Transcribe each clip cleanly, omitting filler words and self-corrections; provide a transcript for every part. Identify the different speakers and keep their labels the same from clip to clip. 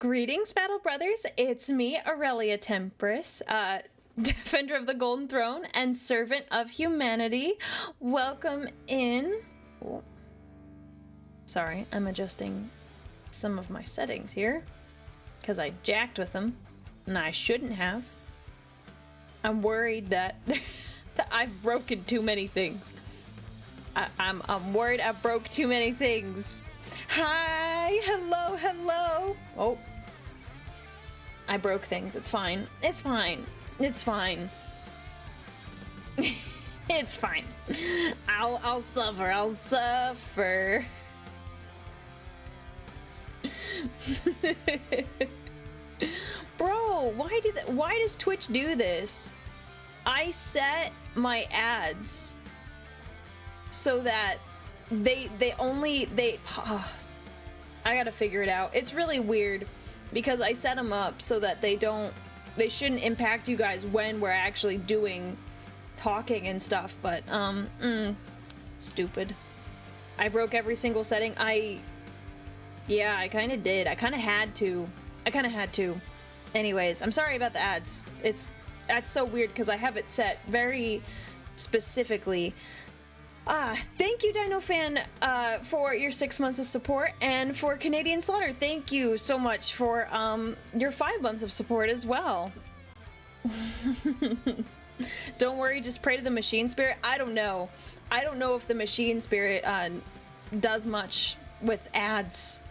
Speaker 1: Greetings, Battle Brothers. It's me, Aurelia Tempris, Defender of the Golden Throne and Servant of Humanity. Welcome in. Oh. Sorry, I'm adjusting some of my settings here because I jacked with them, and I shouldn't have. I'm worried that, that I've broken too many things. I'm worried I broke too many things. Hi, hello, hello. Oh, I broke things. It's fine. It's fine. It's fine. It's fine. I'll suffer. I'll suffer. Bro, why does Twitch do this? I set my ads so that they I gotta figure it out. It's really weird because I set them up so that they shouldn't impact you guys when we're actually doing talking and stuff, but stupid. I broke every single setting. Yeah, I kind of did. I kind of had to. Anyways, I'm sorry about the ads. That's so weird because I have it set very specifically. Thank you, Dino Fan, for your 6 months of support, and for Canadian Slaughter, thank you so much for your 5 months of support as well. Don't worry, just pray to the machine spirit. I don't know if the machine spirit does much with ads.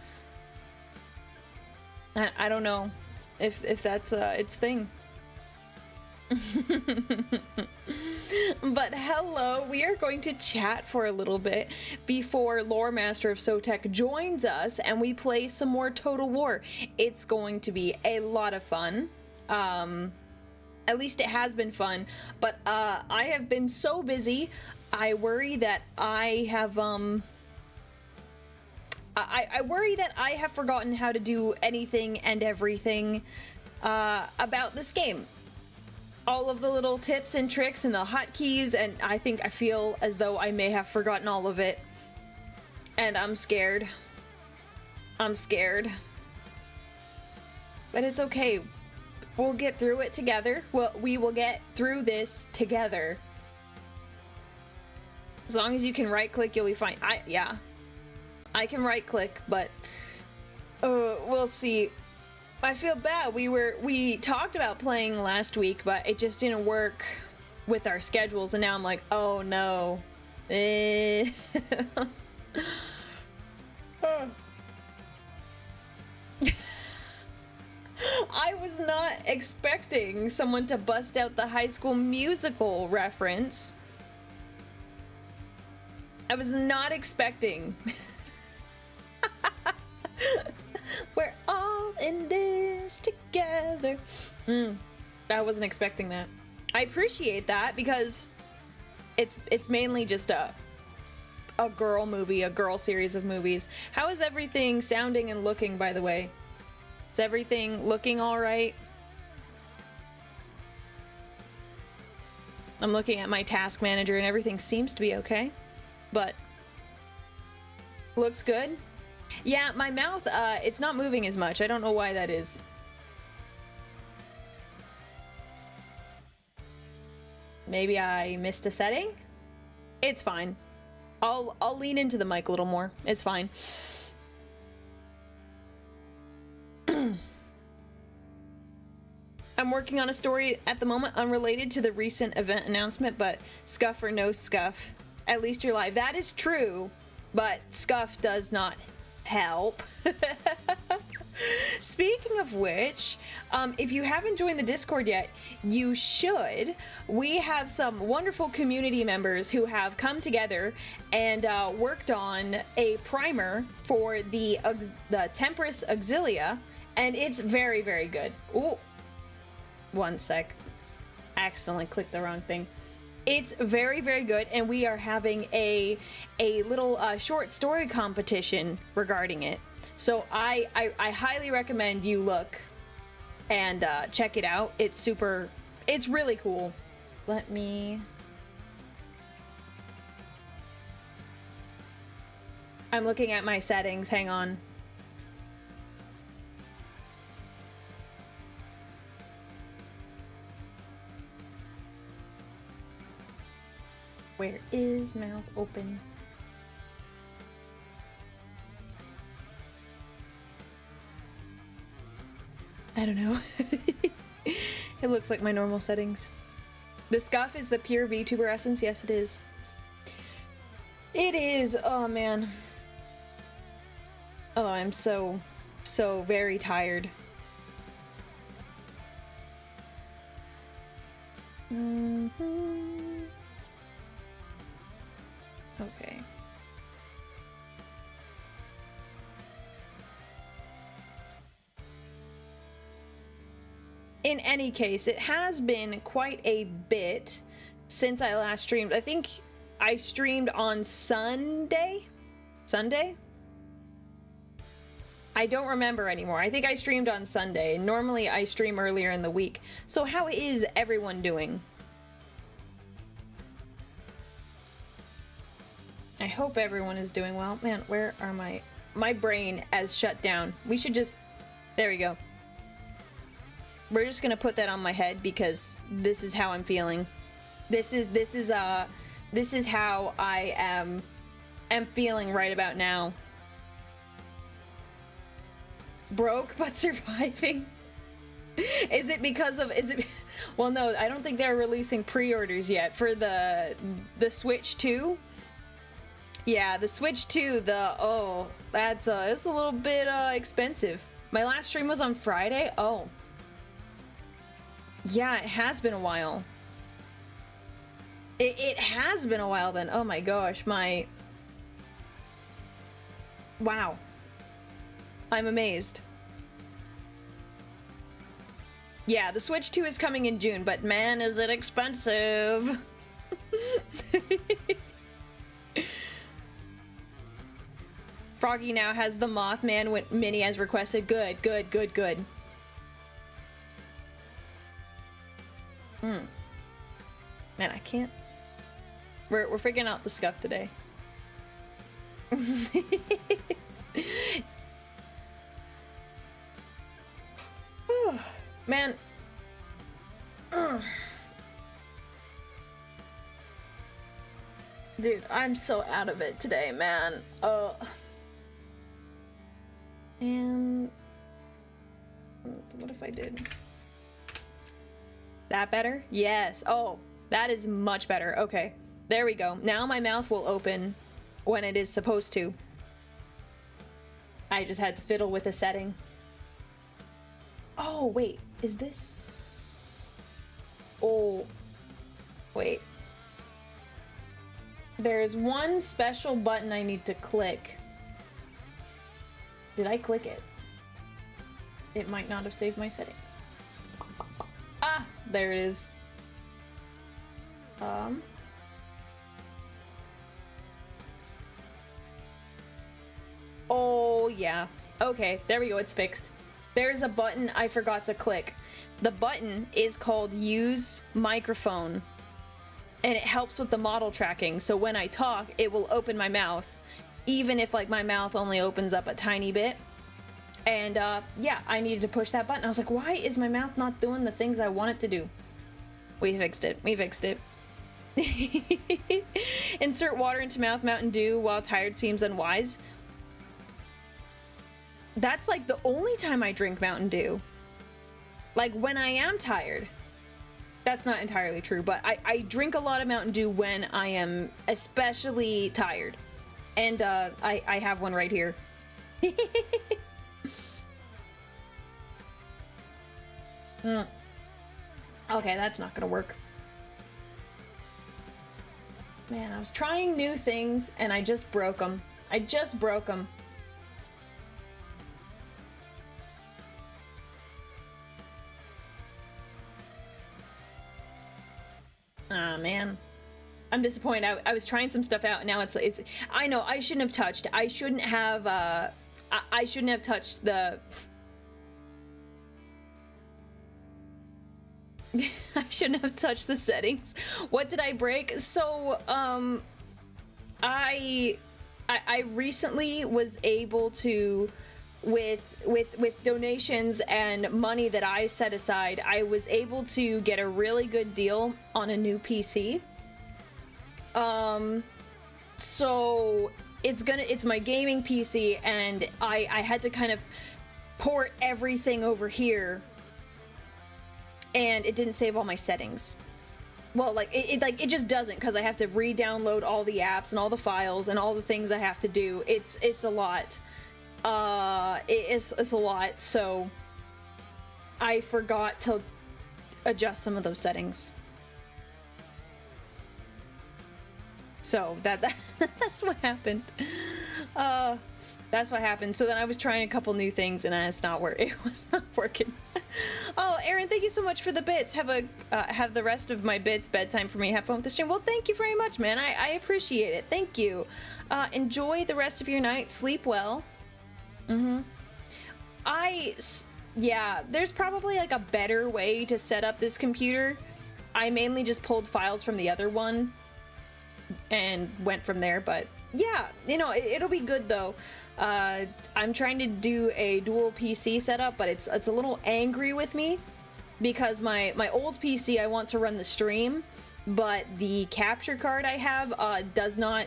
Speaker 1: I don't know if that's its thing. But hello, we are going to chat for a little bit before Lore Master of Sotek joins us and we play some more Total War. It's going to be a lot of fun. At least it has been fun, but I have been so busy. I worry that I have I worry that I have forgotten how to do anything and everything about this game. All of the little tips and tricks and the hotkeys, and I feel as though I may have forgotten all of it. And I'm scared. I'm scared. But it's okay. We'll get through it together. We will get through this together. As long as you can right click, you'll be fine. Yeah. I can right click, but we'll see. I feel bad. We talked about playing last week, but it just didn't work with our schedules, and now I'm like, oh no. I was not expecting someone to bust out the High School Musical reference. I was not expecting. We're all in this together. I wasn't expecting that. I appreciate that because it's mainly just a girl movie, a girl series of movies. How is everything sounding and looking, by the way? Is everything looking all right? I'm looking at my task manager and everything seems to be okay, but looks good. Yeah, my mouth, it's not moving as much. I don't know why that is. Maybe I missed a setting? It's fine. I'll lean into the mic a little more. It's fine. I'm working on a story at the moment unrelated to the recent event announcement, but scuff or no scuff, at least you're live. That is true, but scuff does not help. Speaking of which, if you haven't joined the Discord yet, you should. We have some wonderful community members who have come together and worked on a primer for the Tempris Auxilia, and it's very, very good. Ooh, one sec. Accidentally clicked the wrong thing. It's very, very good, and we are having a little short story competition regarding it. So I highly recommend you look and check it out. It's really cool. I'm looking at my settings, hang on. Where is mouth open? I don't know. It looks like my normal settings. The scuff is the pure Vtuber essence. Yes, it is. It is. Oh, man. Oh, I'm so very tired. Okay. In any case, it has been quite a bit since I last streamed. I think I streamed on Sunday? Sunday? I don't remember anymore. I think I streamed on Sunday. Normally I stream earlier in the week. So how is everyone doing? I hope everyone is doing well. Man, where are my brain has shut down. We should just, there we go. We're just gonna put that on my head because this is how I'm feeling. This is how I am feeling right about now. Broke but surviving. Is it because of, well, no, I don't think they're releasing pre-orders yet for the Switch 2. Yeah, the Switch 2, oh, that's it's a little bit expensive. My last stream was on Friday. Oh. Yeah, it has been a while. It has been a while then. Oh my gosh, wow. I'm amazed. Yeah, the Switch 2 is coming in June, but man, is it expensive. Froggy now has the Mothman mini as requested. Good, good, good, good. Man, I can't. We're figuring out the scuff today. Man. Dude, I'm so out of it today, man. And what if I did that better? Yes. Oh, that is much better. Okay, there we go. Now my mouth will open when it is supposed to. I just had to fiddle with the setting. Oh, wait, is this? Oh, wait. There's one special button I need to click. Did I click it? It might not have saved my settings. Ah, there it is. Oh, yeah. Okay, there we go, it's fixed. There's a button I forgot to click. The button is called Use Microphone, and it helps with the model tracking, so when I talk, it will open my mouth, even if, like, my mouth only opens up a tiny bit. And, yeah, I needed to push that button. I was like, why is my mouth not doing the things I want it to do? We fixed it. We fixed it. Insert water into mouth, Mountain Dew, while tired seems unwise. That's, like, the only time I drink Mountain Dew. Like, when I am tired. That's not entirely true, but I drink a lot of Mountain Dew when I am especially tired. And, I have one right here. Okay, that's not gonna work. Man, I was trying new things and I just broke them. I just broke them. Ah, man. I'm disappointed. I was trying some stuff out and now it's I know I shouldn't have touched. I shouldn't have I shouldn't have touched the I shouldn't have touched the settings. What did I break? So, I recently was able to, with donations and money that I set aside, I was able to get a really good deal on a new PC. So it's my gaming PC, and I had to kind of port everything over here, and it didn't save all my settings. Well, like it just doesn't, because I have to re-download all the apps and all the files and all the things I have to do. It's a lot. It's a lot. So I forgot to adjust some of those settings. So that's what happened. That's what happened. So then I was trying a couple new things, and it was not working. Oh, Aaron, thank you so much for the bits. Have the rest of my bits bedtime for me. Have fun with the stream. Well, thank you very much, man. I appreciate it. Thank you. Enjoy the rest of your night. Sleep well. Yeah, there's probably like a better way to set up this computer. I mainly just pulled files from the other one and went from there, but yeah, you know, it'll be good though. I'm trying to do a dual PC setup, but it's a little angry with me because my old PC, I want to run the stream, but the capture card I have does not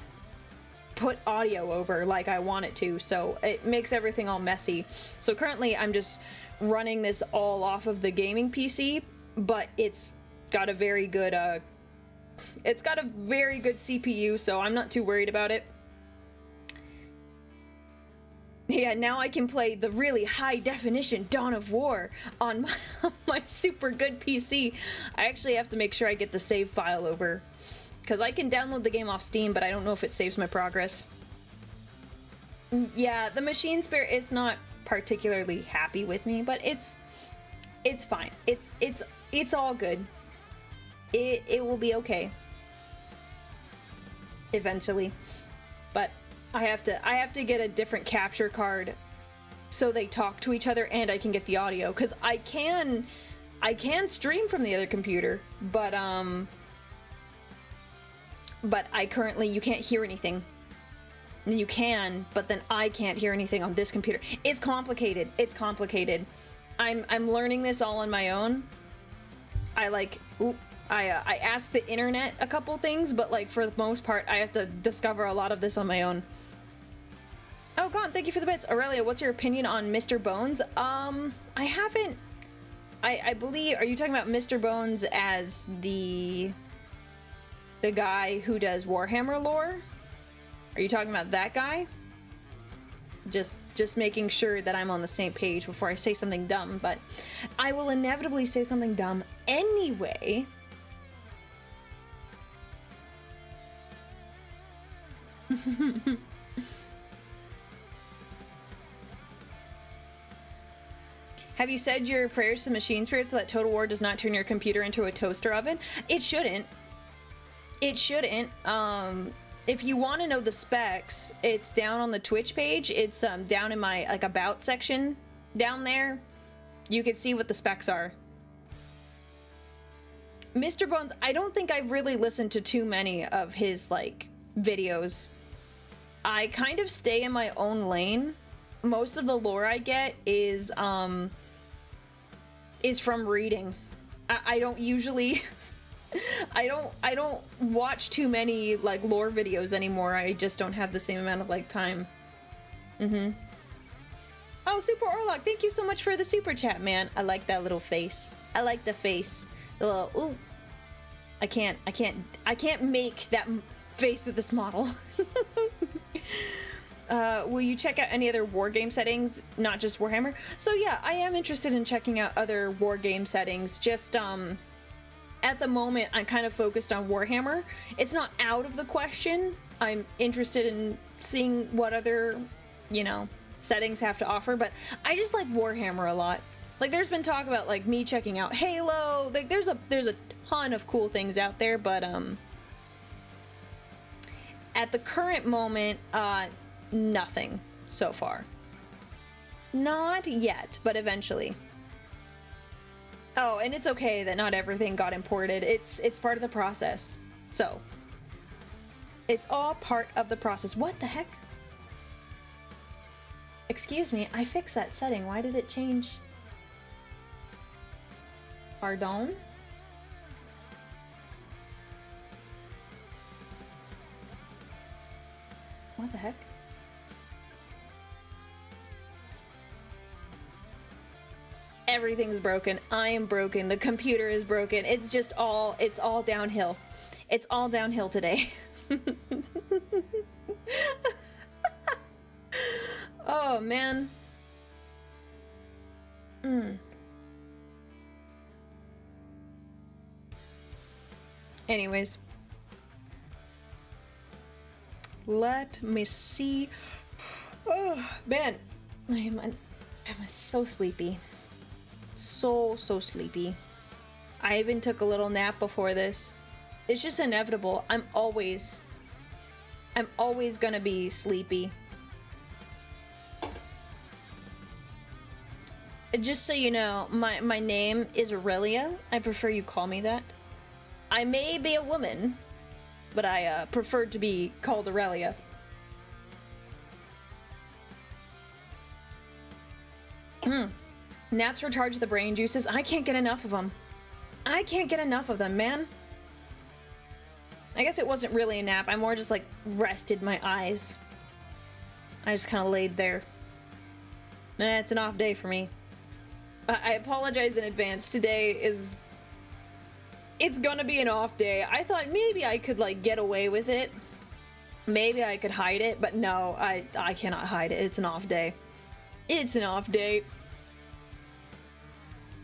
Speaker 1: put audio over like I want it to, so it makes everything all messy. So currently I'm just running this all off of the gaming PC, but it's got a very good CPU, so I'm not too worried about it. Yeah, now I can play the really high definition Dawn of War on my super good PC. I actually have to make sure I get the save file over, because I can download the game off Steam, but I don't know if it saves my progress. Yeah, the machine spirit is not particularly happy with me, but it's fine. It's all good. It will be okay eventually, but I have to get a different capture card so they talk to each other and I can get the audio, because I can stream from the other computer, but I currently, you can't hear anything. You can, but then I can't hear anything on this computer. It's complicated. It's complicated. I'm learning this all on my own. I asked the internet a couple things, but like for the most part, I have to discover a lot of this on my own. Oh, Gone, thank you for the bits. Aurelia, what's your opinion on Mr. Bones? I haven't... I believe... Are you talking about Mr. Bones as the guy who does Warhammer lore? Are you talking about that guy? Just making sure that I'm on the same page before I say something dumb, but I will inevitably say something dumb anyway. Have you said your prayers to machine spirits so that Total War does not turn your computer into a toaster oven? It shouldn't. It shouldn't. If you want to know the specs, it's down on the Twitch page. It's down in my like about section down there. You can see what the specs are. Mr. Bones, I don't think I've really listened to too many of his like videos. I kind of stay in my own lane. Most of the lore I get is from reading. I don't usually I don't watch too many like lore videos anymore. I just don't have the same amount of like time. Oh, Super Orlok, thank you so much for the super chat, man. I like that little face. I like the face. The little ooh. I can't make that face with this model. Will you check out any other war game settings, not just Warhammer? So yeah, I am interested in checking out other war game settings. Just at the moment I'm kind of focused on Warhammer. It's not out of the question. I'm interested in seeing what other, you know, settings have to offer, but I just like Warhammer a lot. Like there's been talk about like me checking out Halo. Like there's a ton of cool things out there, but at the current moment, nothing so far. Not yet, but eventually. Oh, and it's okay that not everything got imported. It's part of the process. So, it's all part of the process. What the heck? Excuse me, I fixed that setting. Why did it change? Pardon? Everything's broken. I am broken. The computer is broken. It's just all, it's all downhill. It's all downhill today. Oh, man. Anyways. Let me see. Oh, man. I'm so sleepy. So sleepy. I even took a little nap before this. It's just inevitable. I'm always gonna be sleepy. Just so you know, my name is Aurelia. I prefer you call me that. I may be a woman, but I prefer to be called Aurelia. Naps recharge the brain juices. I can't get enough of them. I can't get enough of them, man. I guess it wasn't really a nap. I more just like rested my eyes. I just kind of laid there. It's an off day for me. I apologize in advance. Today is... It's gonna be an off day. I thought maybe I could like get away with it. Maybe I could hide it, but no, I cannot hide it. It's an off day. It's an off day.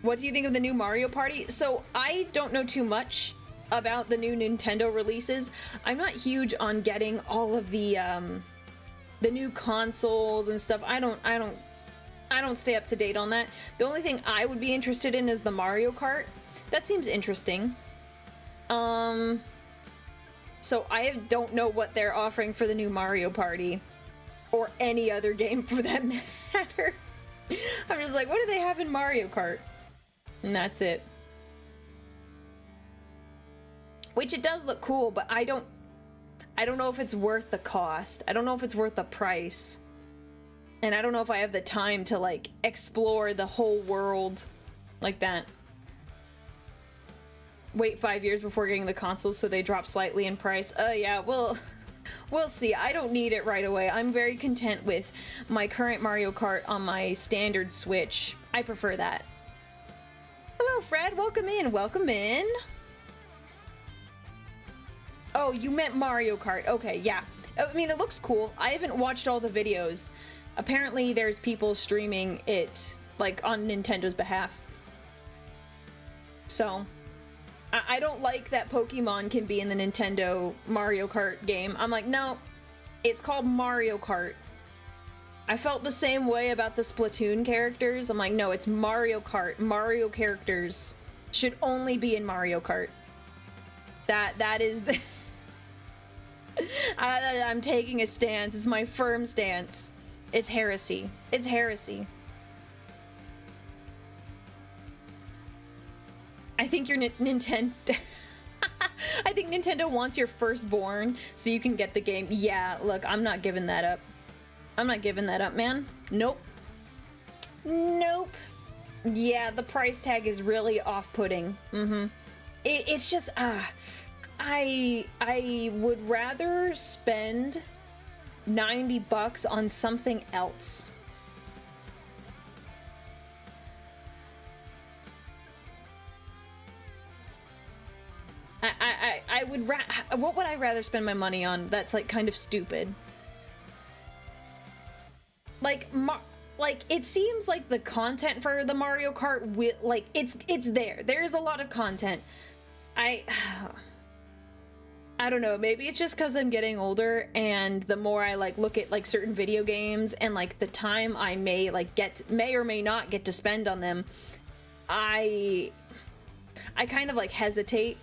Speaker 1: What do you think of the new Mario Party? So I don't know too much about the new Nintendo releases. I'm not huge on getting all of the new consoles and stuff. I don't stay up to date on that. The only thing I would be interested in is the Mario Kart. That seems interesting. So I don't know what they're offering for the new Mario Party. Or any other game for that matter. I'm just like, what do they have in Mario Kart? And that's it. Which it does look cool, but I don't know if it's worth the cost. I don't know if it's worth the price. And I don't know if I have the time to like explore the whole world like that. Wait 5 years before getting the consoles so they drop slightly in price. Yeah, well, we'll see. I don't need it right away. I'm very content with my current Mario Kart on my standard Switch. I prefer that. Hello, Fred. Welcome in. Welcome in. Oh, you meant Mario Kart. Okay, yeah. I mean, it looks cool. I haven't watched all the videos. Apparently, there's people streaming it, like, on Nintendo's behalf. So, I don't like that Pokemon can be in the Nintendo Mario Kart game. I'm like, no, it's called Mario Kart. I felt the same way about the Splatoon characters. I'm like, no, it's Mario Kart. Mario characters should only be in Mario Kart. That is the... I'm taking a stance. It's my firm stance. It's heresy. It's heresy. I think your Nintendo... I think Nintendo wants your firstborn so you can get the game. Yeah, look, I'm not giving that up. I'm not giving that up, man. Nope. Nope. Yeah, the price tag is really off-putting. It's just, I would rather spend $90 on something else. I would what would I rather spend my money on that's like kind of stupid? Like it seems like the content for the Mario Kart like it's there. There's a lot of content. I don't know, maybe it's just because I'm getting older and the more I like look at like certain video games and like the time I may or may not get to spend on them, I kind of like hesitate.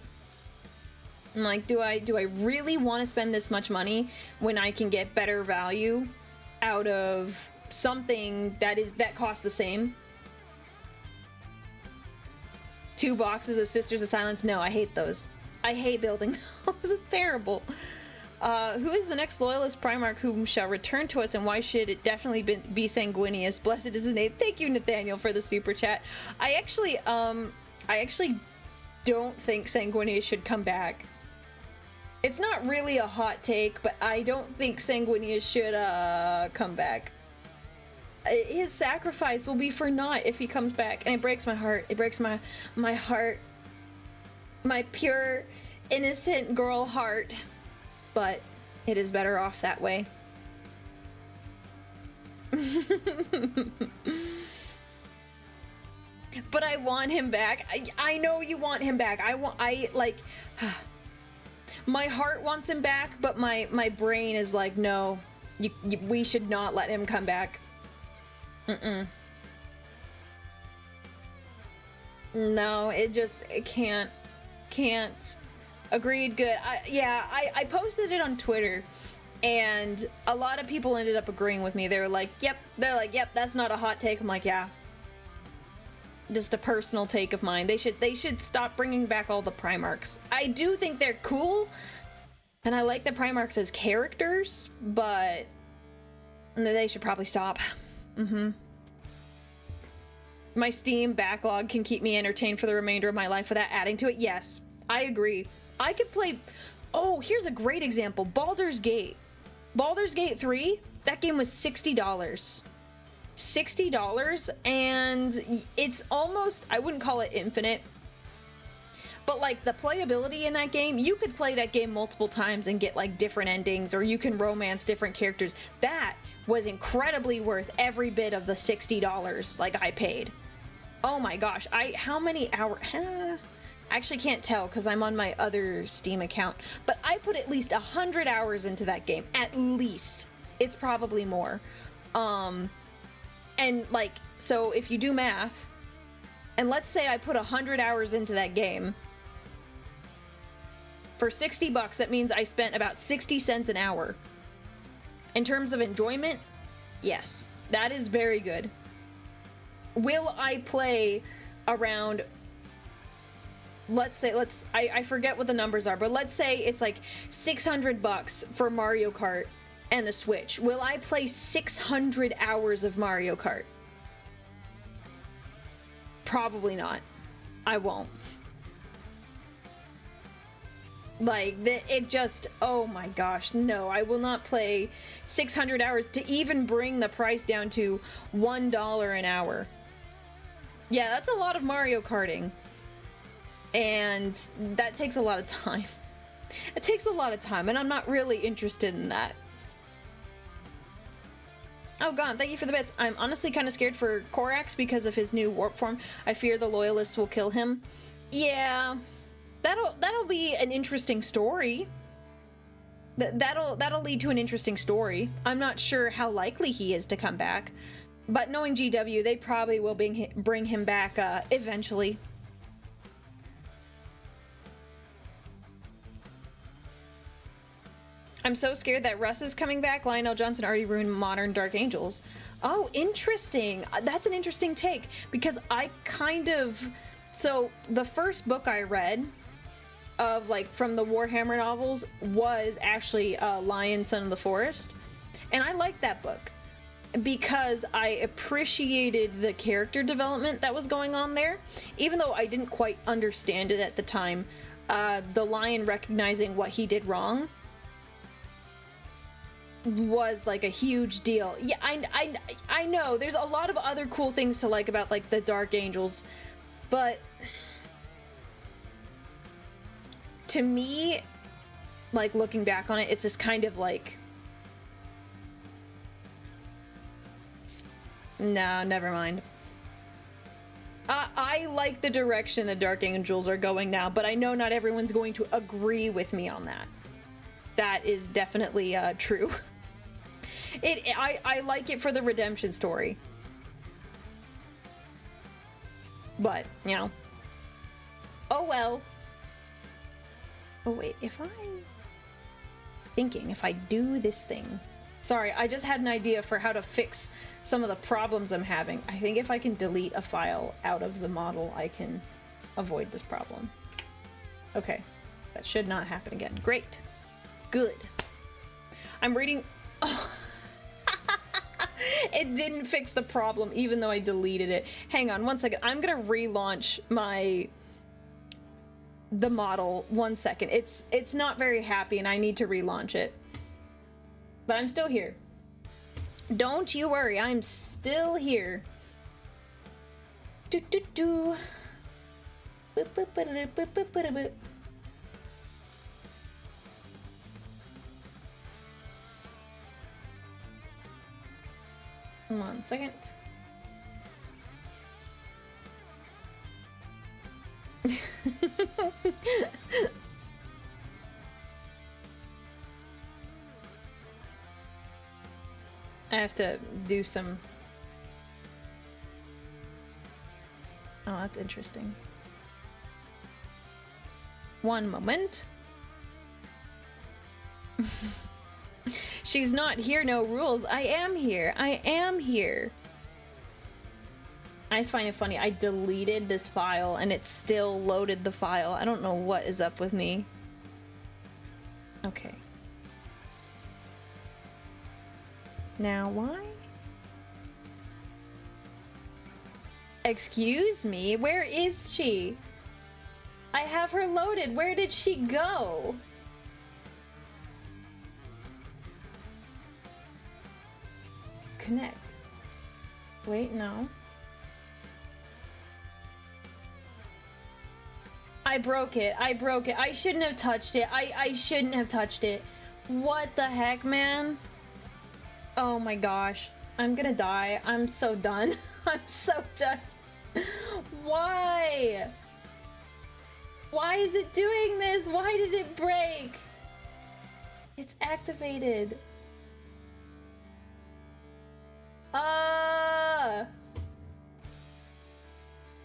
Speaker 1: I'm like, do I really want to spend this much money when I can get better value out of something that costs the same? 2 boxes of Sisters of Silence? No, I hate those. I hate building those. It's terrible. Who is the next loyalist Primarch whom shall return to us, and why should it definitely be Sanguinius? Blessed is his name. Thank you, Nathaniel, for the super chat. I actually don't think Sanguinius should come back. It's not really a hot take, but I don't think Sanguinius should come back. his sacrifice will be for naught if he comes back, and it breaks my heart. It breaks my heart, my pure, innocent girl heart. But it is better off that way. But I want him back. I know you want him back. My heart wants him back, but my brain is like, no, we should not let him come back. No, it can't. Agreed. Good. I posted it on Twitter, and a lot of people ended up agreeing with me. They were like, yep, that's not a hot take. I'm like, yeah, just a personal take of mine. They should stop bringing back all the Primarchs. I do think they're cool, and I like the Primarchs as characters, but they should probably stop. My Steam backlog can keep me entertained for the remainder of my life without adding to it. Yes, I agree. I could play... Oh, here's a great example. Baldur's Gate. Baldur's Gate 3, that game was $60. $60, and it's almost... I wouldn't call it infinite, but like the playability in that game, you could play that game multiple times and get like different endings, or you can romance different characters. That was incredibly worth every bit of the $60 like I paid. Oh my gosh, how many hours? I actually can't tell because I'm on my other Steam account, but I put at least 100 hours into that game. At least. It's probably more. And like, so if you do math, and let's say I put 100 hours into that game, for $60, that means I spent about 60 cents an hour. In terms of enjoyment, yes, that is very good. Will I play around, I forget what the numbers are, but let's say it's like $600 for Mario Kart and the Switch. Will I play 600 hours of Mario Kart? Probably not. I won't. Like, it just, oh my gosh, no, I will not play 600 hours to even bring the price down to $1 an hour. Yeah, that's a lot of Mario Karting. And that takes a lot of time. It takes a lot of time, and I'm not really interested in that. Oh god, thank you for the bits. I'm honestly kind of scared for Korax because of his new warp form. I fear the loyalists will kill him. Yeah, that'll be an interesting story. That'll lead to an interesting story. I'm not sure how likely he is to come back, but knowing GW, they probably will bring him back eventually. I'm so scared that Russ is coming back. Lionel Johnson already ruined modern Dark Angels. Oh, interesting. That's an interesting take, because I kind of... So, the first book I read of, like, from the Warhammer novels was actually Lion, Son of the Forest. And I liked that book because I appreciated the character development that was going on there. Even though I didn't quite understand it at the time, the lion recognizing what he did wrong was like a huge deal. Yeah, I know there's a lot of other cool things to like about like the Dark Angels, but to me, like looking back on it, it's just kind of like, no, never mind. I like the direction the Dark Angels are going now, but I know not everyone's going to agree with me on that. That is definitely true. I like it for the redemption story. But, you know. Oh well. Oh wait, if I do this thing. Sorry, I just had an idea for how to fix some of the problems I'm having. I think if I can delete a file out of the model, I can avoid this problem. Okay, that should not happen again. Great. Good. I'm reading... Oh. It didn't fix the problem, even though I deleted it. Hang on one second. I'm gonna relaunch the model. 1 second. It's not very happy and I need to relaunch it. But I'm still here. Don't you worry, I'm still here. Do do do. Boop, boop, boop, boop, boop, boop, boop. 1 second. I have to do some... Oh, that's interesting. One moment. She's not here, no rules. I am here. I am here. I just find it funny. I deleted this file and it still loaded the file. I don't know what is up with me. Okay. Now, why? Excuse me? Where is she? I have her loaded. Where did she go? Connect. Wait, no. I broke it. I broke it. I shouldn't have touched it. I shouldn't have touched it. What the heck, man? Oh my gosh. I'm gonna die. I'm so done. I'm so done. Why? Why is it doing this? Why did it break? It's activated.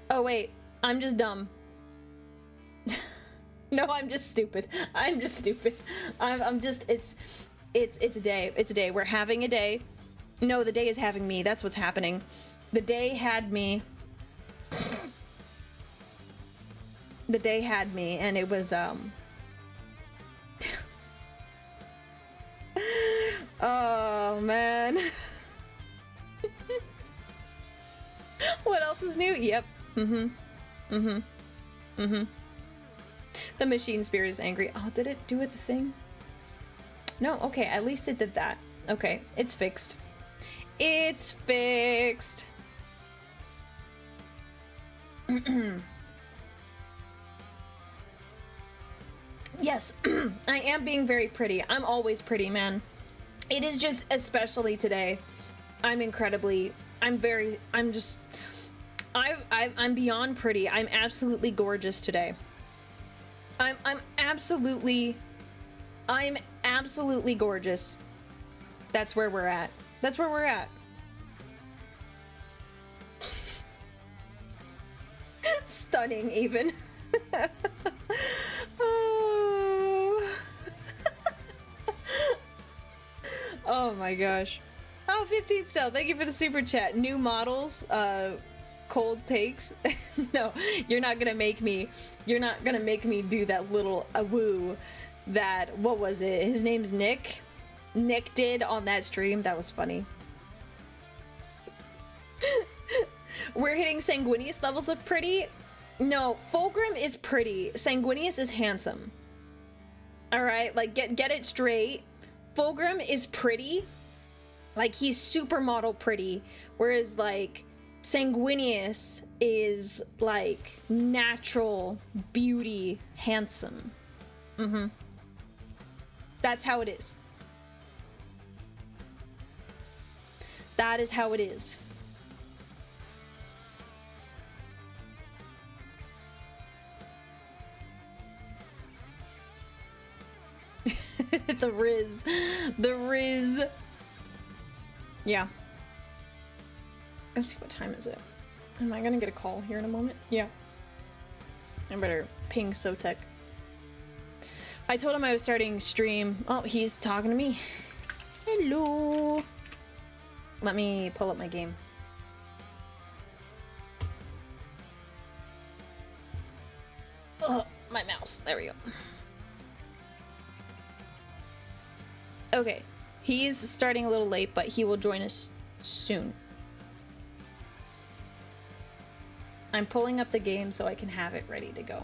Speaker 1: Oh wait, I'm just dumb. No, I'm just stupid. I'm just stupid. I'm just, it's a day. It's a day. We're having a day. No, the day is having me. That's what's happening. The day had me. The day had me, and it was, oh, man. What else is new? Yep. The machine spirit is angry. Oh, did it do it the thing? No, okay, at least it did that. Okay, it's fixed. It's fixed. Yes, I am being very pretty. I'm always pretty, man. It is just, especially today, I'm beyond pretty. I'm absolutely gorgeous today. I'm absolutely gorgeous. That's where we're at. That's where we're at. Stunning, even. Oh. Oh my gosh. Oh, 15 still. Thank you for the super chat. New models, cold takes. No, you're not gonna make me do that little woo that, what was it? His name's Nick. Nick did on that stream. That was funny. We're hitting Sanguinius levels of pretty. No, Fulgrim is pretty. Sanguinius is handsome. All right, like get it straight. Fulgrim is pretty. Like, he's supermodel pretty, whereas like Sanguinius is like natural beauty handsome. That's how it is. That is how it is. The Riz. The Riz. Yeah. Let's see, what time is it? Am I gonna get a call here in a moment? Yeah. I better ping Sotek. I told him I was starting stream. Oh, he's talking to me. Hello. Let me pull up my game. Oh, my mouse. There we go. Okay. He's starting a little late, but he will join us soon. I'm pulling up the game so I can have it ready to go.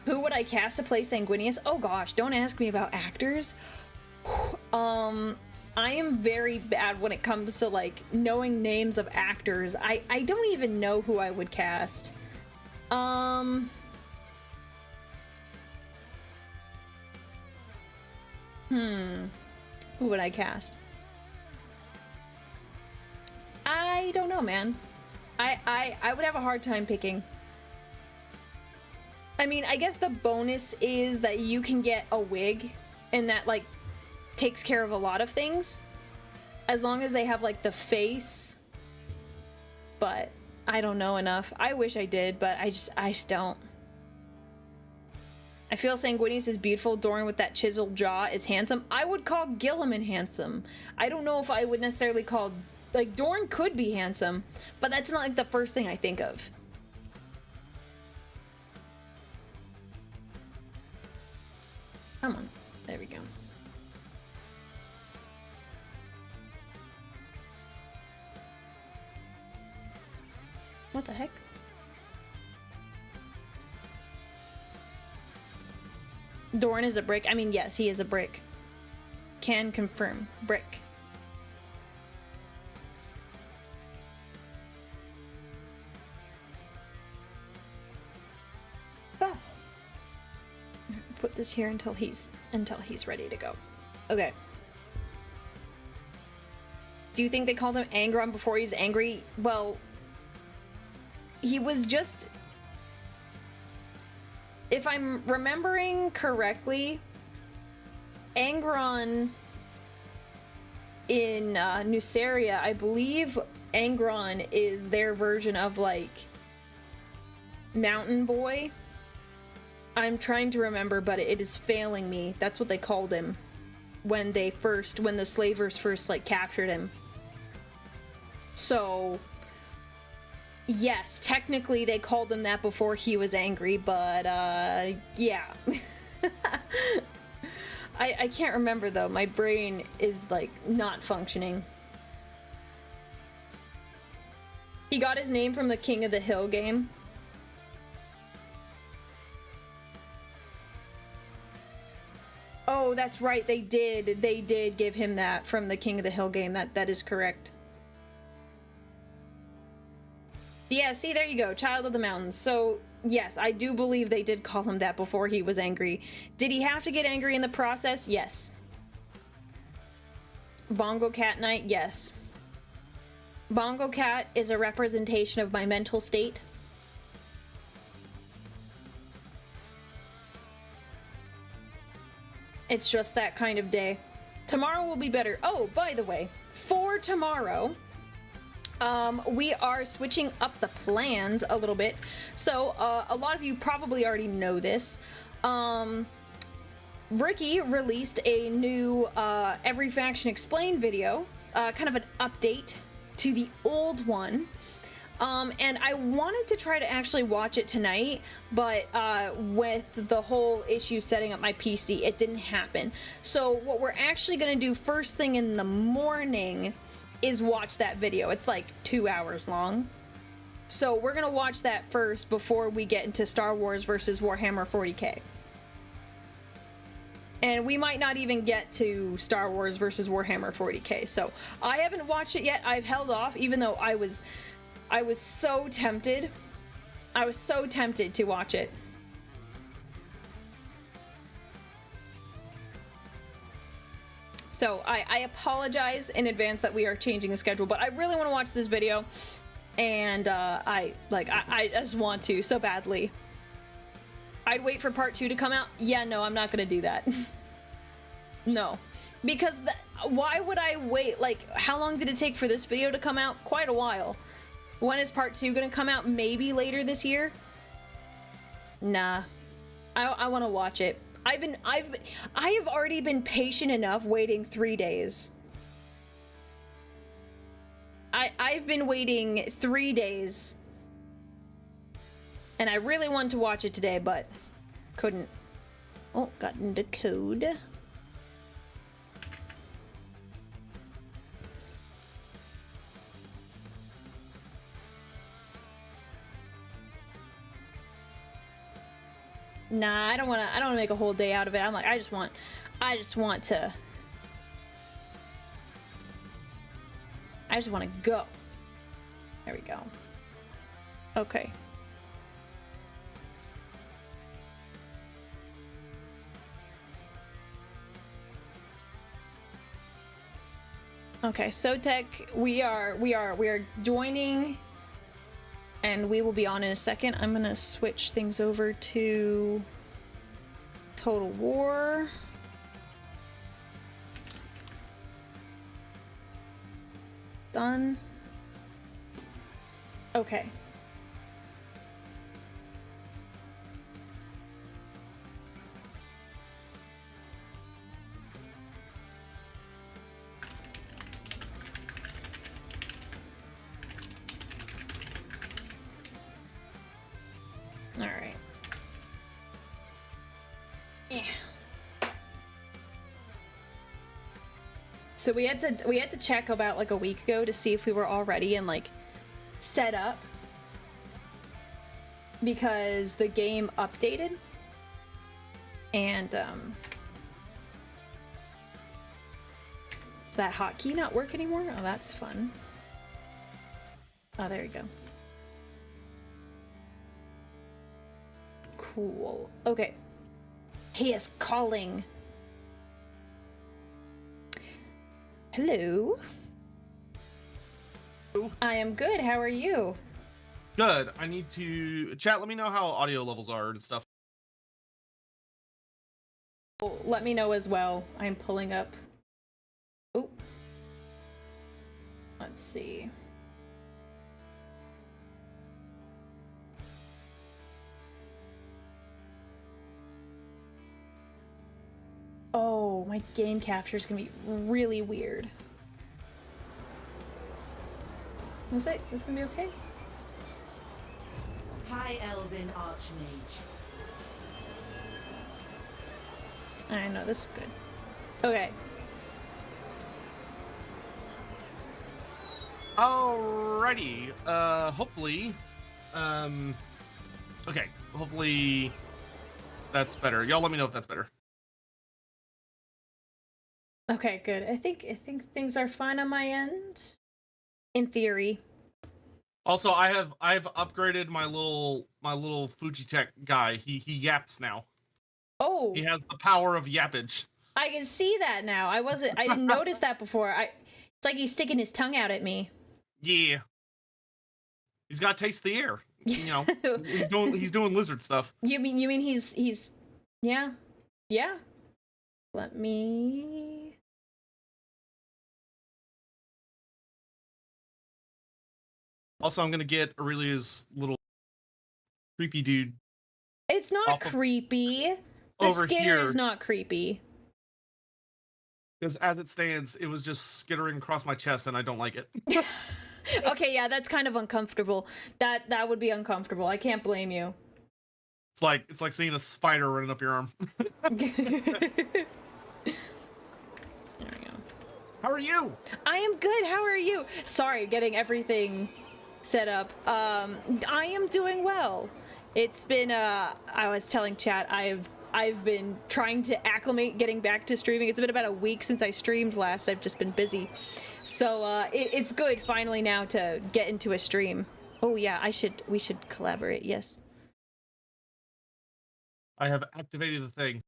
Speaker 1: Who would I cast to play Sanguinius? Oh gosh, don't ask me about actors. I am very bad when it comes to like knowing names of actors. I don't even know who I would cast. Who would I cast? I don't know, man. I would have a hard time picking. I mean, I guess the bonus is that you can get a wig, and that like takes care of a lot of things, as long as they have like the face. But I don't know enough. I wish I did, but I just don't. I feel Sanguinius is beautiful. Doran with that chiseled jaw is handsome. I would call Gilliman handsome. I don't know if I would necessarily call, like, Doran could be handsome, but that's not like the first thing I think of. Come on. There we go. What the heck? Doran is a brick. I mean, yes, he is a brick. Can confirm. Brick. Ah. Put this here until he's ready to go. Okay. Do you think they called him Angron before he's angry? Well, he was just... If I'm remembering correctly, Angron in Nuceria, I believe Angron is their version of, like, Mountain Boy. I'm trying to remember, but it is failing me. That's what they called him when the slavers first, like, captured him. So... yes, technically they called him that before he was angry, but, yeah. I can't remember, though. My brain is, like, not functioning. He got his name from the King of the Hill game. Oh, that's right, they did give him that from the King of the Hill game. That is correct. Yeah, see, there you go. Child of the Mountains. So, yes, I do believe they did call him that before he was angry. Did he have to get angry in the process? Yes. Bongo Cat Night? Yes. Bongo Cat is a representation of my mental state. It's just that kind of day. Tomorrow will be better. Oh, by the way, for tomorrow... we are switching up the plans a little bit. So, a lot of you probably already know this. Ricky released a new Every Faction Explained video, kind of an update to the old one. And I wanted to try to actually watch it tonight, but with the whole issue setting up my PC, it didn't happen. So what we're actually going to do first thing in the morning is watch that video. It's like 2 hours long. So we're gonna watch that first before we get into Star Wars versus Warhammer 40k. And we might not even get to Star Wars versus Warhammer 40k. So I haven't watched it yet. I've held off, even though I was so tempted. I was so tempted to watch it. So I apologize in advance that we are changing the schedule, but I really want to watch this video, and I just want to so badly. I'd wait for part 2 to come out. Yeah, no, I'm not gonna do that. No, because why would I wait? Like, how long did it take for this video to come out? Quite a while. When is part 2 gonna come out? Maybe later this year? Nah, I want to watch it. I have already been patient enough waiting 3 days. I've been waiting 3 days. And I really wanted to watch it today, but couldn't. Oh, got into code. Nah, I don't wanna make a whole day out of it. I'm like, I just want to just want to go. There we go. Okay. Okay, so Tech, we are joining, and we will be on in a second. I'm gonna switch things over to Total War. Done. Okay. All right. Yeah. So we had to check about like a week ago to see if we were all ready and like set up, because the game updated and does that hotkey not work anymore? Oh, that's fun. Oh, there you go. Cool. Okay. He is calling. Hello. I am good. How are you?
Speaker 2: Good. I need to chat. Let me know how audio levels are and stuff.
Speaker 1: Let me know as well. I'm pulling up. Oh. Let's see. Oh, my game capture is gonna be really weird. Is it? Is it gonna be okay?
Speaker 3: High Elven Archmage.
Speaker 1: I know, this is good. Okay.
Speaker 2: Alrighty. Hopefully. Okay. Hopefully that's better. Y'all let me know if that's better.
Speaker 1: Okay, good. I think things are fine on my end. In theory.
Speaker 2: Also, I've upgraded my little Fujitech guy. He yaps now.
Speaker 1: Oh.
Speaker 2: He has the power of yappage.
Speaker 1: I can see that now. I didn't notice that before. It's like he's sticking his tongue out at me.
Speaker 2: Yeah. He's got to taste the air. You know, he's doing lizard stuff.
Speaker 1: You mean he's yeah. Yeah. Let me
Speaker 2: Also, I'm gonna get Aurelia's little creepy dude.
Speaker 1: It's not creepy. The skitter is not creepy.
Speaker 2: Because as it stands, it was just skittering across my chest, and I don't like it.
Speaker 1: Okay, yeah, that's kind of uncomfortable. That would be uncomfortable. I can't blame you.
Speaker 2: It's like seeing a spider running up your arm.
Speaker 1: There we go.
Speaker 2: How are you?
Speaker 1: I am good. How are you? Sorry, getting everything set up. I am doing well. It's been I was telling chat I've been trying to acclimate getting back to streaming. It's been about a week since I streamed last. I've just been busy. So it's good finally now to get into a stream. Oh yeah, we should collaborate. Yes.
Speaker 2: I have activated the thing.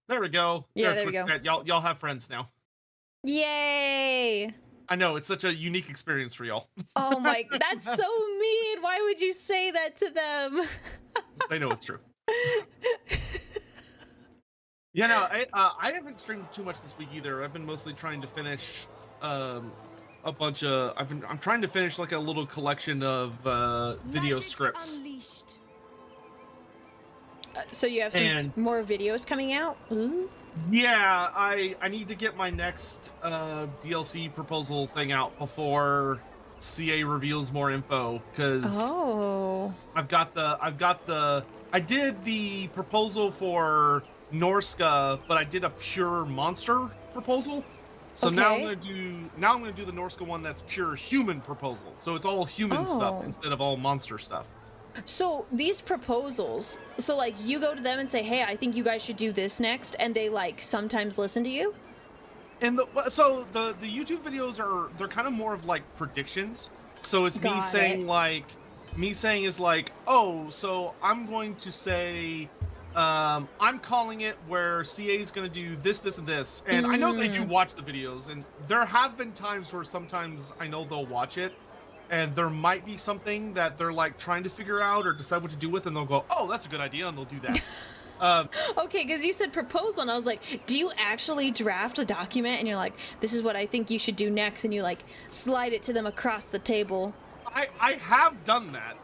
Speaker 2: There we go.
Speaker 1: Yeah, there we go.
Speaker 2: Y'all have friends now.
Speaker 1: Yay!
Speaker 2: I know, it's such a unique experience for y'all.
Speaker 1: Oh my, that's so mean. Why would you say that to them?
Speaker 2: They know it's true. Yeah, no, I haven't streamed too much this week either. I've been mostly trying to finish a bunch of. I'm trying to finish like a little collection of video scripts.
Speaker 1: So you have some more videos coming out? Ooh.
Speaker 2: Yeah, I need to get my next DLC proposal thing out before CA reveals more info, because I did the proposal for Norska, but I did a pure monster proposal. So now I'm gonna do the Norska one that's pure human proposal. So it's all human stuff instead of all monster stuff.
Speaker 1: So these proposals, so like you go to them and say, hey, I think you guys should do this next, and they like sometimes listen to you?
Speaker 2: And the YouTube videos they're kind of more of like predictions. So it's
Speaker 1: Got
Speaker 2: me saying
Speaker 1: it.
Speaker 2: like me saying is like, oh, so I'm going to say I'm calling it where CA is going to do this, this, and this. And I know they do watch the videos, and there have been times where sometimes I know they'll watch it, and there might be something that they're like trying to figure out or decide what to do with, and they'll go, oh, that's a good idea, and they'll do that.
Speaker 1: Okay, because you said proposal, and I was like, do you actually draft a document? And you're like, this is what I think you should do next, and you like slide it to them across the table.
Speaker 2: I have done that.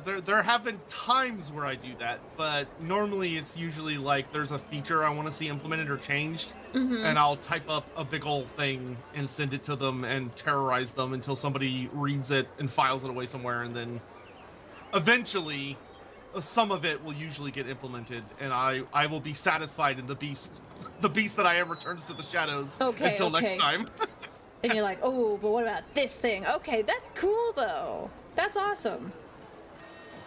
Speaker 2: There have been times where I do that, but normally it's usually like there's a feature I want to see implemented or changed, and I'll type up a big old thing and send it to them and terrorize them until somebody reads it and files it away somewhere, and then eventually some of it will usually get implemented, and I will be satisfied in the beast that I am returns to the shadows until next time.
Speaker 1: And you're like, oh, but what about this thing? Okay, that's cool though. That's awesome.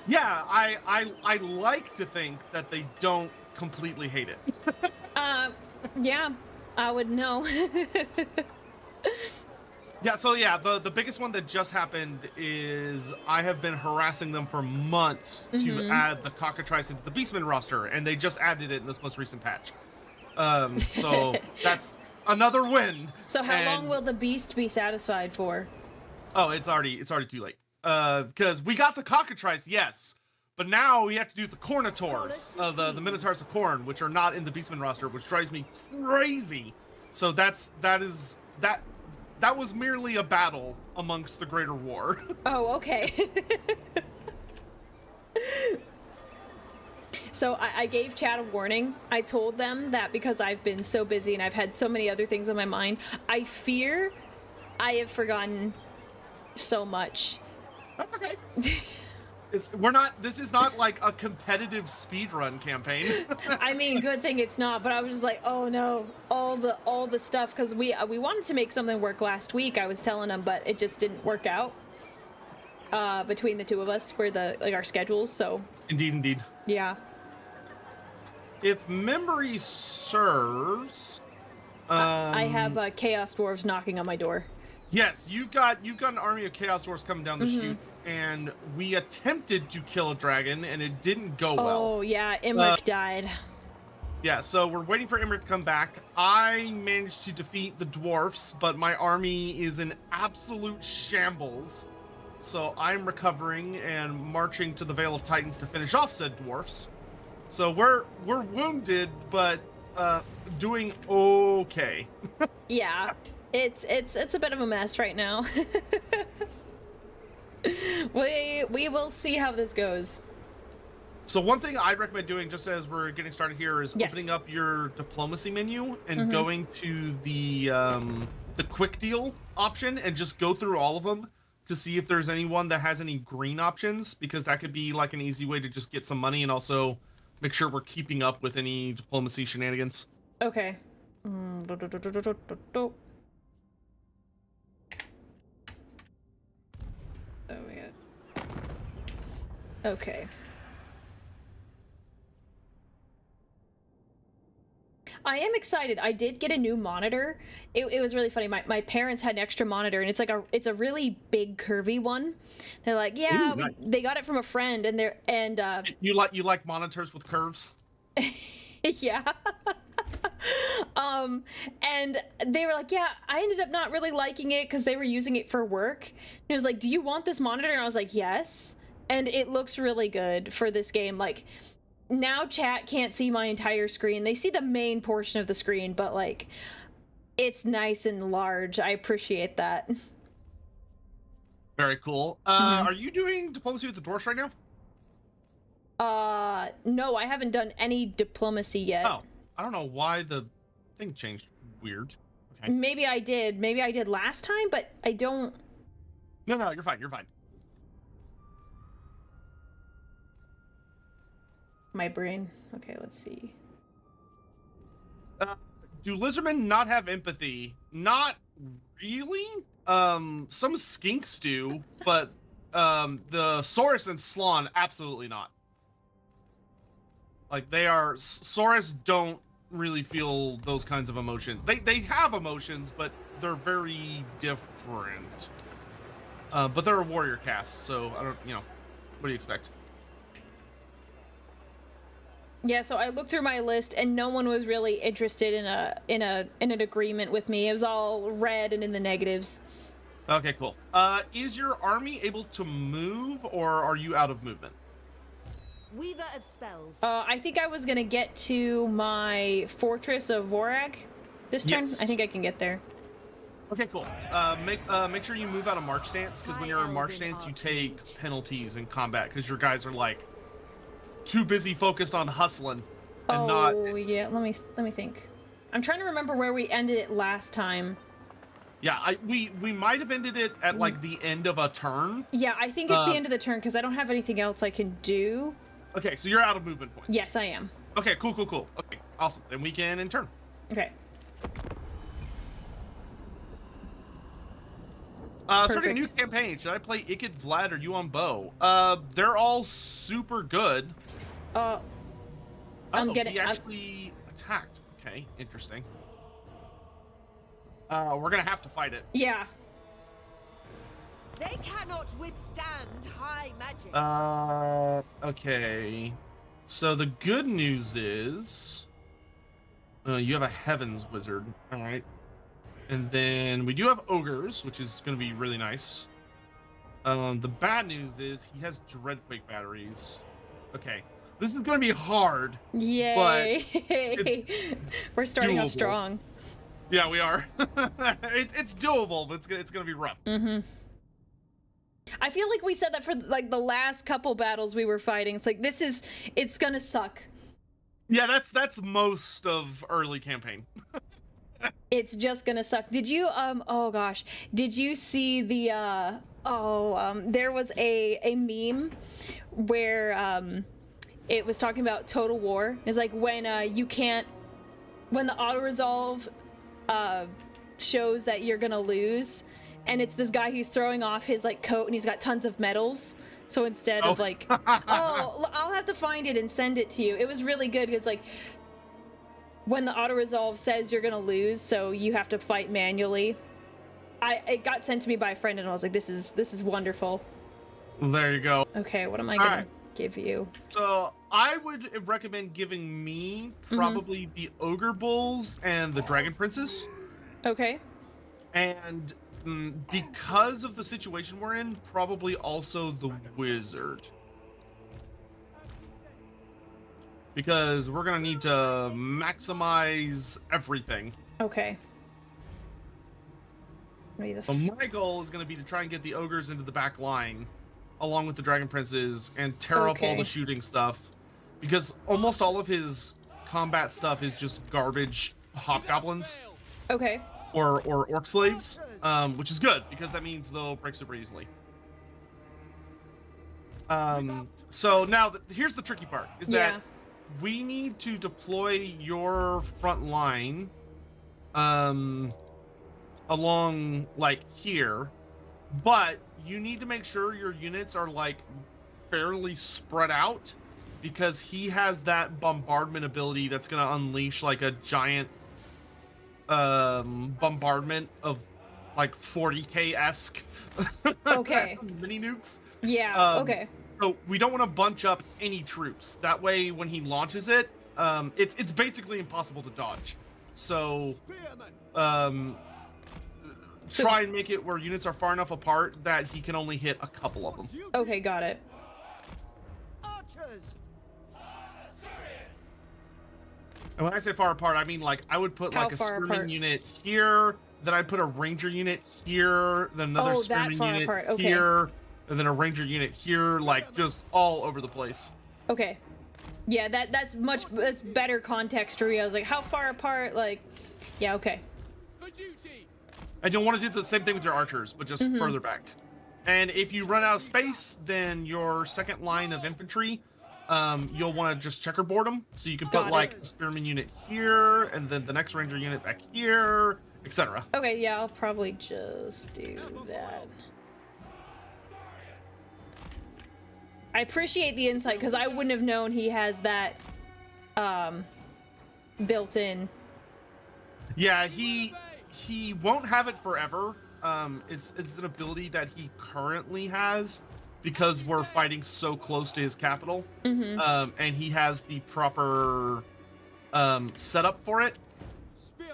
Speaker 2: Yeah, I like to think that they don't completely hate it.
Speaker 1: Yeah, I would know.
Speaker 2: Yeah, so yeah, the biggest one that just happened is I have been harassing them for months to add the cockatrice into the Beastman roster, and they just added it in this most recent patch. So that's another win.
Speaker 1: So how long will the beast be satisfied for?
Speaker 2: Oh, it's already too late. Because we got the cockatrice, yes, but now we have to do the Cornitors, the Minotaurs of Corn, which are not in the Beastman roster, which drives me crazy. So that was merely a battle amongst the greater war.
Speaker 1: Oh, okay. So I gave chat a warning. I told them that because I've been so busy and I've had so many other things on my mind, I fear I have forgotten so much.
Speaker 2: That's okay. This is not like a competitive speedrun campaign.
Speaker 1: I mean, good thing it's not, but I was just like, oh no, all the stuff, because we wanted to make something work last week, I was telling them, but it just didn't work out between the two of us for our schedules, so.
Speaker 2: Indeed.
Speaker 1: Yeah.
Speaker 2: If memory serves,
Speaker 1: I have Chaos Dwarves knocking on my door.
Speaker 2: Yes, you've got an army of Chaos Dwarves coming down the chute, and we attempted to kill a dragon, and it didn't go well.
Speaker 1: Oh yeah, Imric died.
Speaker 2: Yeah, so we're waiting for Imric to come back. I managed to defeat the dwarfs, but my army is in absolute shambles. So I'm recovering and marching to the Vale of Titans to finish off said dwarfs. So we're wounded, but doing okay.
Speaker 1: Yeah, it's a bit of a mess right now. we will see how this goes.
Speaker 2: So one thing I'd recommend doing, just as we're getting started here, is opening up your diplomacy menu and going to the quick deal option and just go through all of them to see if there's anyone that has any green options, because that could be like an easy way to just get some money and also make sure we're keeping up with any diplomacy shenanigans.
Speaker 1: Okay. Oh my god. Okay. I am excited. I did get a new monitor. It was really funny. My parents had an extra monitor, and it's a really big curvy one. They're like, yeah,
Speaker 2: Ooh, nice.
Speaker 1: they got it from a friend, and
Speaker 2: you like monitors with curves?
Speaker 1: yeah. And they were like, yeah, I ended up not really liking it because they were using it for work. And it was like, do you want this monitor? And I was like, yes. And it looks really good for this game. Like, now chat can't see my entire screen. They see the main portion of the screen, but like, it's nice and large. I appreciate that.
Speaker 2: Very cool. Are you doing diplomacy with the dwarfs right now?
Speaker 1: No, I haven't done any diplomacy yet.
Speaker 2: Oh, I don't know why the thing changed. Weird. Okay.
Speaker 1: Maybe I did last time, but I don't.
Speaker 2: No, you're fine.
Speaker 1: My brain. Okay, let's see.
Speaker 2: Do lizardmen not have empathy? Not really. Some skinks do, but the Saurus and Slawn absolutely not. Like, they are Saurus don't really feel those kinds of emotions. They have emotions, but they're very different. But they're a warrior cast, so I don't, what do you expect?
Speaker 1: Yeah, so I looked through my list and no one was really interested in an agreement with me. It was all red and in the negatives.
Speaker 2: Okay, cool. Is your army able to move, or are you out of movement?
Speaker 3: Weaver of spells.
Speaker 1: I think I was gonna get to my Fortress of Vorag this turn.
Speaker 2: Yes.
Speaker 1: I think I can get there.
Speaker 2: Okay, cool. Make sure you move out of march stance, because when you're in march stance, you take penalties in combat, because your guys are like too busy focused on hustling and not.
Speaker 1: Oh yeah, let me think. I'm trying to remember where we ended it last time.
Speaker 2: Yeah, we might have ended it at like the end of a turn.
Speaker 1: Yeah, I think it's the end of the turn because I don't have anything else I can do.
Speaker 2: Okay, so you're out of movement points.
Speaker 1: Yes, I am.
Speaker 2: Okay, cool. Okay, awesome. Then we can end turn.
Speaker 1: Okay.
Speaker 2: Starting a new campaign. Should I play Ikid, Vlad, or you on bow? They're all super good. He actually attacked. Okay, interesting. We're gonna have to fight it.
Speaker 1: Yeah.
Speaker 3: They cannot withstand high magic.
Speaker 2: Okay. So the good news is, you have a Heavens Wizard. All right. And then we do have ogres, which is going to be really nice. The bad news is he has Dreadquake batteries. Okay, this is going to be hard.
Speaker 1: Yay! We're starting off
Speaker 2: doable.
Speaker 1: strong.
Speaker 2: Yeah, we are. It's doable, but it's going to be rough.
Speaker 1: Mm-hmm. I feel like we said that for like the last couple battles we were fighting. It's like it's going to suck.
Speaker 2: Yeah, that's most of early campaign.
Speaker 1: It's just gonna suck. Did you oh gosh, did you see the there was a meme where it was talking about Total War. It's like when when the auto resolve shows that you're gonna lose, and it's this guy who's throwing off his like coat and he's got tons of medals. So instead of like I'll have to find it and send it to you. It was really good. It's like when the auto resolve says you're gonna lose, so you have to fight manually. It got sent to me by a friend, and I was like, "This is wonderful."
Speaker 2: There you go.
Speaker 1: Okay, what am I gonna give you?
Speaker 2: So I would recommend giving me probably the Ogre Bulls and the Dragon Princes.
Speaker 1: Okay.
Speaker 2: And because of the situation we're in, probably also the Wizard. Because we're gonna need to maximize everything.
Speaker 1: Okay.
Speaker 2: So my goal is gonna be to try and get the ogres into the back line, along with the dragon princes, and tear up all the shooting stuff. Because almost all of his combat stuff is just garbage hobgoblins.
Speaker 1: Okay.
Speaker 2: Or orc slaves, which is good because that means they'll break super easily. So now here's the tricky part: is that we need to deploy your front line along like here, but you need to make sure your units are like fairly spread out, because he has that bombardment ability that's going to unleash like a giant bombardment of like 40k-esque mini nukes.
Speaker 1: Yeah. Okay.
Speaker 2: So we don't want to bunch up any troops. That way, when he launches it, it's basically impossible to dodge. So, try and make it where units are far enough apart that he can only hit a couple of them.
Speaker 1: Okay, got it.
Speaker 3: Archers.
Speaker 2: And when I say far apart, I mean like I would put like a spearman unit here, then I'd put a ranger unit here, then another spearman unit here. And then a ranger unit here, like just all over the place.
Speaker 1: Okay. Yeah, that's better context for me. I was like, how far apart? Like, yeah, okay.
Speaker 2: And you'll want to do the same thing with your archers, but just further back. And if you run out of space, then your second line of infantry, you'll want to just checkerboard them. So you can put like a spearman unit here, and then the next ranger unit back here, etc.
Speaker 1: Okay, yeah, I'll probably just do that. I appreciate the insight, because I wouldn't have known he has that built in.
Speaker 2: Yeah, he won't have it forever. It's an ability that he currently has because we're fighting so close to his capital. And he has the proper setup for it.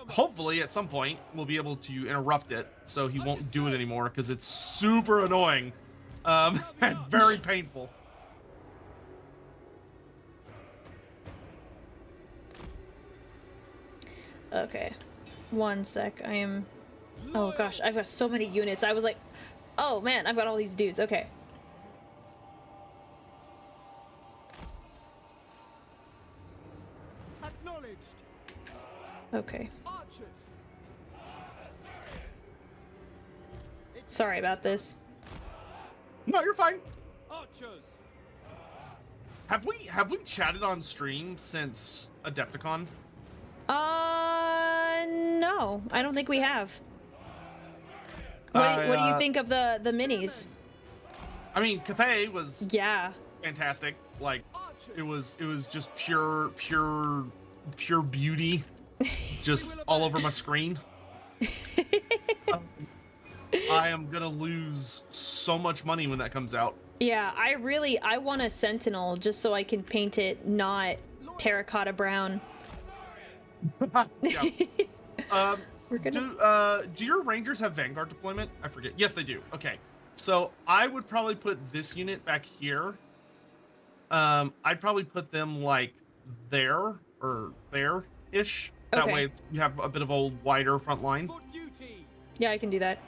Speaker 2: Hopefully, at some point, we'll be able to interrupt it, so he won't do it anymore because it's super annoying and very painful.
Speaker 1: Okay, one sec. I am. Oh gosh, I've got so many units. I was like, oh man, I've got all these dudes. Okay.
Speaker 3: Acknowledged.
Speaker 1: Okay.
Speaker 3: Archers.
Speaker 1: Sorry about this.
Speaker 2: No, you're fine.
Speaker 3: Archers.
Speaker 2: Have we chatted on stream since Adepticon?
Speaker 1: No, I don't think we have. What do you think of the minis?
Speaker 2: I mean, Cathay was
Speaker 1: Yeah.
Speaker 2: fantastic. Like, it was just pure beauty, just all over my screen. I am gonna lose so much money when that comes out.
Speaker 1: Yeah, I want a sentinel just so I can paint it not terracotta brown.
Speaker 2: Yeah.
Speaker 1: We're gonna...
Speaker 2: Do your Rangers have Vanguard deployment? I forget. Yes, they do. Okay. So I would probably put this unit back here. I'd probably put them like there or there-ish. That
Speaker 1: Okay.
Speaker 2: way you have a bit of a wider front line.
Speaker 1: Yeah, I can do that.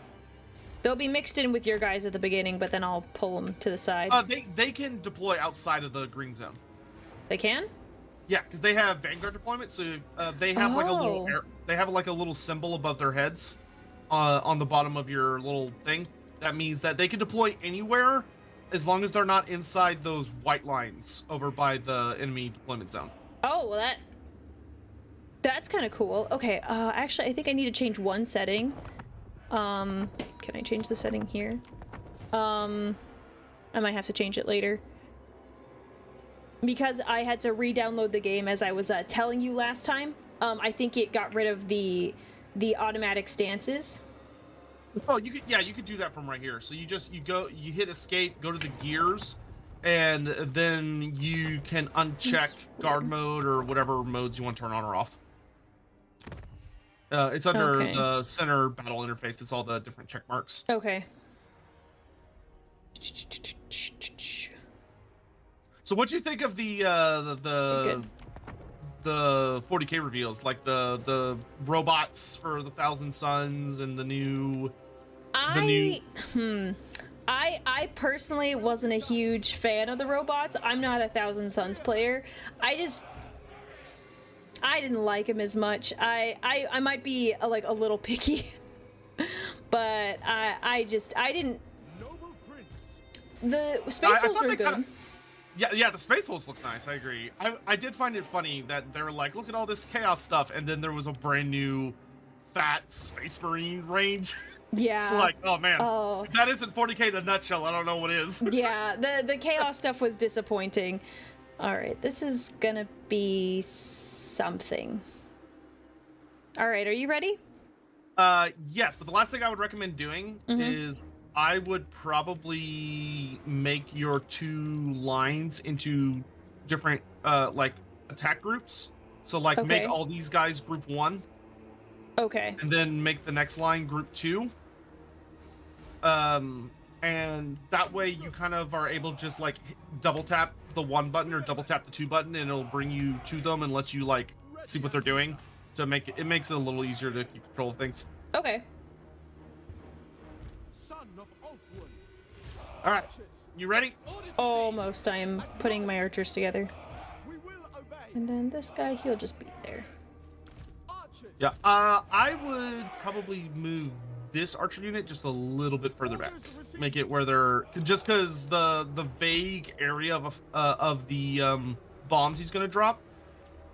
Speaker 1: They'll be mixed in with your guys at the beginning, but then I'll pull them to the side.
Speaker 2: They can deploy outside of the green zone.
Speaker 1: They can?
Speaker 2: Yeah, because they have Vanguard deployment, so they have like a little
Speaker 1: Oh.
Speaker 2: they have like a little symbol above their heads, on the bottom of your little thing. That means that they can deploy anywhere, as long as they're not inside those white lines over by the enemy deployment zone.
Speaker 1: Oh, well that's kind of cool. Okay, actually, I think I need to change one setting. Can I change the setting here? I might have to change it later. Because I had to re-download the game as I was telling you last time. I think it got rid of the automatic stances.
Speaker 2: Oh, you could do that from right here. So you hit escape, go to the gears, and then you can uncheck guard mode or whatever modes you want to turn on or off. It's under
Speaker 1: Okay.
Speaker 2: the center battle interface. It's all the different check marks.
Speaker 1: Okay.
Speaker 2: So what do you think of the 40K reveals, like the robots for the Thousand Suns and the new?
Speaker 1: I personally wasn't a huge fan of the robots. I'm not a Thousand Suns player. I didn't like him as much. I might be a little picky, but I didn't. The space
Speaker 2: I
Speaker 1: wolves
Speaker 2: thought
Speaker 1: were
Speaker 2: they
Speaker 1: good.
Speaker 2: kinda- Yeah, the Space Wolves look nice. I agree. I did find it funny that they were like, look at all this chaos stuff, and then there was a brand new fat Space Marine range.
Speaker 1: Yeah.
Speaker 2: It's like, oh man,
Speaker 1: Oh.
Speaker 2: if that isn't 40K in a nutshell. I don't know what is.
Speaker 1: Yeah, the chaos stuff was disappointing. All right, this is gonna be something. All right, are you ready?
Speaker 2: Yes, but the last thing I would recommend doing is I would probably make your two lines into different like attack groups. So like
Speaker 1: Okay.
Speaker 2: make all these guys group 1,
Speaker 1: Okay.
Speaker 2: and then make the next line group 2. And that way you kind of are able to just like double tap the 1 button or double tap the 2 button, and it'll bring you to them and lets you like see what they're doing to make it makes it a little easier to keep control of things.
Speaker 1: Okay.
Speaker 2: All right, you ready?
Speaker 1: Almost. I am putting my archers together. And then this guy, he'll just be there.
Speaker 2: Yeah, I would probably move this archer unit just a little bit further back. Make it where they're just because the vague area of the bombs he's gonna drop.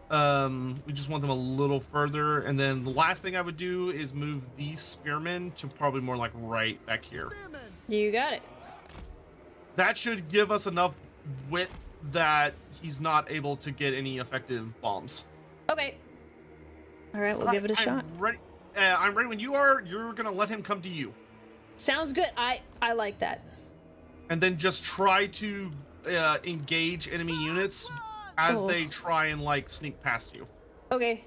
Speaker 2: We just want them a little further, and then the last thing I would do is move these spearmen to probably more like right back here.
Speaker 1: You got it.
Speaker 2: That should give us enough width that he's not able to get any effective bombs.
Speaker 1: Okay. All right, we'll give it a shot.
Speaker 2: Ready. I'm ready when you are. You're gonna let him come to you.
Speaker 1: Sounds good. I like that.
Speaker 2: And then just try to engage enemy units as they try and like sneak past you.
Speaker 1: Okay.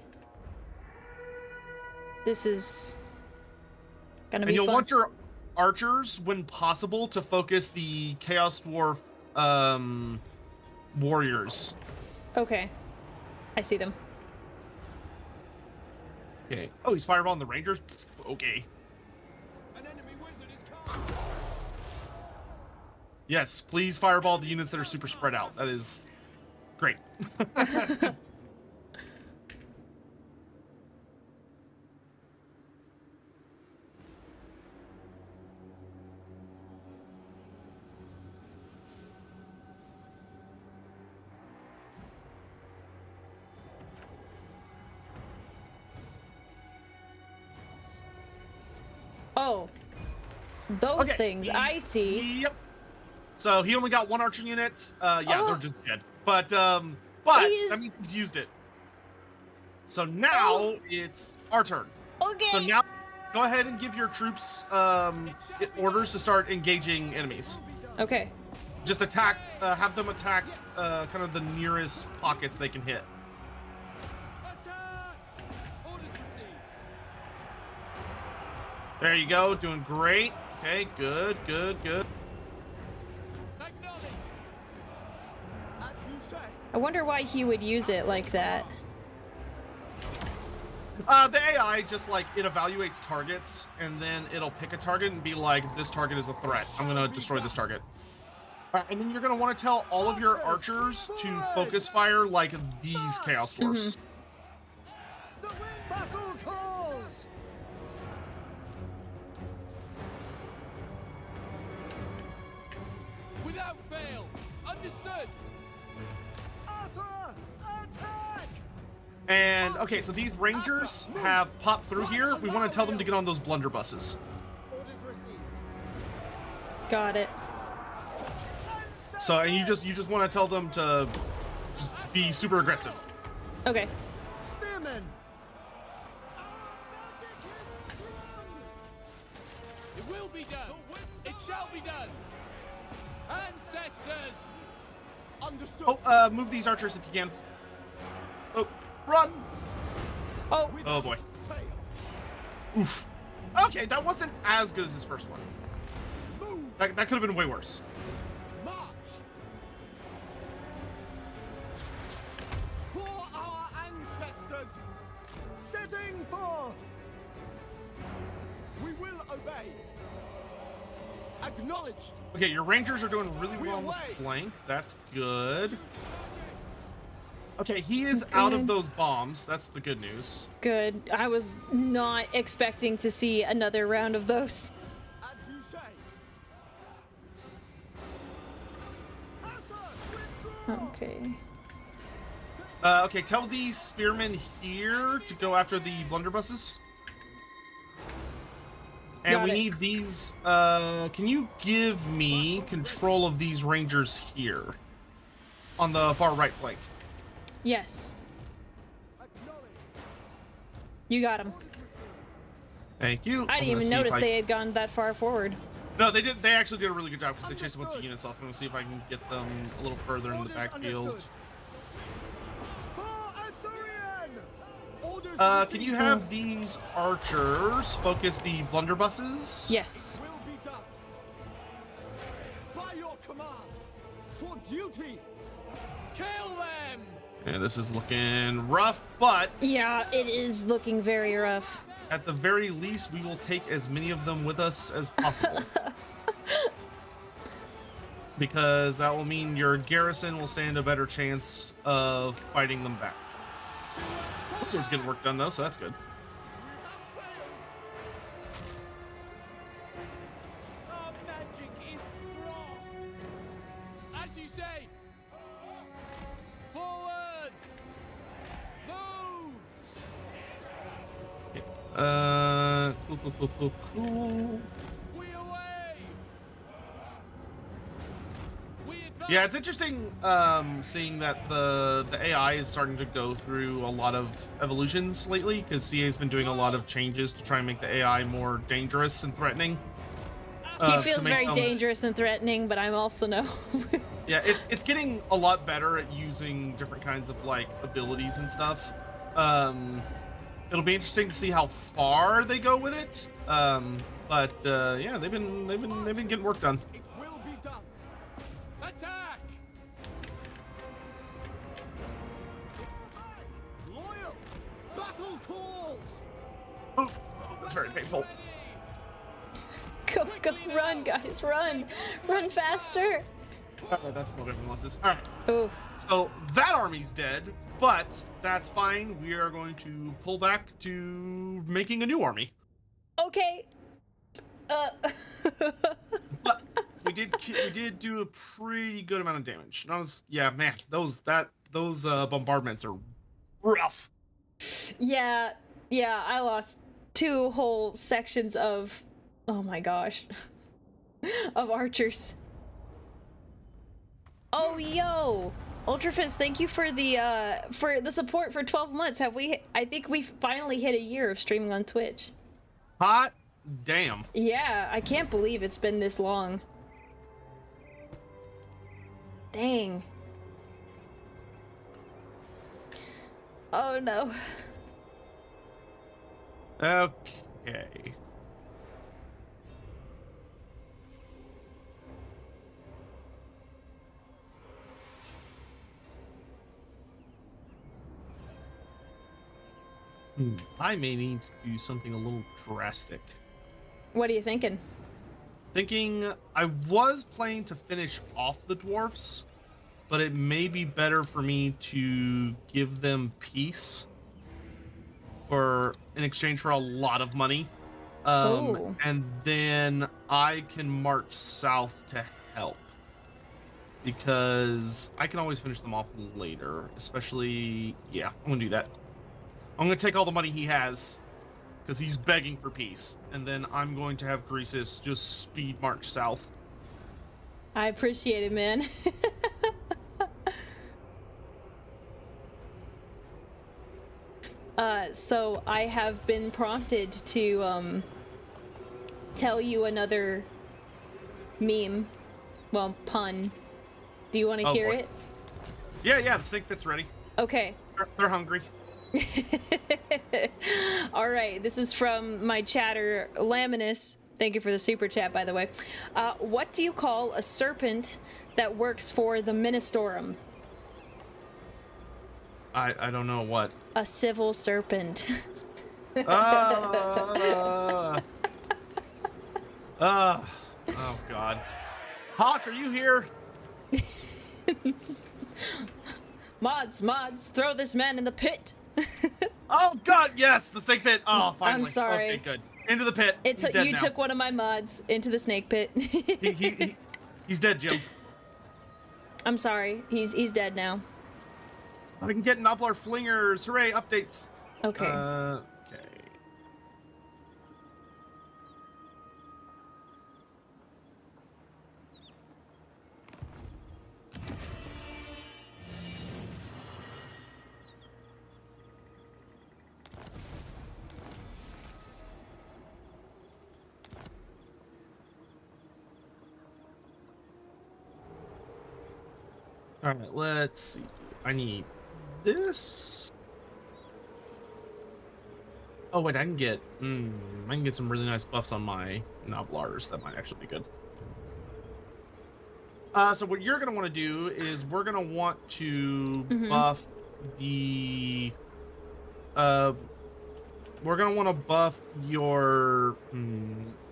Speaker 1: This is gonna be
Speaker 2: And you'll
Speaker 1: fun.
Speaker 2: want your archers, when possible, to focus the Chaos Dwarf warriors.
Speaker 1: Okay. I see them.
Speaker 2: Okay. Oh, he's fireballing the rangers? Okay.
Speaker 4: An enemy wizard is coming.
Speaker 2: Yes, please fireball the units that are super spread out. That is great.
Speaker 1: Oh. Those
Speaker 2: Okay.
Speaker 1: things. I see.
Speaker 2: Yep. So he only got one archer unit. Yeah,
Speaker 1: Oh.
Speaker 2: they're just dead. But
Speaker 1: He's-
Speaker 2: that means he's used it. So now it's our turn.
Speaker 1: Okay.
Speaker 2: So now go ahead and give your troops orders to start engaging enemies.
Speaker 1: Okay.
Speaker 2: Just attack, have them attack kind of the nearest pockets they can hit.
Speaker 4: Attack! Orders received.
Speaker 2: There you go, doing great. Okay, good, good, good.
Speaker 4: Acknowledge. As you say.
Speaker 1: I wonder why he would use it like that.
Speaker 2: The AI just like it evaluates targets and then it'll pick a target and be like, this target is a threat. I'm gonna destroy this target. And then you're gonna want to tell all of your archers to focus fire like these Chaos Dwarfs.
Speaker 3: The wing battle calls.
Speaker 4: Without fail. Understood.
Speaker 3: Asa, attack!
Speaker 2: And okay, so these rangers have popped through here. We want to tell them to get on those blunderbusses.
Speaker 3: Orders received.
Speaker 1: Got it.
Speaker 2: So and you just want to tell them to just be super aggressive.
Speaker 1: Okay.
Speaker 3: Spearmen. Our magic is strong.
Speaker 4: It will be done. It shall be done. Ancestors. Understood.
Speaker 2: Oh, move these archers if you can. Oh, run!
Speaker 1: Oh.
Speaker 2: Oh boy.
Speaker 4: Fail.
Speaker 2: Oof. Okay, that wasn't as good as his first one.
Speaker 4: Move.
Speaker 2: That could have been way worse.
Speaker 4: March. For our ancestors.
Speaker 3: Setting forth.
Speaker 4: We will obey. Acknowledged.
Speaker 2: Okay, your rangers are doing really well on the
Speaker 4: away.
Speaker 2: flank. That's good. Okay, he is out of
Speaker 1: Good.
Speaker 2: those bombs. That's the good news.
Speaker 1: Good. I was not expecting to see another round of those.
Speaker 4: As you say.
Speaker 1: Okay.
Speaker 2: Okay, tell these spearmen here to go after the blunderbusses. And
Speaker 1: Got
Speaker 2: we
Speaker 1: it.
Speaker 2: need these. Can you give me control of these rangers here on the far right flank?
Speaker 1: Yes. You got him.
Speaker 2: Thank you.
Speaker 1: I didn't even notice they had gone that far forward.
Speaker 2: No, they did. They actually did a really good job because they chased a bunch of units off. I'm gonna see if I can get them a little further in the
Speaker 3: Orders
Speaker 2: backfield.
Speaker 3: understood. For Assyrian. Orders
Speaker 2: Can you
Speaker 3: received.
Speaker 2: have these archers focus the blunderbusses?
Speaker 1: Yes.
Speaker 4: Will be done. By your command. For duty. Kill them.
Speaker 2: And this is looking rough, but
Speaker 1: Yeah, it is looking very rough.
Speaker 2: at the very least, we will take as many of them with us as possible. Because that will mean your garrison will stand a better chance of fighting them back. This one's getting work done though, so that's good.
Speaker 4: Our magic is strong. As you say. Forward. Move.
Speaker 2: Cool.
Speaker 4: We away. We advance.
Speaker 2: Yeah, it's interesting seeing that the AI is starting to go through a lot of evolutions lately, because CA's been doing a lot of changes to try and make the AI more dangerous and threatening.
Speaker 1: He
Speaker 2: to
Speaker 1: feels
Speaker 2: make
Speaker 1: very
Speaker 2: them-
Speaker 1: dangerous and threatening, but I'm also no.
Speaker 2: Yeah, it's getting a lot better at using different kinds of like abilities and stuff. It'll be interesting to see how far they go with it. But yeah, they've been getting work done.
Speaker 3: It will be done.
Speaker 4: Attack!
Speaker 3: Loyal. Battle calls.
Speaker 2: Oh, that's very painful.
Speaker 1: Go, run, guys, run faster.
Speaker 2: Alright, that's what everyone wants. All right.
Speaker 1: Oh,
Speaker 2: So that army's dead, but that's fine. We are going to pull back to making a new army.
Speaker 1: okay.
Speaker 2: But we did do a pretty good amount of damage. Not as, yeah, man, those bombardments are rough.
Speaker 1: Yeah, I lost 2 whole sections of, oh my gosh, of archers. Oh, yo! Ultrafizz, thank you for the support for 12 months. I think we finally hit a year of streaming on Twitch.
Speaker 2: Hot damn.
Speaker 1: Yeah, I can't believe it's been this long. Dang. Oh no.
Speaker 2: Okay. I may need to do something a little drastic.
Speaker 1: What are you thinking?
Speaker 2: Thinking I was planning to finish off the dwarfs, but it may be better for me to give them peace in exchange for a lot of money.
Speaker 1: Oh.
Speaker 2: And then I can march south to help, because I can always finish them off later, especially, yeah, I'm gonna do that. I'm gonna take all the money he has, because he's begging for peace, and then I'm going to have Greasus just speed march south.
Speaker 1: I appreciate it, man. So I have been prompted to tell you another meme, well, pun. Do you want to hear
Speaker 2: boy.
Speaker 1: it?
Speaker 2: Yeah, the snake pit's ready.
Speaker 1: Okay.
Speaker 2: They're hungry.
Speaker 1: All right, this is from my chatter, Laminus. Thank you for the super chat, by the way. What do you call a serpent that works for the Ministorum?
Speaker 2: I don't know what.
Speaker 1: A civil serpent.
Speaker 2: Oh God. Hawk, are you here?
Speaker 1: Mods, throw this man in the pit.
Speaker 2: Oh God, yes, the snake pit. Oh, finally.
Speaker 1: I'm sorry.
Speaker 2: Okay, good. Into the pit. He's dead
Speaker 1: You
Speaker 2: now.
Speaker 1: took one of my mods into the snake pit.
Speaker 2: He's dead, Jim.
Speaker 1: I'm sorry. He's dead now.
Speaker 2: We can get Nobbler Flingers. Hooray, updates.
Speaker 1: Okay.
Speaker 2: Okay. All right, let's see. I need this. Oh wait, I can get some really nice buffs on my Nobblars. That might actually be good. So what you're gonna want to do is we're gonna want to buff the. We're gonna want to buff your.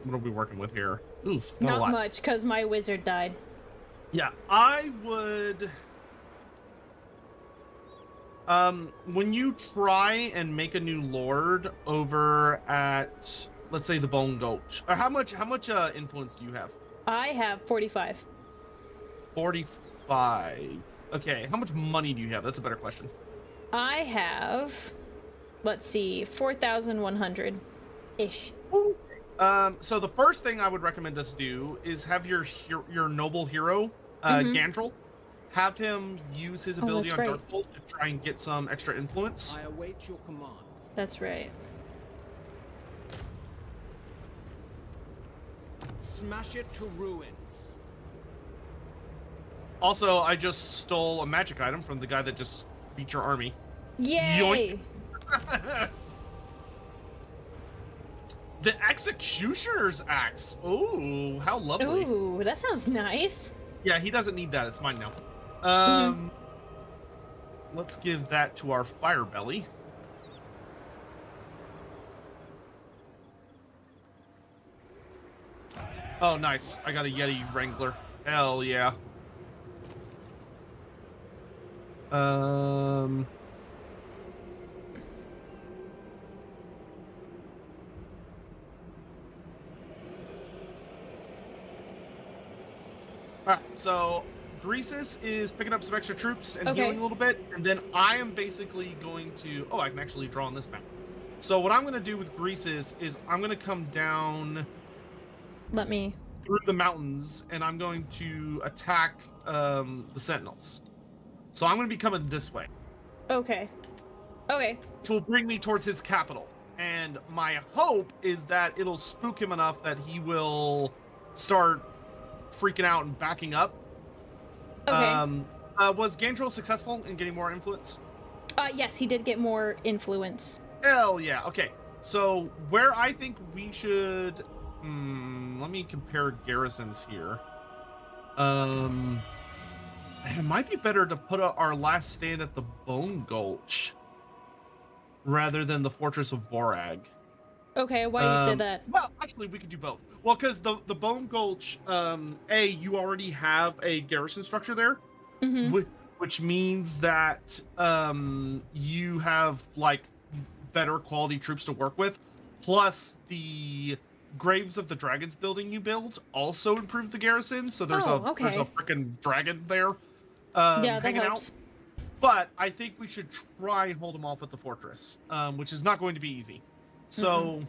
Speaker 2: What are we working with here? Oof, not a
Speaker 1: Not
Speaker 2: lot.
Speaker 1: much, because my wizard died.
Speaker 2: Yeah, I would. When you try and make a new lord over at, let's say, the Bone Gulch, or how much influence do you have?
Speaker 1: I have 45.
Speaker 2: 45. Okay, how much money do you have? That's a better question.
Speaker 1: I have, let's see, 4,100 ish.
Speaker 2: So the first thing I would recommend us do is have your noble hero, Gandrel, have him use his ability
Speaker 1: that's
Speaker 2: on
Speaker 1: right.
Speaker 2: Darkbolt to try and get some extra influence.
Speaker 4: I await your command.
Speaker 1: That's right.
Speaker 4: Smash it to ruins.
Speaker 2: Also, I just stole a magic item from the guy that just beat your army.
Speaker 1: Yay!
Speaker 2: Yoink. The Executioner's Axe. Oh, how lovely.
Speaker 1: Ooh, that sounds nice.
Speaker 2: Yeah, he doesn't need that. It's mine now. Let's give that to our Fire Belly. Oh, nice. I got a Yeti Wrangler. Hell yeah. Alright, so Greasus is picking up some extra troops and healing a little bit, and then I am basically going to... Oh, I can actually draw on this map. So what I'm going to do with Greasus is I'm going to come down...
Speaker 1: Let me...
Speaker 2: through the mountains, and I'm going to attack the Sentinels. So I'm going to be coming this way.
Speaker 1: Okay. Okay.
Speaker 2: Which will bring me towards his capital. And my hope is that it'll spook him enough that he will start freaking out and backing up.
Speaker 1: Okay.
Speaker 2: Was Gandrel successful in getting more influence?
Speaker 1: Yes, he did get more influence.
Speaker 2: Hell yeah. Okay. So where I think we should... let me compare garrisons here. It might be better to put our last stand at the Bone Gulch rather than the Fortress of Vorag.
Speaker 1: Okay, why do you say that?
Speaker 2: Well, actually, we could do both. Well, because the Bone Gulch, you already have a garrison structure there, which means that you have like better quality troops to work with. Plus, the Graves of the Dragons building you build also improve the garrison, so there's a freaking dragon there
Speaker 1: yeah, that
Speaker 2: hanging
Speaker 1: helps.
Speaker 2: out. But I think we should try and hold him off at the fortress, which is not going to be easy. So,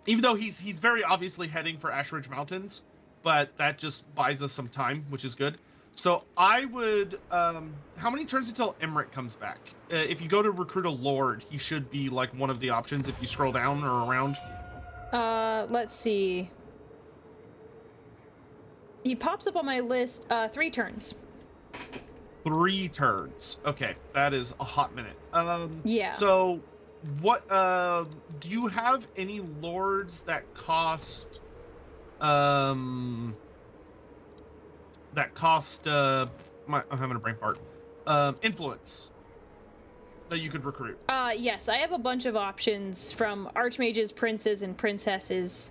Speaker 2: even though he's very obviously heading for Ash Ridge Mountains, but that just buys us some time, which is good. So I would, how many turns until Emmerich comes back? If you go to recruit a lord, he should be like one of the options if you scroll down or around.
Speaker 1: Let's see. He pops up on my list, 3 turns.
Speaker 2: 3 turns. Okay, that is a hot minute.
Speaker 1: Yeah.
Speaker 2: So, what, do you have any lords that cost, I'm having a brain fart. Influence that you could recruit?
Speaker 1: Yes, I have a bunch of options from archmages, princes, and princesses.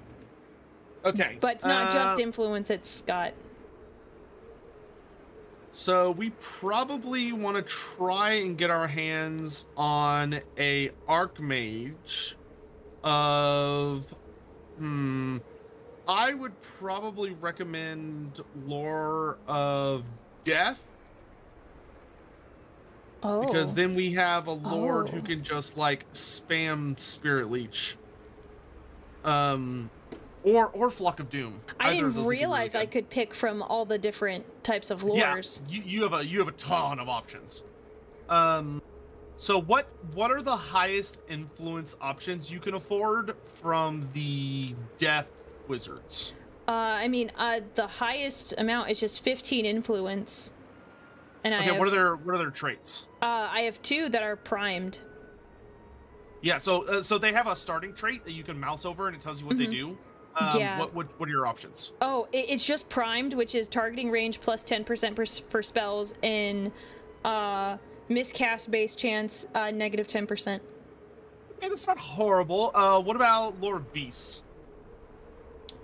Speaker 2: Okay.
Speaker 1: But it's not just influence, it's got...
Speaker 2: So we probably want to try and get our hands on a archmage of... I would probably recommend Lore of Death.
Speaker 1: Oh.
Speaker 2: Because then we have a lord who can just like spam Spirit Leech. Or Flock of Doom.
Speaker 1: I didn't realize I could pick from all the different types of lores.
Speaker 2: Yeah, you have a ton of options. So what are the highest influence options you can afford from the Death Wizards?
Speaker 1: I mean, the highest amount is just 15 influence. And
Speaker 2: okay, what are their traits?
Speaker 1: I have 2 that are primed.
Speaker 2: Yeah, so they have a starting trait that you can mouse over and it tells you what they do.
Speaker 1: Yeah.
Speaker 2: What are your options?
Speaker 1: Oh, it's just primed, which is targeting range plus 10% for spells, and miscast base chance negative 10%.
Speaker 2: Okay, that's not horrible. What about Lore of Beasts?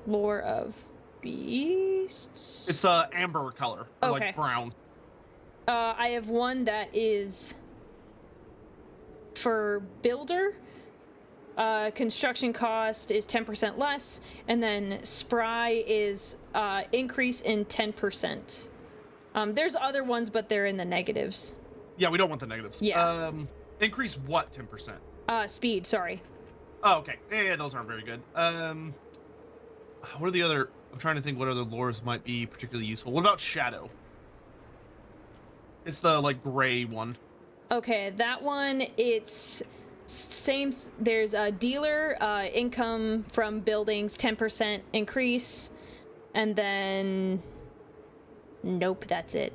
Speaker 1: Lore of Beasts?
Speaker 2: It's the amber color, or
Speaker 1: okay.
Speaker 2: like brown.
Speaker 1: I have one that is for builder. Construction cost is 10% less, and then spry is increase in 10%. There's other ones, but they're in the negatives.
Speaker 2: Yeah, we don't want the negatives.
Speaker 1: Yeah.
Speaker 2: Increase what 10%?
Speaker 1: Speed, sorry.
Speaker 2: Oh, okay. Yeah, those aren't very good. What are the other... I'm trying to think what other lores might be particularly useful. What about Shadow? It's the like gray one.
Speaker 1: Okay, that one, it's same. There's a dealer, income from buildings, 10% increase, and then nope, that's it.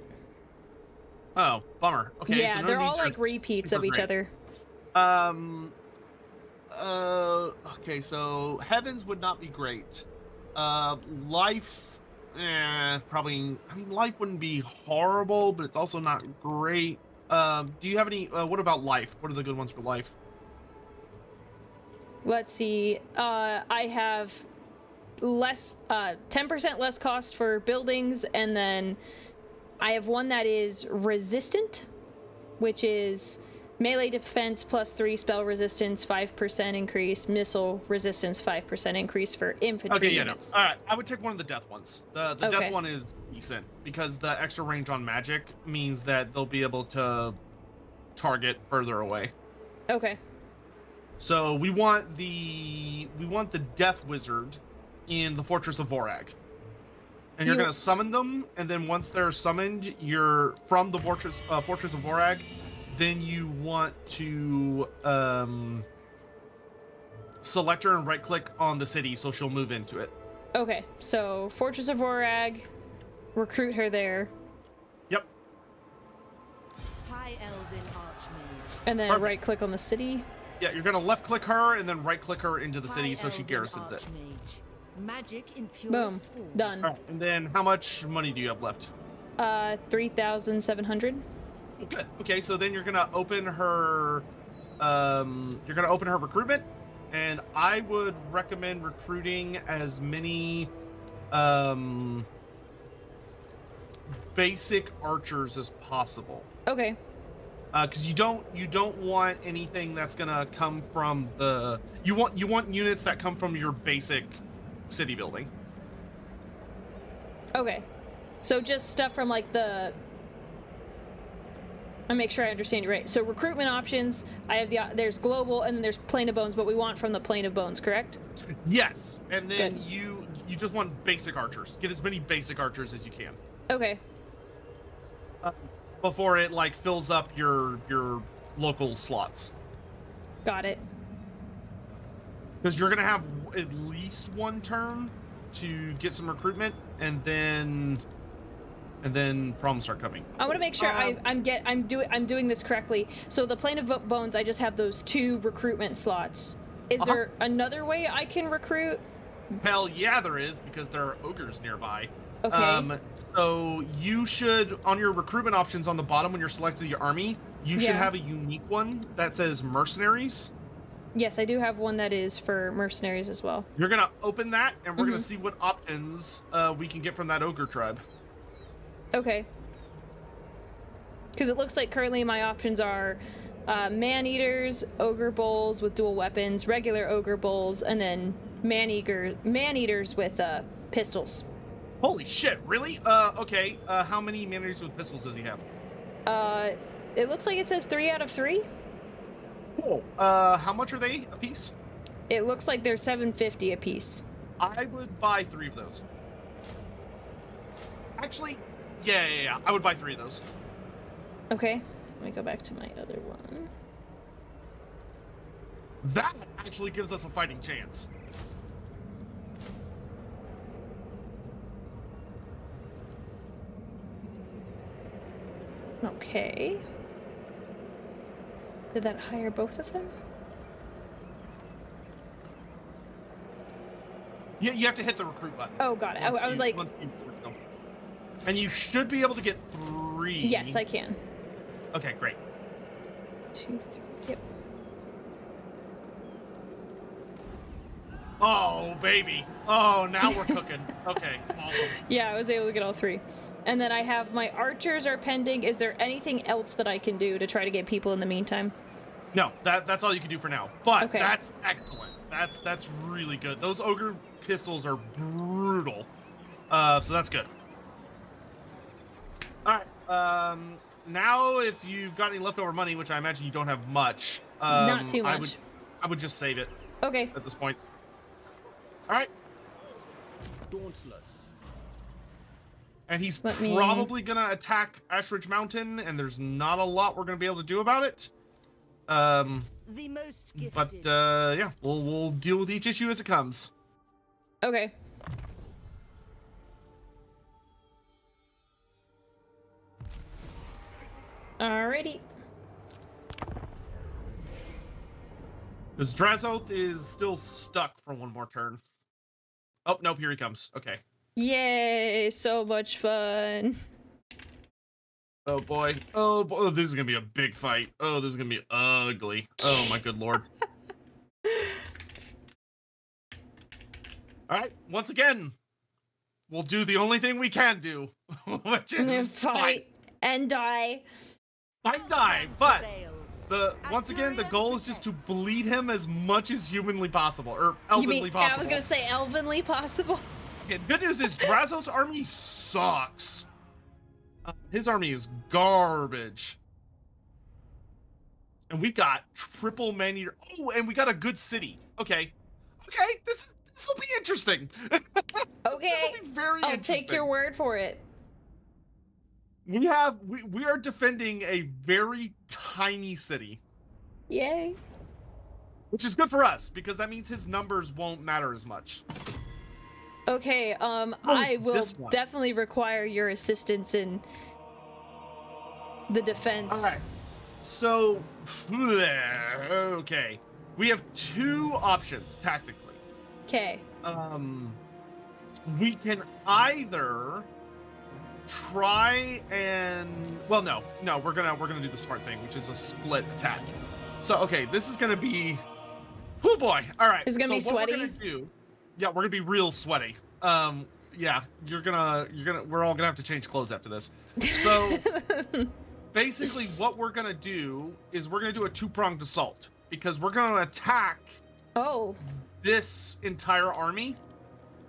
Speaker 2: Oh, bummer. Okay,
Speaker 1: Yeah,
Speaker 2: so none
Speaker 1: they're
Speaker 2: of these
Speaker 1: all
Speaker 2: are
Speaker 1: like repeats
Speaker 2: super
Speaker 1: of each
Speaker 2: great.
Speaker 1: other.
Speaker 2: Okay, so heavens would not be great. Life, probably. I mean, life wouldn't be horrible, but it's also not great. Do you have any? What about life? What are the good ones for life?
Speaker 1: Let's see. I have less, 10% less cost for buildings, and then I have one that is resistant, which is melee defense +3, spell resistance 5% increase, missile resistance 5% increase for infantry
Speaker 2: Okay, yeah, no.
Speaker 1: units.
Speaker 2: All right, I would take one of the death ones. The
Speaker 1: Okay.
Speaker 2: death one is decent because the extra range on magic means that they'll be able to target further away.
Speaker 1: Okay.
Speaker 2: So we want the death wizard in the Fortress of Vorag. And you're
Speaker 1: You-
Speaker 2: gonna summon them, and then once they're summoned, you're from the Fortress of Vorag. Then you want to select her and right-click on the city, so she'll move into it.
Speaker 1: Okay, so Fortress of Vorag, recruit her there,
Speaker 2: Yep.
Speaker 5: High Elven Archmage.
Speaker 1: and then
Speaker 2: Perfect.
Speaker 1: right-click on the city.
Speaker 2: Yeah, you're gonna left-click her and then right-click her into the city,
Speaker 5: High
Speaker 2: so she
Speaker 5: Elven
Speaker 2: garrisons it.
Speaker 5: Archmage. Magic in
Speaker 1: Boom.
Speaker 5: purest form.
Speaker 1: Done.
Speaker 2: All right, and then how much money do you have left?
Speaker 1: 3,700.
Speaker 2: Oh, good. Okay, so then you're gonna open her. You're gonna open her recruitment, and I would recommend recruiting as many basic archers as possible.
Speaker 1: Okay.
Speaker 2: Because you don't want anything that's gonna come from the. You want units that come from your basic city building.
Speaker 1: Okay. So just stuff from like the. I make sure I understand you right. So recruitment options, I have there's global and then there's plane of bones, but we want from the plane of bones, correct?
Speaker 2: Yes, and then
Speaker 1: Good.
Speaker 2: you just want basic archers. Get as many basic archers as you can.
Speaker 1: Okay.
Speaker 2: Before it like fills up your local slots,
Speaker 1: Got it.
Speaker 2: because you're gonna have at least one turn to get some recruitment, and then problems start coming.
Speaker 1: I want to make sure I'm doing this correctly. So the plane of bones, I just have those 2 recruitment slots. Is there another way I can recruit?
Speaker 2: Hell yeah, there is, because there are ogres nearby.
Speaker 1: Okay.
Speaker 2: So you should, on your recruitment options on the bottom when you're selecting your army, you should
Speaker 1: Yeah.
Speaker 2: have a unique one that says mercenaries.
Speaker 1: Yes, I do have one that is for mercenaries as well.
Speaker 2: You're gonna open that, and we're gonna see what options we can get from that ogre tribe.
Speaker 1: Okay. Because it looks like currently my options are man-eaters, ogre bulls with dual weapons, regular ogre bulls, and then man-eaters with pistols.
Speaker 2: Holy shit, really? Okay. How many man-eaters with pistols does he have?
Speaker 1: It looks like it says 3 out of 3.
Speaker 2: Cool. How much are they a piece?
Speaker 1: It looks like they're 750 a piece.
Speaker 2: I would buy 3 of those. Actually, yeah. I would buy 3 of those.
Speaker 1: Okay. Let me go back to my other one.
Speaker 2: That actually gives us a fighting chance.
Speaker 1: Okay. Did that hire both of them?
Speaker 2: You have to hit the recruit button.
Speaker 1: Oh, got it. I was like,
Speaker 2: once you switch them. And you should be able to get 3.
Speaker 1: yes, I can.
Speaker 2: Okay, great.
Speaker 1: 2, 3. Yep.
Speaker 2: Oh, baby. Oh, now we're cooking. Okay, awesome.
Speaker 1: Yeah, I was able to get all 3. And then I have my archers are pending. Is there anything else that I can do to try to get people in the meantime?
Speaker 2: No, that's all you can do for now. But
Speaker 1: Okay.
Speaker 2: that's excellent. That's really good. Those ogre pistols are brutal. So that's good. All right. Now, if you've got any leftover money, which I imagine you don't have much,
Speaker 1: Not too much.
Speaker 2: I would just save it
Speaker 1: Okay.
Speaker 2: at this point. All right.
Speaker 3: Dauntless.
Speaker 2: And he's
Speaker 1: Let me-
Speaker 2: probably gonna attack Ashridge Mountain, and there's not a lot we're gonna be able to do about it.
Speaker 5: The most
Speaker 2: But
Speaker 5: gifted.
Speaker 2: yeah, we'll deal with each issue as it comes.
Speaker 1: Okay. Alrighty.
Speaker 2: Because Drazoth is still stuck for one more turn. Oh, nope, here he comes. Okay.
Speaker 1: Yay, so much fun.
Speaker 2: Oh boy. Oh boy. Oh, this is gonna be a big fight. Oh, this is gonna be ugly. Oh my good lord. Alright, once again, we'll do the only thing we can do, which is fight.
Speaker 1: And die.
Speaker 2: Fight and die, but
Speaker 5: Prevails.
Speaker 2: once again, the goal is just to
Speaker 5: protects.
Speaker 2: bleed him as much as humanly possible, or
Speaker 1: You mean,
Speaker 2: elvenly possible.
Speaker 1: I was gonna say elvenly possible.
Speaker 2: Okay, good news is Drazo's army sucks. His army is garbage. And we got triple man-eater. Oh, and we got a good city. Okay. Okay, this will be interesting.
Speaker 1: Okay.
Speaker 2: This will be very
Speaker 1: I'll
Speaker 2: interesting.
Speaker 1: take your word for it.
Speaker 2: We are defending a very tiny city,
Speaker 1: Yay.
Speaker 2: which is good for us because that means his numbers won't matter as much.
Speaker 1: Okay,
Speaker 2: it's
Speaker 1: I will
Speaker 2: this one.
Speaker 1: definitely require your assistance in the defense.
Speaker 2: All right. So, okay. We have two options tactically.
Speaker 1: Okay.
Speaker 2: We can either try and no, we're gonna do the smart thing, which is a split attack. So okay, this is gonna be, oh boy. All right,
Speaker 1: Is it gonna be
Speaker 2: so what
Speaker 1: sweaty?
Speaker 2: we're gonna do, yeah, we're gonna be real sweaty. Yeah, we're all gonna have to change clothes after this. So basically what we're gonna do is we're gonna do a two-pronged assault because we're gonna attack
Speaker 1: Oh,
Speaker 2: this entire army.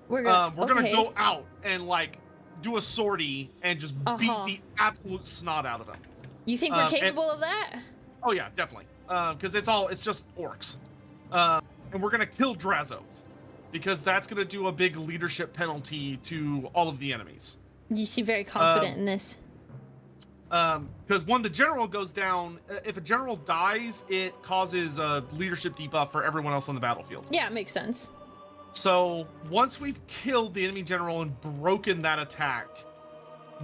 Speaker 1: we're gonna.
Speaker 2: We're gonna go out and like do a sortie and just beat the absolute snot out of them.
Speaker 1: You think we're
Speaker 2: and-
Speaker 1: capable of that?
Speaker 2: Oh yeah, definitely. Because it's just orcs. And we're gonna kill Drazoth because that's gonna do a big leadership penalty to all of the enemies.
Speaker 1: You seem very confident in this.
Speaker 2: Because when the general goes down, if a general dies, it causes a leadership debuff for everyone else on the battlefield.
Speaker 1: Yeah, it makes sense.
Speaker 2: So once we've killed the enemy general and broken that attack,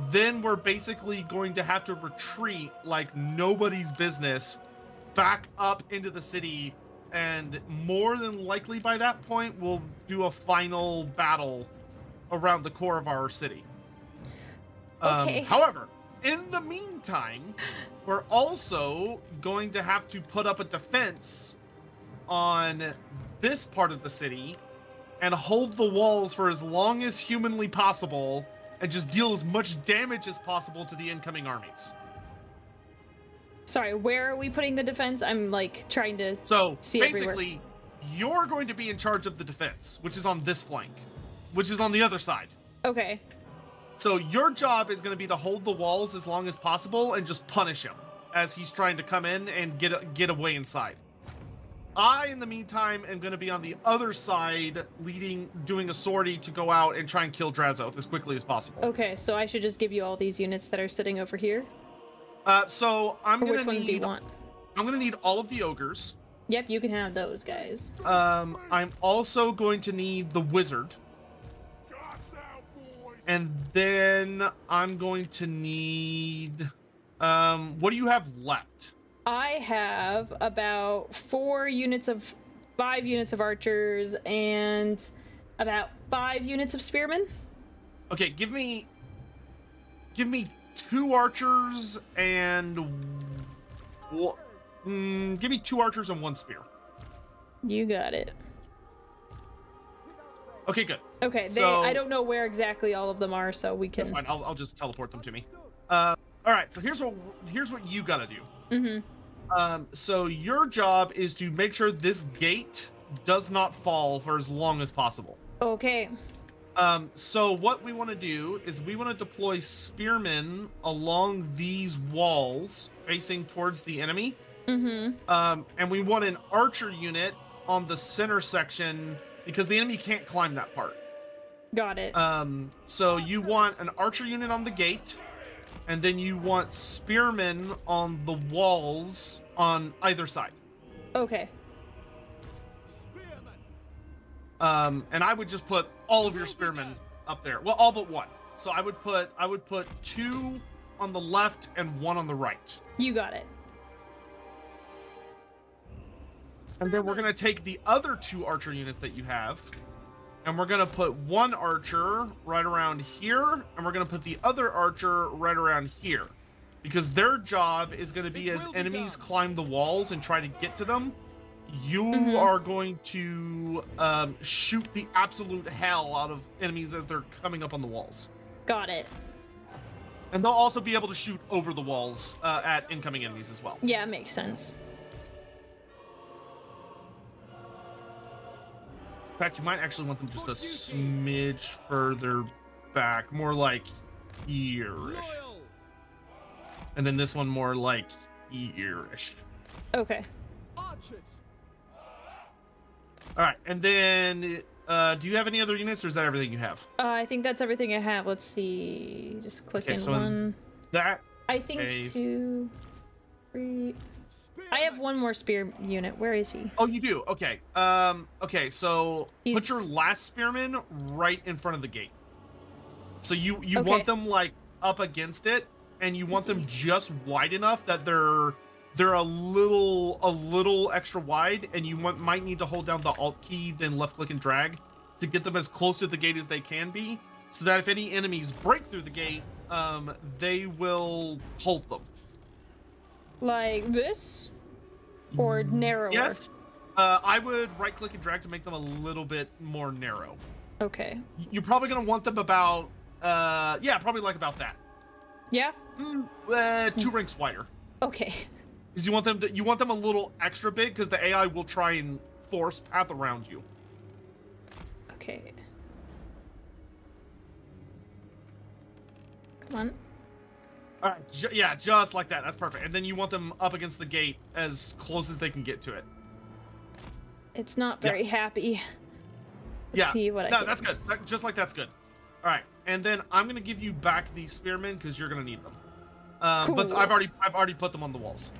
Speaker 2: then we're basically going to have to retreat like nobody's business back up into the city, and more than likely by that point we'll do a final battle around the core of our city.
Speaker 1: Okay.
Speaker 2: However, in the meantime, we're also going to have to put up a defense on this part of the city and hold the walls for as long as humanly possible and just deal as much damage as possible to the incoming armies.
Speaker 1: Sorry, where are we putting the defense? I'm like trying to
Speaker 2: So
Speaker 1: see
Speaker 2: basically, you're going to be in charge of the defense, which is on this flank, which is on the other side.
Speaker 1: Okay.
Speaker 2: So your job is going to be to hold the walls as long as possible and just punish him as he's trying to come in and get away inside. I, in the meantime, am going to be on the other side, doing a sortie to go out and try and kill Drazoth as quickly as possible.
Speaker 1: Okay, so I should just give you all these units that are sitting over here?
Speaker 2: So I'm
Speaker 1: Or
Speaker 2: going
Speaker 1: which
Speaker 2: to
Speaker 1: ones do you
Speaker 2: need,
Speaker 1: want?
Speaker 2: I'm going to need all of the ogres.
Speaker 1: Yep, you can have those guys.
Speaker 2: I'm also going to need the wizard. And then I'm going to need, what do you have left?
Speaker 1: I have about 5 units of archers and about 5 units of spearmen.
Speaker 2: Okay, give me 2 archers and give me 2 archers and 1 spear.
Speaker 1: You got it.
Speaker 2: Okay, good.
Speaker 1: Okay, I don't know where exactly all of them are, so we can.
Speaker 2: That's fine. I'll just teleport them to me. All right. So here's what you gotta do.
Speaker 1: Mm-hmm.
Speaker 2: So your job is to make sure this gate does not fall for as long as possible.
Speaker 1: Okay.
Speaker 2: So what we want to do is we want to deploy spearmen along these walls facing towards the enemy.
Speaker 1: Mm-hmm.
Speaker 2: And we want an archer unit on the center section because the enemy can't climb that part.
Speaker 1: Got it.
Speaker 2: So you want an archer unit on the gate, and then you want spearmen on the walls on either side.
Speaker 1: Okay.
Speaker 2: And I would just put all of your spearmen up there. Well, all but one. So I would put 2 on the left and 1 on the right.
Speaker 1: You got it.
Speaker 2: And then we're gonna take the other 2 archer units that you have, and we're gonna put 1 archer right around here, and we're gonna put the other archer right around here, because their job is gonna be, as enemies climb the walls and try to get to them, you are going to shoot the absolute hell out of enemies as they're coming up on the walls.
Speaker 1: Got it.
Speaker 2: And they'll also be able to shoot over the walls at incoming enemies as well.
Speaker 1: Yeah, makes sense.
Speaker 2: In fact, you might actually want them just a smidge further back, more like here-ish. And then this one more like here-ish.
Speaker 1: Okay.
Speaker 3: Archers.
Speaker 2: All right, and then do you have any other units, or is that everything you have?
Speaker 1: I think that's everything I have. Let's see. Just click in
Speaker 2: so
Speaker 1: one.
Speaker 2: That
Speaker 1: I think
Speaker 2: case...
Speaker 1: 2, 3. I have 1 more spear unit. Where is he?
Speaker 2: Oh, you do? Okay. Okay, so put your last spearman right in front of the gate. So you want them like up against it, and you want them just wide enough that they're a little extra wide, and you might need to hold down the Alt key, then left click and drag to get them as close to the gate as they can be, so that if any enemies break through the gate, they will hold them.
Speaker 1: Like this? Or narrower?
Speaker 2: Yes. I would right click and drag to make them a little bit more narrow.
Speaker 1: Okay.
Speaker 2: You're probably going to want them about, yeah, probably like about that.
Speaker 1: Yeah?
Speaker 2: 2 ranks wider.
Speaker 1: Okay.
Speaker 2: Because you want them a little extra big, because the AI will try and force path around you.
Speaker 1: Okay. Come on.
Speaker 2: All right, yeah, just like that. That's perfect. And then you want them up against the gate as close as they can get to it.
Speaker 1: It's not very happy. Let's see what I can...
Speaker 2: that's good. Just like that's good. All right, and then I'm gonna give you back the spearmen because you're gonna need them.
Speaker 1: Cool.
Speaker 2: But I've already put them on the walls.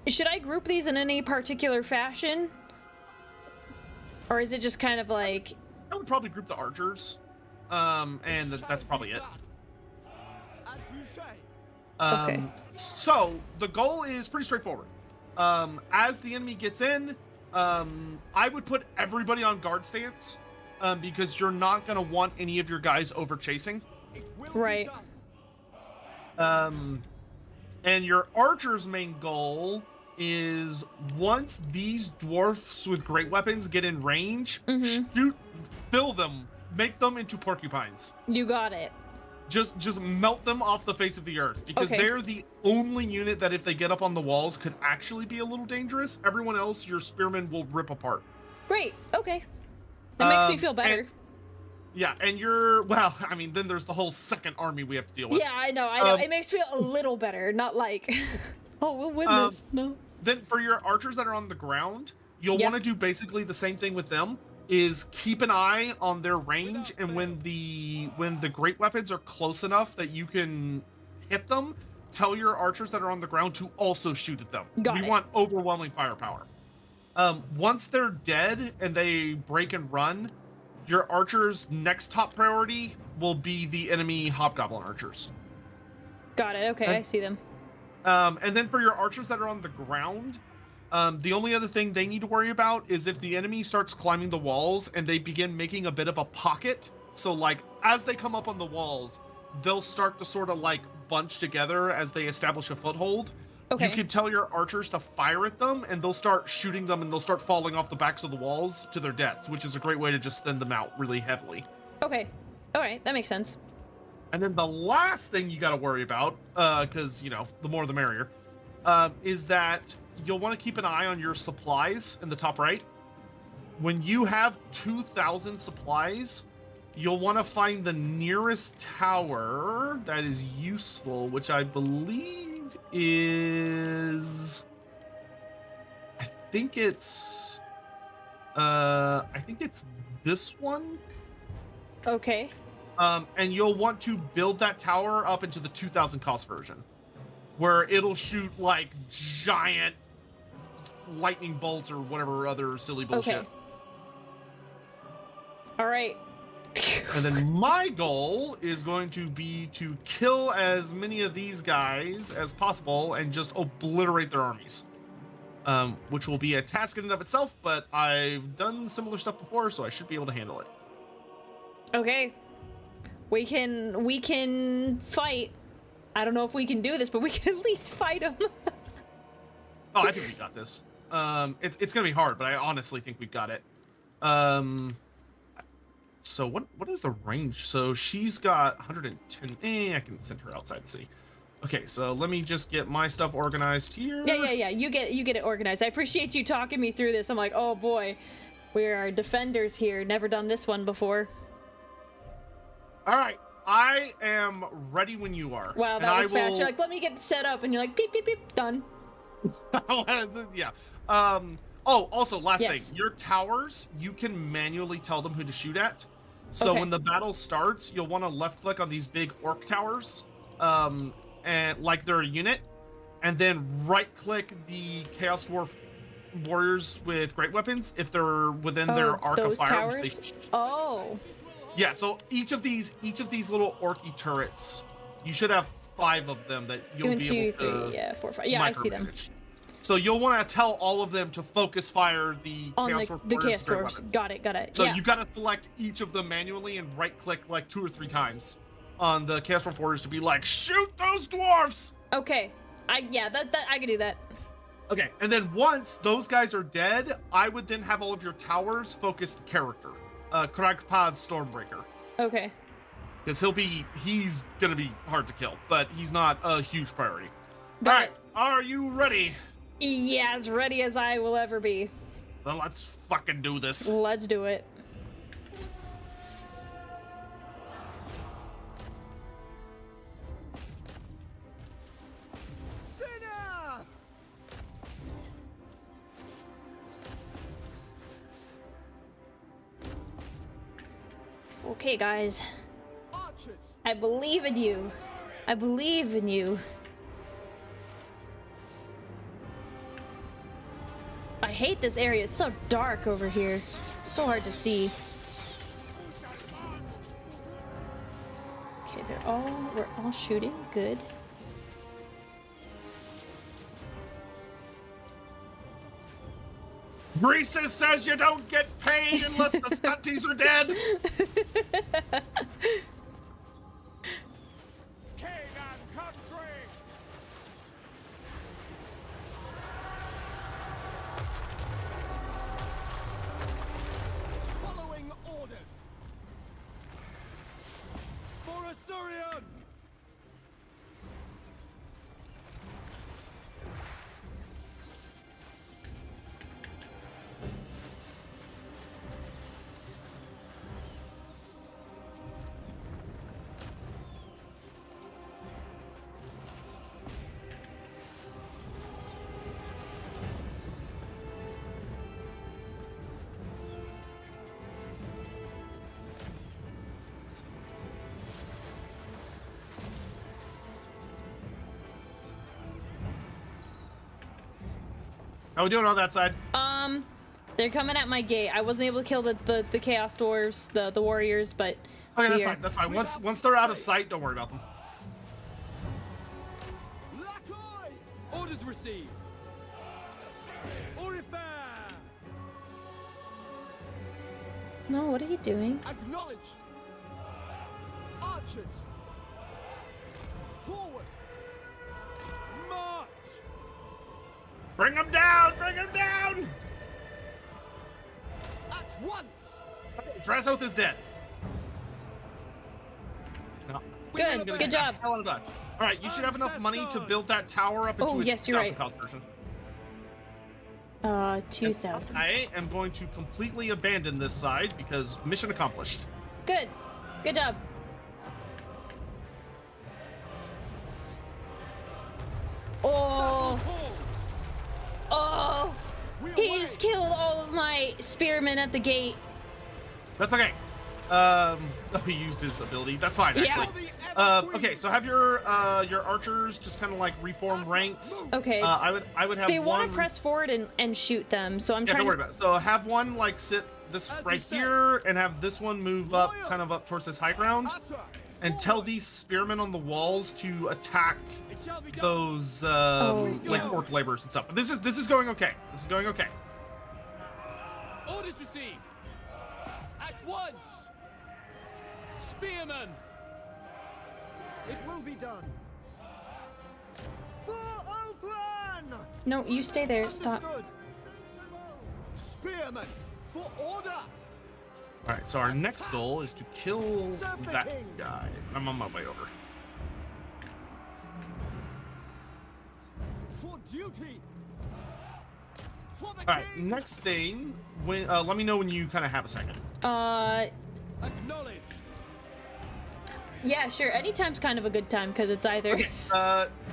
Speaker 1: Should I group these in any particular fashion? Or is it just kind of like...
Speaker 2: I would probably group the archers. And that's probably it.
Speaker 3: As you say.
Speaker 1: Okay.
Speaker 2: So the goal is pretty straightforward. As the enemy gets in, I would put everybody on guard stance, because you're not going to want any of your guys over chasing.
Speaker 1: Right.
Speaker 2: And your archer's main goal is, once these dwarfs with great weapons get in range, fill them, make them into porcupines.
Speaker 1: You got it.
Speaker 2: Just melt them off the face of the earth, because they're the only unit that, if they get up on the walls, could actually be a little dangerous. Everyone else, your spearmen will rip apart.
Speaker 1: Great. Okay. That makes me feel better.
Speaker 2: And well, I mean, then there's the whole second army we have to deal with.
Speaker 1: Yeah, I know. It makes me feel a little better, not like, oh, we'll win this. No.
Speaker 2: Then for your archers that are on the ground, you'll want to do basically the same thing with them. Is keep an eye on their range, and when the great weapons are close enough that you can hit them, tell your archers that are on the ground to also shoot at them. We want overwhelming firepower. Once they're dead and they break and run, your archers' next top priority will be the enemy hobgoblin archers.
Speaker 1: Got it. Okay, I see them.
Speaker 2: And then for your archers that are on the ground, the only other thing they need to worry about is if the enemy starts climbing the walls and they begin making a bit of a pocket. So like as they come up on the walls, they'll start to sort of like bunch together as they establish a foothold. Okay. You can tell your archers to fire at them, and they'll start shooting them, and they'll start falling off the backs of the walls to their deaths, which is a great way to just thin them out really heavily.
Speaker 1: Okay. All right. That makes sense.
Speaker 2: And then the last thing you got to worry about, because, you know, the more the merrier, is that you'll want to keep an eye on your supplies in the top right. When you have 2,000 supplies, you'll want to find the nearest tower that is useful, which I believe is... I think it's this one.
Speaker 1: Okay.
Speaker 2: And you'll want to build that tower up into the 2,000 cost version, where it'll shoot like giant lightning bolts or whatever other silly bullshit.
Speaker 1: Okay. All right.
Speaker 2: And then my goal is going to be to kill as many of these guys as possible and just obliterate their armies. Which will be a task in and of itself, but I've done similar stuff before, so I should be able to handle it.
Speaker 1: Okay. We can fight. I don't know if we can do this, but we can at least fight them.
Speaker 2: Oh, I think we got this. It's gonna be hard, but I honestly think we've got it. So what is the range? So she's got 110. I can send her outside to see. Okay, so let me just get my stuff organized here.
Speaker 1: Yeah. You get it organized. I appreciate you talking me through this. I'm like, oh boy, we are defenders here. Never done this one before.
Speaker 2: All right, I am ready when you are.
Speaker 1: Wow, that was fast. You're like, let me get set up, and you're like, beep beep beep, done.
Speaker 2: Yeah. Oh, also, last
Speaker 1: Yes.
Speaker 2: thing, your towers, you can manually tell them who to shoot at. So
Speaker 1: Okay.
Speaker 2: when the battle starts, you'll want to left click on these big orc towers, and like they're a unit, and then right click the Chaos Dwarf warriors with great weapons if they're within their arc of
Speaker 1: those
Speaker 2: fire. which
Speaker 1: towers?
Speaker 2: they-
Speaker 1: Oh.
Speaker 2: Yeah, so each of these little orky turrets, you should have 5 of them that you'll
Speaker 1: 1,
Speaker 2: be
Speaker 1: 2,
Speaker 2: able to
Speaker 1: 3, yeah, 4, 5. Yeah, I see them.
Speaker 2: micromanage. So you'll want to tell all of them to focus fire the
Speaker 1: On
Speaker 2: Chaos
Speaker 1: the
Speaker 2: Dwarf
Speaker 1: Chaos
Speaker 2: warriors with great
Speaker 1: Dwarfs.
Speaker 2: weapons.
Speaker 1: Got it.
Speaker 2: So
Speaker 1: yeah.
Speaker 2: you got to select each of them manually and right click like 2 or 3 times on the Chaos Dwarf warriors to be like, shoot those dwarfs.
Speaker 1: Okay. I can do that.
Speaker 2: Okay, and then once those guys are dead, I would then have all of your towers focus the character, Kragpad Stormbreaker.
Speaker 1: Okay.
Speaker 2: Because he's gonna be hard to kill, but he's not a huge priority.
Speaker 1: Got
Speaker 2: All right,
Speaker 1: it.
Speaker 2: are you ready?
Speaker 1: Yeah, as ready as I will ever be.
Speaker 2: Then let's fucking do this.
Speaker 1: Let's do it.
Speaker 3: Sinner!
Speaker 1: Okay, guys.
Speaker 3: Archers!
Speaker 1: I believe in you. I believe in you. I hate this area. It's so dark over here. It's so hard to see. Okay, we're all shooting. Good.
Speaker 2: Breezus says you don't get paid unless the stunties are dead.
Speaker 4: King and country!
Speaker 3: Following orders!
Speaker 4: For Assyrian!
Speaker 2: How we doing on that side?
Speaker 1: They're coming at my gate. I wasn't able to kill the Chaos Dwarves, the warriors, but
Speaker 2: Okay, that's
Speaker 1: here.
Speaker 2: fine. That's fine. Once they're out of sight, don't worry about them.
Speaker 3: Lackey!
Speaker 4: Orders received! Aurifar!
Speaker 1: No, what are you doing?
Speaker 3: Acknowledged! Archers! Forward!
Speaker 4: March!
Speaker 2: Bring them down! Bring them down!
Speaker 3: At once!
Speaker 2: Drazoth is dead. No.
Speaker 1: Good. Good job.
Speaker 2: Hell of a dodge. All right, you should have enough money to build that tower up into
Speaker 1: Oh,
Speaker 2: its
Speaker 1: yes, you're
Speaker 2: 2,000
Speaker 1: right.
Speaker 2: cost version.
Speaker 1: 2,000.
Speaker 2: I am going to completely abandon this side because mission accomplished.
Speaker 1: Good. Good job. Oh. Oh.
Speaker 3: We
Speaker 1: He
Speaker 3: away.
Speaker 1: just killed all of my spearmen at the gate.
Speaker 2: That's okay. he used his ability. That's fine,
Speaker 1: Yeah.
Speaker 2: actually. Okay, so have your archers just kind of like reform ranks.
Speaker 1: Okay.
Speaker 2: I would have
Speaker 1: They want
Speaker 2: one.
Speaker 1: to press forward and shoot them, so I'm
Speaker 2: Yeah,
Speaker 1: trying
Speaker 2: don't worry
Speaker 1: to.
Speaker 2: about it. So have one like sit this
Speaker 4: As
Speaker 2: right
Speaker 4: you say.
Speaker 2: here, and have this one move up, kind of up towards this high ground,
Speaker 3: Asa,
Speaker 2: and tell these spearmen on the walls to attack
Speaker 4: It shall be done.
Speaker 2: those like
Speaker 1: yeah.
Speaker 2: orc laborers and stuff. But this is going okay. This is going okay.
Speaker 4: Orders received. At once. Spearmen.
Speaker 3: it will be done. For Ultron!
Speaker 1: No, you stay there. Stop.
Speaker 3: Understood.
Speaker 4: Spearmen. For order.
Speaker 2: All right. So our next goal is to kill
Speaker 3: Serve the
Speaker 2: that
Speaker 3: king.
Speaker 2: guy. I'm on my way over.
Speaker 3: For duty! For the
Speaker 2: All right.
Speaker 3: king!
Speaker 2: Next thing, when let me know when you kind of have a second.
Speaker 4: Acknowledged.
Speaker 1: Yeah, sure. Anytime's kind of a good time because it's either.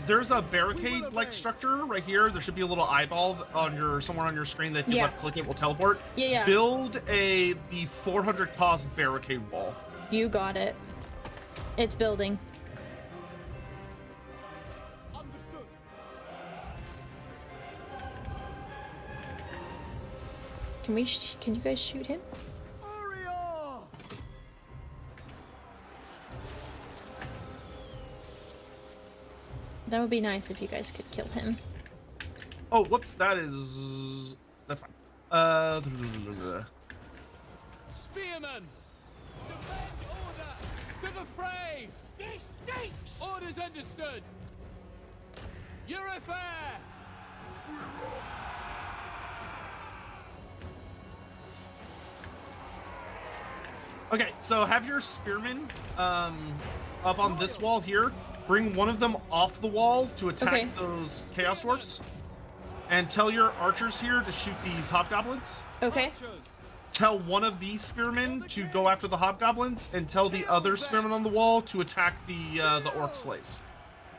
Speaker 2: There's a barricade-like structure right here. There should be a little eyeball on your somewhere on your screen that if you
Speaker 1: Yeah.
Speaker 2: left click it will teleport.
Speaker 1: Yeah.
Speaker 2: Build the 400 cost barricade wall.
Speaker 1: You got it. It's building.
Speaker 3: Understood.
Speaker 1: Can you guys shoot him?
Speaker 3: Aurelia!
Speaker 1: That would be nice if you guys could kill him.
Speaker 2: Oh, whoops, that's fine.
Speaker 4: Spearmen. Defend order. To the fray. This stinks. Orders understood. Your affair.
Speaker 2: Okay, so have your spearmen up on this wall here. Bring one of them off the wall to attack
Speaker 1: Okay.
Speaker 2: those chaos dwarfs. And tell your archers here to shoot these hobgoblins.
Speaker 1: Okay.
Speaker 4: Archers.
Speaker 2: Tell one of these spearmen to go after the hobgoblins, and tell the other spearmen on the wall to attack the orc slaves.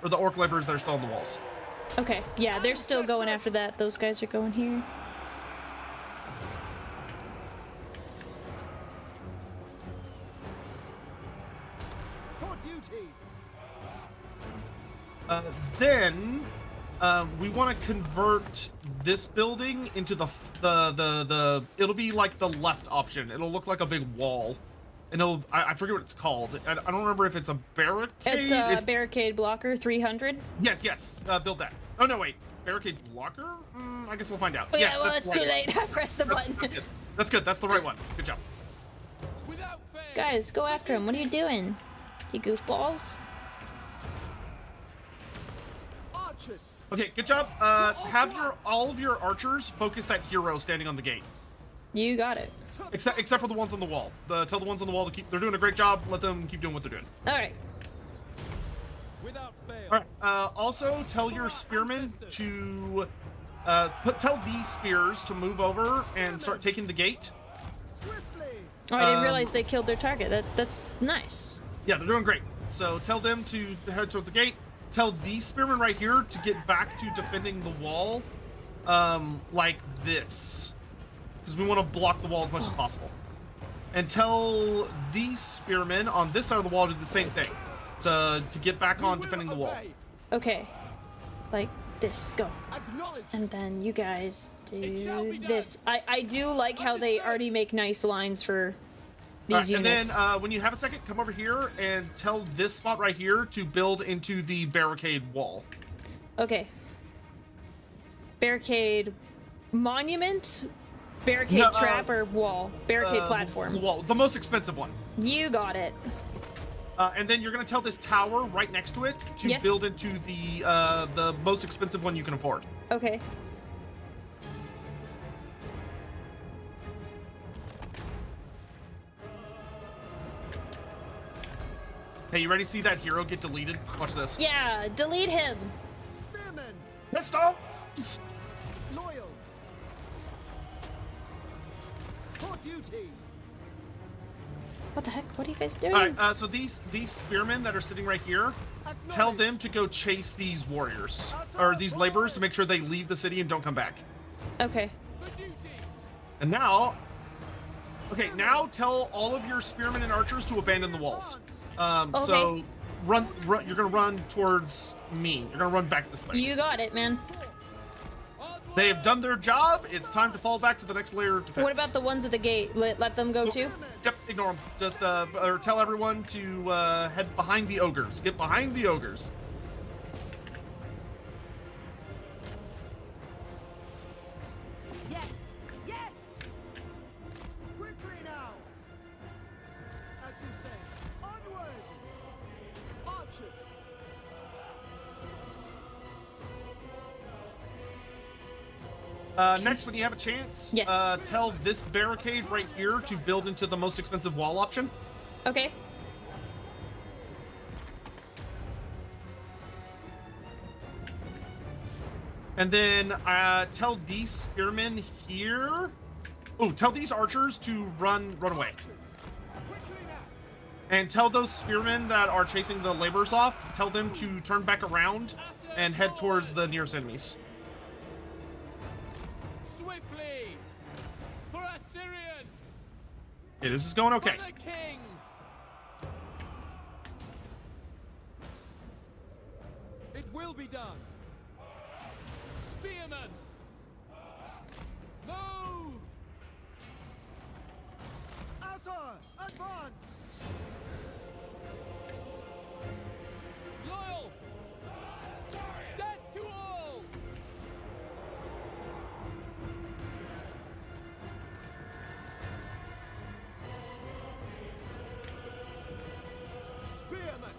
Speaker 2: Or the orc laborers that are still on the walls.
Speaker 1: Okay. Yeah, they're still going after that. Those guys are going here.
Speaker 3: For duty!
Speaker 2: Then we want to convert this building into the it'll be like the left option. It'll look like a big wall, and I forget what it's called. I don't remember if it's a barricade.
Speaker 1: It's a barricade blocker 300.
Speaker 2: Yes. Build that. Oh no, wait. Barricade blocker? I guess we'll find out.
Speaker 1: Oh,
Speaker 2: Yes,
Speaker 1: yeah, well,
Speaker 2: that's
Speaker 1: it's
Speaker 2: the
Speaker 1: too
Speaker 2: right
Speaker 1: late. I pressed the
Speaker 2: one.
Speaker 1: button.
Speaker 2: That's good. That's good. That's the right one. Good job.
Speaker 4: Without fail.
Speaker 1: Guys, go after him. What are you doing? You goofballs.
Speaker 3: Archers!
Speaker 2: Okay, good job. Have all of your archers focus that hero standing on the gate.
Speaker 1: You got it.
Speaker 2: Except for the ones on the wall. Tell the ones on the wall to keep. They're doing a great job. Let them keep doing what they're doing.
Speaker 1: All right.
Speaker 4: Without fail.
Speaker 2: All right. Also, tell your spearmen to tell these spears to move over and start taking the gate.
Speaker 3: Swiftly!
Speaker 1: Oh, I didn't realize they killed their target. That's nice.
Speaker 2: Yeah, they're doing great. So tell them to head toward the gate. Tell these spearmen right here to get back to defending the wall, like this, because we want to block the wall as much as possible. And tell these spearmen on this side of the wall to do the same thing, to get back on defending the wall.
Speaker 1: Okay. Like this. Go.
Speaker 3: Acknowledge!
Speaker 1: And then you guys
Speaker 4: It shall
Speaker 1: do
Speaker 4: be done.
Speaker 1: this. I do like how they already make nice lines for these
Speaker 2: All right, and
Speaker 1: units.
Speaker 2: then when you have a second, come over here and tell this spot right here to build into the barricade wall.
Speaker 1: Okay. Barricade monument, barricade
Speaker 2: No,
Speaker 1: trap, or wall? Barricade
Speaker 2: The
Speaker 1: platform.
Speaker 2: wall, the most expensive one.
Speaker 1: You got it.
Speaker 2: And then you're gonna tell this tower right next to it to
Speaker 1: Yes.
Speaker 2: build into the most expensive one you can afford.
Speaker 1: Okay.
Speaker 2: Hey, you ready to see that hero get deleted? Watch this.
Speaker 1: Yeah, delete him.
Speaker 3: Spearmen!
Speaker 2: Pistols!
Speaker 3: Loyal! For duty!
Speaker 1: What the heck? What are you guys doing?
Speaker 2: All right, so these spearmen that are sitting right here, tell them to go chase these warriors or these laborers to make sure they leave the city and don't come back.
Speaker 1: Okay.
Speaker 4: For duty.
Speaker 2: And now, Okay, now tell all of your spearmen and archers to abandon the walls.
Speaker 1: Okay.
Speaker 2: So run. You're gonna run towards me. You're gonna run back this way.
Speaker 1: You got it, man.
Speaker 2: They have done their job. It's time to fall back to the next layer of defense.
Speaker 1: What about the ones at the gate? Let them go too?
Speaker 2: Yep, ignore them. Just or tell everyone to head behind the ogres. Get behind the ogres.
Speaker 3: Yes! Yes! Quickly now! As you say, onward! Archers!
Speaker 2: Next, when you have a chance,
Speaker 1: Yes.
Speaker 2: Tell this barricade right here to build into the most expensive wall option.
Speaker 1: Okay.
Speaker 2: And then tell these spearmen here. Oh, tell these archers to run away.
Speaker 3: Quickly now!
Speaker 2: And tell those spearmen that are chasing the laborers off, tell them to turn back around and head towards the nearest enemies.
Speaker 4: Swiftly! For Assyrian!
Speaker 2: Okay, this is going okay.
Speaker 4: For the king! It will be done! Spearmen! Move!
Speaker 3: Asa! Advance!
Speaker 4: Loyal! Death to all!
Speaker 3: Spearmen!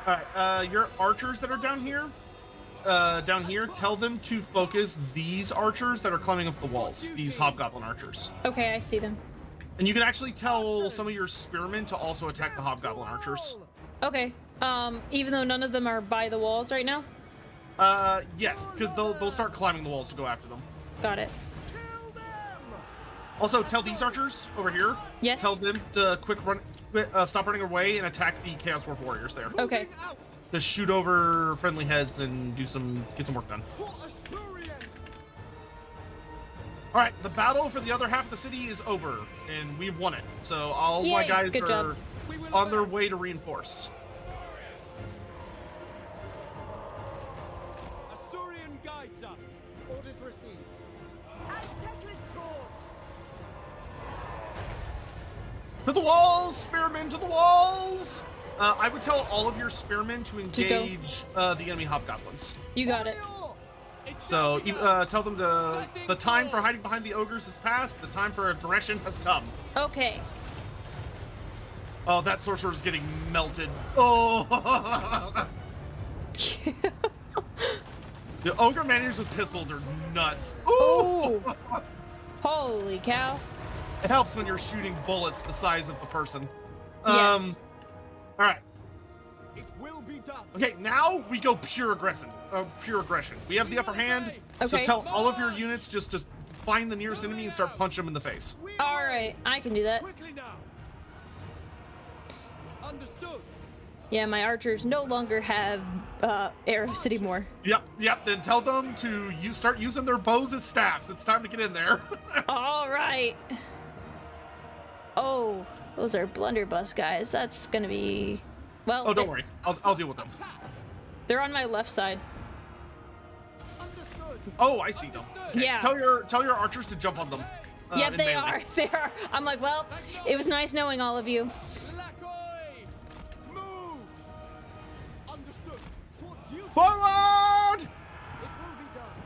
Speaker 2: All right, your archers that are down here, tell them to focus these archers that are climbing up the walls, these hobgoblin archers.
Speaker 1: Okay, I see them.
Speaker 2: And you can actually tell some of your spearmen to also attack the hobgoblin archers.
Speaker 1: Okay. Even though none of them are by the walls right now?
Speaker 2: Yes, because they'll start climbing the walls to go after them.
Speaker 1: Got it.
Speaker 3: Kill them!
Speaker 2: Also, tell these archers over here.
Speaker 1: Yes.
Speaker 2: Tell them to stop running away and attack the Chaos Dwarf warriors there.
Speaker 1: Okay.
Speaker 3: Out!
Speaker 2: To shoot over friendly heads and get some work done.
Speaker 3: For Assyrian!
Speaker 2: All right, the battle for the other half of the city is over, and we've won it. So all my
Speaker 1: Yay,
Speaker 2: guys
Speaker 1: good
Speaker 2: are
Speaker 1: job.
Speaker 2: on their way to reinforced.
Speaker 4: Assyrian guides us!
Speaker 3: Orders received. Aztekless torch!
Speaker 2: To the walls, spearmen, to the walls! I would tell all of your spearmen to
Speaker 1: go.
Speaker 2: engage the enemy hobgoblins.
Speaker 1: You got it.
Speaker 2: So tell them the time for hiding behind the ogres is past. The time for aggression has come.
Speaker 1: Okay.
Speaker 2: Oh, that sorcerer's getting melted. Oh! The ogre managers with pistols are nuts.
Speaker 1: Oh! Holy cow.
Speaker 2: It helps when you're shooting bullets the size of the person.
Speaker 1: Yes.
Speaker 2: All right.
Speaker 3: It will be done.
Speaker 2: Okay, now we go pure aggression. We have the upper hand. So
Speaker 1: Okay.
Speaker 2: tell all of your units just find the nearest enemy and start punching them in the face.
Speaker 1: All right, I can do that.
Speaker 4: Quickly now! Understood!
Speaker 1: Yeah, my archers no longer have arrows anymore.
Speaker 2: Yep. Then tell them to start using their bows as staffs. It's time to get in there.
Speaker 1: All right. Oh, those are blunderbuss guys. That's gonna be, well.
Speaker 2: Oh, don't worry. I'll deal with them.
Speaker 1: They're on my left side.
Speaker 3: Understood.
Speaker 2: Oh, I see them.
Speaker 1: Yeah.
Speaker 2: Tell your archers to jump on them.
Speaker 1: Yeah,
Speaker 2: in
Speaker 1: they
Speaker 2: melee.
Speaker 1: are. They are. I'm like, well, it was nice knowing all of you.
Speaker 4: Lakoi! Move!
Speaker 3: Understood. For duty.
Speaker 2: Forward!
Speaker 3: It will be done.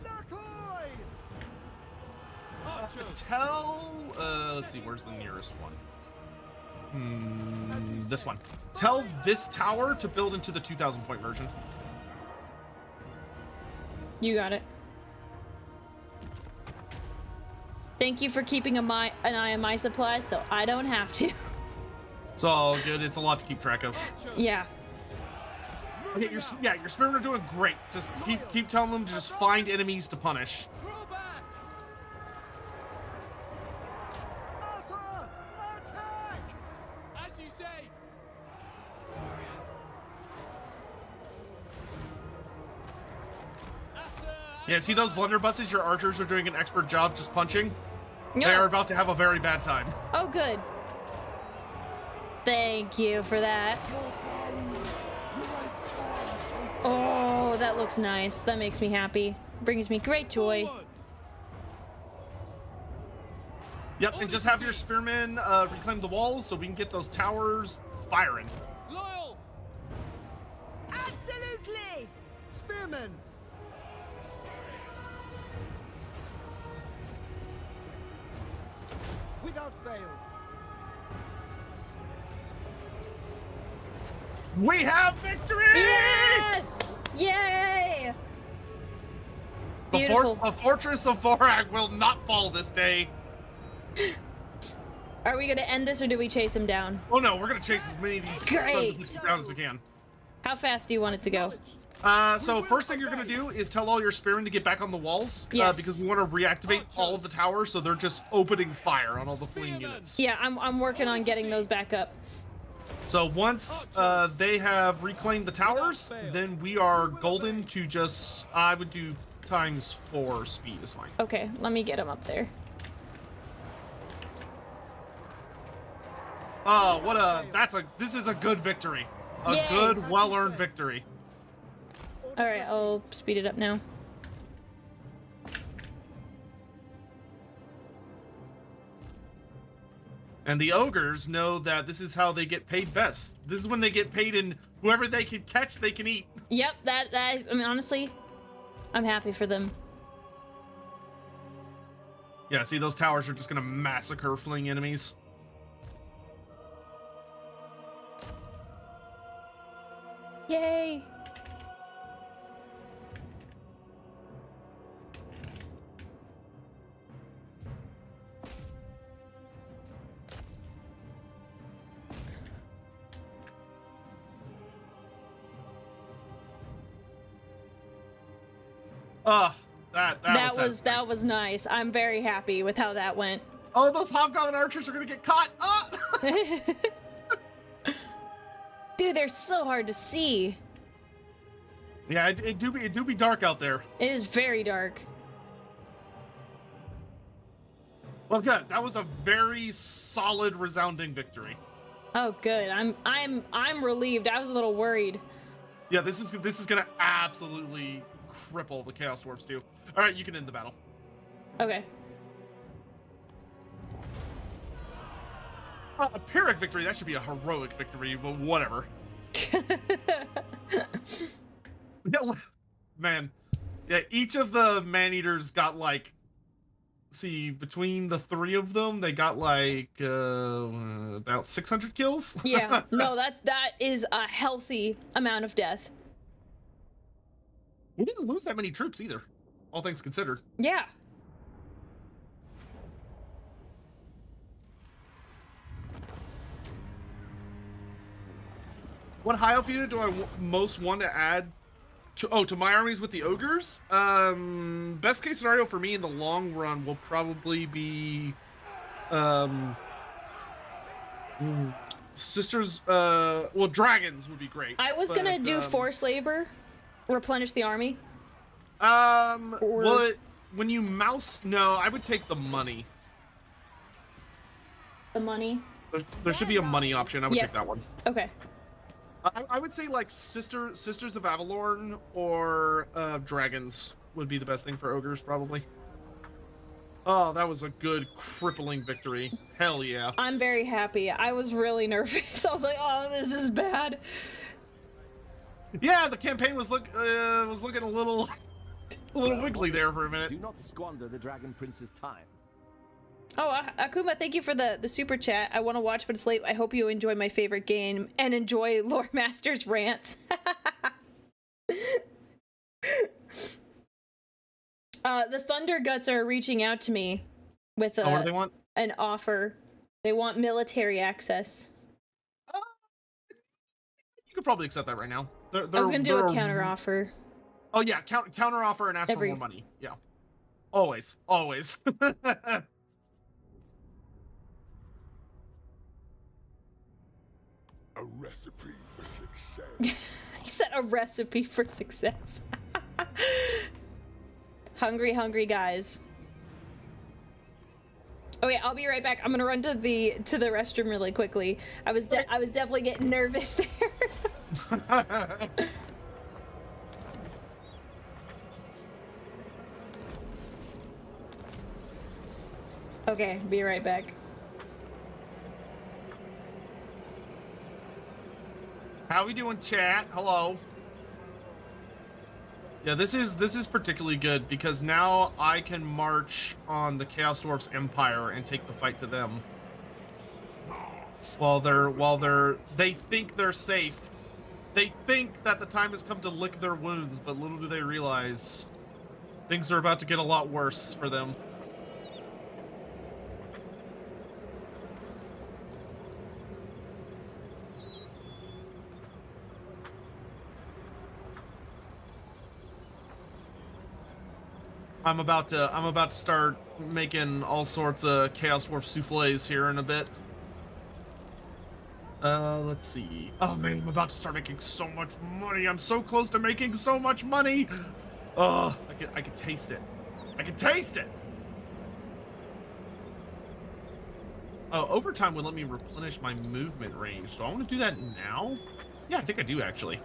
Speaker 3: Lakoi!
Speaker 4: Archers!
Speaker 2: Tell, let's see, where's the nearest one? This one. Tell this tower to build into the 2,000 point version.
Speaker 1: You got it. Thank you for keeping an eye on my supplies, so I don't have to.
Speaker 2: It's all good. It's a lot to keep track of.
Speaker 1: Yeah.
Speaker 2: Okay, your spearmen are doing great. Just keep telling them to just find enemies to punish.
Speaker 4: Draw back!
Speaker 3: Asa! Attack!
Speaker 2: Yeah, see those blunderbusses? Your archers are doing an expert job just punching.
Speaker 1: No.
Speaker 2: They are about to have a very bad time.
Speaker 1: Oh, good. Thank you for that. Oh, that looks nice. That makes me happy. Brings me great joy.
Speaker 4: Forward.
Speaker 2: Yep, and just have your spearmen reclaim the walls so we can get those towers firing.
Speaker 4: Loyal.
Speaker 3: Absolutely! Spearmen! Without fail.
Speaker 2: We have victory!
Speaker 1: Yes! Yay! Beautiful.
Speaker 2: A fortress of Vorak will not fall this day.
Speaker 1: Are we gonna end this or do we chase him down?
Speaker 2: Oh no, we're gonna chase as many of these sons
Speaker 1: Great.
Speaker 2: of bitches down as we can.
Speaker 1: How fast do you want it to go?
Speaker 2: So first thing you're gonna do is tell all your spearmen to get back on the walls,
Speaker 1: Yes.
Speaker 2: because we want to reactivate all of the towers, so they're just opening fire on all the fleeing units.
Speaker 1: Yeah, I'm working on getting those back up.
Speaker 2: So once they have reclaimed the towers, then we are golden to just, I would do ×4 speed is fine.
Speaker 1: Okay, let me get him up there.
Speaker 2: Oh, this is a good victory. A
Speaker 1: Yay.
Speaker 2: good, well-earned victory.
Speaker 1: All right, I'll speed it up now.
Speaker 2: And the ogres know that this is how they get paid best. This is when they get paid, and whoever they can catch, they can eat.
Speaker 1: Yep, I mean, honestly, I'm happy for them.
Speaker 2: Yeah, see, those towers are just gonna massacre fleeing enemies.
Speaker 1: Yay!
Speaker 2: Oh, that
Speaker 1: was nice. I'm very happy with how that went.
Speaker 2: Oh, those hobgoblin archers are gonna get caught. Oh!
Speaker 1: Dude, they're so hard to see.
Speaker 2: Yeah, it do be dark out there.
Speaker 1: It is very dark.
Speaker 2: Well, good. That was a very solid, resounding victory.
Speaker 1: Oh, good. I'm relieved. I was a little worried.
Speaker 2: Yeah, this is gonna absolutely cripple the Chaos Dwarfs too. All right, you can end the battle.
Speaker 1: Okay.
Speaker 2: A Pyrrhic victory. That should be a heroic victory, but whatever. Yeah, man. Yeah, each of the man-eaters got like, see, between the three of them, they got like about 600 kills.
Speaker 1: Yeah. No, that is a healthy amount of death.
Speaker 2: We didn't lose that many troops either, all things considered.
Speaker 1: Yeah.
Speaker 2: What high elf unit do I most want to add to my armies with the ogres? Best case scenario for me in the long run will probably be sisters, well, dragons would be great.
Speaker 1: I was gonna do forced labor, replenish the army.
Speaker 2: Well, when you mouse, no, I would take the money.
Speaker 1: The money.
Speaker 2: There should be a money option. I would
Speaker 1: Yeah.
Speaker 2: take that one.
Speaker 1: Okay.
Speaker 2: I would say like Sisters of Avalorn or dragons would be the best thing for ogres, probably. Oh, that was a good crippling victory. Hell yeah.
Speaker 1: I'm very happy. I was really nervous. I was like, oh, this is bad.
Speaker 2: Yeah, the campaign was looking a little wiggly there for a minute.
Speaker 6: Do not squander the Dragon Prince's time.
Speaker 1: Oh, Akuma, thank you for the super chat. I want to watch but it's late. I hope you enjoy my favorite game and enjoy Lore Master's rant. The Thunder Guts are reaching out to me with
Speaker 2: What do they want?
Speaker 1: an offer. They want military access.
Speaker 2: You could probably accept that right now.
Speaker 1: I was gonna do a counter offer.
Speaker 2: Oh yeah, counter offer and ask for more money. Yeah, always.
Speaker 3: A recipe for success.
Speaker 1: He said a recipe for success. Hungry guys. Oh yeah, I'll be right back. I'm gonna run to the restroom really quickly. I was definitely getting nervous there. Okay, be right back.
Speaker 2: How we doing, chat? Hello. Yeah, this is particularly good because now I can march on the Chaos Dwarfs Empire and take the fight to them. While they think they're safe. They think that the time has come to lick their wounds, but little do they realize things are about to get a lot worse for them. I'm about to start making all sorts of Chaos Dwarf souffles here in a bit. Let's see. Oh man, I'm about to start making so much money. I'm so close to making so much money. Oh, I can taste it. I can taste it. Oh, overtime would let me replenish my movement range. Do I want to do that now? Yeah, I think I do actually.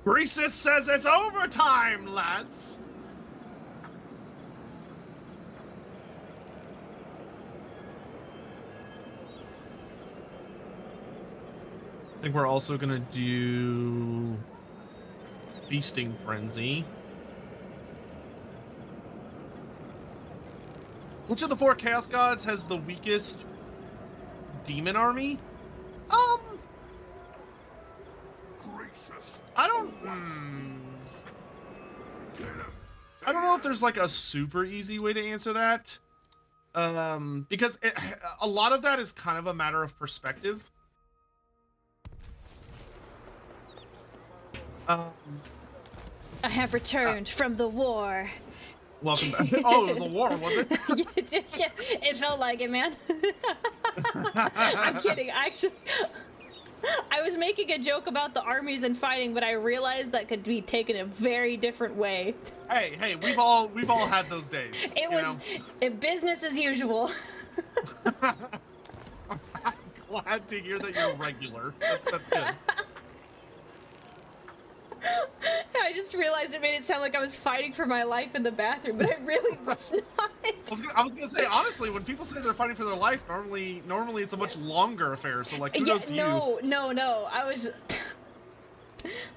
Speaker 2: Greasus says it's overtime, lads! I think we're also gonna do Feasting Frenzy. Which of the 4 Chaos Gods has the weakest demon army? I don't know if there's like a super easy way to answer that. Because a lot of that is kind of a matter of perspective.
Speaker 1: I have returned from the war.
Speaker 2: Welcome back. Oh, it was a war, was it?
Speaker 1: Yeah, it felt like it, man. I'm kidding. Actually, I was making a joke about the armies and fighting, but I realized that could be taken a very different way.
Speaker 2: Hey, we've all had those days.
Speaker 1: It was business as usual.
Speaker 2: I'm glad to hear that you're regular. That's good.
Speaker 1: I just realized it made it sound like I was fighting for my life in the bathroom, but I really was not.
Speaker 2: I was gonna say, honestly, when people say they're fighting for their life, normally it's a much longer affair. So like, kudos to you.
Speaker 1: No. I was.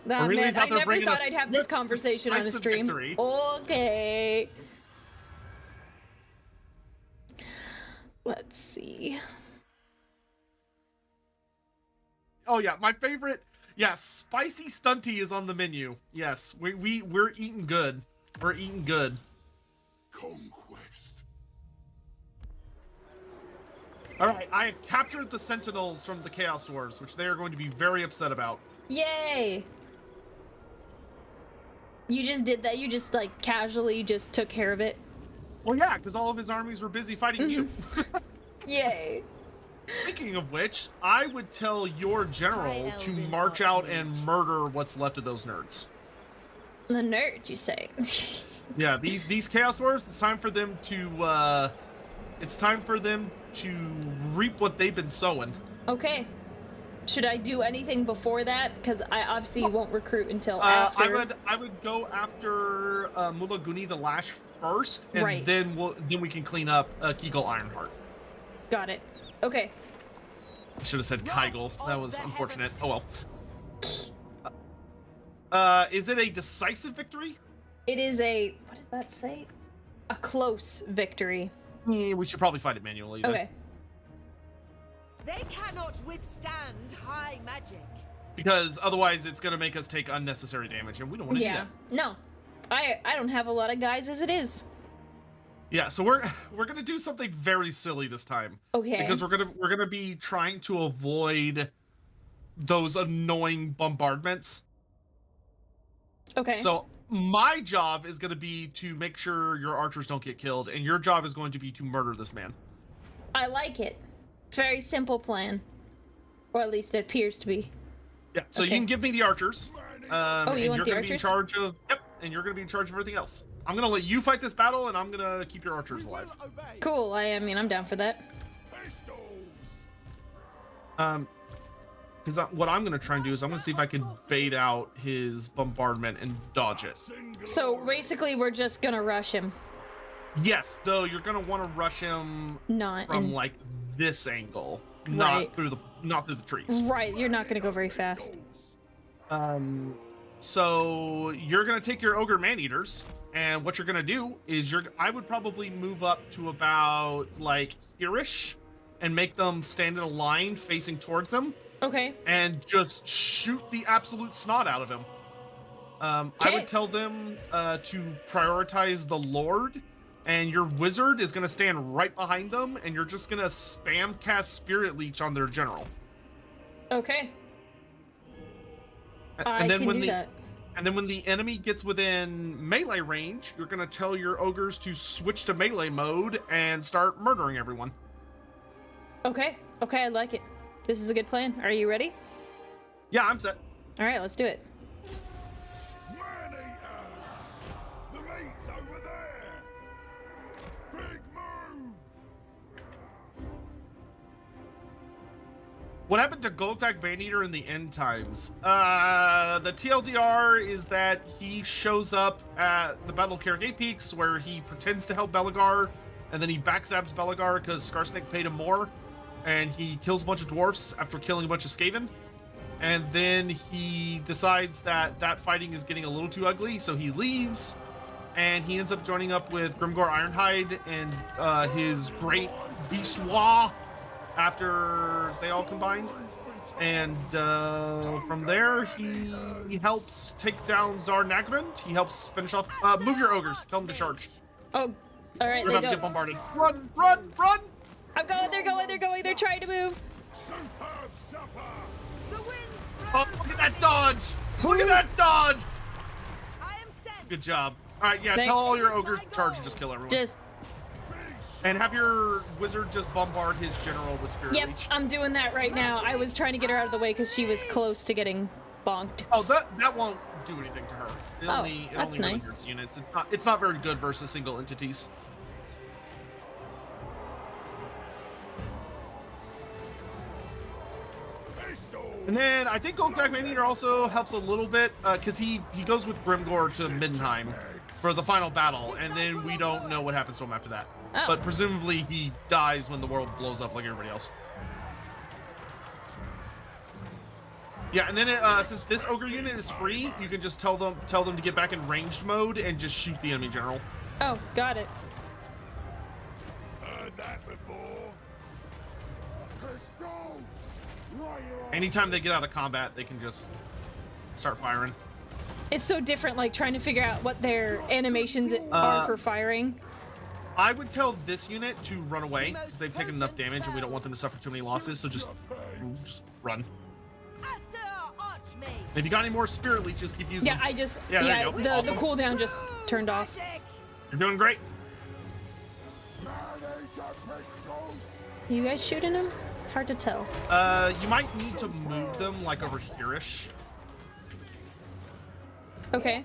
Speaker 1: Nah, man, I never thought I'd have this conversation on the stream.
Speaker 2: Victory.
Speaker 1: Okay. Let's see.
Speaker 2: Oh yeah, my favorite. Yes, spicy stunty is on the menu. Yes, we're eating good. We're eating good.
Speaker 3: Conquest.
Speaker 2: All right, I have captured the Sentinels from the Chaos Dwarves, which they are going to be very upset about.
Speaker 1: Yay! You just did that? You just like casually just took care of it?
Speaker 2: Well, yeah, because all of his armies were busy fighting you.
Speaker 1: Yay!
Speaker 2: Speaking of which, I would tell your general to march out and murder what's left of those nerds.
Speaker 1: The nerds, you say?
Speaker 2: Yeah, these Chaos Dwarves. It's time for them to reap what they've been sowing.
Speaker 1: Okay. Should I do anything before that? Because I obviously won't recruit until after.
Speaker 2: I would go after Mulaguni the Lash first, and
Speaker 1: right.
Speaker 2: then we can clean up Kegel Ironheart.
Speaker 1: Got it. Okay.
Speaker 2: I should have said Kegel. That was unfortunate. Oh well. Is it a decisive victory?
Speaker 1: It is a, what does that say? A close victory.
Speaker 2: Yeah, we should probably fight it manually. Then.
Speaker 1: Okay.
Speaker 5: They cannot withstand high magic.
Speaker 2: Because otherwise it's going to make us take unnecessary damage, and we don't want to do that.
Speaker 1: No. I don't have a lot of guys as it is.
Speaker 2: Yeah, so we're going to do something very silly this time.
Speaker 1: Okay.
Speaker 2: Because we're going to be trying to avoid those annoying bombardments.
Speaker 1: Okay.
Speaker 2: So my job is going to be to make sure your archers don't get killed, and your job is going to be to murder this man.
Speaker 1: I like it. Very simple plan. Or at least it appears to be.
Speaker 2: Yeah, so
Speaker 1: okay.
Speaker 2: You can give me the archers.
Speaker 1: You want the archers?
Speaker 2: Be in charge of, and you're going to be in charge of everything else. I'm going to let you fight this battle, and I'm going to keep your archers alive.
Speaker 1: Cool. I mean, I'm down for that.
Speaker 2: Because what I'm going to try and do is I'm going to see if I can bait out his bombardment and dodge it.
Speaker 1: So basically, we're just gonna rush him.
Speaker 2: Yes, though you're going to want to rush him from like this angle, not through the trees.
Speaker 1: Right, you're not gonna go very fast.
Speaker 2: So you're going to take your ogre man-eaters, and what you're going to do is I would probably move up to about like here-ish and make them stand in a line facing towards him.
Speaker 1: Okay.
Speaker 2: And just shoot the absolute snot out of him. I would tell them to prioritize the Lord, and your wizard is going to stand right behind them, and you're just going to spam cast Spirit Leech on their general.
Speaker 1: Okay.
Speaker 2: And then when the enemy gets within melee range, you're going to tell your ogres to switch to melee mode and start murdering everyone.
Speaker 1: Okay. Okay, I like it. This is a good plan. Are you ready?
Speaker 2: Yeah, I'm set.
Speaker 1: All right, let's do it.
Speaker 3: Man-eater! The meat's over there! Big move!
Speaker 2: What happened to Goldak Man-eater in the end times? The TLDR is that he shows up at the Battle of Karagate Peaks, where he pretends to help Belagar, and then he backstabs Belagar because Skarsnik paid him more, and he kills a bunch of dwarfs after killing a bunch of Skaven. And then he decides that fighting is getting a little too ugly, so he leaves, and he ends up joining up with Grimgor Ironhide and his great Beastwa after they all combine. And from there, he helps take down Tsar Nagrand. He helps finish off... move your ogres. Tell them to charge.
Speaker 1: Oh, all right,
Speaker 2: We're
Speaker 1: they
Speaker 2: about to
Speaker 1: go.
Speaker 2: get bombarded. Run, run, run!
Speaker 1: I'm going, they're going, they're going, they're trying to move.
Speaker 3: Superb supper!
Speaker 5: The wind's
Speaker 2: Oh, look at that dodge! Look at that dodge!
Speaker 5: I am sent.
Speaker 2: Good job. All right, yeah,
Speaker 1: Thanks.
Speaker 2: tell all your ogres to charge and just kill everyone.
Speaker 1: Just,
Speaker 2: And have your wizard just bombard his general with Spirit
Speaker 1: yep,
Speaker 2: Leech.
Speaker 1: I'm doing that right now. I was trying to get her out of the way because she was close to getting bonked.
Speaker 2: Oh, that won't do anything to her. It
Speaker 1: Oh,
Speaker 2: only
Speaker 1: that's
Speaker 2: really
Speaker 1: nice.
Speaker 2: hurts units. It's not very good versus single entities. And then I think Goldak Man-eater also helps a little bit because he goes with Grimgor to Middenheim for the final battle, and then we don't know what happens to him after that.
Speaker 1: Oh.
Speaker 2: But presumably he dies when the world blows up like everybody else. Yeah, and then since this ogre unit is free, you can just tell them to get back in ranged mode and just shoot the enemy general.
Speaker 1: Oh, got it.
Speaker 3: Heard that before? Pistols! Right on.
Speaker 2: Anytime they get out of combat, they can just start firing.
Speaker 1: It's so different, like trying to figure out what their animations are for firing.
Speaker 2: I would tell this unit to run away because they've taken enough damage and we don't want them to suffer too many losses, so just run.
Speaker 5: Assur Archmage.
Speaker 2: And if you got any more Spirit Leeches, keep using
Speaker 1: Yeah,
Speaker 2: them.
Speaker 1: I just,
Speaker 2: Yeah, there
Speaker 1: yeah,
Speaker 2: you go.
Speaker 1: the
Speaker 2: Awesome.
Speaker 1: cooldown just turned off.
Speaker 5: Magic.
Speaker 2: You're doing great.
Speaker 3: Man-eater pistols!
Speaker 1: You guys shooting them? It's hard to tell.
Speaker 2: You might need to move them like over here-ish.
Speaker 1: Okay.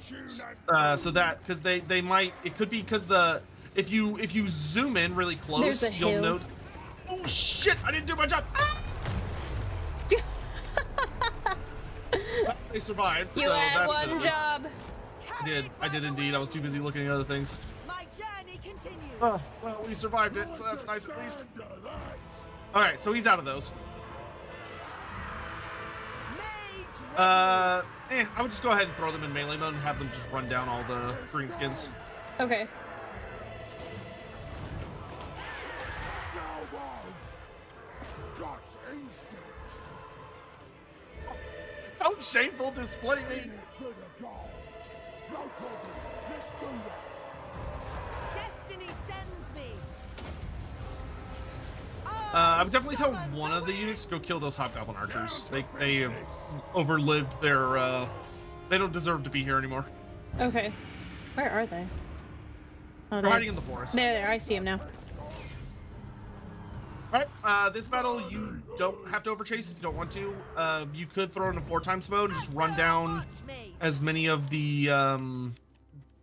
Speaker 2: So that, because they might, it could be because if you zoom in really close,
Speaker 1: There's a
Speaker 2: you'll
Speaker 1: hill.
Speaker 2: note. Oh shit! I didn't do my job. Ah! Well, they survived.
Speaker 1: You
Speaker 2: so
Speaker 1: had
Speaker 2: that's
Speaker 1: one
Speaker 2: good.
Speaker 1: job.
Speaker 2: I did indeed. I was too busy looking at other things.
Speaker 5: My journey continues.
Speaker 2: Oh, well, we survived it, so that's nice at least. All right, so he's out of those.
Speaker 5: Mage
Speaker 2: I would just go ahead and throw them in melee mode and have them just run down all the greenskins.
Speaker 1: Okay.
Speaker 3: Salvo! Dutch instinct!
Speaker 2: Don't shameful display me.
Speaker 3: Bring it to the gods! No problem, let's do that!
Speaker 5: Destiny sends me.
Speaker 2: I would definitely tell one of the units to go kill those hobgoblin archers. They have overlived their. They don't deserve to be here anymore.
Speaker 1: Okay. Where are they? Oh,
Speaker 2: They're hiding in the forest.
Speaker 1: There, I see them now.
Speaker 2: Alright, this battle you don't have to overchase if you don't want to. You could throw it in a 4x mode and just run down
Speaker 5: Archmage.
Speaker 2: as many of the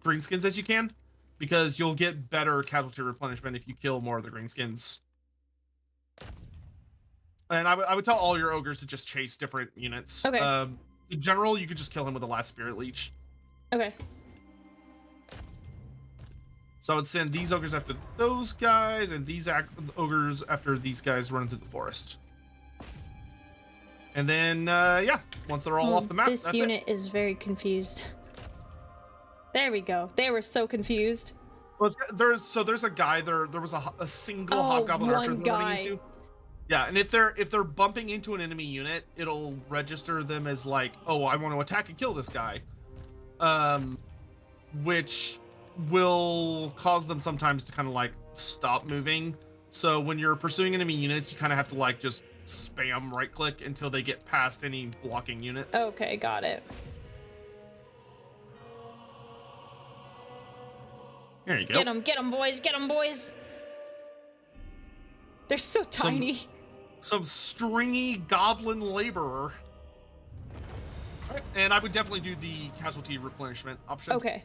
Speaker 2: greenskins as you can, because you'll get better casualty replenishment if you kill more of the greenskins. And I would tell all your ogres to just chase different units.
Speaker 1: Okay.
Speaker 2: In general, you could just kill him with the last spirit leech.
Speaker 1: Okay.
Speaker 2: So I would send these ogres after those guys, and these ogres after these guys run into the forest. And then, yeah, once they're all off the map,
Speaker 1: this unit is very confused. There we go. They were so confused.
Speaker 2: Well, there's a guy there. There was a single hobgoblin archer they're running into. Yeah, and if they're bumping into an enemy unit, it'll register them as like, oh, I want to attack and kill this guy, which will cause them sometimes to kind of like stop moving. So when you're pursuing enemy units, you kind of have to like just spam right click until they get past any blocking units.
Speaker 1: Okay, got it.
Speaker 2: There you go.
Speaker 1: Get them, boys, get them, boys. They're so tiny.
Speaker 2: Some stringy goblin laborer. All right, and I would definitely do the casualty replenishment option.
Speaker 1: Okay.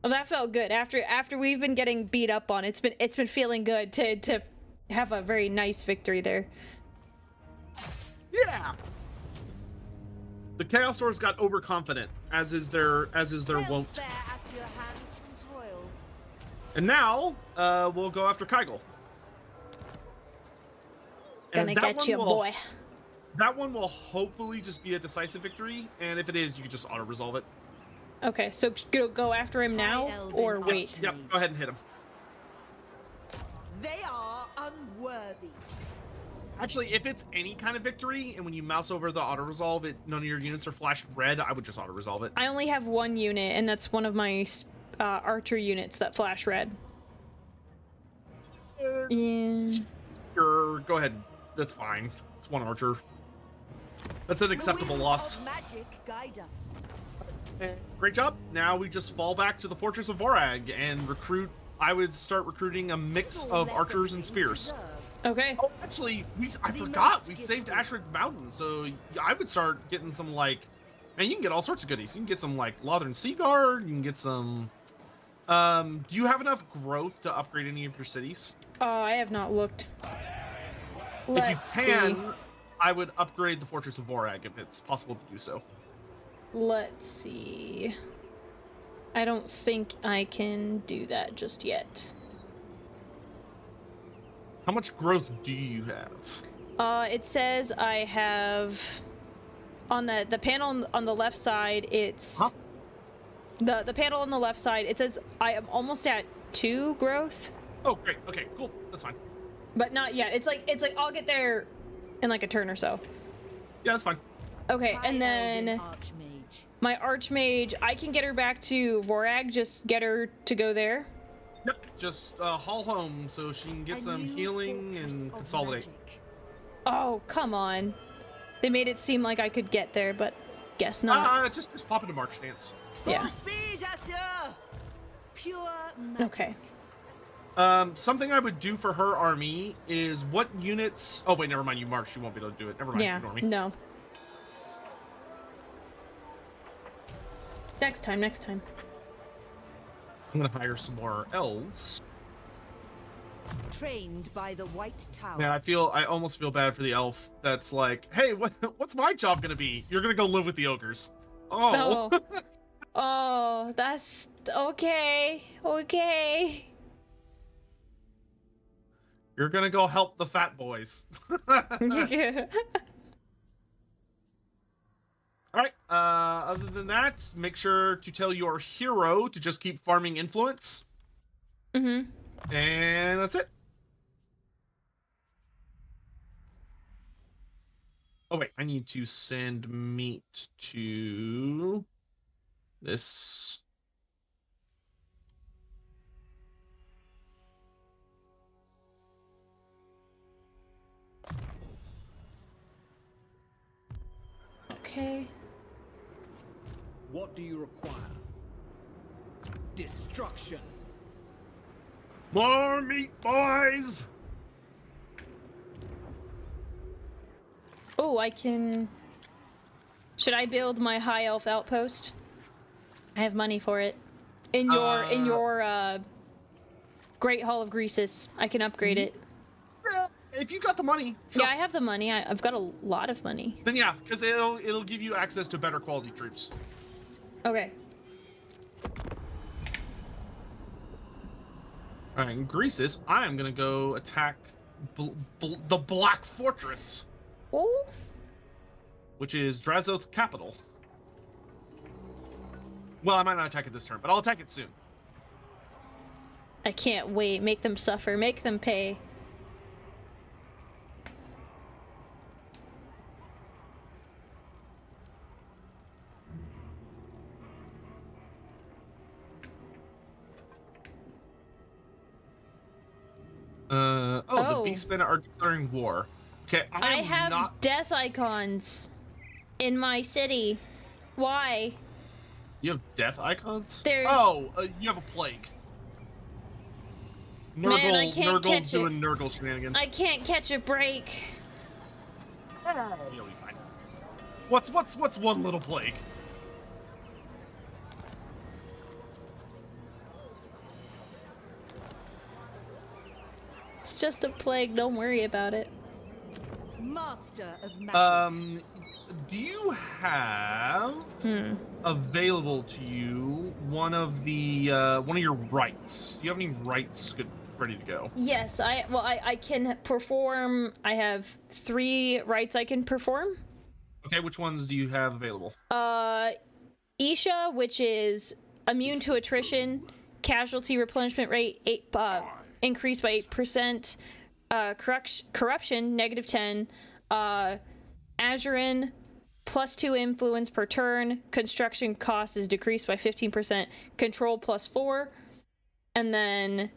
Speaker 1: Well, that felt good. After we've been getting beat up on, it's been feeling good to have a very nice victory there.
Speaker 2: Yeah. The Chaos Dwarves got overconfident, as is their wont.
Speaker 5: Spare at your hands from toil.
Speaker 2: And now, we'll go after Kygel.
Speaker 1: Gonna get you, boy.
Speaker 2: That one will hopefully just be a decisive victory, and if it is, you can just auto-resolve it.
Speaker 1: Okay, so go after him now, or wait?
Speaker 2: Yep, go ahead and hit him.
Speaker 5: They are unworthy.
Speaker 2: Actually, if it's any kind of victory, and when you mouse over the auto-resolve, none of your units are flashing red, I would just auto-resolve it.
Speaker 1: I only have one unit, and that's one of my archer units that flash red. Yeah.
Speaker 2: Sure, go ahead. That's fine. It's one archer. That's an acceptable loss.
Speaker 5: Magic guide us.
Speaker 2: Great job. Now we just fall back to the Fortress of Vorag and recruit. I would start recruiting a mix of archers and spears.
Speaker 1: Okay.
Speaker 2: Oh, actually, I forgot. We saved Ashrick Mountain, so I would start getting some, like... Man, you can get all sorts of goodies. You can get some, like, Lothern Sea Guard. You can get some... do you have enough growth to upgrade any of your cities?
Speaker 1: Oh, I have not looked.
Speaker 2: If you can, I would upgrade the Fortress of Vorag if it's possible to do so.
Speaker 1: Let's see. I don't think I can do that just yet.
Speaker 2: How much growth do you have?
Speaker 1: It says I have on the panel on the left side. It's the panel on the left side. It says I am almost at 2 growth.
Speaker 2: Oh, great. Okay, cool. That's fine.
Speaker 1: But not yet. It's like I'll get there in like a turn or so.
Speaker 2: Yeah, that's fine.
Speaker 1: Okay, and then
Speaker 5: Archmage.
Speaker 1: my Archmage, I can get her back to Vorag. Just get her to go there.
Speaker 2: Yep, just haul home so she can get some healing and consolidate.
Speaker 5: Magic.
Speaker 1: Oh, come on. They made it seem like I could get there, but guess not.
Speaker 2: Just pop into March Dance.
Speaker 1: Yeah.
Speaker 5: Full speed at you. Pure magic.
Speaker 1: Okay.
Speaker 2: Something I would do for her army is what units... Oh, wait, never mind. You march. You won't be able to do it. Never mind.
Speaker 1: Yeah,
Speaker 2: Ignore me.
Speaker 1: no. Next time.
Speaker 2: I'm going to hire some more elves.
Speaker 5: Trained by the White Tower.
Speaker 2: Man, I almost feel bad for the elf that's like, hey, what's my job going to be? You're going to go live with the ogres. Oh.
Speaker 1: Oh. Oh, that's... Okay. Okay.
Speaker 2: You're going to go help the fat boys.
Speaker 1: Yeah.
Speaker 2: All right. Other than that, make sure to tell your hero to just keep farming influence.
Speaker 1: Mm-hmm.
Speaker 2: And that's it. Oh, wait. I need to send meat to this.
Speaker 1: Okay.
Speaker 4: What do you require? destruction.
Speaker 2: More meat, boys!
Speaker 1: Oh, I can... Should I build my high elf outpost? I have money for it. In your Great Hall of Greases. I can upgrade it.
Speaker 2: Yeah, if you got the money. Sure.
Speaker 1: Yeah, I have the money. I've got a lot of money.
Speaker 2: Then yeah, because it'll give you access to better quality troops.
Speaker 1: Okay.
Speaker 2: All right, in Greases, I am gonna go attack the Black Fortress,
Speaker 1: Oh.
Speaker 2: which is Drazoth's capital. Well, I might not attack it this turn, but I'll attack it soon.
Speaker 1: I can't wait. Make them suffer. Make them pay.
Speaker 2: The Beastmen are declaring war. Okay,
Speaker 1: I
Speaker 2: am
Speaker 1: have
Speaker 2: not...
Speaker 1: death icons in my city. Why?
Speaker 2: You have death icons?
Speaker 1: There's...
Speaker 2: Oh, you have a plague.
Speaker 1: Man, I can't
Speaker 2: Nurgle's
Speaker 1: catch
Speaker 2: doing Nurgle shenanigans.
Speaker 1: I can't catch a break.
Speaker 2: You'll be fine. What's one little plague?
Speaker 1: It's just a plague. Don't worry about it.
Speaker 5: Master of magic.
Speaker 2: Do you have available to you one of your rights? Do you have any rights ready to go?
Speaker 1: Yes, I can perform. I have 3 rights I can perform.
Speaker 2: Okay, which ones do you have available?
Speaker 1: Isha, which is immune to attrition, casualty replenishment rate increased by 8%, corruption -10, Azurin +2 influence per turn, construction cost is decreased by 15%, control +4, and then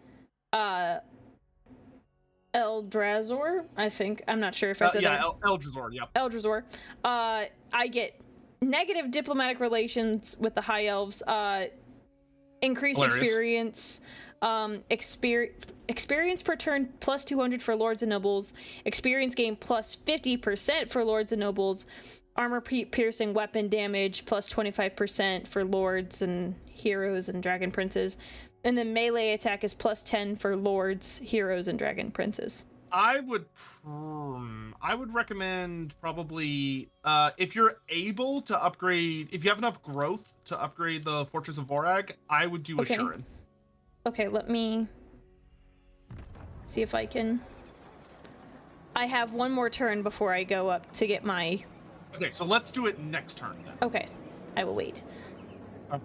Speaker 1: Eldrazor, I think. I'm not sure if I said that.
Speaker 2: Yeah, Eldrazor, yeah.
Speaker 1: Eldrazor. I get negative diplomatic relations with the High Elves, increased
Speaker 2: Hilarious.
Speaker 1: experience, experience per turn +200 for Lords and Nobles, experience gain +50% for Lords and Nobles, armor piercing weapon damage +25% for Lords and Heroes and Dragon Princes, and then melee attack is +10 for Lords, Heroes, and Dragon Princes.
Speaker 2: I would recommend probably if you're able to upgrade, if you have enough growth to upgrade the Fortress of Vorag, I would do Assurin.
Speaker 1: Okay, let me see if I can. I have one more turn before I go up to get my...
Speaker 2: Okay, so let's do it next turn then.
Speaker 1: Okay, I will wait.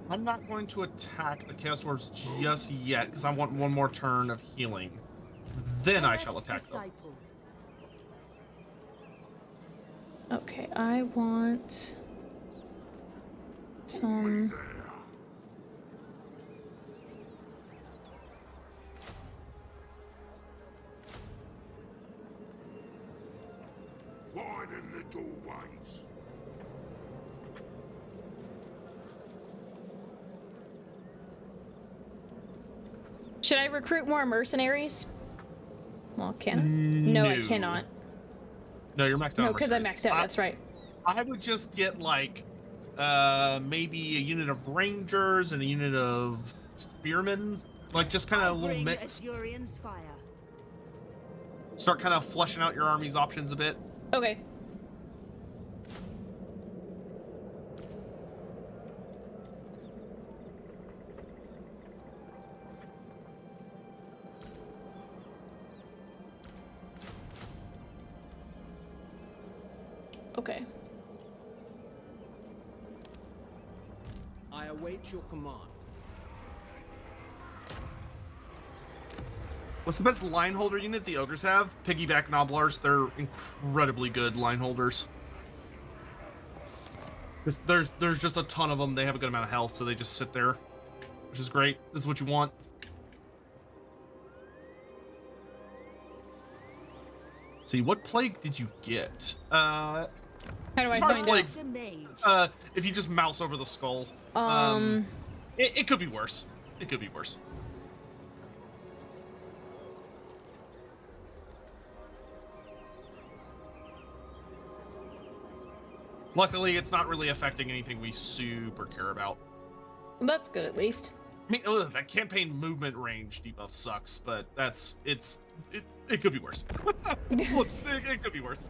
Speaker 2: I'm not going to attack the Chaos Dwarves just yet because I want one more turn of healing. Then I shall attack them.
Speaker 1: Okay, I want some...
Speaker 3: Widen the doorways.
Speaker 1: Should I recruit more mercenaries? Well, can I? No, I cannot.
Speaker 2: No, you're maxed out.
Speaker 1: No, because I maxed out, that's right.
Speaker 2: I would just get like maybe a unit of rangers and a unit of spearmen. Like just kind of a little mix.
Speaker 5: Fire.
Speaker 2: Start kind of fleshing out your army's options a bit.
Speaker 1: Okay. Okay.
Speaker 4: I await your command.
Speaker 2: What's the best line holder unit the ogres have? Piggyback Noblars. They're incredibly good line holders. There's just a ton of them. They have a good amount of health, so they just sit there, which is great. This is what you want. See, what plague did you get?
Speaker 1: How do I
Speaker 2: as far as
Speaker 1: find
Speaker 2: plagues,
Speaker 1: out?
Speaker 2: if you just mouse over the skull, it could be worse. It could be worse. Luckily, it's not really affecting anything we super care about.
Speaker 1: That's good at least.
Speaker 2: I mean, that campaign movement range debuff sucks, but it could be worse. It could be worse.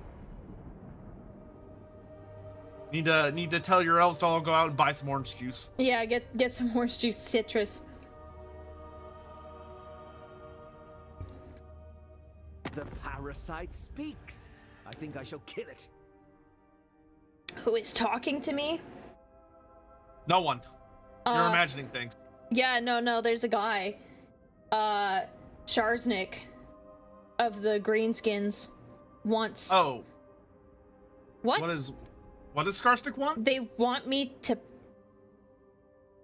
Speaker 2: Need to tell your elves to all go out and buy some orange juice.
Speaker 1: Yeah, get some orange juice citrus.
Speaker 6: The parasite speaks. I think I shall kill it.
Speaker 1: Who is talking to me?
Speaker 2: No one. You're imagining things.
Speaker 1: Yeah, no, there's a guy. Sharznik of the Greenskins wants...
Speaker 2: Oh.
Speaker 1: What?
Speaker 2: What does Skarsnik want?
Speaker 1: They want me to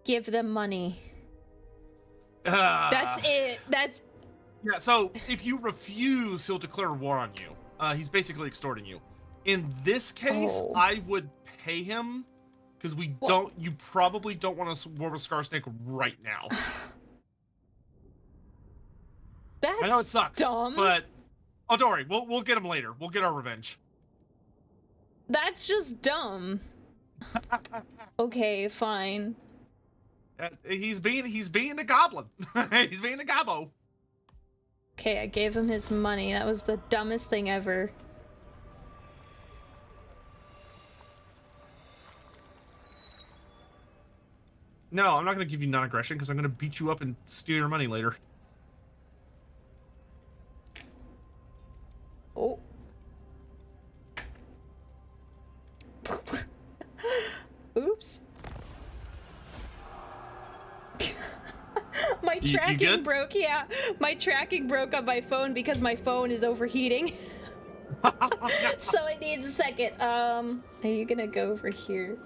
Speaker 1: give them money. That's it.
Speaker 2: Yeah, so if you refuse, he'll declare war on you. He's basically extorting you. In this case, I would pay him because you probably don't want to war with Skarsnik right now.
Speaker 1: That's
Speaker 2: I know it sucks,
Speaker 1: dumb.
Speaker 2: but don't worry, we'll get him later. We'll get our revenge.
Speaker 1: That's just dumb. Okay, fine.
Speaker 2: He's being a goblin. He's being a gobbo.
Speaker 1: Okay, I gave him his money. That was the dumbest thing ever.
Speaker 2: No, I'm not going to give you non-aggression because I'm going to beat you up and steal your money later.
Speaker 1: Oh. Oops. My tracking broke, yeah. My tracking broke on my phone because my phone is overheating. So it needs a second. Are you gonna go over here?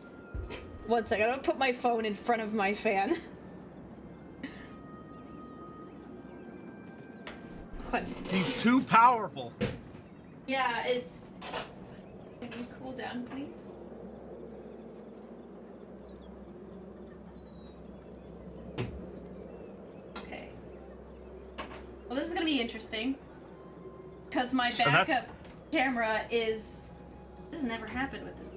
Speaker 1: One second, I'm gonna put my phone in front of my fan. What?
Speaker 2: He's too powerful.
Speaker 1: Yeah, it's... Can you cool down, please? Okay. Well, this is gonna be interesting. Because my backup camera is... This has never happened with this.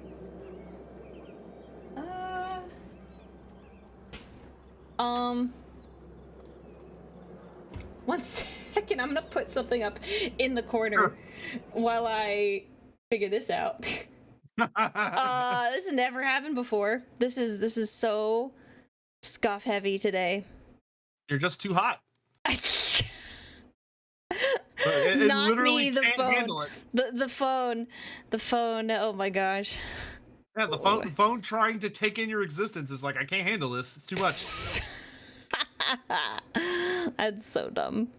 Speaker 1: One second, I'm gonna put something up in the corner while I figure this out. This has never happened before. This is so scuff heavy today.
Speaker 2: You're just too hot.
Speaker 1: Not me, the phone. The phone. Oh my gosh.
Speaker 2: Yeah, the phone trying to take in your existence is like, I can't handle this. It's too much.
Speaker 1: That's so dumb.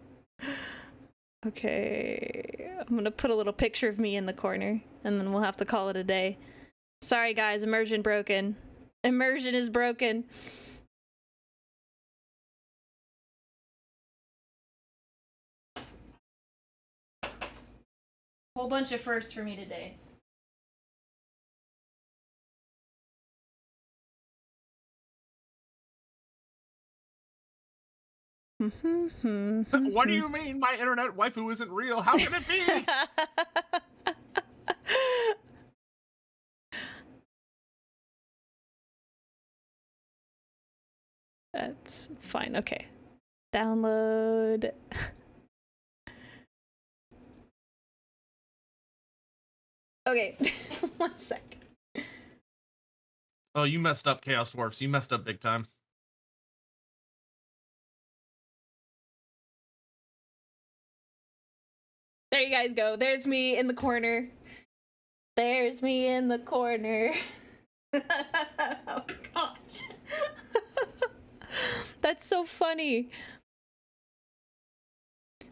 Speaker 1: Okay, I'm gonna put a little picture of me in the corner, and then we'll have to call it a day. Sorry guys, immersion broken. Immersion is broken. Whole bunch of firsts for me today.
Speaker 2: What do you mean my internet waifu isn't real? How can it be?
Speaker 1: That's fine. Okay. Download. Okay. 1 sec.
Speaker 2: Oh, you messed up, Chaos Dwarfs. You messed up big time.
Speaker 1: There you guys go. There's me in the corner. There's me in the corner. Oh gosh. That's so funny.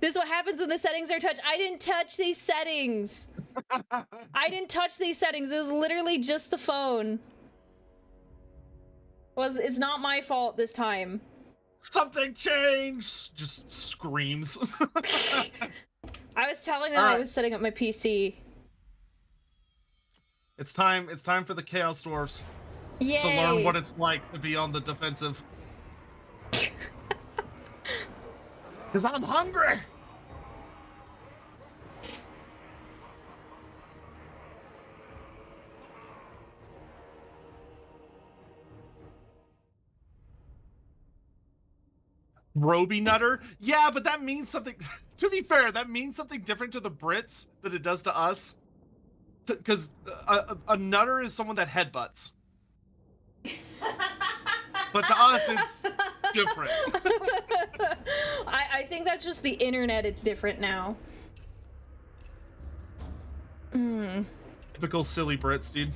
Speaker 1: This is what happens when the settings are touched. I didn't touch these settings. I didn't touch these settings. It was literally just the phone. It's not my fault this time.
Speaker 2: Something changed. Just screams.
Speaker 1: I was telling them I was setting up my PC.
Speaker 2: It's time for the Chaos Dwarfs
Speaker 1: Yay.
Speaker 2: to learn what it's like to be on the defensive. Because I'm hungry. Roby Nutter? Yeah, but that means something. To be fair, that means something different to the Brits than it does to us. Because a nutter is someone that headbutts. But to us, it's different.
Speaker 1: I think that's just the internet. It's different now.
Speaker 2: Typical silly Brits, dude.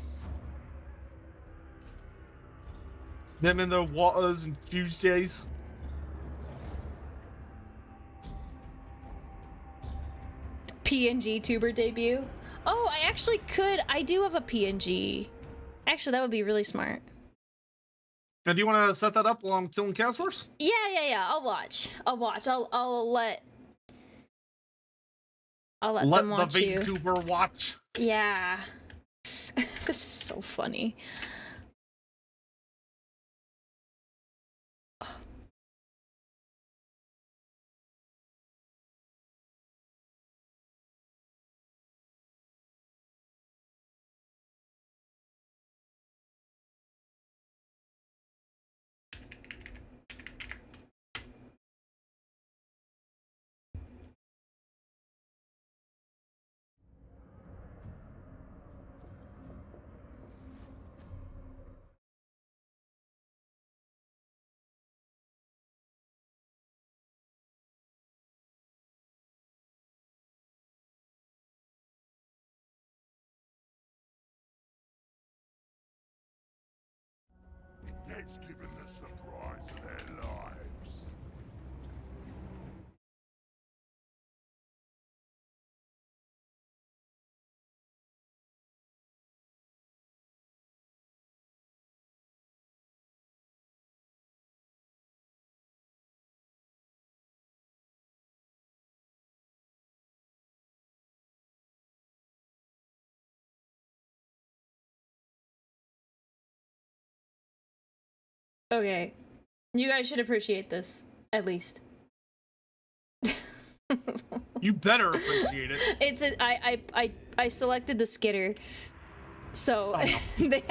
Speaker 2: Them and their waters and Tuesdays.
Speaker 1: PNG tuber debut. Oh, I actually could. I do have a PNG. Actually, that would be really smart.
Speaker 2: Now, do you want to set that up while I'm killing Chaos Force?
Speaker 1: Yeah. I'll watch. I'll let them watch
Speaker 2: the
Speaker 1: you.
Speaker 2: VTuber watch.
Speaker 1: Yeah. This is so funny.
Speaker 3: Let's give them the surprise of their lives.
Speaker 1: Okay. You guys should appreciate this, at least.
Speaker 2: You better appreciate it.
Speaker 1: It's I selected the skitter. So they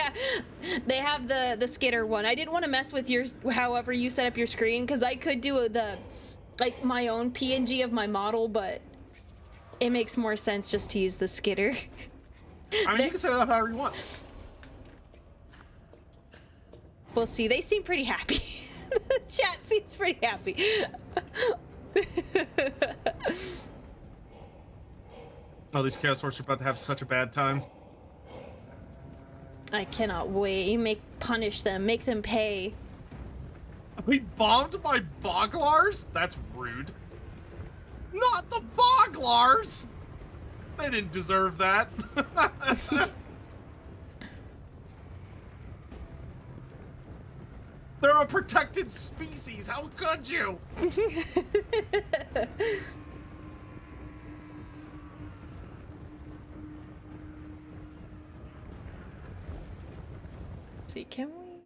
Speaker 1: have the skitter one. I didn't want to mess with yours however you set up your screen, because I could do my own PNG of my model, but it makes more sense just to use the skitter.
Speaker 2: I mean, you can set it up however you want.
Speaker 1: We'll see. They seem pretty happy. The chat seems pretty happy.
Speaker 2: Oh, these Chaos Force are about to have such a bad time.
Speaker 1: I cannot wait. You punish them. Make them pay.
Speaker 2: We bombed my Boglars? That's rude. Not the Boglars! They didn't deserve that. They're a protected species. How could you?
Speaker 1: See, can we?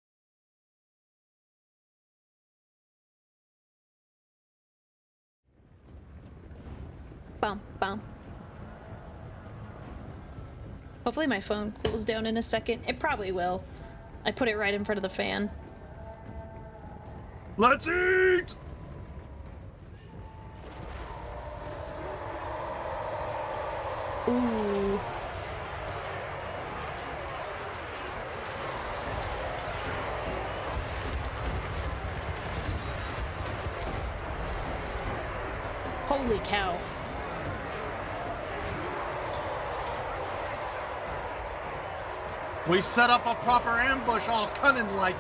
Speaker 1: Bum, bum. Hopefully my phone cools down in a second. It probably will. I put it right in front of the fan.
Speaker 2: Let's eat!
Speaker 1: Ooh. Holy cow.
Speaker 2: We set up a proper ambush all cunning-like.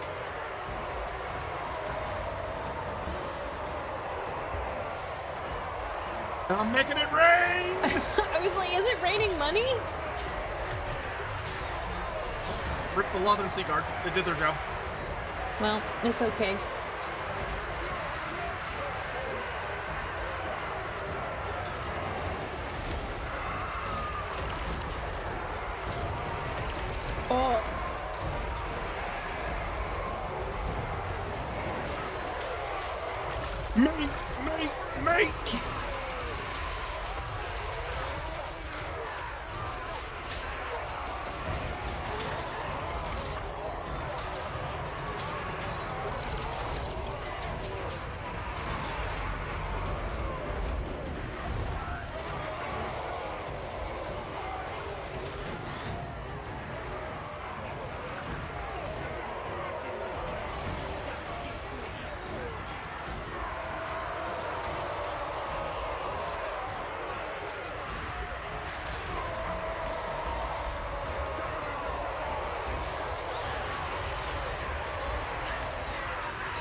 Speaker 2: I'm making it rain!
Speaker 1: I was like, is it raining money?
Speaker 2: Rip the Leather Sea Guard. They did their job.
Speaker 1: Well, it's okay. Oh.
Speaker 2: Mate!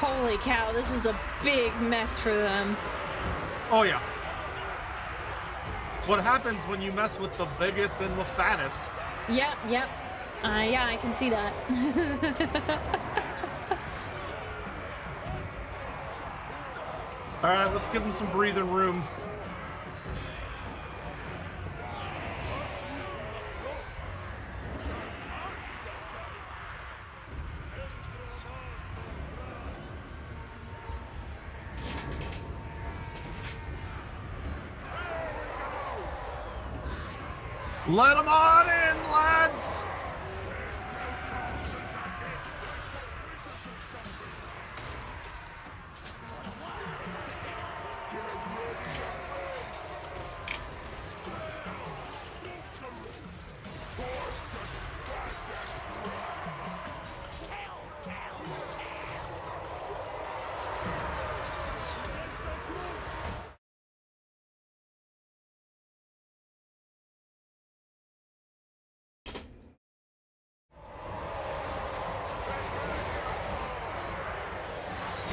Speaker 1: Holy cow, this is a big mess for them.
Speaker 2: Oh yeah. What happens when you mess with the biggest and the fattest?
Speaker 1: Yep. Yeah, I can see that.
Speaker 2: All right, let's give them some breathing room. Let them on in, lads!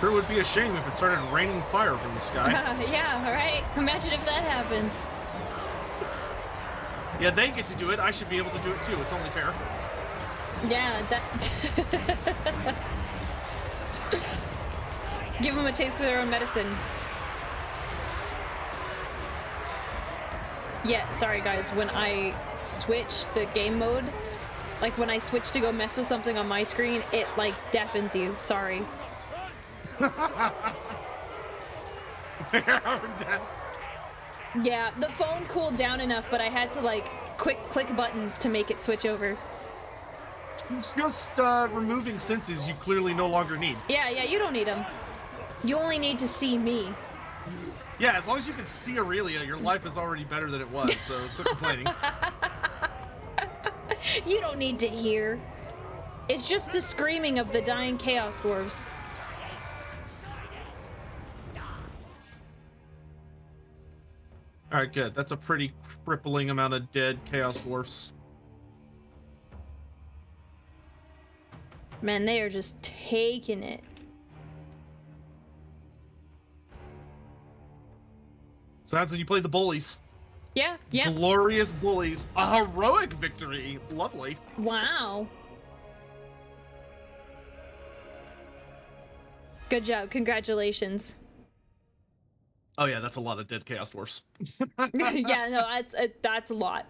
Speaker 2: Sure would be a shame if it started raining fire from the sky.
Speaker 1: Yeah, right? Imagine if that happens.
Speaker 2: Yeah, they get to do it. I should be able to do it too. It's only fair.
Speaker 1: Yeah, that... Give them a taste of their own medicine. Yeah, sorry guys, when I switch the game mode, like when I switch to go mess with something on my screen, it like deafens you. Sorry. Yeah, the phone cooled down enough, but I had to like quick click buttons to make it switch over.
Speaker 2: It's just removing senses you clearly no longer need.
Speaker 1: Yeah, you don't need them. You only need to see me.
Speaker 2: Yeah, as long as you can see Aurelia, your life is already better than it was, so quit complaining.
Speaker 1: You don't need to hear. It's just the screaming of the dying Chaos Dwarves.
Speaker 2: Alright, good. That's a pretty crippling amount of dead Chaos Dwarfs.
Speaker 1: Man, they are just taking it.
Speaker 2: So that's when you play the bullies.
Speaker 1: Yeah.
Speaker 2: Glorious bullies. A heroic victory. Lovely.
Speaker 1: Wow. Good job. Congratulations.
Speaker 2: Oh yeah, that's a lot of dead Chaos Dwarfs.
Speaker 1: Yeah, no, that's a lot.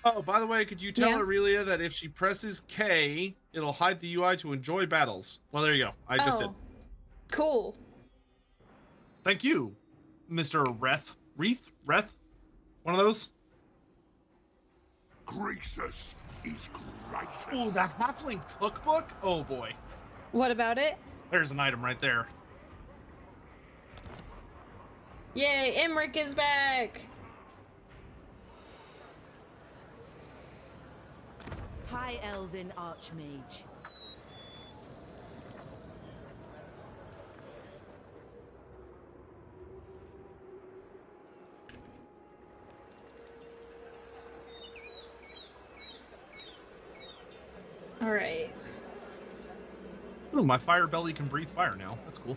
Speaker 2: Oh, by the way, could you tell
Speaker 1: Yeah.
Speaker 2: Aurelia that if she presses K, it'll hide the UI to enjoy battles? Well, there you go. I just did.
Speaker 1: Cool.
Speaker 2: Thank you, Mr. Reth? One of those?
Speaker 3: Croesus is great.
Speaker 2: Oh, that halfling cookbook? Oh boy.
Speaker 1: What about it?
Speaker 2: There's an item right there.
Speaker 1: Yay, Imric is back!
Speaker 5: High Elven Archmage.
Speaker 1: All right.
Speaker 2: Ooh, my fire belly can breathe fire now. That's cool.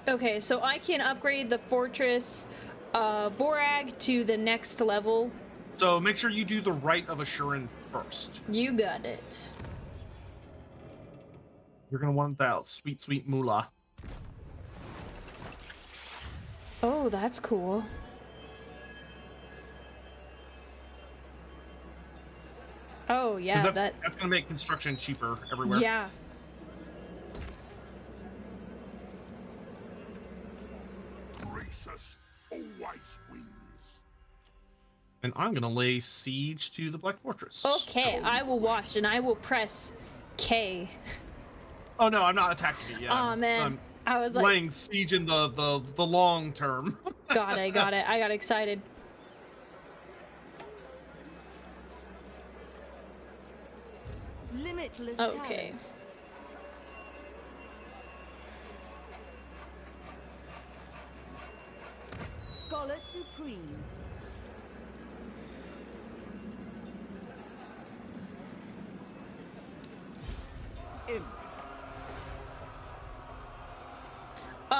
Speaker 1: Okay, so I can upgrade the Fortress Vorag to the next level.
Speaker 2: So make sure you do the Rite of Assurance first.
Speaker 1: You got it.
Speaker 2: You're gonna want that sweet, sweet moolah.
Speaker 1: Oh, that's cool. Oh, yeah,
Speaker 2: 'Cause that's gonna make construction cheaper everywhere.
Speaker 1: Yeah.
Speaker 3: Racist always wins.
Speaker 2: And I'm gonna lay siege to the Black Fortress.
Speaker 1: Okay, I will watch and I will press K.
Speaker 2: Oh no, I'm not attacking it yet.
Speaker 1: Oh man, I was like,
Speaker 2: laying siege in the long term.
Speaker 1: got it. I got excited.
Speaker 5: Limitless
Speaker 1: Okay.
Speaker 5: talent. Scholar Supreme.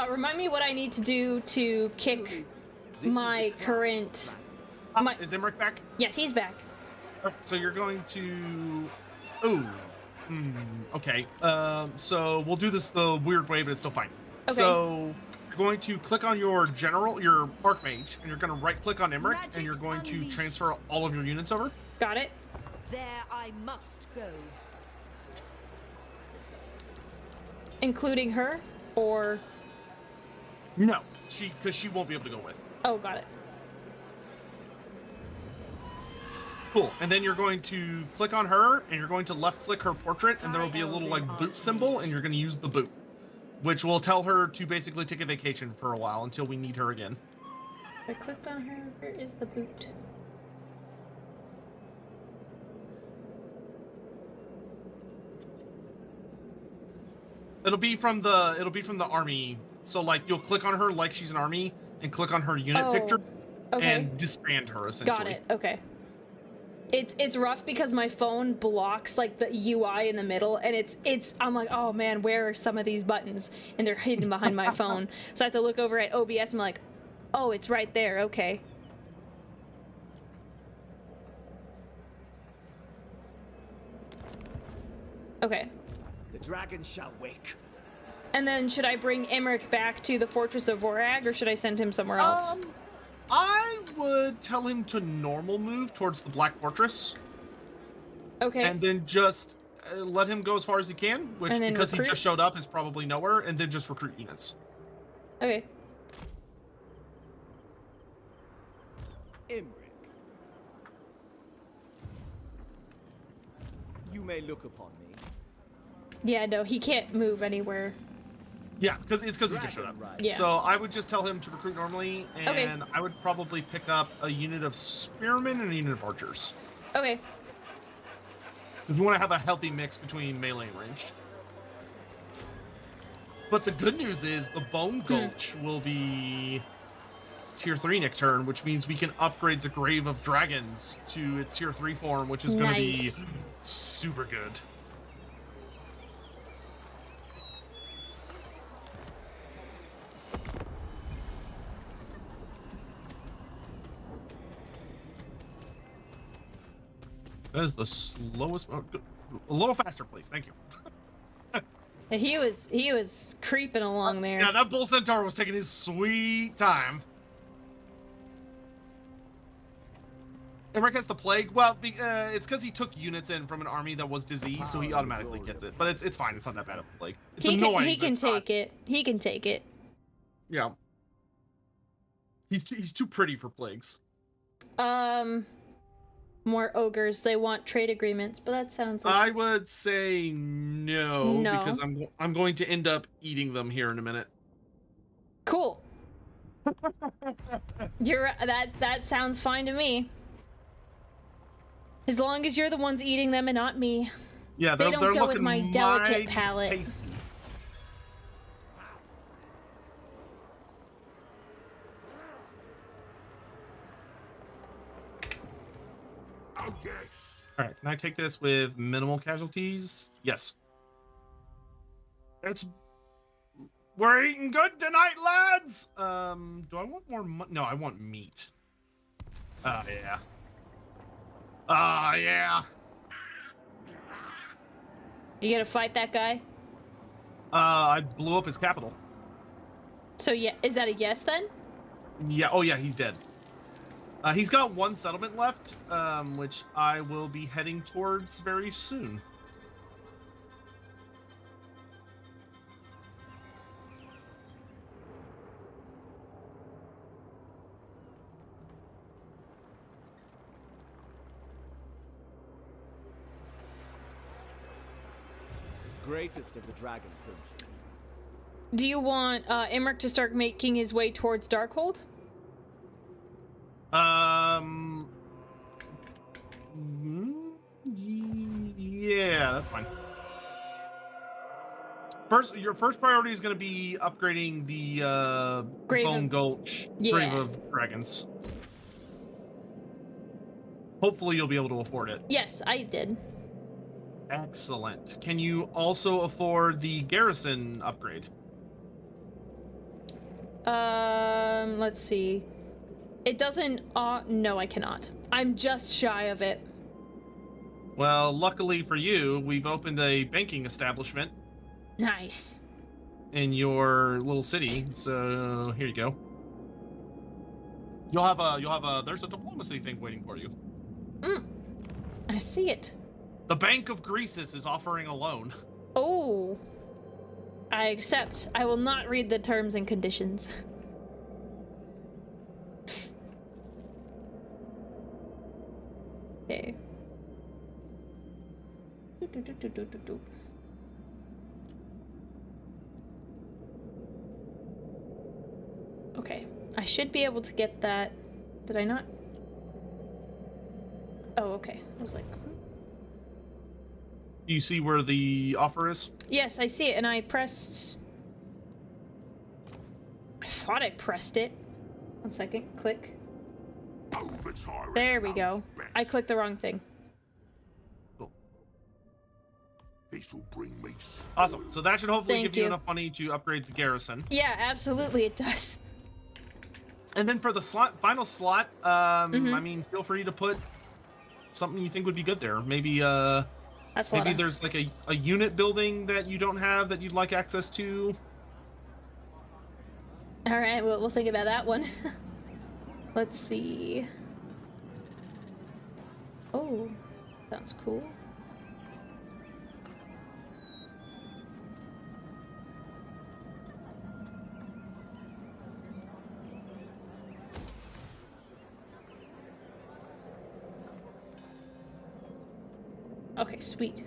Speaker 1: Remind me what I need to do to kick my current.
Speaker 2: Is Emmerich back?
Speaker 1: Yes, he's back.
Speaker 2: So you're going to. Ooh. Okay. So we'll do this the weird way, but it's still fine.
Speaker 1: Okay.
Speaker 2: So you're going to click on your general, your archmage, and you're going to right-click on Emmerich, and you're
Speaker 5: Magic's
Speaker 2: going to
Speaker 5: unleashed.
Speaker 2: transfer all of your units over.
Speaker 1: Got it.
Speaker 5: There I must go.
Speaker 1: Including her, or
Speaker 2: No, because she won't be able to go with.
Speaker 1: oh, got it.
Speaker 2: Cool. And then you're going to click on her, and you're going to left-click her portrait, and there will be a little like boot symbol, and you're going to use the boot, which will tell her to basically take a vacation for a while until we need her again.
Speaker 1: I clicked on her. Where is the boot?
Speaker 2: It'll be from the army. So like you'll click on her like she's an army, and click on her unit
Speaker 1: Oh,
Speaker 2: picture,
Speaker 1: okay.
Speaker 2: and disband her essentially.
Speaker 1: Got it. Okay. It's rough because my phone blocks like the UI in the middle, and it's I'm like, oh man, where are some of these buttons? And they're hidden behind my phone, so I have to look over at OBS. And I'm like, oh, it's right there. Okay. Okay.
Speaker 6: The dragon shall wake.
Speaker 1: And then should I bring Emmerich back to the Fortress of Vorag, or should I send him somewhere else?
Speaker 2: I would tell him to normal move towards the Black Fortress,
Speaker 1: Okay.
Speaker 2: and then just let him go as far as he can, which
Speaker 1: And then
Speaker 2: because
Speaker 1: recruit?
Speaker 2: he just showed up is probably nowhere, and then just recruit units.
Speaker 1: Okay.
Speaker 6: Imric. You may look upon me.
Speaker 1: Yeah, no, he can't move anywhere.
Speaker 2: Yeah, because he just showed up.
Speaker 6: Right.
Speaker 1: Yeah.
Speaker 2: So I would just tell him to recruit normally, and
Speaker 1: Okay.
Speaker 2: I would probably pick up a unit of spearmen and a unit of archers.
Speaker 1: Okay.
Speaker 2: If you want to have a healthy mix between melee and ranged. But the good news is the Bone Gulch will be tier 3 next turn, which means we can upgrade the Grave of Dragons to its tier 3 form, which is going to be
Speaker 1: Nice.
Speaker 2: super good. That is the slowest. Oh, a little faster, please. Thank you.
Speaker 1: He was creeping along there.
Speaker 2: Yeah, that Bull Centaur was taking his sweet time. Emmerich has the plague. Well, it's because he took units in from an army that was diseased, so he automatically gets it. But it's fine. It's not that bad of a plague. It's annoying.
Speaker 1: He
Speaker 2: but
Speaker 1: can
Speaker 2: it's not.
Speaker 1: take it. He can take it.
Speaker 2: Yeah. He's too pretty for plagues.
Speaker 1: More ogres. They want trade agreements, but that sounds like
Speaker 2: I would say no,
Speaker 1: No.
Speaker 2: because I'm going to end up eating them here in a minute.
Speaker 1: cool. That sounds fine to me. As long as you're the ones eating them and not me.
Speaker 2: Yeah,
Speaker 1: They
Speaker 2: they're
Speaker 1: don't go with
Speaker 2: looking
Speaker 1: my delicate
Speaker 2: mighty
Speaker 1: palate.
Speaker 2: tasty.
Speaker 3: Oh yes.
Speaker 2: All right, can I take this with minimal casualties? Yes. We're eating good tonight, lads. Do I want more? No, I want meat. Yeah. Yeah.
Speaker 1: You gonna fight that guy?
Speaker 2: I blew up his capital.
Speaker 1: So yeah, is that a yes then?
Speaker 2: Yeah. Oh yeah, he's dead. He's got one settlement left, which I will be heading towards very soon.
Speaker 6: Greatest of the dragon princes.
Speaker 1: Do you want Imric to start making his way towards Darkhold?
Speaker 2: Yeah, that's fine. Your first priority is going to be upgrading the Bone Gulch Grave of Dragons. Hopefully, you'll be able to afford it.
Speaker 1: Yes, I did.
Speaker 2: Excellent. Can you also afford the garrison upgrade?
Speaker 1: Let's see. It doesn't. No, I cannot. I'm just shy of it.
Speaker 2: Well, luckily for you, we've opened a banking establishment.
Speaker 1: Nice.
Speaker 2: In your little city, so here you go. You'll have a. There's a diplomacy thing waiting for you.
Speaker 1: I see it.
Speaker 2: The Bank of Greasus is offering a loan.
Speaker 1: Oh. I accept. I will not read the terms and conditions. Okay. Okay. I should be able to get that. Did I not? Oh, okay. I was like...
Speaker 2: Do you see where the offer is?
Speaker 1: Yes, I see it, and I pressed... I thought I pressed it. 1 second. Click. There we go. I clicked the wrong thing.
Speaker 3: This will bring me
Speaker 2: awesome. So that should hopefully
Speaker 1: Thank
Speaker 2: give you
Speaker 1: you
Speaker 2: enough money to upgrade the garrison.
Speaker 1: Yeah, absolutely it does.
Speaker 2: And then for the final slot, I mean, feel free to put something you think would be good there. Maybe maybe there's like a unit building that you don't have that you'd like access to.
Speaker 1: All right, we'll think about that one. Let's see. Oh, sounds cool. Okay, sweet.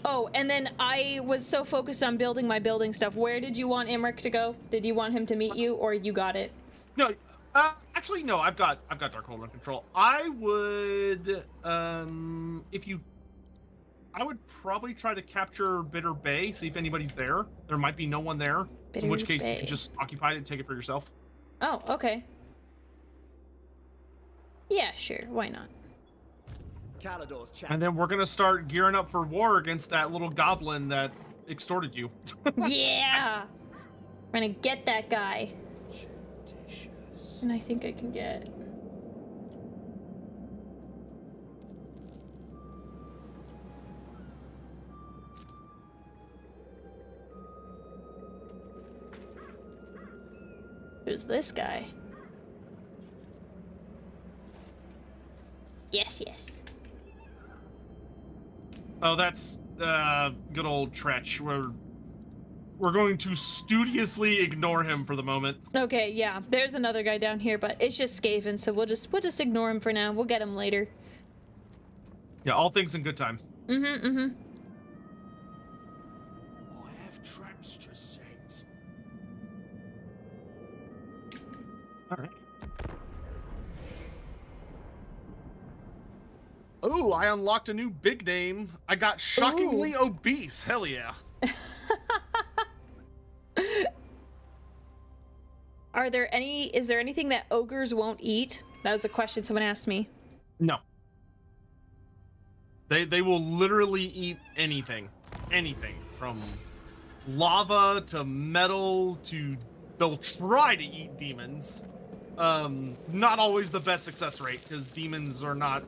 Speaker 1: Oh, and then I was so focused on building my building stuff. Where did you want Imric to go? Did you want him to meet you, or you got it?
Speaker 2: No, actually, no. I've got Darkhold under control. I would, I would probably try to capture Bitter Bay. See if anybody's there. There might be no one there. In which case, you can just occupy it and take it for yourself.
Speaker 1: Oh, okay. Yeah, sure. Why not?
Speaker 2: And then we're gonna start gearing up for war against that little goblin that extorted you.
Speaker 1: Yeah! We're gonna get that guy. And I think I can get... Who's this guy? Yes, yes.
Speaker 2: Oh, that's good old Tretch. We're going to studiously ignore him for the moment.
Speaker 1: Okay, yeah. There's another guy down here, but it's just Skaven, so we'll just ignore him for now. We'll get him later.
Speaker 2: Yeah, all things in good time.
Speaker 3: I have traps to set.
Speaker 2: All right. Oh, I unlocked a new big name. I got shockingly obese. Hell yeah.
Speaker 1: Is there anything that ogres won't eat? That was a question someone asked me.
Speaker 2: No. They will literally eat anything. Anything. From lava to metal to... They'll try to eat demons. Not always the best success rate, because demons are not...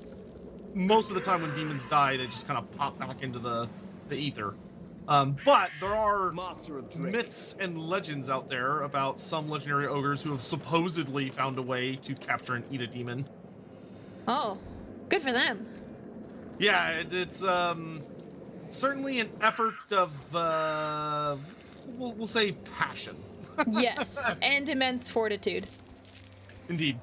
Speaker 2: Most of the time when demons die, they just kind of pop back into the ether. But there are
Speaker 6: Master of Drake.
Speaker 2: myths and legends out there about some legendary ogres who have supposedly found a way to capture and eat a demon.
Speaker 1: Oh, good for them.
Speaker 2: Yeah, it's certainly an effort of we'll say passion.
Speaker 1: Yes, and immense fortitude.
Speaker 2: Indeed.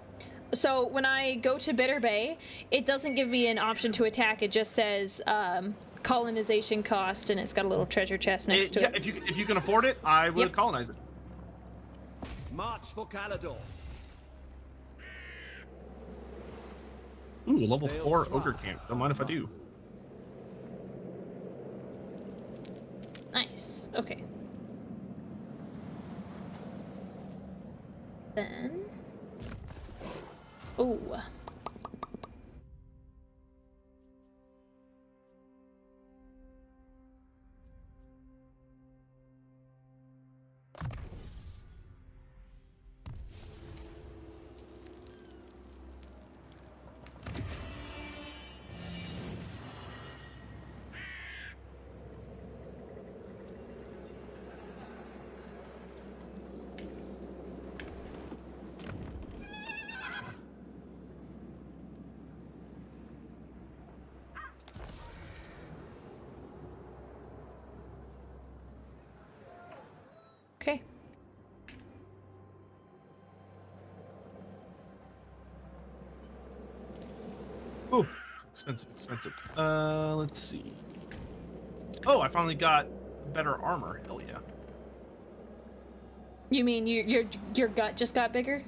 Speaker 1: So when I go to Bitter Bay, it doesn't give me an option to attack. It just says colonization cost, and it's got a little treasure chest next to
Speaker 2: Yeah,
Speaker 1: it.
Speaker 2: if you can afford it, I would
Speaker 1: Yep.
Speaker 2: colonize it.
Speaker 6: March for Calador.
Speaker 2: Ooh, level 4 ogre camp. Don't mind if I do.
Speaker 1: Nice. Okay. Then. Ooh. Okay.
Speaker 2: Ooh, expensive. Let's see. Oh, I finally got better armor. Hell yeah.
Speaker 1: You mean your gut just got bigger?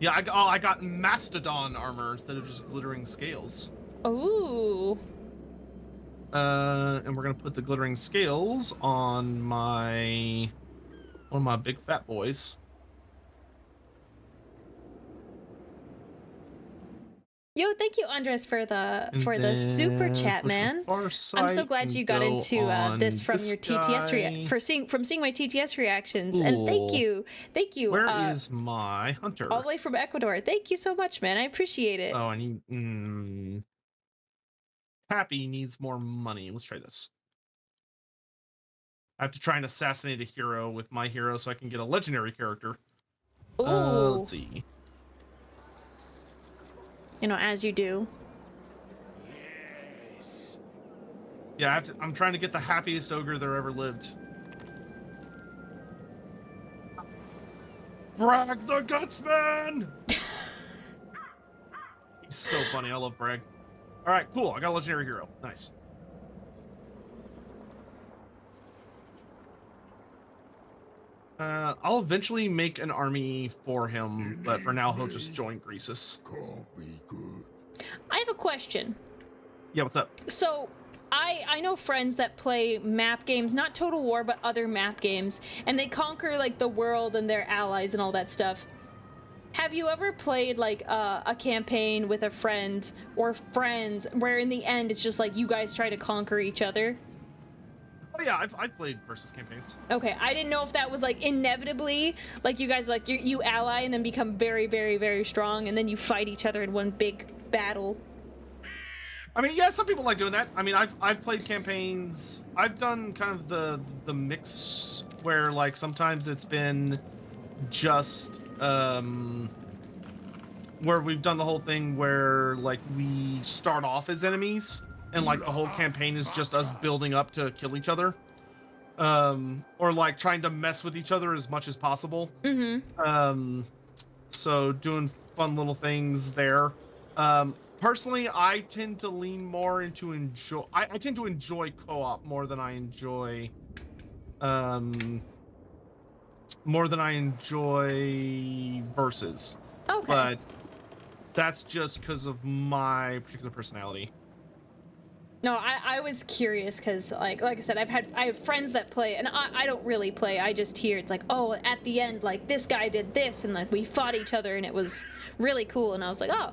Speaker 2: Yeah, I got mastodon armor instead of just glittering scales.
Speaker 1: Ooh.
Speaker 2: And we're gonna put the glittering scales on one of my big fat boys.
Speaker 1: Yo, thank you, Andres, for the super chat, man. I'm so glad you got into this from your TTS from seeing my TTS reactions, and thank you.
Speaker 2: Where is my hunter?
Speaker 1: All the way from Ecuador. Thank you so much, man. I appreciate it.
Speaker 2: Oh, I need. Happy needs more money. Let's try this. I have to try and assassinate a hero with my hero so I can get a legendary character.
Speaker 1: Ooh.
Speaker 2: Let's see.
Speaker 1: You know, as you do.
Speaker 3: Yes.
Speaker 2: Yeah, I'm trying to get the happiest ogre there ever lived. Brag the Gutsman! He's so funny. I love Brag. All right, cool. I got a legendary hero. Nice. I'll eventually make an army for him, but for now he'll just join Greasus.
Speaker 3: Can't be good.
Speaker 1: I have a question.
Speaker 2: Yeah, what's up?
Speaker 1: So, I know friends that play map games, not Total War, but other map games, and they conquer, like, the world and their allies and all that stuff. Have you ever played, like, a campaign with a friend or friends where in the end it's just like you guys try to conquer each other?
Speaker 2: Oh yeah, I've played versus campaigns.
Speaker 1: Okay, I didn't know if that was, like, inevitably, like, you guys, like, you ally and then become very, very, very strong, and then you fight each other in one big battle.
Speaker 2: I mean, yeah, some people like doing that. I mean, I've played campaigns. I've done kind of the mix where, like, sometimes it's been just where we've done the whole thing where, like, we start off as enemies and, like, the whole campaign is just us building up to kill each other, or, like, trying to mess with each other as much as possible. So doing fun little things there. Personally, I tend to lean more into I tend to enjoy co-op more than I enjoy versus.
Speaker 1: Okay.
Speaker 2: But that's just because of my particular personality.
Speaker 1: No, I was curious because, like I said, I have friends that play, and I don't really play. I just hear it's like, oh, at the end, like, this guy did this, and, like, we fought each other, and it was really cool. And I was like, oh.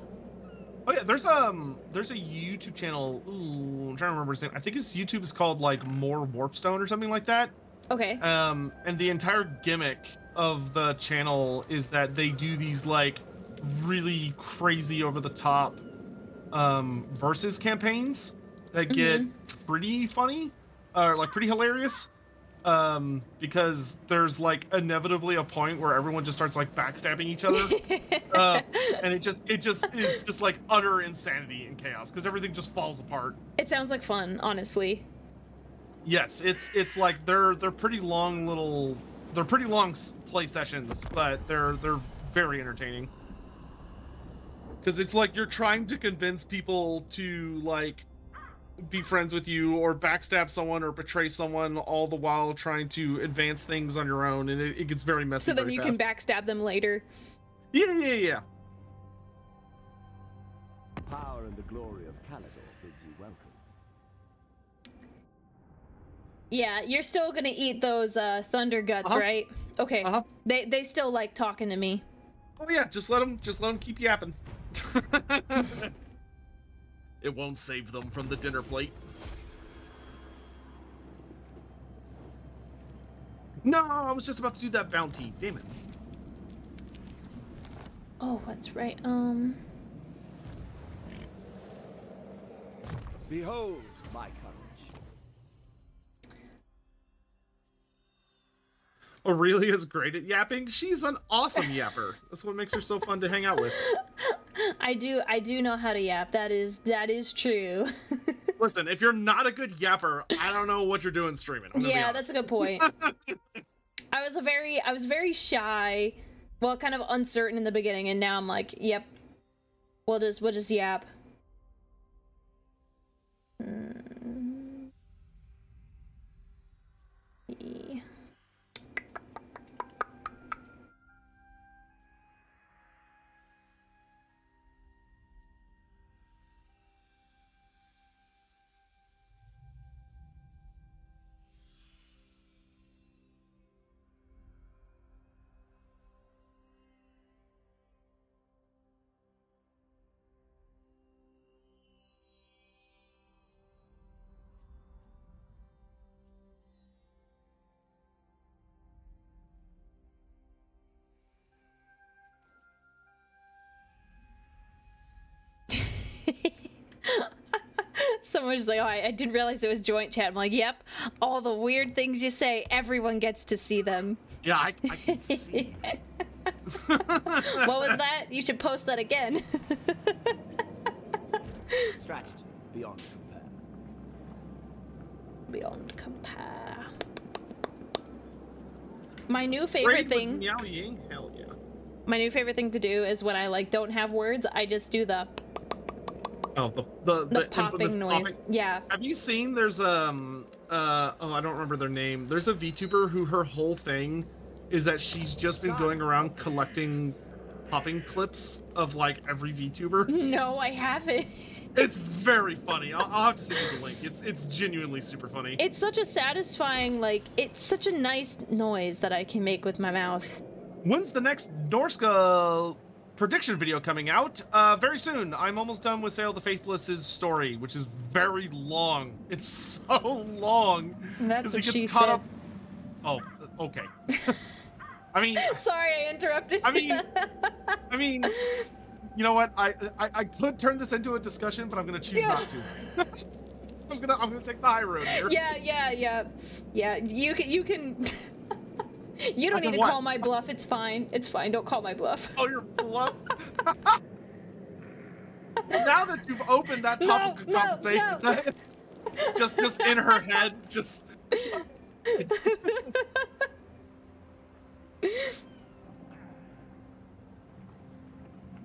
Speaker 2: Oh yeah, there's a YouTube channel. Ooh, I'm trying to remember his name. I think his YouTube is called, like, More Warpstone or something like that.
Speaker 1: Okay.
Speaker 2: And the entire gimmick of the channel is that they do these, like, really crazy over the top versus campaigns that get pretty funny. are like pretty hilarious. Because there's like inevitably a point where everyone just starts like backstabbing each other, and it's just like utter insanity and chaos because everything just falls apart.
Speaker 1: It sounds like fun, honestly.
Speaker 2: Yes, it's like they're pretty long play sessions, but they're very entertaining. Because it's like you're trying to convince people to like be friends with you or backstab someone or betray someone, all the while trying to advance things on your own, and it gets very messy.
Speaker 1: So then you can backstab them later.
Speaker 2: Yeah.
Speaker 6: Power and the glory of Calador bids you welcome.
Speaker 1: Yeah, you're still gonna eat those thunder guts, right? Okay. They still like talking to me.
Speaker 2: Oh yeah, just let them keep yapping. It won't save them from the dinner plate. No, I was just about to do that bounty. Damn it.
Speaker 1: Oh, that's right.
Speaker 6: Behold my courage.
Speaker 2: Aurelia's great at yapping. She's an awesome yapper. That's what makes her so fun to hang out with.
Speaker 1: I do know how to yap. That is true.
Speaker 2: Listen, if you're not a good yapper, I don't know what you're doing streaming.
Speaker 1: Yeah, that's a good point. I was very shy, well, kind of uncertain in the beginning, and now I'm like, yep. We'll just yap. Someone's like, oh, I didn't realize it was joint chat. I'm like, yep, all the weird things you say, everyone gets to see them.
Speaker 2: Yeah, I can see.
Speaker 1: What was that? You should post that again.
Speaker 6: Strategy beyond compare.
Speaker 1: Beyond compare. My new favorite thing.
Speaker 2: Meow Ying? Hell yeah.
Speaker 1: My new favorite thing to do is when I like don't have words, I just do the popping noise.
Speaker 2: Popping.
Speaker 1: Yeah.
Speaker 2: Have you seen? There's oh, I don't remember their name. There's a VTuber who her whole thing is that she's just been going around collecting popping clips of like every VTuber.
Speaker 1: No, I haven't.
Speaker 2: It's very funny. I'll have to send you the link. It's genuinely super funny.
Speaker 1: It's such a satisfying, like, it's such a nice noise that I can make with my mouth.
Speaker 2: When's the next Norska prediction video coming out? Very soon. I'm almost done with Sail the Faithless's story, which is very long. It's so long.
Speaker 1: That's what she
Speaker 2: caught
Speaker 1: said.
Speaker 2: Up... Oh, okay. I mean,
Speaker 1: sorry, I interrupted.
Speaker 2: I mean, you know what? I could turn this into a discussion, but I'm gonna choose not to. I'm gonna take the high road here.
Speaker 1: Yeah. You can. You don't need to call my bluff. It's fine. It's fine. Don't call my bluff.
Speaker 2: Oh, your bluff. Now that you've opened that topic of conversation, just in her head, just.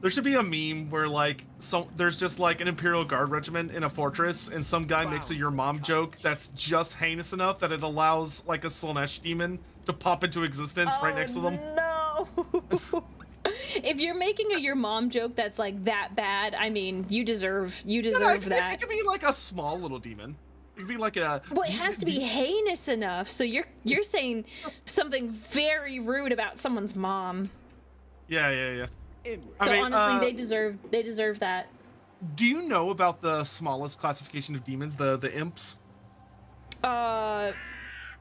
Speaker 2: There should be a meme where like there's just like an Imperial Guard regiment in a fortress, and some guy makes a "your mom" joke that's just heinous enough that it allows like a Slaanesh demon to pop into existence right next to them.
Speaker 1: No. If you're making a "your mom" joke that's like that bad, I mean, you deserve that.
Speaker 2: It could be like a small little demon. It could be like a.
Speaker 1: Well, it has to be heinous enough. So you're saying something very rude about someone's mom.
Speaker 2: Yeah.
Speaker 1: So honestly, they deserve that.
Speaker 2: Do you know about the smallest classification of demons, the imps?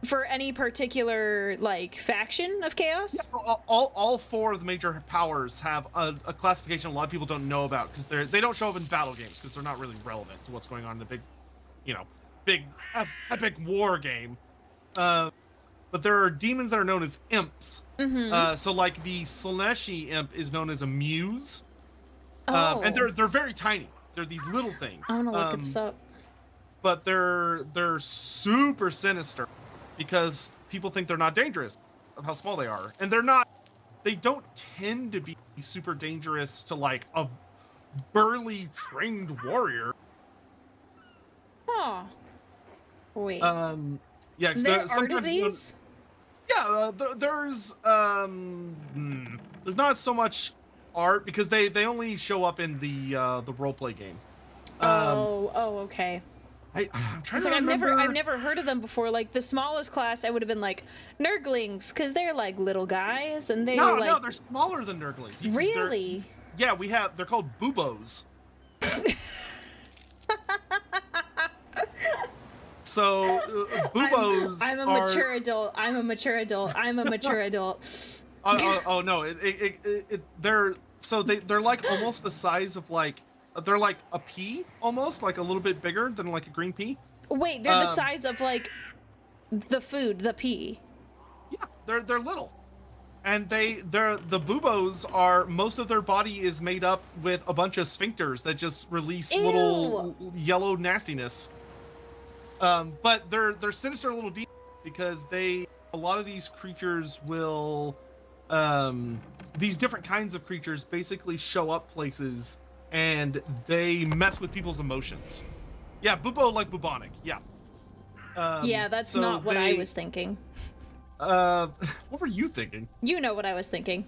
Speaker 1: For any particular like faction of chaos?
Speaker 2: Yeah, all four of the major powers have a classification a lot of people don't know about because they don't show up in battle games because they're not really relevant to what's going on in the big, big epic war game. But there are demons that are known as imps. So like the Slaneshi imp is known as a muse. And they're very tiny. They're these little things.
Speaker 1: I want to look this up.
Speaker 2: But they're super sinister because people think they're not dangerous of how small they are, and they're not. They don't tend to be super dangerous to like a burly trained warrior.
Speaker 1: Huh. Wait.
Speaker 2: Yeah.
Speaker 1: Is there art of these?
Speaker 2: Yeah. There's not so much art because they only show up in the roleplay game.
Speaker 1: Okay.
Speaker 2: I'm trying to
Speaker 1: like,
Speaker 2: remember.
Speaker 1: I've never heard of them before. Like the smallest class, I would have been like Nurglings, because they're like little guys, and they
Speaker 2: No, they're smaller than Nurglings.
Speaker 1: Really?
Speaker 2: Yeah, they're called Boobos. So Boobos.
Speaker 1: I'm a mature adult. I'm a mature adult. I'm a mature adult.
Speaker 2: Oh no! They're like almost the size of like. They're like a pea, almost like a little bit bigger than like a green pea.
Speaker 1: Wait, they're the size of like the pea.
Speaker 2: Yeah, they're little, and the Boobos are most of their body is made up with a bunch of sphincters that just release little yellow nastiness. But they're sinister little demons because a lot of these creatures will, these different kinds of creatures basically show up places. And they mess with people's emotions. Yeah, Bubo like bubonic. Yeah.
Speaker 1: Yeah, that's not what I was thinking.
Speaker 2: What were you thinking?
Speaker 1: You know what I was thinking.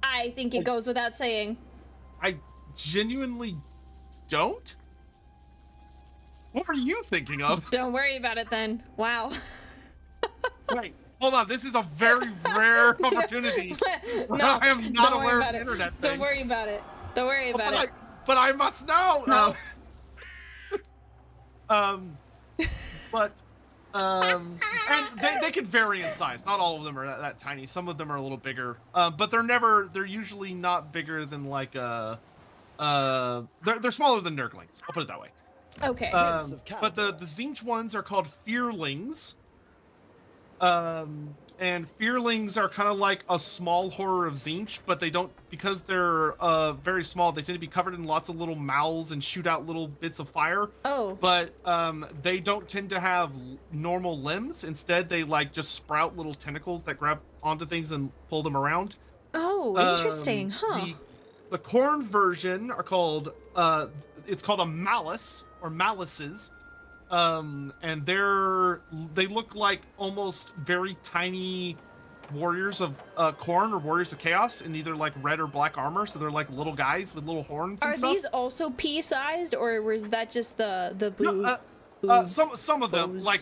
Speaker 1: I think it goes without saying.
Speaker 2: I genuinely don't? What were you thinking of?
Speaker 1: Don't worry about it then. Wow.
Speaker 2: Wait, hold on. This is a very rare opportunity.
Speaker 1: No,
Speaker 2: I am not aware of the internet thing.
Speaker 1: Don't worry about it. Don't worry about it.
Speaker 2: But I must know.
Speaker 1: No.
Speaker 2: And they can vary in size. Not all of them are that tiny. Some of them are a little bigger. But they're usually not bigger than like they're smaller than Nurglings. I'll put it that way.
Speaker 1: Okay.
Speaker 2: But the Tzeentch ones are called Fearlings. And Fearlings are kind of like a small horror of Tzeentch, but they don't, because they're very small, they tend to be covered in lots of little mouths and shoot out little bits of fire.
Speaker 1: Oh.
Speaker 2: But they don't tend to have normal limbs. Instead, they like just sprout little tentacles that grab onto things and pull them around.
Speaker 1: Oh, interesting, huh?
Speaker 2: The corn version are called, it's called a malice, or malices. And they look like almost very tiny warriors of corn or warriors of chaos in either like red or black armor. So they're like little guys with little horns.
Speaker 1: Are
Speaker 2: and stuff.
Speaker 1: these also pea-sized, or was that just the boo?
Speaker 2: No, some of them like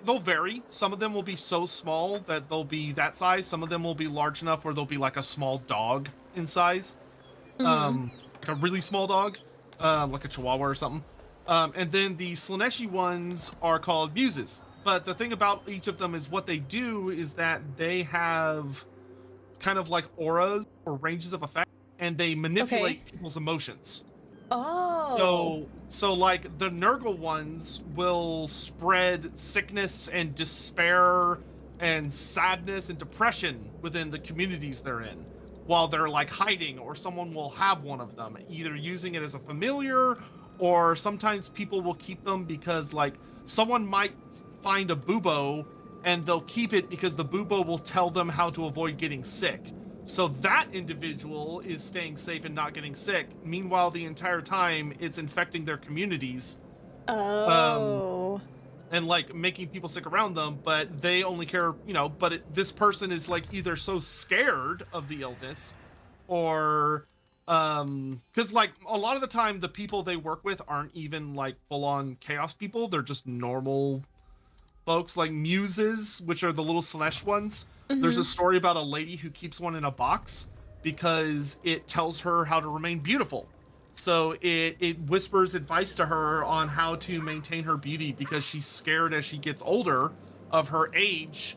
Speaker 2: they'll vary. Some of them will be so small that they'll be that size. Some of them will be large enough where they'll be like a small dog in size, like a really small dog, like a Chihuahua or something. And then the Slaneshi ones are called muses. But the thing about each of them is what they do is that they have kind of like auras or ranges of effect, and they manipulate people's emotions.
Speaker 1: Oh.
Speaker 2: So like the Nurgle ones will spread sickness and despair and sadness and depression within the communities they're in while they're like hiding, or someone will have one of them, either using it as a familiar, or sometimes people will keep them because like someone might find a bubo and they'll keep it because the bubo will tell them how to avoid getting sick. So that individual is staying safe and not getting sick. Meanwhile, the entire time it's infecting their communities.
Speaker 1: Oh.
Speaker 2: And like making people sick around them, but they only care, but this person is like either so scared of the illness or because like a lot of the time the people they work with aren't even like full-on chaos people. They're just normal folks, like muses, which are the little Slanesh ones. There's a story about a lady who keeps one in a box because it tells her how to remain beautiful. So it whispers advice to her on how to maintain her beauty because she's scared as she gets older of her age.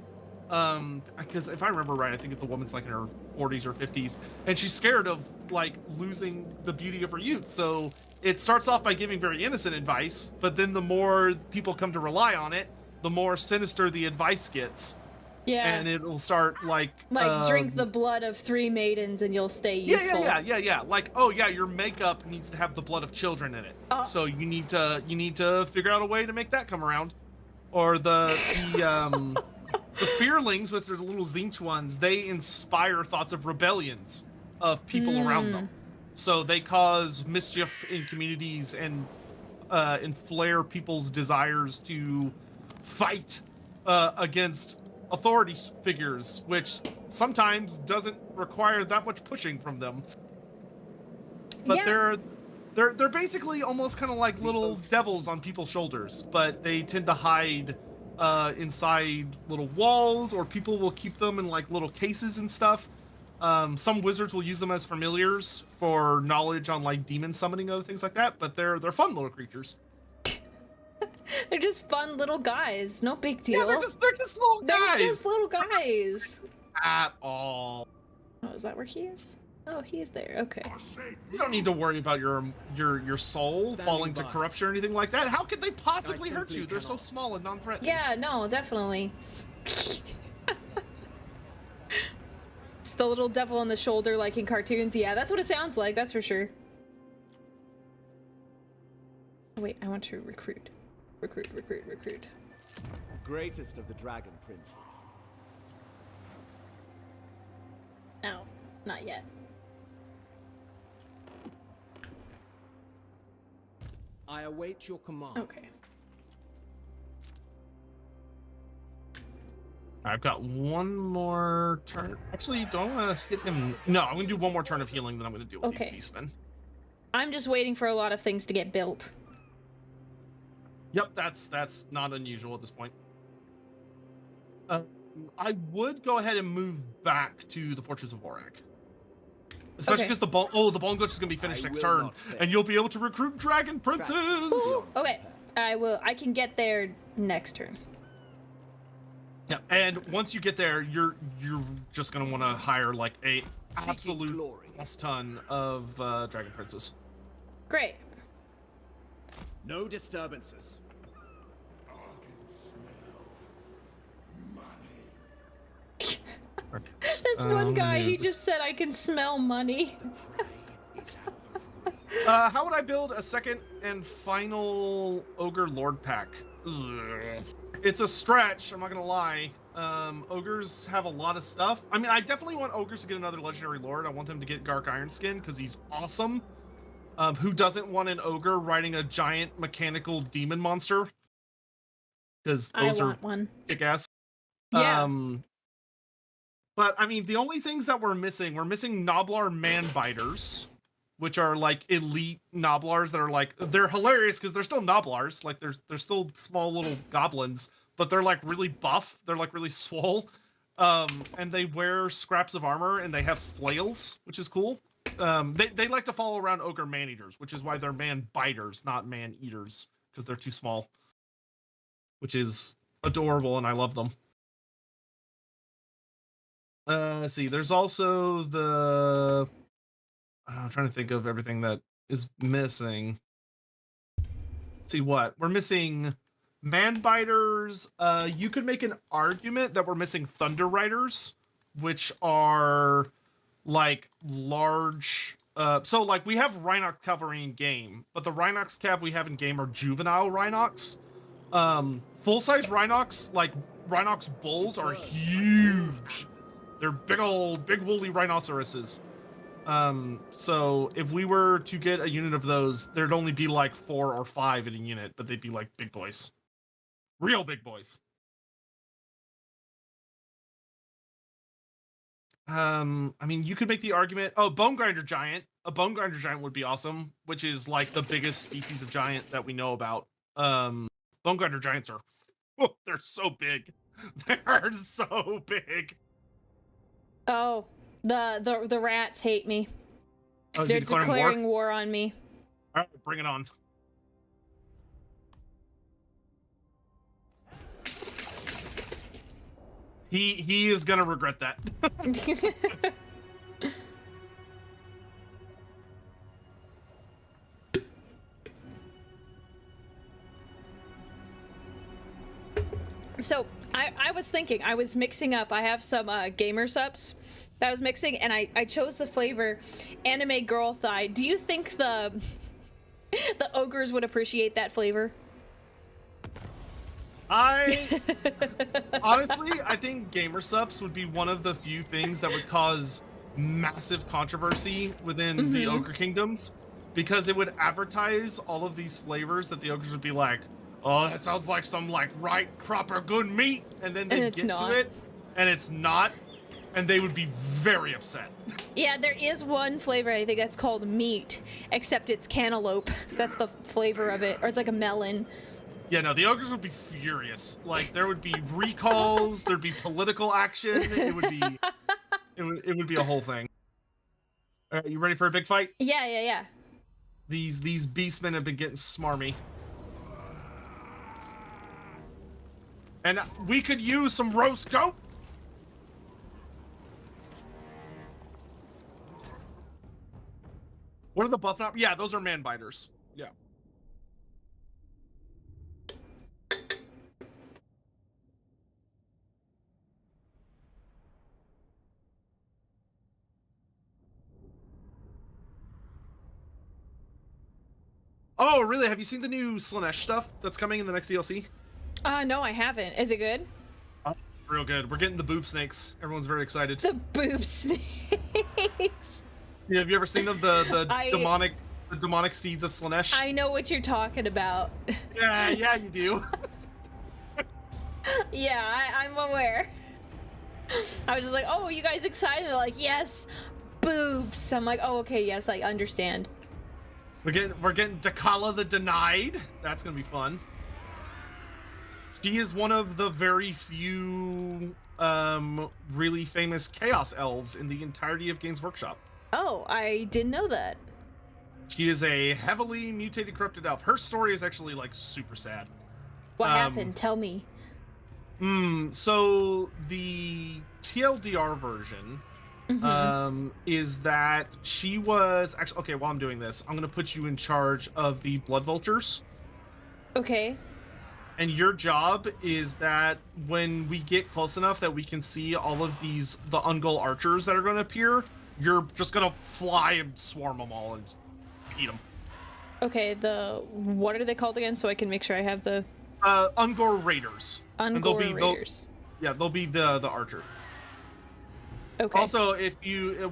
Speaker 2: Because if I remember right, I think the woman's like in her 40s or 50s, and she's scared of like losing the beauty of her youth. So it starts off by giving very innocent advice, but then the more people come to rely on it, the more sinister the advice gets.
Speaker 1: Yeah.
Speaker 2: And it'll start like
Speaker 1: drink the blood of 3 maidens and you'll stay useful.
Speaker 2: Yeah. Like, oh yeah, your makeup needs to have the blood of children in it. So you need to figure out a way to make that come around. Or the fearlings with their little Zinch ones, they inspire thoughts of rebellions of people around them. So they cause mischief in communities and flare people's desires to fight against authority figures, which sometimes doesn't require that much pushing from them. But they're basically almost kind of like little devils on people's shoulders, but they tend to hide inside little walls, or people will keep them in like little cases and stuff. Some wizards will use them as familiars for knowledge on like demon summoning and other things like that, but they're fun little creatures.
Speaker 1: They're just fun little guys. No big deal.
Speaker 2: Yeah, they're just little guys.
Speaker 1: They're just little guys.
Speaker 2: At all.
Speaker 1: Oh, is that where he is? Oh, he is there. Okay.
Speaker 2: You don't need to worry about your soul falling to corruption or anything like that. How could they possibly hurt you? They're so small and non-threatening.
Speaker 1: Yeah, no, definitely. It's the little devil on the shoulder like in cartoons. Yeah, that's what it sounds like. That's for sure. Wait, I want to recruit. Recruit.
Speaker 6: Greatest of the dragon princes.
Speaker 1: No, not yet.
Speaker 6: I await your command.
Speaker 1: Okay.
Speaker 2: I've got one more turn. Actually, don't want to hit him. No, I'm going to do one more turn of healing, then I'm going to deal with these beastmen. I'm
Speaker 1: just waiting for a lot of things to get built.
Speaker 2: Yep, that's not unusual at this point. I would go ahead and move back to the Fortress of Vorak. Especially because the bone glitch is going to be finished next turn, and you'll be able to recruit dragon princes.
Speaker 1: Ooh, okay, I can get there next turn.
Speaker 2: Yeah, and once you get there, you're just going to want to hire like a absolute ton of dragon princes.
Speaker 1: Great.
Speaker 6: No disturbances.
Speaker 1: This one guy, he just said I can smell money.
Speaker 2: How would I build a second and final Ogre Lord pack? Ugh. It's a stretch, I'm not gonna lie. Ogres have a lot of stuff. I mean, I definitely want Ogres to get another Legendary Lord. I want them to get Gark Ironskin, because he's awesome. Who doesn't want an Ogre riding a giant mechanical demon monster? Because those are kick-ass.
Speaker 1: Yeah.
Speaker 2: But, I mean, the only things that we're missing Gnoblar Man-Biters, which are, like, elite Gnoblars that are, like, they're hilarious because they're still Gnoblars. Like, they're still small little goblins, but they're, like, really buff. They're, like, really swole. And they wear scraps of armor, and they have flails, which is cool. They like to follow around Ogre Man-Eaters, which is why they're Man-Biters, not Man-Eaters, because they're too small. Which is adorable, and I love them. Let's see, there's also the... I'm trying to think of everything that is missing. Let's see what? We're missing Man-Biters. You could make an argument that we're missing Thunder Riders, which are like large... so like we have Rhinox cavalry in game, but the Rhinox cav we have in game are juvenile Rhinox. Full-size Rhinox, like Rhinox bulls, are huge. They're big woolly rhinoceroses. So if we were to get a unit of those, there'd only be like 4 or 5 in a unit, but they'd be like big boys. Real big boys. I mean, you could make the argument, Bone Grinder Giant. A Bone Grinder Giant would be awesome, which is like the biggest species of giant that we know about. Bone Grinder Giants are, they're so big. They're so big.
Speaker 1: Oh, the rats hate me.
Speaker 2: Oh,
Speaker 1: they're declaring war on me.
Speaker 2: All right, bring it on. He is gonna regret that.
Speaker 1: So I was thinking, I was mixing up. I have some gamer subs that I was mixing, and I chose the flavor anime girl thigh. Do you think the ogres would appreciate that flavor?
Speaker 2: Honestly, I think gamer subs would be one of the few things that would cause massive controversy within the ogre kingdoms, because it would advertise all of these flavors that the ogres would be like, oh, that sounds like some like right proper good meat, and then they get to it and it's not, and they would be very upset.
Speaker 1: Yeah, there is one flavor, I think that's called meat, except it's cantaloupe. That's the flavor of it, or it's like a melon.
Speaker 2: Yeah, no, the ogres would be furious. Like, there would be recalls, there'd be political action, it would be a whole thing. All right, you ready for a big fight?
Speaker 1: Yeah.
Speaker 2: These beastmen have been getting smarmy. And we could use some roast goat. What are the buff now? Yeah, those are man biters. Yeah. Oh, really? Have you seen the new Slaanesh stuff that's coming in the next DLC?
Speaker 1: No, I haven't. Is it good?
Speaker 2: Real good. We're getting the boob snakes. Everyone's very excited.
Speaker 1: The boob snakes.
Speaker 2: Yeah, have you ever seen them? The demonic steeds of Slaanesh?
Speaker 1: I know what you're talking about.
Speaker 2: Yeah, you do.
Speaker 1: Yeah, I'm aware. I was just like, oh, you guys excited? They're like, yes, boobs. I'm like, oh, okay, yes, I understand.
Speaker 2: We're getting Dakala the Denied. That's gonna be fun. She is one of the very few really famous Chaos Elves in the entirety of Games Workshop.
Speaker 1: Oh, I didn't know that.
Speaker 2: She is a heavily mutated corrupted elf. Her story is actually like super sad.
Speaker 1: What happened? Tell me.
Speaker 2: So the TLDR version is that she was actually okay. While I'm doing this, I'm gonna put you in charge of the Blood Vultures.
Speaker 1: Okay.
Speaker 2: And your job is that when we get close enough that we can see all of the Ungol archers that are going to appear, you're just going to fly and swarm them all and just eat them.
Speaker 1: Okay, what are they called again so I can make sure I have the...
Speaker 2: Ungor Raiders.
Speaker 1: Ungor Raiders.
Speaker 2: They'll be the archer.
Speaker 1: Okay.
Speaker 2: Also,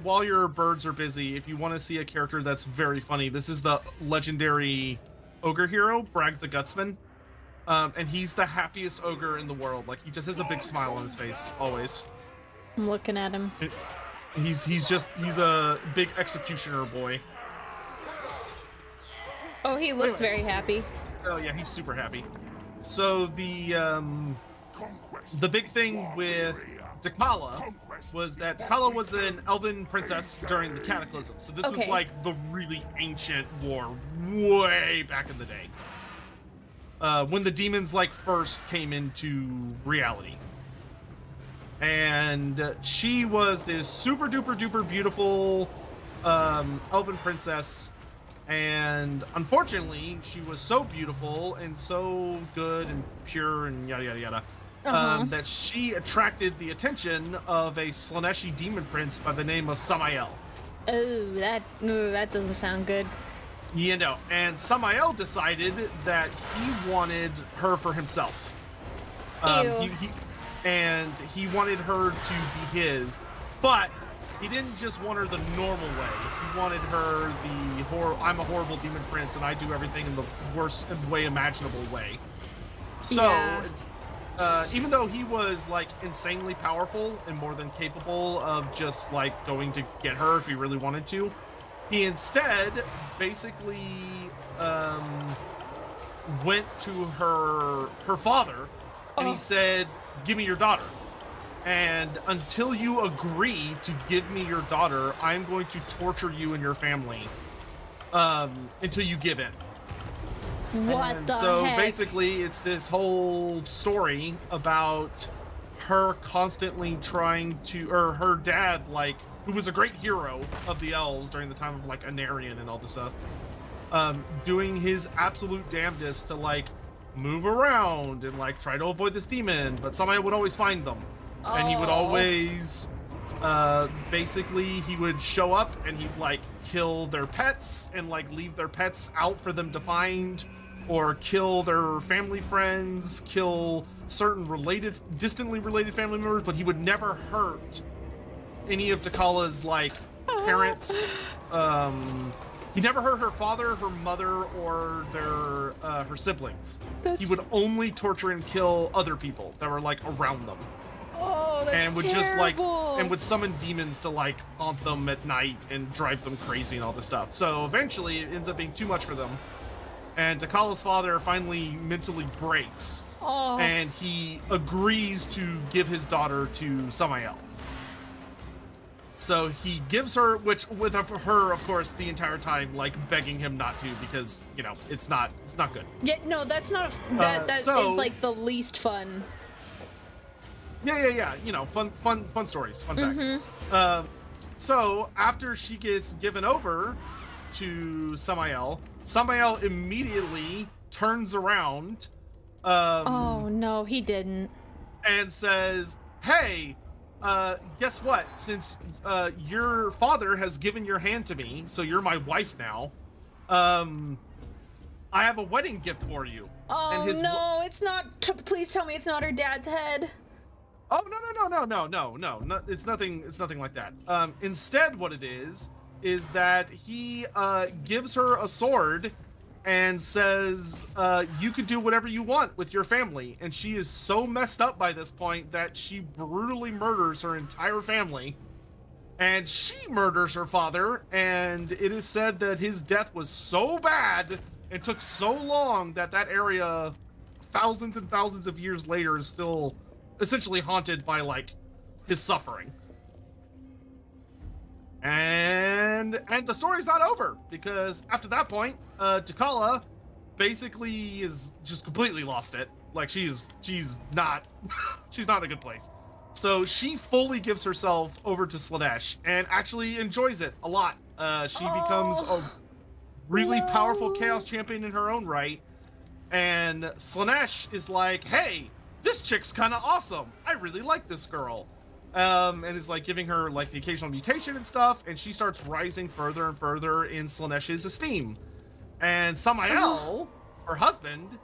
Speaker 2: while your birds are busy, if you want to see a character that's very funny, this is the legendary ogre hero, Bragg the Gutsman. And he's the happiest ogre in the world. Like, he just has a big smile on his face, always.
Speaker 1: I'm looking at him.
Speaker 2: He's a big executioner boy.
Speaker 1: Oh, he looks very happy.
Speaker 2: Oh yeah, he's super happy. So the big thing with Dakala was that Dakala was an elven princess during the Cataclysm. So this was like the really ancient war way back in the day. When the demons like first came into reality. And she was this super duper duper beautiful elven princess, and unfortunately she was so beautiful and so good and pure and yada yada yada that she attracted the attention of a Slaaneshi demon prince by the name of Samael.
Speaker 1: Oh, that doesn't sound good.
Speaker 2: You know, and Samael decided that he wanted her for himself. He wanted her to be his, but he didn't just want her the normal way. He wanted her I'm a horrible demon prince and I do everything in the worst way imaginable way. So even though he was like insanely powerful and more than capable of just like going to get her if he really wanted to, he instead basically went to her father and he said, give me your daughter. And until you agree to give me your daughter, I'm going to torture you and your family until you give in.
Speaker 1: What the heck?
Speaker 2: So basically it's this whole story about her constantly trying to, or her dad, like, who was a great hero of the elves during the time of like Anarion and all this stuff, doing his absolute damnedest to like move around and like try to avoid this demon, but Samael would always find them. And he would always basically he would show up and he'd like kill their pets and like leave their pets out for them to find, or kill their family friends, kill certain distantly related family members, but he would never hurt any of Takala's like parents. He never hurt her father, her mother, or her siblings. He would only torture and kill other people that were like around them.
Speaker 1: Oh, that's
Speaker 2: and would
Speaker 1: terrible.
Speaker 2: just like and would summon demons to like haunt them at night and drive them crazy and all this stuff. So eventually it ends up being too much for them. And Takala's father finally mentally breaks.
Speaker 1: Oh.
Speaker 2: And he agrees to give his daughter to Samael. So he gives her, which with her, of course, the entire time, like begging him not to, because you know it's not good.
Speaker 1: Yeah, no, that's not. That is like the least fun.
Speaker 2: Yeah. You know, fun stories, fun facts. So after she gets given over to Samael immediately turns around.
Speaker 1: Oh no, he didn't.
Speaker 2: And says, "Hey. Guess what? Since your father has given your hand to me, so you're my wife now, I have a wedding gift for you."
Speaker 1: Oh
Speaker 2: and
Speaker 1: no, it's not. Please tell me it's not her dad's head.
Speaker 2: Oh no! It's nothing like that. Instead, what it is that he gives her a sword and says, you could do whatever you want with your family. And she is so messed up by this point that she brutally murders her entire family. And she murders her father, and it is said that his death was so bad and took so long that area, thousands and thousands of years later, is still essentially haunted by, like, his suffering. And the story's not over, because after that point, Takala basically is just completely lost it. Like she's not in a good place. So she fully gives herself over to Slaanesh and actually enjoys it a lot. She becomes a really powerful chaos champion in her own right. And Slaanesh is like, hey, this chick's kind of awesome. I really like this girl. And is like giving her like the occasional mutation and stuff, and she starts rising further and further in Slaanesh's esteem. And Samael, her husband,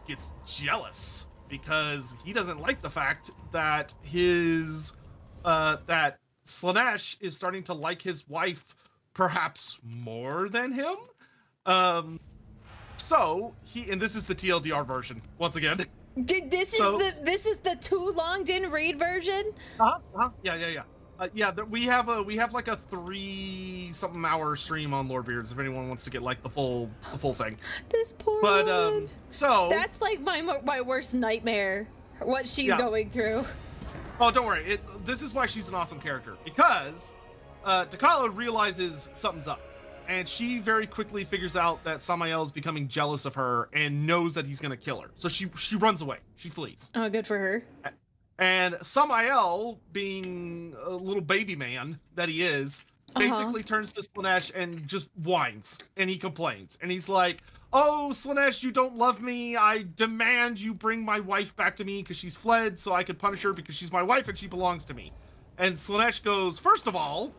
Speaker 2: gets jealous because he doesn't like the fact that that Slaanesh is starting to like his wife perhaps more than him. So and this is the TLDR version once again.
Speaker 1: This is the too long didn't read version. Yeah. We have like a 3-something hour stream on Lorebeards if anyone wants to get like the full thing. This poor woman. So that's like my worst nightmare. What she's going through.
Speaker 2: Oh, don't worry. This is why she's an awesome character, because Takala realizes something's up. And she very quickly figures out that Samael is becoming jealous of her and knows that he's going to kill her. So she runs away. She flees.
Speaker 1: Oh, good for her.
Speaker 2: And Samael, being a little baby man that he is, basically turns to Slaanesh and just whines. And he complains. And he's like, oh, Slaanesh, you don't love me. I demand you bring my wife back to me because she's fled so I could punish her because she's my wife and she belongs to me. And Slaanesh goes, first of all,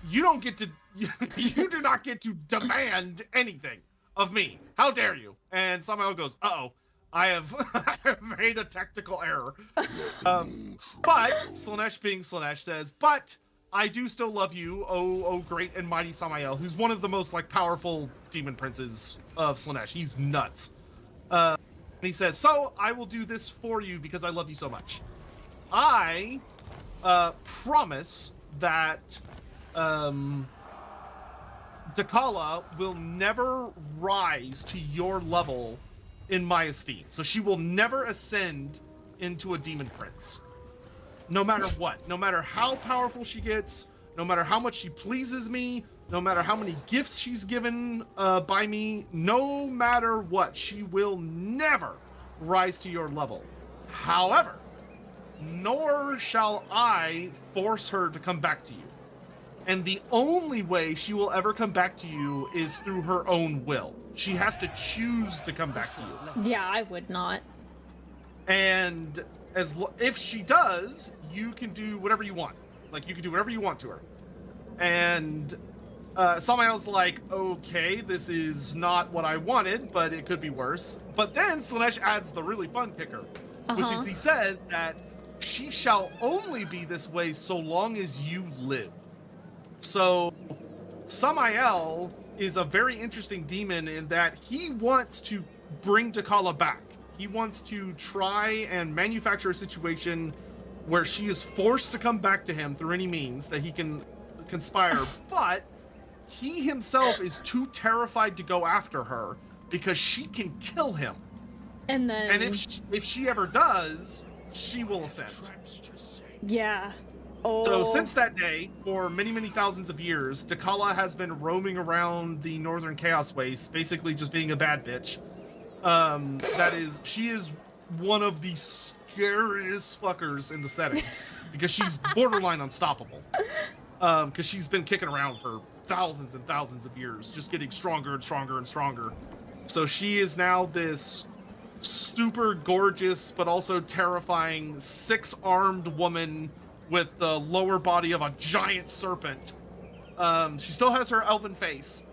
Speaker 2: you do not get to demand anything of me. How dare you? And Samael goes, uh-oh, I have made a tactical error. But Slaanesh being Slaanesh says, but I do still love you, oh great and mighty Samael, who's one of the most like powerful demon princes of Slaanesh. He's nuts. And he says, so I will do this for you because I love you so much. I promise that Takala will never rise to your level in my esteem. So she will never ascend into a demon prince. No matter what. No matter how powerful she gets, no matter how much she pleases me, no matter how many gifts she's given by me, no matter what, she will never rise to your level. However, nor shall I force her to come back to you. And the only way she will ever come back to you is through her own will. She has to choose to come back to you.
Speaker 1: Yeah, I would not.
Speaker 2: And if she does, you can do whatever you want. Like, you can do whatever you want to her. And Samael's like, okay, this is not what I wanted, but it could be worse. But then Slanesh adds the really fun kicker, which is he says that she shall only be this way so long as you live. So Samael is a very interesting demon in that he wants to bring Takala back. He wants to try and manufacture a situation where she is forced to come back to him through any means that he can conspire, but he himself is too terrified to go after her because she can kill him.
Speaker 1: And then...
Speaker 2: And if she ever does, she will ascend.
Speaker 1: Yeah. Oh.
Speaker 2: So since that day, for many, many thousands of years, Takala has been roaming around the Northern Chaos Waste, basically just being a bad bitch. She is one of the scariest fuckers in the setting because she's borderline unstoppable. Because she's been kicking around for thousands and thousands of years, just getting stronger and stronger and stronger. So she is now this super gorgeous, but also terrifying 6-armed woman with the lower body of a giant serpent. She still has her elven face,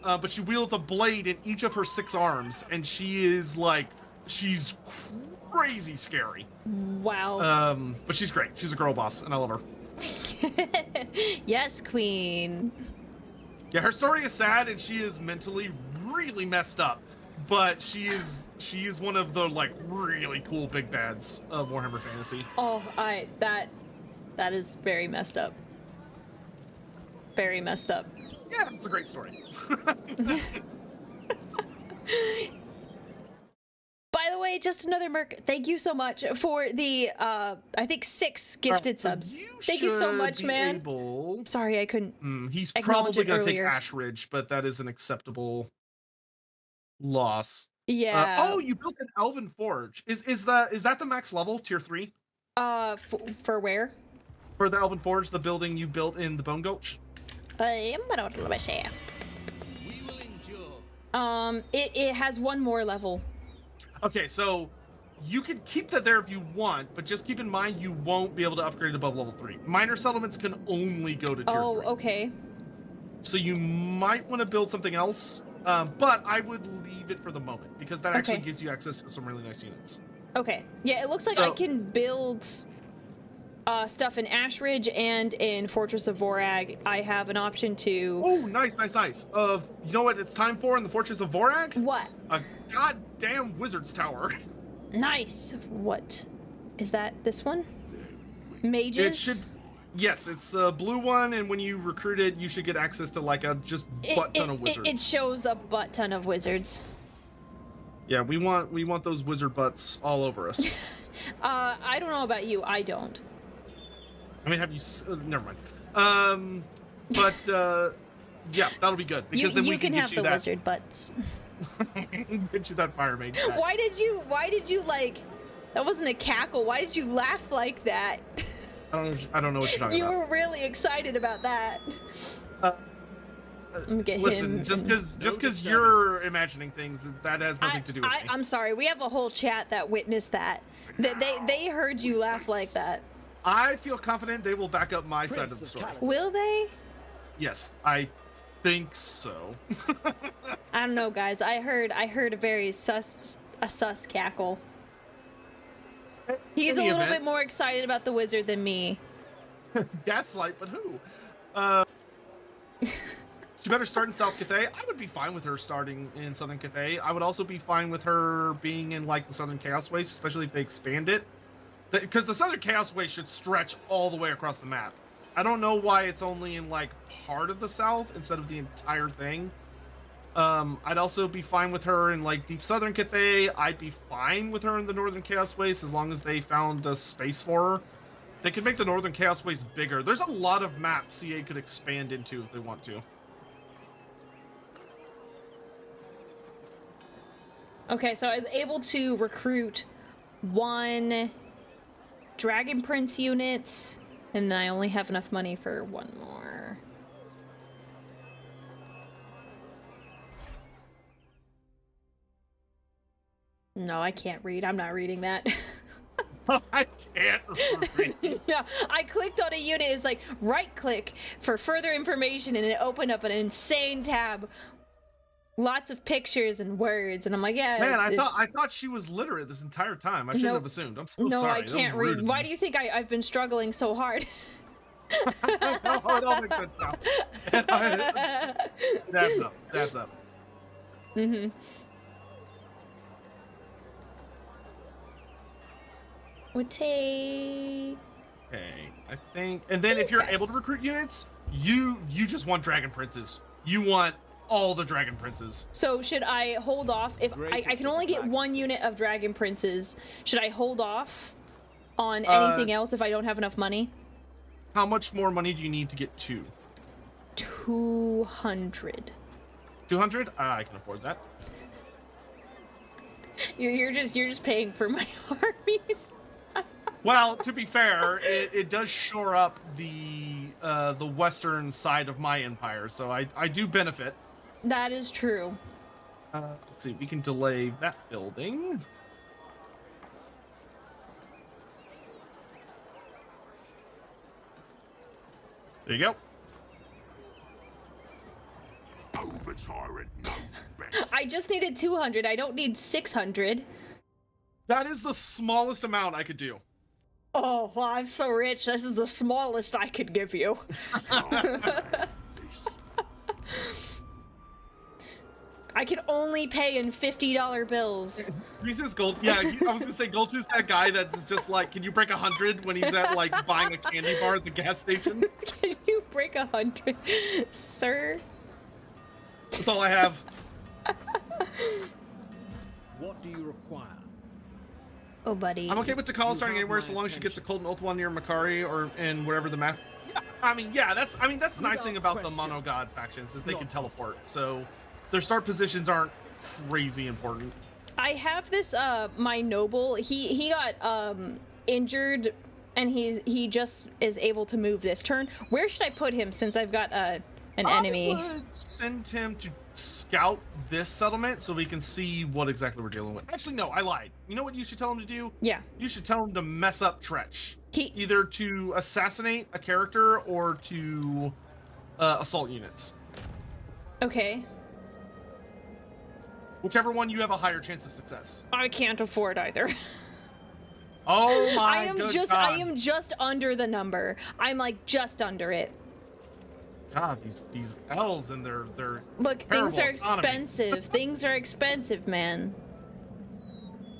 Speaker 2: but she wields a blade in each of her 6 arms, and she's crazy scary.
Speaker 1: Wow.
Speaker 2: But she's great. She's a girl boss, and I love her.
Speaker 1: Yes, queen.
Speaker 2: Yeah, her story is sad, and she is mentally really messed up. But she is one of the like really cool big bads of Warhammer Fantasy.
Speaker 1: Oh, that is very messed up. Very messed up.
Speaker 2: Yeah, it's a great story.
Speaker 1: By the way, just another Merc. Thank you so much for the I think 6 gifted subs. Thank you so much, man. Sorry, I couldn't.
Speaker 2: He's
Speaker 1: acknowledge
Speaker 2: probably
Speaker 1: it
Speaker 2: gonna take
Speaker 1: earlier.
Speaker 2: Ash Ridge, but that is an acceptable loss.
Speaker 1: Yeah.
Speaker 2: Oh, you built an Elven Forge. Is that the max level, tier 3?
Speaker 1: For where?
Speaker 2: For the Elven Forge, the building you built in the Bone Gulch?
Speaker 4: We will endure.
Speaker 1: It has one more level.
Speaker 2: Okay, so you can keep that there if you want, but just keep in mind you won't be able to upgrade above level 3. Minor settlements can only go to tier 3.
Speaker 1: Oh, okay.
Speaker 2: So you might want to build something else, but I would leave it for the moment because that actually gives you access to some really nice units.
Speaker 1: Okay. Yeah, it looks like I can build stuff in Ash Ridge and in Fortress of Vorag. I have an option to...
Speaker 2: Oh, nice. You know what it's time for in the Fortress of Vorag?
Speaker 1: What?
Speaker 2: A goddamn wizard's tower.
Speaker 1: Nice. What? Is that this one? Mages?
Speaker 2: It should... Yes, it's the blue one, and when you recruit it, you should get access to like a just butt ton of wizards.
Speaker 1: It shows a butt ton of wizards.
Speaker 2: Yeah, we want those wizard butts all over us.
Speaker 1: I don't know about you. I don't.
Speaker 2: I mean, have you? Never mind. Yeah, that'll be good because then we can
Speaker 1: have
Speaker 2: get you
Speaker 1: the
Speaker 2: that
Speaker 1: wizard butts.
Speaker 2: get you that fire mage.
Speaker 1: Why did you like? That wasn't a cackle. Why did you laugh like that?
Speaker 2: I don't know what you're talking about.
Speaker 1: You were really excited about that.
Speaker 2: Listen, just because you're imagining things, that has nothing to do with me.
Speaker 1: I'm sorry. We have a whole chat that witnessed that. They heard you laugh like that.
Speaker 2: I feel confident they will back up my side of the story.
Speaker 1: Will they?
Speaker 2: Yes, I think so.
Speaker 1: I don't know, guys. I heard a very sus cackle. He's a little bit more excited about the wizard than me.
Speaker 2: Gaslight, but who? She better start in South Cathay. I would be fine with her starting in Southern Cathay. I would also be fine with her being in like the Southern Chaos Waste, especially if they expand it. Because the Southern Chaos Waste should stretch all the way across the map. I don't know why it's only in like part of the South instead of the entire thing. I'd also be fine with her in like Deep Southern Cathay. I'd be fine with her in the Northern Chaos Waste as long as they found a space for her. They could make the Northern Chaos Waste bigger. There's a lot of maps CA could expand into if they want to.
Speaker 1: Okay, so I was able to recruit 1 Dragon Prince unit, and I only have enough money for 1 more. No, I can't read. I'm not reading that.
Speaker 2: I can't read.
Speaker 1: Yeah, I clicked on a unit. It's like right click for further information, and it opened up an insane tab. Lots of pictures and words, and I'm like, yeah.
Speaker 2: Man, I thought she was literate this entire time. I shouldn't have assumed. I'm so
Speaker 1: no,
Speaker 2: sorry.
Speaker 1: I can't read. Why do you think I've been struggling so hard?
Speaker 2: No, it all makes sense now. That's up. That's up.
Speaker 1: Mm-hmm. Would take.
Speaker 2: Okay, I think, and then if you're able to recruit units, you just want Dragon Princes. You want all the Dragon Princes.
Speaker 1: So should I hold off if I can only get one unit of Dragon Princes? Should I hold off on anything else if I don't have enough money?
Speaker 2: How much more money do you need to get two?
Speaker 1: 200.
Speaker 2: 200? I can afford that.
Speaker 1: You're just paying for my armies.
Speaker 2: Well, to be fair, it does shore up the western side of my empire, so I do benefit.
Speaker 1: That is true.
Speaker 2: Let's see, we can delay that building. There you go.
Speaker 3: Oh, the tyrant knows best.
Speaker 1: I just needed 200. I don't need 600.
Speaker 2: That is the smallest amount I could do.
Speaker 1: Oh, well, I'm so rich. This is the smallest I could give you. I can only pay in $50 bills.
Speaker 2: He's just gold. Yeah, I was gonna say Gold is that guy that's just like, can you break 100 when he's at like buying a candy bar at the gas station?
Speaker 1: Can you break 100, sir?
Speaker 2: That's all I have.
Speaker 6: What do you require?
Speaker 1: Oh, buddy.
Speaker 2: I'm okay with Takala starting anywhere so long as she gets a Cold and Oath one near Makari or in wherever the math. Yeah, that's the nice thing about the Mono God factions is they can teleport. So their start positions aren't crazy important.
Speaker 1: I have this my noble. He got injured and he just is able to move this turn. Where should I put him since I've got an enemy?
Speaker 2: I would send him to scout this settlement so we can see what exactly we're dealing with. Actually, no, I lied. You know what you should tell him to do?
Speaker 1: Yeah.
Speaker 2: You should tell him to mess up Tretch. Either to assassinate a character or to assault units.
Speaker 1: Okay.
Speaker 2: Whichever one you have a higher chance of success.
Speaker 1: I can't afford either.
Speaker 2: Oh my
Speaker 1: I am just under the number. I'm like just under it.
Speaker 2: God, these elves and their
Speaker 1: Look, things are
Speaker 2: economy.
Speaker 1: expensive. Things are expensive, man.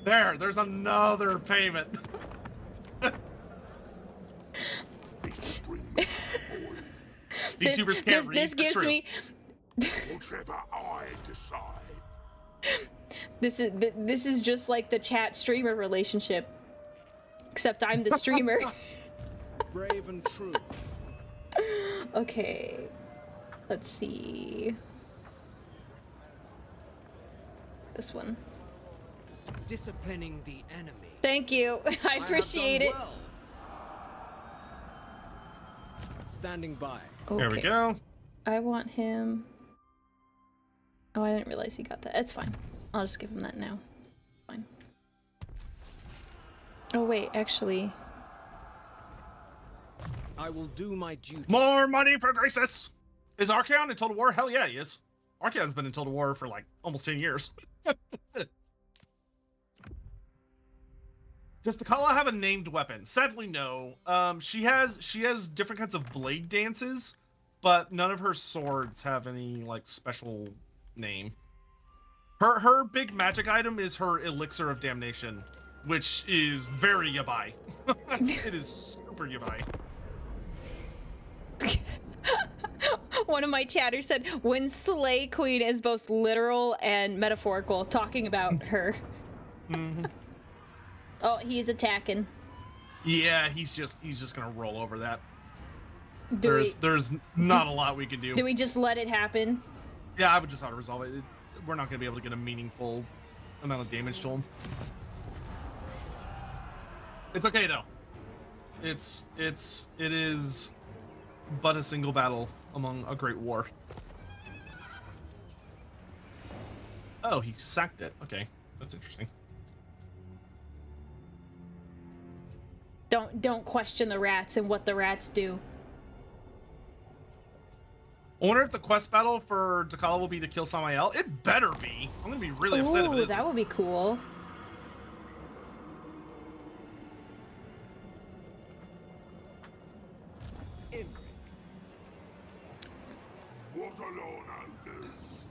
Speaker 2: There's another payment.
Speaker 3: This bring me
Speaker 2: VTubers can't read.
Speaker 1: This gives me.
Speaker 3: whatever I decide.
Speaker 1: This is just like the chat streamer relationship, except I'm the streamer.
Speaker 6: Brave and true.
Speaker 1: Okay, let's see. This one.
Speaker 6: Disciplining the enemy.
Speaker 1: Thank you. I appreciate it.
Speaker 6: Well. Standing by.
Speaker 1: Okay.
Speaker 2: There we go.
Speaker 1: I want him. Oh, I didn't realize he got that. It's fine. I'll just give him that now. Fine. Oh wait, actually.
Speaker 6: I will do my duty.
Speaker 2: More money for Graces! Is Archaon in Total War? Hell yeah, he is. Archaon's been in Total War for like almost 10 years. Does Takala have a named weapon? Sadly, no. She has different kinds of blade dances, but none of her swords have any like special name. Her big magic item is her Elixir of Damnation, which is very yabai. It is super yabai.
Speaker 1: One of my chatters said, when Slay Queen is both literal and metaphorical, talking about her.
Speaker 2: Mm-hmm.
Speaker 1: Oh, he's attacking.
Speaker 2: Yeah, he's just gonna roll over that.
Speaker 1: There's
Speaker 2: There's not a lot we can do.
Speaker 1: Do we just let it happen?
Speaker 2: Yeah, I would just auto resolve it. We're not gonna be able to get a meaningful amount of damage to him. It's okay though. It is but a single battle among a great war. Oh, he sacked it. Okay, that's interesting.
Speaker 1: Don't question the rats and what the rats do.
Speaker 2: I wonder if the quest battle for Dakala will be to kill Samael. It better be. I'm gonna be really upset if it
Speaker 1: Ooh,
Speaker 2: isn't.
Speaker 1: that would be cool.
Speaker 3: What alone, elders?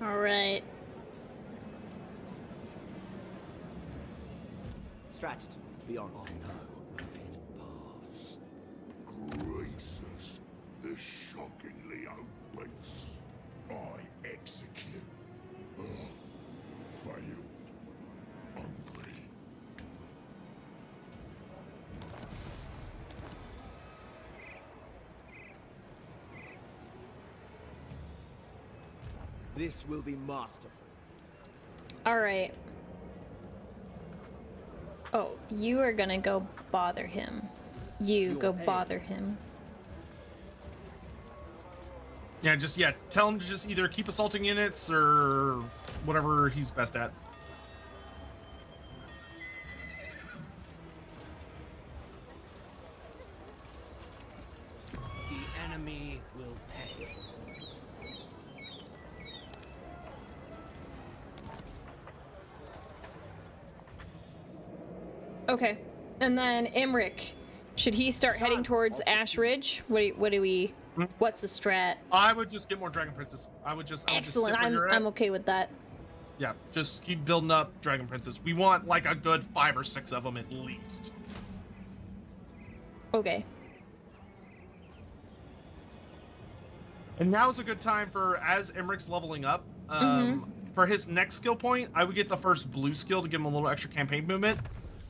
Speaker 1: All right.
Speaker 6: Strategy beyond I know of hidden paths.
Speaker 3: Gracious, this shockingly obese. I execute. Ugh. Failed. Hungry.
Speaker 6: This will be masterful.
Speaker 1: All right. Oh, you are gonna go bother him. You go bother him.
Speaker 2: Yeah, tell him to just either keep assaulting units or whatever he's best at.
Speaker 6: The enemy will pay.
Speaker 1: Okay. And then Imric, should he start heading towards Ash Ridge? What do we? What's the strat?
Speaker 2: I would just get more Dragon Princes. I would just
Speaker 1: Excellent.
Speaker 2: sit where you're at.
Speaker 1: I'm okay with that.
Speaker 2: Yeah, just keep building up Dragon Princes. We want like a good 5 or 6 of them at least.
Speaker 1: Okay.
Speaker 2: And now's a good time for, as Emmeric's leveling up, for his next skill point, I would get the first blue skill to give him a little extra campaign movement.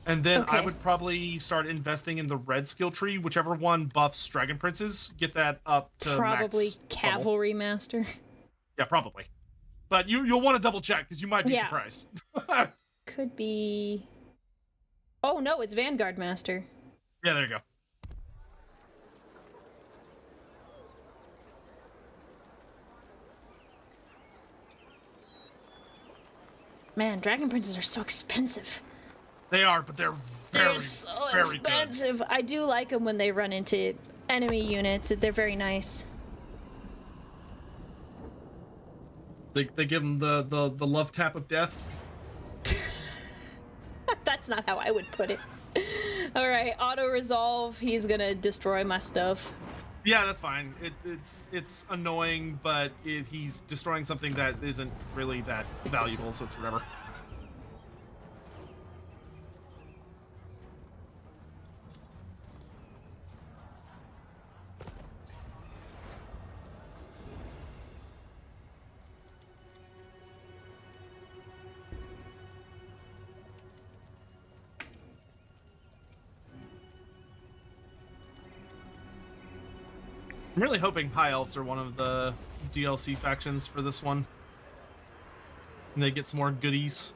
Speaker 2: And then I would probably start investing in the red skill tree, whichever one buffs Dragon Princes, get that up to
Speaker 1: Probably
Speaker 2: max
Speaker 1: Cavalry Master.
Speaker 2: Yeah, probably. But you'll want to double check because you might be surprised.
Speaker 1: Could be. Oh no, it's Vanguard Master.
Speaker 2: Yeah, there you go.
Speaker 1: Man, Dragon Princes are so expensive.
Speaker 2: They are, but they're
Speaker 1: They're so
Speaker 2: very
Speaker 1: expensive.
Speaker 2: good.
Speaker 1: I do like them when they run into enemy units. They're very nice.
Speaker 2: They give them the love tap of death.
Speaker 1: That's not how I would put it. All right, auto resolve. He's gonna destroy my stuff.
Speaker 2: Yeah, that's fine. It's annoying, but he's destroying something that isn't really that valuable, so it's whatever. I'm really hoping High Elves are one of the DLC factions for this one. And they get some more goodies.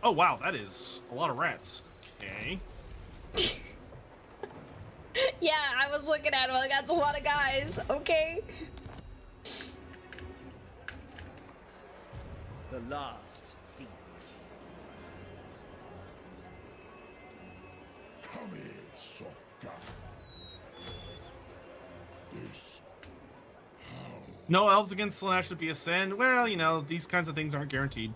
Speaker 2: Oh wow, that is a lot of rats. Okay.
Speaker 1: Yeah, I was looking at him. That's a lot of guys. Okay.
Speaker 6: The last Phoenix.
Speaker 3: Come here, soft gun. This.
Speaker 2: No elves against Slanesh would be a sin. Well, you know, these kinds of things aren't guaranteed.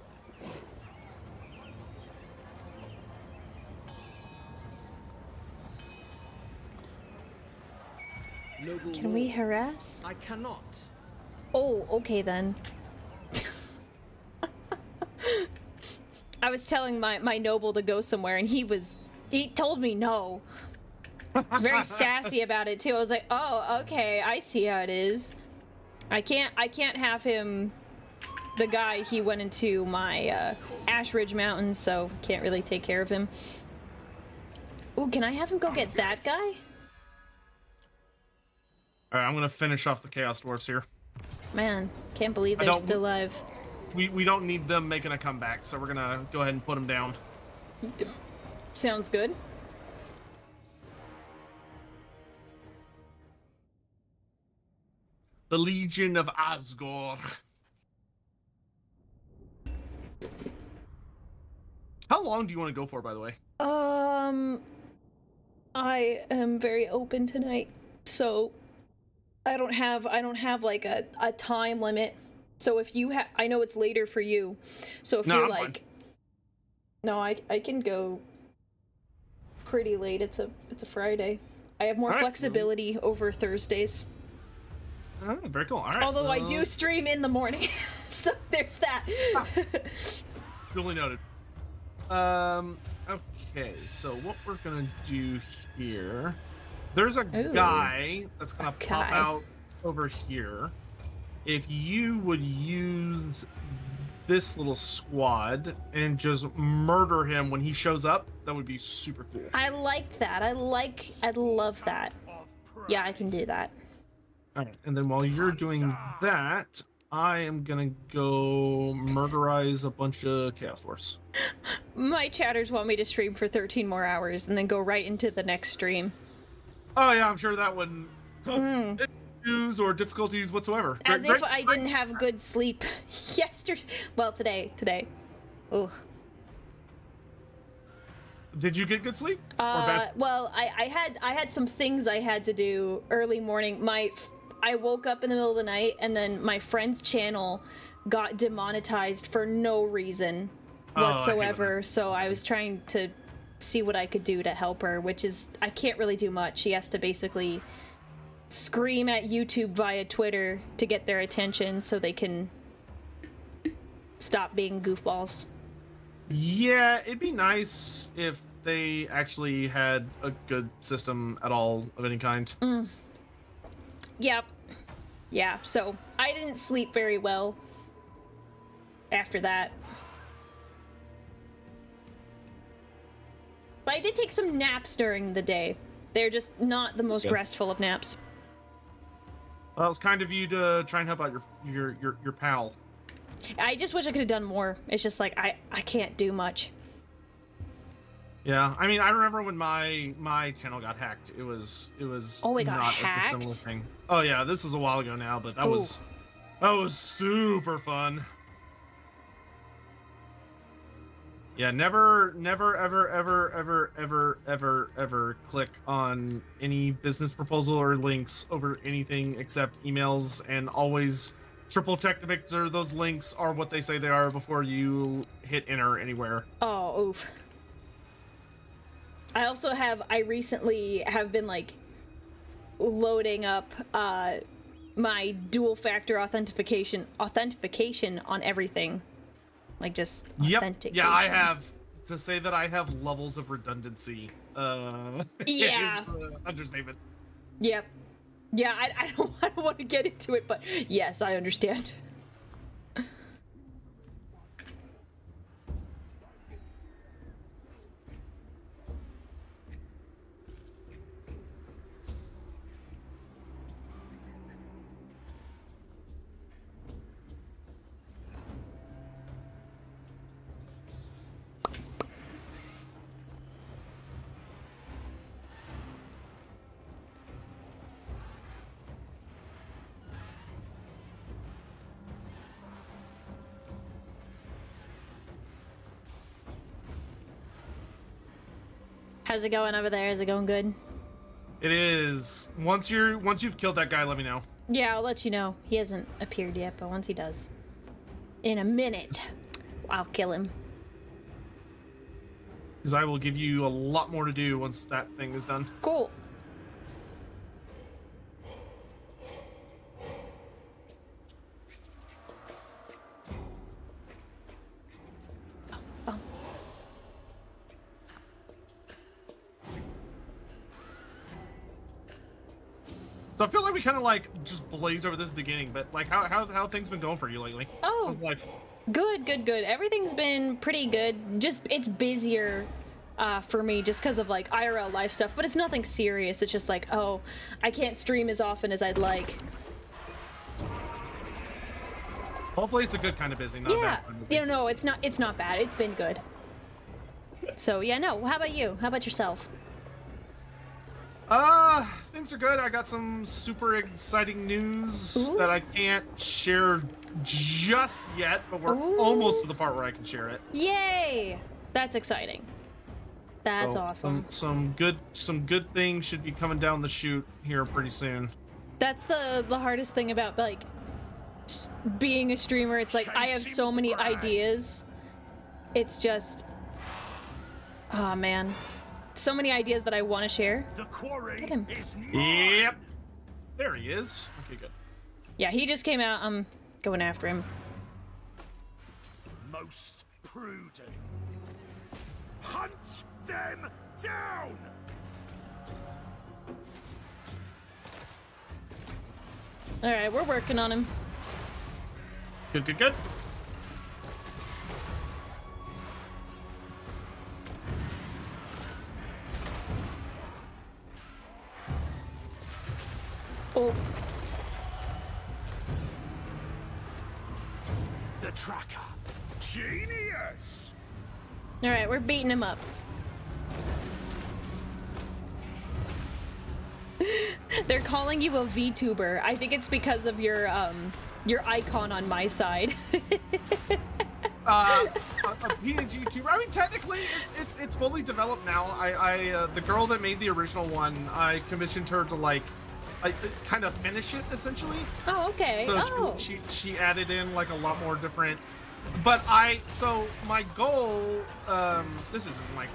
Speaker 6: Noble
Speaker 1: Can we
Speaker 6: Lord,
Speaker 1: harass?
Speaker 6: I cannot.
Speaker 1: Oh, okay then. I was telling my noble to go somewhere, and he told me no. He's very sassy about it too. I was like, oh, okay, I see how it is. I can't have him. The guy, he went into my Ash Ridge Mountains, so can't really take care of him. Ooh, can I have him go get that guy?
Speaker 2: All right, I'm gonna finish off the Chaos Dwarfs here.
Speaker 1: Man, can't believe they're still alive.
Speaker 2: We don't need them making a comeback, so we're gonna go ahead and put them down.
Speaker 1: Sounds good.
Speaker 2: The Legion of Asgore. How long do you want to go for, by the way?
Speaker 1: I am very open tonight, so I don't have like a time limit. So if you have, I know it's later for you. So if
Speaker 2: No,
Speaker 1: you're
Speaker 2: I'm
Speaker 1: like, no, I can go pretty late. It's a Friday. I have more
Speaker 2: All right.
Speaker 1: flexibility over Thursdays.
Speaker 2: Oh, very cool. All right.
Speaker 1: Although I do stream in the morning, so there's that.
Speaker 2: Duly noted. Okay, so what we're gonna do here, there's a guy that's gonna pop out over here. If you would use this little squad and just murder him when he shows up, that would be super cool.
Speaker 1: I like that. I love that. Yeah, I can do that.
Speaker 2: All right, and then while you're doing that, I am gonna go murderize a bunch of Chaos Force.
Speaker 1: My chatters want me to stream for 13 more hours and then go right into the next stream.
Speaker 2: Oh yeah, I'm sure that wouldn't cause issues or difficulties whatsoever.
Speaker 1: As if I didn't have good sleep yesterday. Well, today. Ugh.
Speaker 2: Did you get good sleep? Or bad?
Speaker 1: Well, I had some things I had to do early morning. I woke up in the middle of the night and then my friend's channel got demonetized for no reason whatsoever. So I was trying to see what I could do to help her, which is I can't really do much. She has to basically scream at YouTube via Twitter to get their attention so they can stop being goofballs.
Speaker 2: Yeah, it'd be nice if they actually had a good system at all of any kind.
Speaker 1: Yep. Yeah, so I didn't sleep very well after that. But I did take some naps during the day. They're just not the most restful of naps.
Speaker 2: Well, it was kind of you to try and help out your pal.
Speaker 1: I just wish I could have done more. It's just like I can't do much.
Speaker 2: Yeah, I mean, I remember when my channel got hacked. It was
Speaker 1: Oh, it got
Speaker 2: not
Speaker 1: hacked?
Speaker 2: a similar thing. Oh yeah, this was a while ago now, but that was super fun. Yeah, never ever click on any business proposal or links over anything except emails, and always triple check to make sure those links are what they say they are before you hit enter anywhere.
Speaker 1: Oh, oof. I recently have been like loading up my dual factor authentication on everything. Like just authentication.
Speaker 2: Yeah, I have to say that I have levels of redundancy.
Speaker 1: Yeah.
Speaker 2: Is, understatement.
Speaker 1: Yep. Yeah, I don't want to get into it, but yes, I understand. How's it going over there? Is it going good?
Speaker 2: It is. Once you've killed that guy, let me know.
Speaker 1: Yeah, I'll let you know. He hasn't appeared yet, but once he does, in a minute, I'll kill him.
Speaker 2: Because I will give you a lot more to do once that thing is done.
Speaker 1: Cool.
Speaker 2: So I feel like we kind of like just blazed over this beginning, but like how things been going for you lately?
Speaker 1: Oh,
Speaker 2: how's life?
Speaker 1: Good. Everything's been pretty good. Just it's busier for me just because of like IRL life stuff, but it's nothing serious. It's just like, oh, I can't stream as often as I'd like.
Speaker 2: Hopefully it's a good kind of busy, not
Speaker 1: Yeah.
Speaker 2: bad kind of busy.
Speaker 1: No, it's not bad. It's been good. So yeah, no. How about you? How about yourself?
Speaker 2: Things are good. I got some super exciting news that I can't share just yet, but we're almost to the part where I can share it.
Speaker 1: Yay! That's exciting. That's
Speaker 2: So,
Speaker 1: awesome.
Speaker 2: Some good things should be coming down the chute here pretty soon.
Speaker 1: That's the hardest thing about like just being a streamer. It's like I have so many ideas. It's just, oh man, so many ideas that I want to share.
Speaker 3: The quarry
Speaker 1: Look at him.
Speaker 3: is
Speaker 2: Yep. There he is. Okay, good.
Speaker 1: Yeah, he just came out. I'm going after him.
Speaker 3: most prudent. Hunt them down!
Speaker 1: All right, we're working on him.
Speaker 2: Good, good, good.
Speaker 1: Oh,
Speaker 3: The tracker. Genius!
Speaker 1: all right, we're beating him up. They're calling you a VTuber. I think it's because of your icon on my side.
Speaker 2: A PNG tuber. I mean, technically, it's fully developed now. The girl that made the original one, I commissioned her to like kind of finish it essentially.
Speaker 1: Oh, okay.
Speaker 2: So
Speaker 1: Oh.
Speaker 2: she added in like a lot more different. But so my goal, this isn't like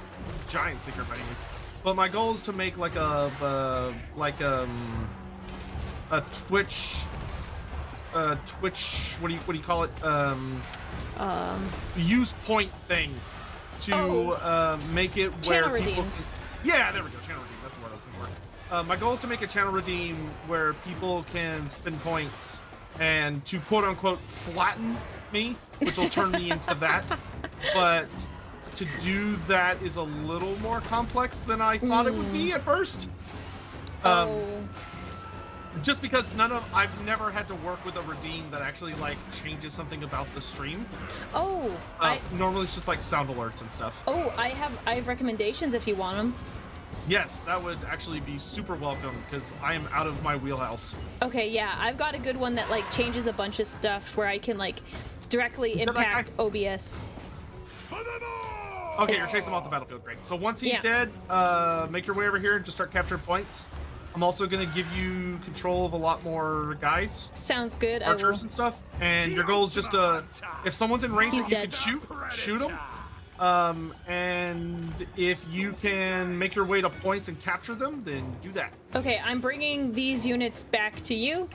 Speaker 2: giant secret by any means, but my goal is to make like a Twitch, what do you call it? Use point thing to make it where
Speaker 1: Channel
Speaker 2: people
Speaker 1: redeems.
Speaker 2: yeah, there we go, channel redeem, that's the word I was looking for. My goal is to make a channel redeem where people can spend points and to quote unquote flatten me, which will turn me into that. But to do that is a little more complex than I thought it would be at first. Just because I've never had to work with a redeem that actually like changes something about the stream.
Speaker 1: Oh,
Speaker 2: Normally it's just like sound alerts and stuff.
Speaker 1: I have recommendations if you want them.
Speaker 2: Yes, that would actually be super welcome because I am out of my wheelhouse.
Speaker 1: Okay, yeah, I've got a good one that like changes a bunch of stuff where I can like directly impact OBS.
Speaker 3: For them all!
Speaker 2: Okay, you're chasing him off the battlefield. Great. So once he's
Speaker 1: Yeah.
Speaker 2: dead, make your way over here and just start capturing points. I'm also going to give you control of a lot more guys,
Speaker 1: Sounds good. I will.
Speaker 2: archers and stuff. And your goal is just to, if someone's in range
Speaker 1: He's
Speaker 2: that you
Speaker 1: dead.
Speaker 2: can shoot them. And if you can make your way to points and capture them, then do that.
Speaker 1: Okay, I'm bringing these units back to you.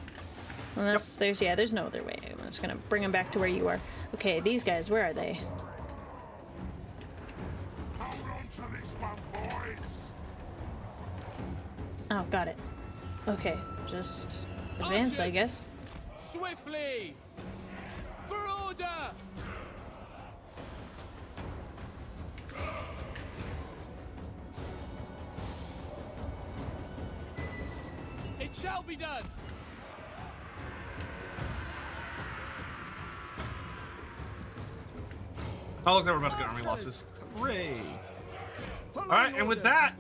Speaker 1: Unless there's no other way. I'm just gonna bring them back to where you are. Okay, these guys, where are they?
Speaker 3: Hold on to this one, boys!
Speaker 1: Oh, got it. Okay, just advance, I
Speaker 4: Archers!
Speaker 1: guess.
Speaker 4: Swiftly! For order! It shall be done!
Speaker 2: Oh, looks like we're about to get army losses. Hooray! Alright, and with that,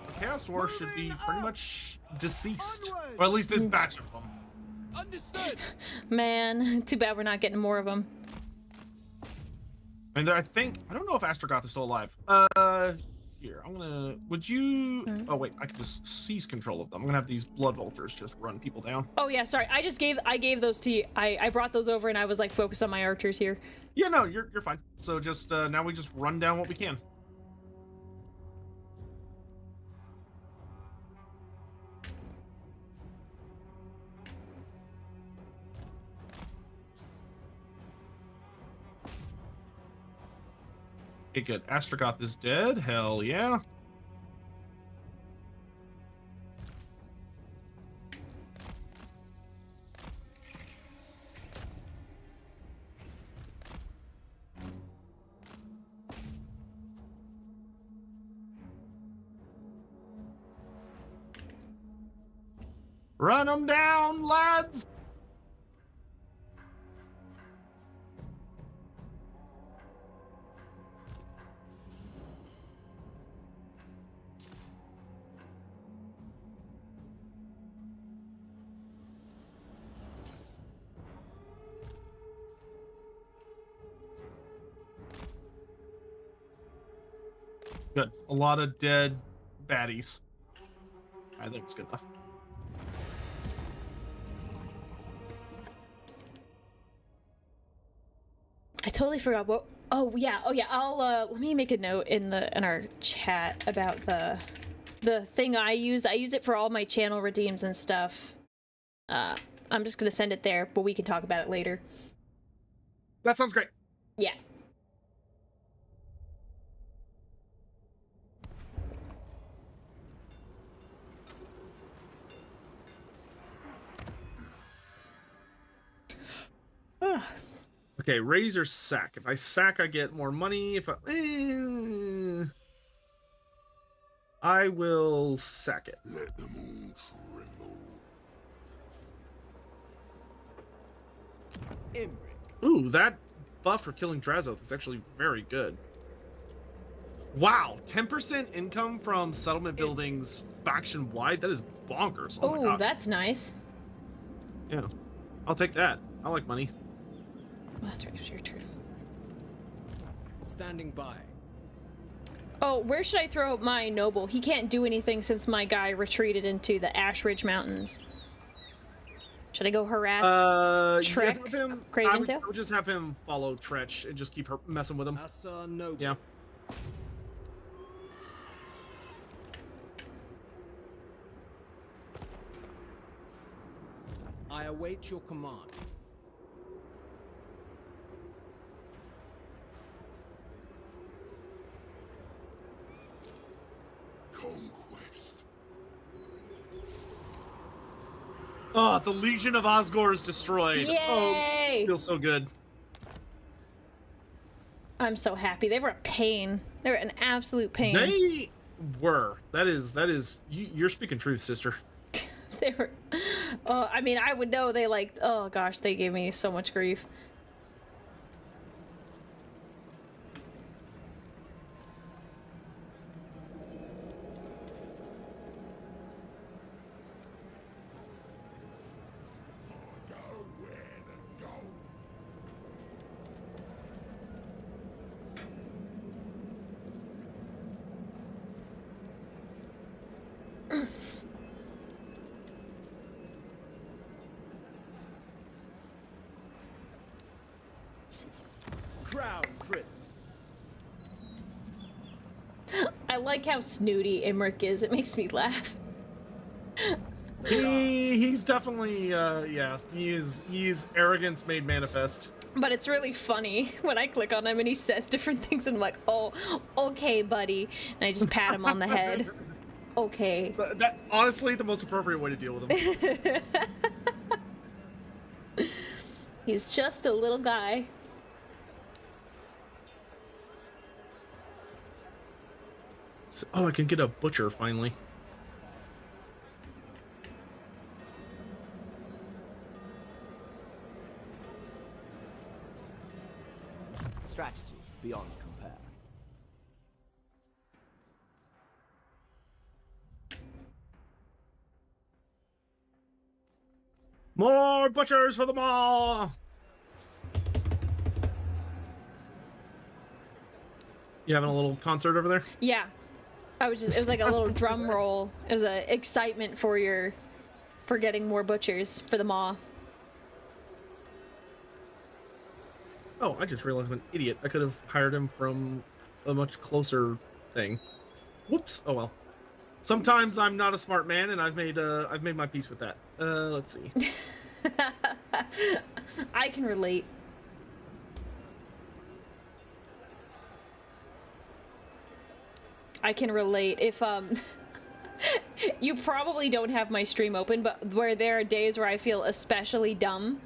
Speaker 2: the Chaos Dwarf should be pretty much deceased. Or at least this batch of them.
Speaker 4: Understood!
Speaker 1: Man, too bad we're not getting more of them.
Speaker 2: And I don't know if Astrogoth is still alive. Here, would you, oh wait, I can just seize control of them. I'm gonna have these blood vultures just run people down.
Speaker 1: Oh yeah, sorry. I gave those to you. I brought those over and I was like focused on my archers here.
Speaker 2: Yeah, no, you're fine. So just, now we just run down what we can. Okay, good. Astrogoth is dead. Hell yeah. Run them down, lads! Good. A lot of dead baddies. I think it's good enough.
Speaker 1: I totally forgot what. Oh yeah. I'll let me make a note in our chat about the thing I used. I use it for all my channel redeems and stuff. I'm just gonna send it there, but we can talk about it later.
Speaker 2: That sounds great.
Speaker 1: Yeah.
Speaker 2: Okay, raise or sack. If I sack, I get more money. If I will sack it.
Speaker 3: Let them all tremble.
Speaker 6: Imric.
Speaker 2: Ooh, that buff for killing Drazoth is actually very good. Wow, 10% income from settlement buildings faction wide. That is bonkers. Oh my
Speaker 1: Oh,
Speaker 2: God.
Speaker 1: that's nice.
Speaker 2: Yeah, I'll take that. I like money.
Speaker 1: Oh, that's right. It's your turn.
Speaker 6: Standing by.
Speaker 1: Oh, where should I throw my noble? He can't do anything since my guy retreated into the Ash Ridge Mountains. Should I go harass Trek?
Speaker 2: Have him,
Speaker 1: Craven
Speaker 2: I would just have him follow Tretch and just keep her messing with him.
Speaker 6: Asa Noble.
Speaker 2: Yeah.
Speaker 6: I await your command.
Speaker 3: Conquest.
Speaker 2: Oh, the Legion of Osgore is destroyed.
Speaker 1: Yay!
Speaker 2: Oh, feels so good.
Speaker 1: I'm so happy. They were a pain. They were an absolute pain.
Speaker 2: They were. That is. You're speaking truth, sister.
Speaker 1: They were. Oh, I mean, I would know. They like. Oh gosh, they gave me so much grief.
Speaker 6: Crown Prince.
Speaker 1: I like how snooty Imric is. It makes me laugh.
Speaker 2: He's definitely yeah. He is arrogance made manifest.
Speaker 1: But it's really funny when I click on him and he says different things and I'm like, oh, okay, buddy. And I just pat him on the head. Okay.
Speaker 2: That honestly the most appropriate way to deal with him.
Speaker 1: He's just a little guy.
Speaker 2: So, oh, I can get a butcher finally.
Speaker 6: Strategy beyond compare.
Speaker 2: More butchers for them all. You having a little concert over there?
Speaker 1: Yeah. It was like a little drum roll. It was a excitement for getting more butchers for the maw.
Speaker 2: Oh, I just realized I'm an idiot. I could have hired him from a much closer thing. Whoops. Oh well. Sometimes I'm not a smart man, and I've made my peace with that. Let's see.
Speaker 1: I can relate. I can relate. If you probably don't have my stream open, but where there are days where I feel especially dumb,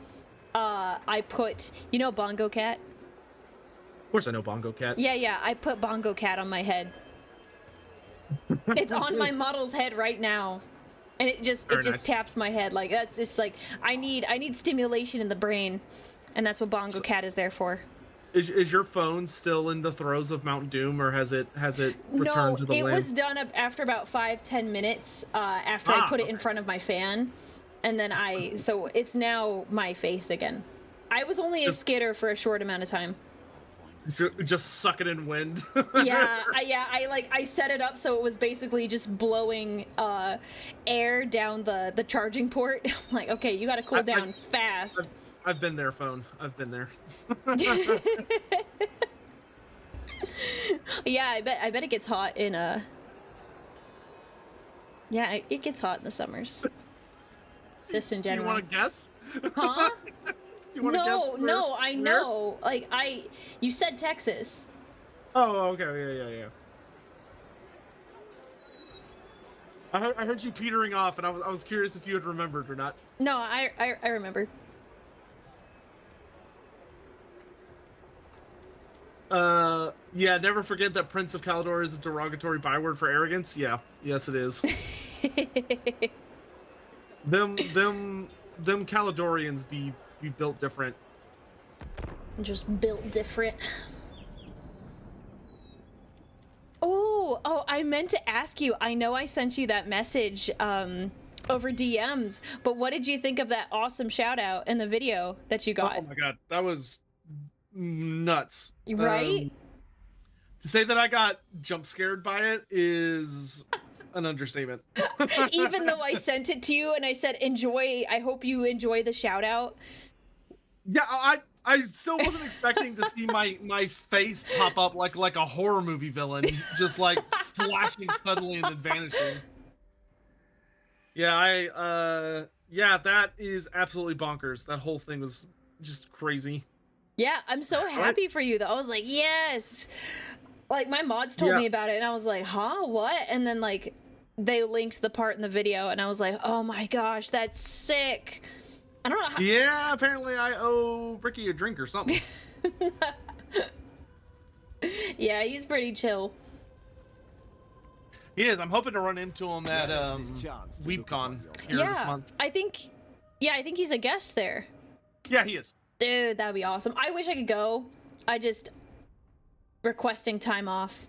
Speaker 1: I put, you know, Bongo Cat?
Speaker 2: Of course I know Bongo Cat.
Speaker 1: Yeah, I put Bongo Cat on my head. It's on my model's head right now. And it just
Speaker 2: nice.
Speaker 1: taps my head. Like, that's just like, I need stimulation in the brain. And that's what Bongo Cat is there for.
Speaker 2: Is your phone still in the throes of Mount Doom, or has it returned to the
Speaker 1: No,
Speaker 2: land?
Speaker 1: it was done up after about 5-10 minutes after I put it in front of my fan, and then so it's now my face again. I was only a skitter for a short amount of time.
Speaker 2: Just suck it in wind.
Speaker 1: I set it up so it was basically just blowing air down the charging port. I'm like, okay, you gotta cool down fast.
Speaker 2: I've been there, phone. I've been there.
Speaker 1: Yeah, I bet it gets hot in Yeah, it gets hot in the summers. Just in general.
Speaker 2: Do you want to guess?
Speaker 1: Huh?
Speaker 2: Do you want to guess?
Speaker 1: No, I know. Like you said Texas.
Speaker 2: Oh, okay, yeah. I heard you petering off, and I was curious if you had remembered or not.
Speaker 1: No, I remember.
Speaker 2: Yeah, never forget that Prince of Caledor is a derogatory byword for arrogance. Yeah, yes it is. them Caledorians be built different.
Speaker 1: Just built different. Oh, I meant to ask you. I know I sent you that message over DMs, but what did you think of that awesome shout out in the video that you got?
Speaker 2: Oh my god, that was nuts.
Speaker 1: Right?
Speaker 2: To say that I got jump scared by it is an understatement.
Speaker 1: Even though I sent it to you and I said, enjoy, I hope you enjoy the shout out.
Speaker 2: Yeah, I still wasn't expecting to see my face pop up like a horror movie villain, just like flashing suddenly and then vanishing. Yeah, yeah, that is absolutely bonkers. That whole thing was just crazy.
Speaker 1: Yeah, I'm so happy for you though. I was like, yes. Like my mods told me about it and I was like, huh, what? And then like they linked the part in the video and I was like, oh my gosh, that's sick. I don't know how.
Speaker 2: Yeah, apparently I owe Ricky a drink or something.
Speaker 1: Yeah, he's pretty chill.
Speaker 2: He is. I'm hoping to run into him at WeebCon here this month.
Speaker 1: I think he's a guest there.
Speaker 2: Yeah, he is.
Speaker 1: Dude, that'd be awesome. I wish I could go. I just requesting time off.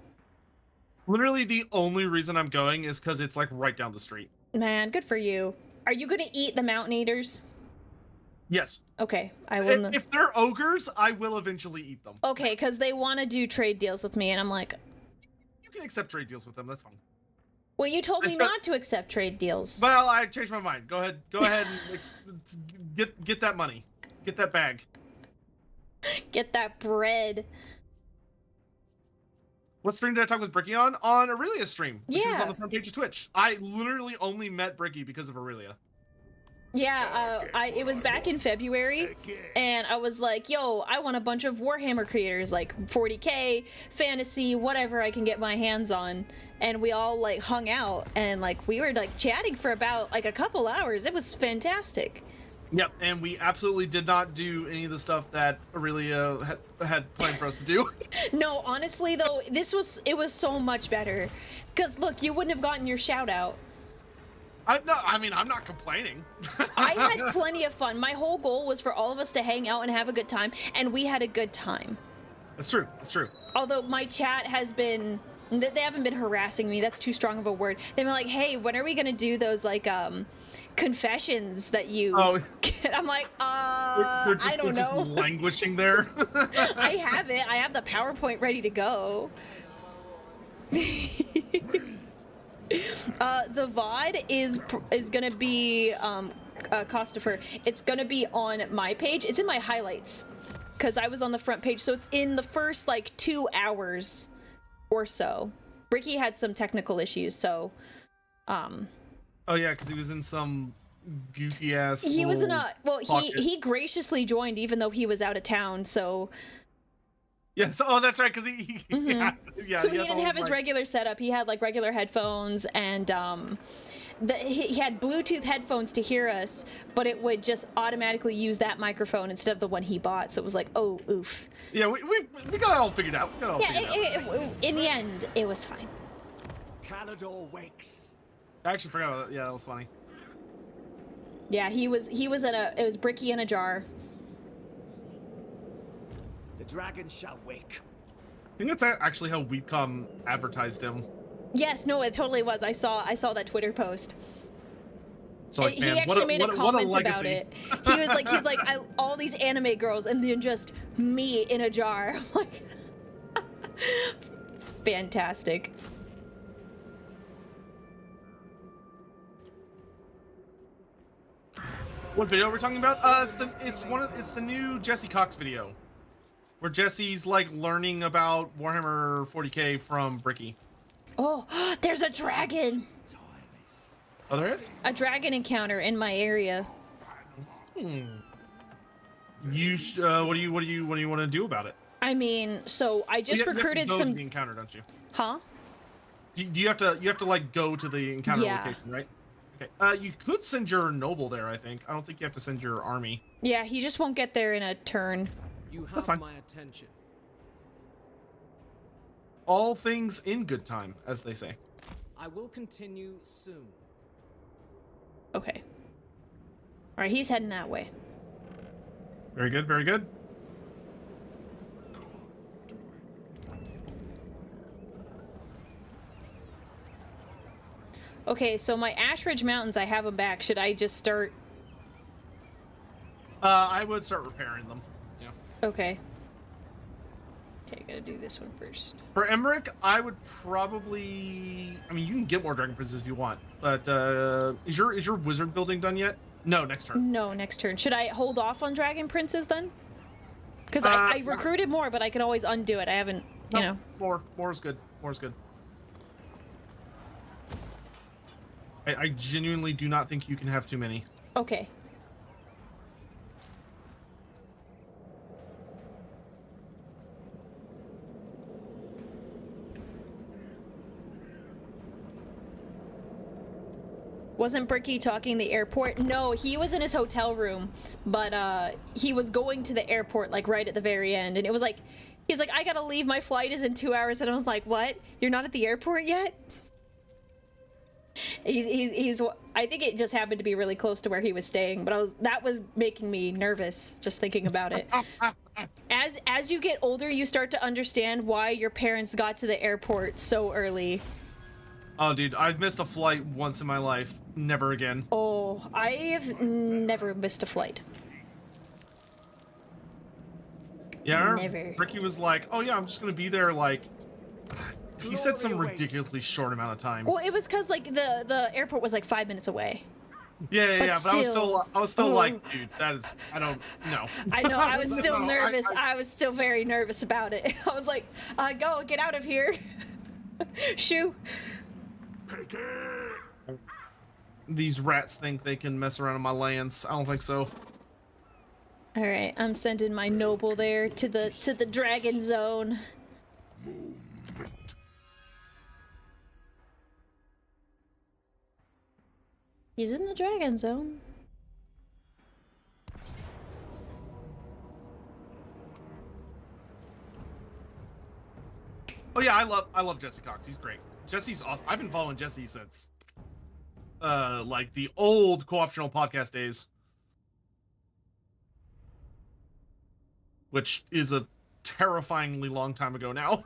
Speaker 2: Literally the only reason I'm going is because it's like right down the street.
Speaker 1: Man, good for you. Are you gonna eat the mountain eaters?
Speaker 2: Yes.
Speaker 1: Okay, I will.
Speaker 2: If they're ogres, I will eventually eat them.
Speaker 1: Okay, because they want to do trade deals with me, and I'm like,
Speaker 2: you can accept trade deals with them. That's fine.
Speaker 1: Well, you told me not to accept trade deals.
Speaker 2: Well, I changed my mind. Go ahead and get that money. Get that bag.
Speaker 1: Get that bread.
Speaker 2: What stream did I talk with Bricky on? On Aurelia's stream. She was on the front page of Twitch. I literally only met Bricky because of Aurelia.
Speaker 1: Yeah, it was back in February, and I was like, yo, I want a bunch of Warhammer creators, like 40k, fantasy, whatever I can get my hands on. And we all like hung out and like we were like chatting for about like a couple hours. It was fantastic.
Speaker 2: Yep, and we absolutely did not do any of the stuff that Aurelia had planned for us to do.
Speaker 1: No, honestly though, it was so much better. Cause look, you wouldn't have gotten your shout out.
Speaker 2: I'm not complaining.
Speaker 1: I had plenty of fun. My whole goal was for all of us to hang out and have a good time, and we had a good time.
Speaker 2: That's true. That's true.
Speaker 1: Although my chat has been, they haven't been harassing me. That's too strong of a word. They've been like, hey, when are we gonna do those like confessions that you get? I'm like, I don't know.
Speaker 2: Just languishing there.
Speaker 1: I have it. I have the PowerPoint ready to go. The VOD is gonna be Costifer. It's gonna be on my page. It's in my highlights because I was on the front page, so it's in the first like 2 hours or so. Ricky had some technical issues, so oh
Speaker 2: yeah, because he was in some goofy ass.
Speaker 1: He was in a he graciously joined even though he was out of town, so.
Speaker 2: Yeah, so that's right, because he
Speaker 1: so he didn't have his regular setup. He had like regular headphones, and he had Bluetooth headphones to hear us, but it would just automatically use that microphone instead of the one he bought. So it was like, oh, oof.
Speaker 2: Yeah, we got it all figured out.
Speaker 1: In the end, it was fine.
Speaker 6: Caledor wakes.
Speaker 2: I actually forgot about that. Yeah, that was funny.
Speaker 1: Yeah, he was it was Bricky in a jar.
Speaker 6: The dragon shall wake.
Speaker 2: I think that's actually how WeebCon advertised him.
Speaker 1: Yes, no, it totally was. I saw that Twitter post.
Speaker 2: So like,
Speaker 1: he actually made a comment about it. He's like, all these anime girls, and then just me in a jar. I'm like, Fantastic.
Speaker 2: What video we're talking about? It's the new Jesse Cox video, where Jesse's like learning about Warhammer 40k from Bricky.
Speaker 1: Oh, there's a dragon.
Speaker 2: Oh, there is?
Speaker 1: A dragon encounter in my area.
Speaker 2: You what do you want to do about it?
Speaker 1: I mean, so I just recruited
Speaker 2: you have to go
Speaker 1: some.
Speaker 2: to the encounter, don't you?
Speaker 1: Huh?
Speaker 2: Do you have to like go to the encounter location, right? Okay. You could send your noble there. I think. I don't think you have to send your army.
Speaker 1: Yeah, he just won't get there in a turn.
Speaker 6: You
Speaker 2: That's
Speaker 6: have
Speaker 2: fine.
Speaker 6: my attention.
Speaker 2: All things in good time, as they say.
Speaker 6: I will continue soon.
Speaker 1: Okay. All right, he's heading that way.
Speaker 2: Very good. Very good.
Speaker 1: Okay, so my Ashridge Mountains, I have them back. Should I just start?
Speaker 2: I would start repairing them. Yeah.
Speaker 1: Okay. Okay, gotta do this one first.
Speaker 2: For Emmerich, I would probably. I mean, you can get more Dragon Princes if you want, but is your wizard building done yet? No, next turn.
Speaker 1: No, next turn. Should I hold off on Dragon Princes then? Because I recruited more, but I can always undo it. I haven't, you know.
Speaker 2: More is good. More is good. I genuinely do not think you can have too many.
Speaker 1: Okay. Wasn't Bricky talking the airport? No, he was in his hotel room, but he was going to the airport like right at the very end, and it was like, he's like, I gotta leave, my flight is in 2 hours, and I was like, what? You're not at the airport yet? He's I think it just happened to be really close to where he was staying, but that was making me nervous just thinking about it. As you get older, you start to understand why your parents got to the airport so early.
Speaker 2: Oh, dude, I've missed a flight once in my life. Never again.
Speaker 1: Oh, I've never missed a flight.
Speaker 2: Yeah,
Speaker 1: Never.
Speaker 2: Ricky was like, "Oh yeah, I'm just gonna be there." Like, he said some ridiculously short amount of time.
Speaker 1: Well, it was because like the airport was like 5 minutes away.
Speaker 2: Yeah, but I was still
Speaker 1: Oh.
Speaker 2: like, dude, that is, I don't know.
Speaker 1: I know, I was still
Speaker 2: No,
Speaker 1: nervous. I was still very nervous about it. I was like, get out of here. Shoo.
Speaker 2: These rats think they can mess around on my lands. I don't think so.
Speaker 1: All right, I'm sending my noble there to the dragon zone. He's in the dragon zone.
Speaker 2: Oh yeah, I love Jesse Cox. He's great. Jesse's awesome. I've been following Jesse since like the old co-optional podcast days, which is a terrifyingly long time ago now.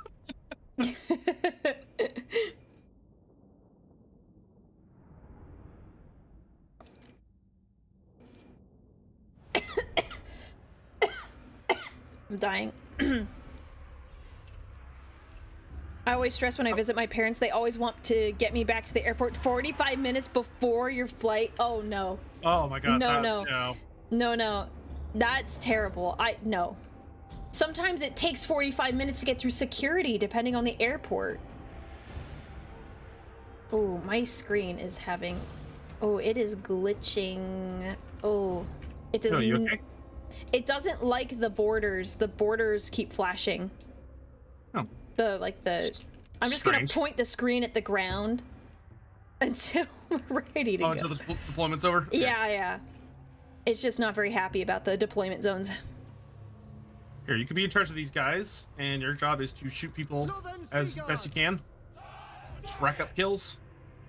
Speaker 1: I'm dying. I always stress when I visit my parents, they always want to get me back to the airport 45 minutes before your flight. Oh no.
Speaker 2: Oh my god.
Speaker 1: No. That's terrible. No. Sometimes it takes 45 minutes to get through security, depending on the airport. Oh, my screen is having... Oh, it is glitching. Oh, it does.
Speaker 2: No, you okay?
Speaker 1: It doesn't like the borders. The borders keep flashing.
Speaker 2: Oh.
Speaker 1: I'm just gonna point the screen at the ground until we're ready to go.
Speaker 2: Until the deployment's over?
Speaker 1: Yeah. It's just not very happy about the deployment zones.
Speaker 2: Here, you can be in charge of these guys, and your job is to shoot people as best you can. Just rack up kills.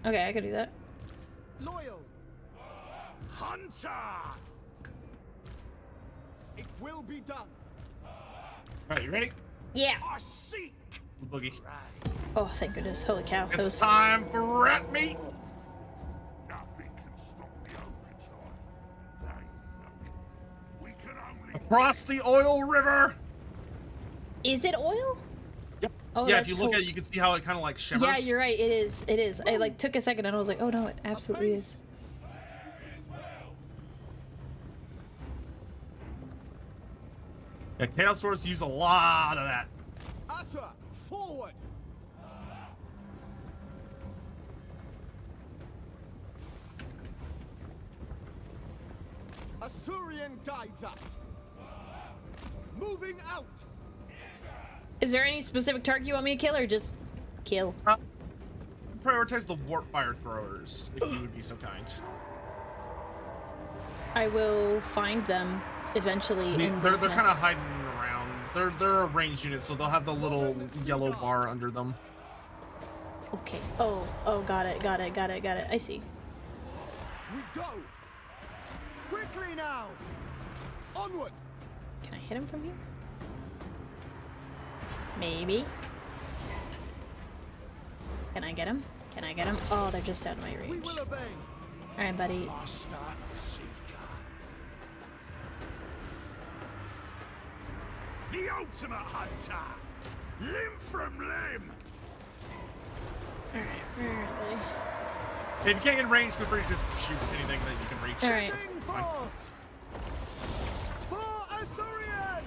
Speaker 1: Okay, I can do that.
Speaker 4: Loyal. Hunter. It will be done.
Speaker 2: Alright, you ready?
Speaker 1: Yeah.
Speaker 4: I seek.
Speaker 2: Boogie.
Speaker 1: Oh, thank goodness. Holy cow. That
Speaker 2: It's
Speaker 1: was...
Speaker 2: time for rat meat!
Speaker 3: Nothing can stop the overtime. They know it. We can only
Speaker 2: Across the oil river!
Speaker 1: Is it oil?
Speaker 2: Yep.
Speaker 1: Oh,
Speaker 2: Yeah,
Speaker 1: that
Speaker 2: if you look at it, you can see how it kind of like shimmers.
Speaker 1: Yeah, you're right. It is. It is. I like took a second and I was like, oh no, it absolutely is.
Speaker 2: Yeah, Chaos Dwarfs use a lot of that.
Speaker 4: Asa, forward! Assyrian guides us. Moving out.
Speaker 1: Is there any specific target you want me to kill, or just kill?
Speaker 2: Prioritize the warp fire throwers, if you would be so kind.
Speaker 1: I will find them eventually.
Speaker 2: They're kind of hiding around. They're a ranged unit, so they'll have the little yellow bar under them.
Speaker 1: Okay. Oh, got it. I see.
Speaker 4: We go. Quickly now. Onward.
Speaker 1: Can I hit him from here? Maybe. Can I get him? Can I get him? Oh, they're just out of my
Speaker 4: We
Speaker 1: range.
Speaker 4: will obey.
Speaker 1: All right, buddy.
Speaker 3: Master Seeker. The ultimate hunter. Limb from limb.
Speaker 1: All right, where are
Speaker 2: If you can't get range, feel free to just shoot anything that you can reach.
Speaker 1: All right.
Speaker 4: Sitting
Speaker 2: Fine.
Speaker 4: for Assyrian.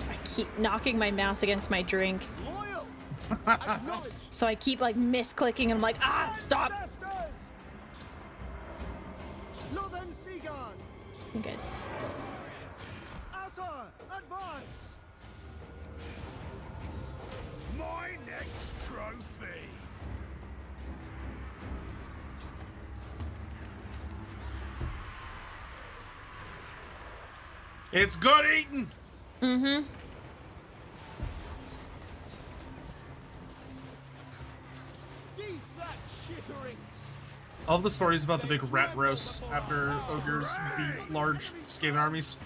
Speaker 1: they? I keep knocking my mouse against my drink,
Speaker 4: Loyal. Acknowledge.
Speaker 1: so I keep like misclicking. And I'm like, ah, stop.
Speaker 4: Ancestors. Northern Seaguard.
Speaker 1: You guys.
Speaker 4: Asa, advance.
Speaker 3: My next trophy.
Speaker 2: It's good eating.
Speaker 1: Mm-hmm.
Speaker 4: Cease that chittering.
Speaker 2: All the stories about the big rat roasts after ogres beat large Skaven armies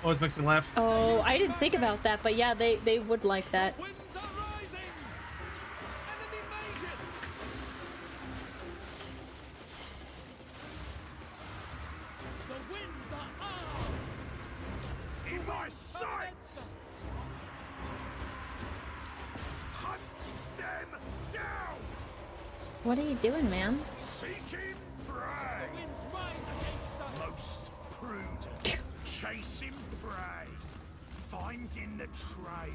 Speaker 2: always makes me laugh.
Speaker 1: Oh, I didn't think about that, but yeah, they would like that.
Speaker 4: Winds are rising. Enemy mages. The winds are ours.
Speaker 3: In my sights. Hunt them down.
Speaker 1: What are you doing, man?
Speaker 3: Seeking prey.
Speaker 4: Winds rise against us.
Speaker 3: Most prudent. Chasing prey. Finding the trail.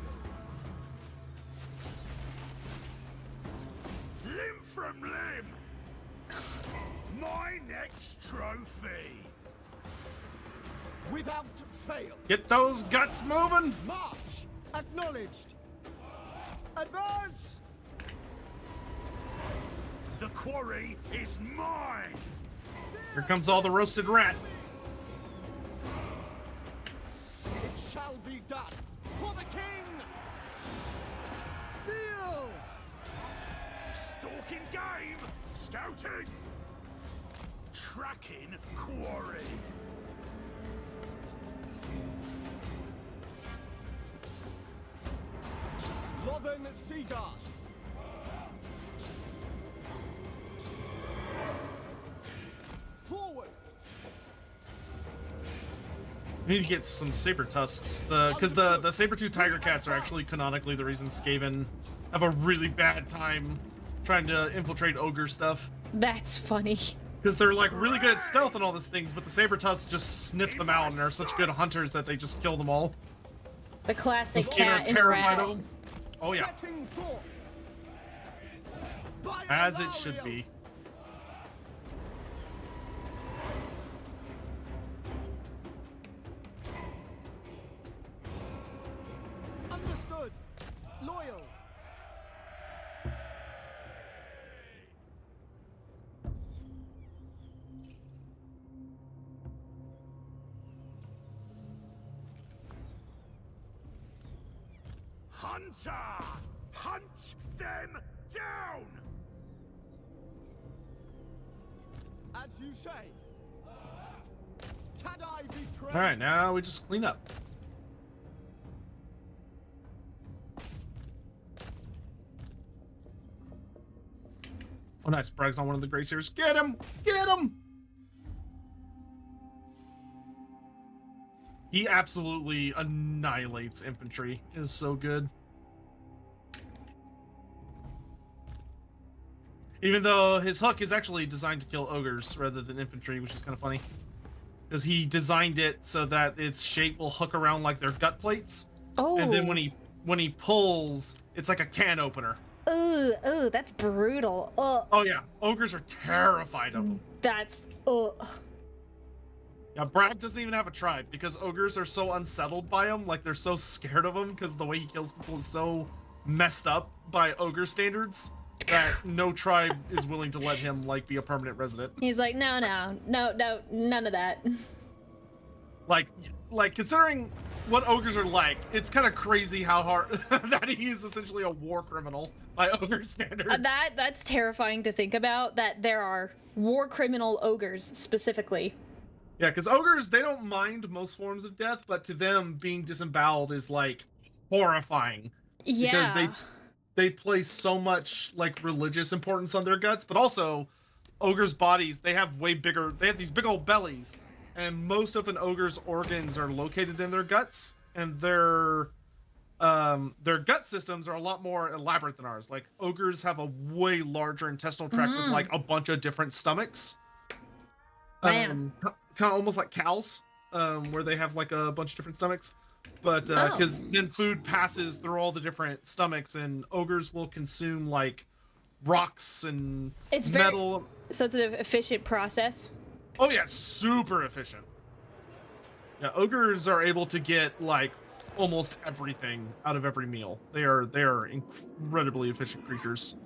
Speaker 3: Limb from limb. My next trophy.
Speaker 4: Without fail.
Speaker 2: Get those guts moving.
Speaker 4: March. Acknowledged. Advance.
Speaker 3: The quarry is mine.
Speaker 2: Here comes all the roasted rat.
Speaker 4: It shall be done. For the king. Seal.
Speaker 3: Stalking game. Scouting. Tracking quarry.
Speaker 4: Northern Seaguard. Forward.
Speaker 2: We need to get some saber tusks. Because the saber-tooth tiger cats are actually canonically the reason Skaven have a really bad time trying to infiltrate ogre stuff.
Speaker 1: That's funny.
Speaker 2: Because they're like really good at stealth and all these things, but the saber tusks just sniff them out and are such good hunters that they just kill them all.
Speaker 1: The classic
Speaker 2: Skaven are
Speaker 1: cat and
Speaker 2: terrified
Speaker 1: rat.
Speaker 2: of them. Oh yeah,
Speaker 4: Setting forth. By
Speaker 2: as it should
Speaker 4: Aurelia.
Speaker 2: be.
Speaker 4: Understood. Loyal.
Speaker 3: Hunter! Hunt them down!
Speaker 4: As you say. Can I be praised?
Speaker 2: All right, now we just clean up. Oh, nice. Bragg's on one of the Graciers. Get him! Get him! He absolutely annihilates infantry. It is so good. Even though his hook is actually designed to kill ogres rather than infantry, which is kind of funny. Because he designed it so that its shape will hook around like their gut plates.
Speaker 1: Oh.
Speaker 2: And then when he pulls, it's like a can opener.
Speaker 1: Ooh, that's brutal.
Speaker 2: Oh yeah, ogres are terrified of them.
Speaker 1: That's
Speaker 2: Yeah, Brad doesn't even have a tribe because ogres are so unsettled by him. Like they're so scared of him because the way he kills people is so messed up by ogre standards that no tribe is willing to let him like be a permanent resident.
Speaker 1: He's like, no, none of that.
Speaker 2: Like considering what ogres are like, it's kind of crazy how hard that he is essentially a war criminal by ogre standards.
Speaker 1: That's terrifying to think about, that there are war criminal ogres specifically.
Speaker 2: Yeah, because ogres, they don't mind most forms of death, but to them, being disemboweled is like horrifying.
Speaker 1: Yeah.
Speaker 2: Because they place so much like religious importance on their guts, but also ogres' bodies, they have these big old bellies, and most of an ogre's organs are located in their guts, and their gut systems are a lot more elaborate than ours. Like ogres have a way larger intestinal tract with like a bunch of different stomachs.
Speaker 1: Man.
Speaker 2: Kind of almost like cows, where they have like a bunch of different stomachs. But because then food passes through all the different stomachs, and ogres will consume like rocks and metal.
Speaker 1: So it's an efficient process.
Speaker 2: Oh yeah, super efficient. Yeah, ogres are able to get like almost everything out of every meal. They are incredibly efficient creatures,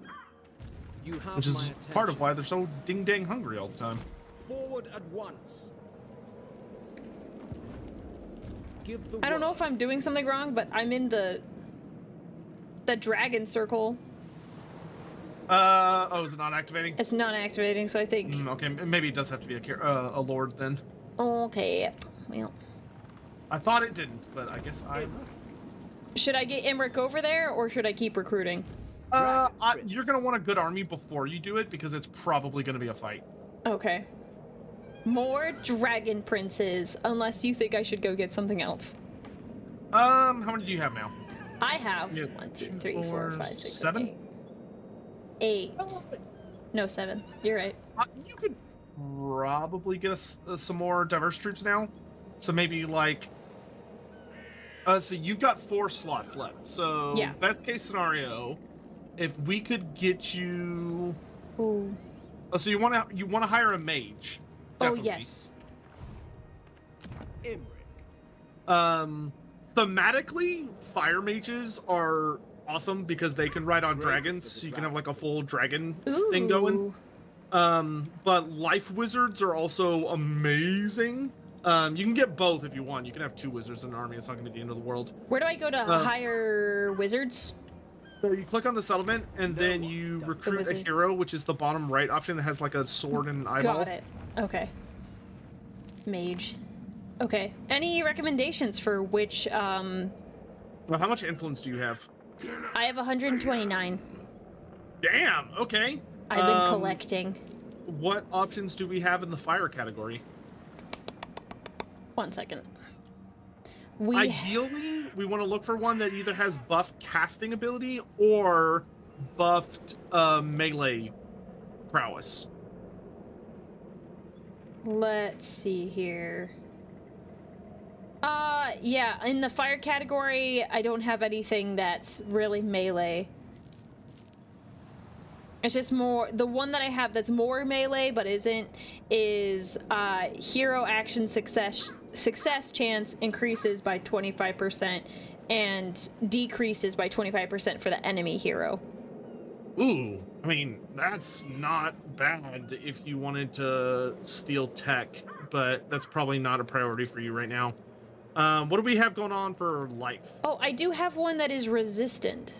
Speaker 2: which is part of why they're so ding dang hungry all the time.
Speaker 6: Forward at once.
Speaker 1: I don't know if I'm doing something wrong, but I'm in the dragon circle.
Speaker 2: Is it not activating?
Speaker 1: It's not activating, so I think.
Speaker 2: Okay, maybe it does have to be a lord then.
Speaker 1: Okay, well.
Speaker 2: I thought it didn't, but I guess
Speaker 1: Should I get Imric over there, or should I keep recruiting?
Speaker 2: You're gonna want a good army before you do it, because it's probably gonna be a fight.
Speaker 1: Okay. More dragon princes, unless you think I should go get something else.
Speaker 2: How many do you have now?
Speaker 1: I have 1, 2, 3, 4, 5, 6,
Speaker 2: 7?
Speaker 1: 8. No, 7. You're right.
Speaker 2: You could probably get us some more diverse troops now. So maybe like, so you've got 4 slots left. So
Speaker 1: yeah.
Speaker 2: Best case scenario, if we could get you.
Speaker 1: Ooh.
Speaker 2: Oh, so you want to hire a mage? Definitely.
Speaker 1: Oh yes.
Speaker 2: Thematically, fire mages are awesome because they can ride on dragons, so you can have like a full dragon thing going. But life wizards are also amazing. You can get both if you want. You can have 2 wizards in an army. It's not going to be the end of the world.
Speaker 1: Where do I go to hire wizards?
Speaker 2: So you click on the settlement, and then you recruit a hero, which is the bottom right option that has like a sword and an eyeball.
Speaker 1: Got it. Okay. Mage. Okay. Any recommendations for which,
Speaker 2: Well, how much influence do you have?
Speaker 1: I have 129.
Speaker 2: Damn, okay.
Speaker 1: I've been collecting.
Speaker 2: What options do we have in the fire category?
Speaker 1: 1 second.
Speaker 2: Ideally, we want to look for one that either has buffed casting ability or buffed melee prowess.
Speaker 1: Let's see here. Yeah, in the fire category, I don't have anything that's really melee. It's just more, the one that I have that's more melee but isn't is hero action success chance increases by 25% and decreases by 25% for the enemy hero.
Speaker 2: Ooh, I mean, that's not bad if you wanted to steal tech, but that's probably not a priority for you right now. What do we have going on for life?
Speaker 1: Oh, I do have one that is resistant.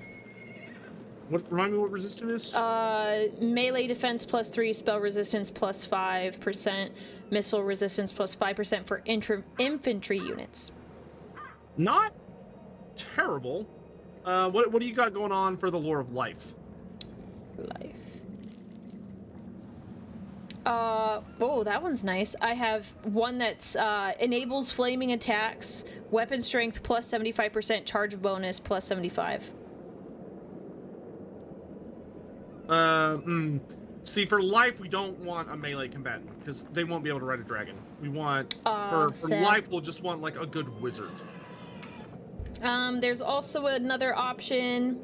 Speaker 2: Remind me what resistant is?
Speaker 1: Melee defense +3, spell resistance +5%, missile resistance +5% for infantry units.
Speaker 2: Not terrible. What do you got going on for the lore of life?
Speaker 1: Life. Oh, that one's nice. I have one that's enables flaming attacks, weapon strength plus 75%, charge bonus plus 75.
Speaker 2: See, for life, we don't want a melee combatant because they won't be able to ride a dragon. We want for life, we'll just want like a good wizard.
Speaker 1: There's also another option.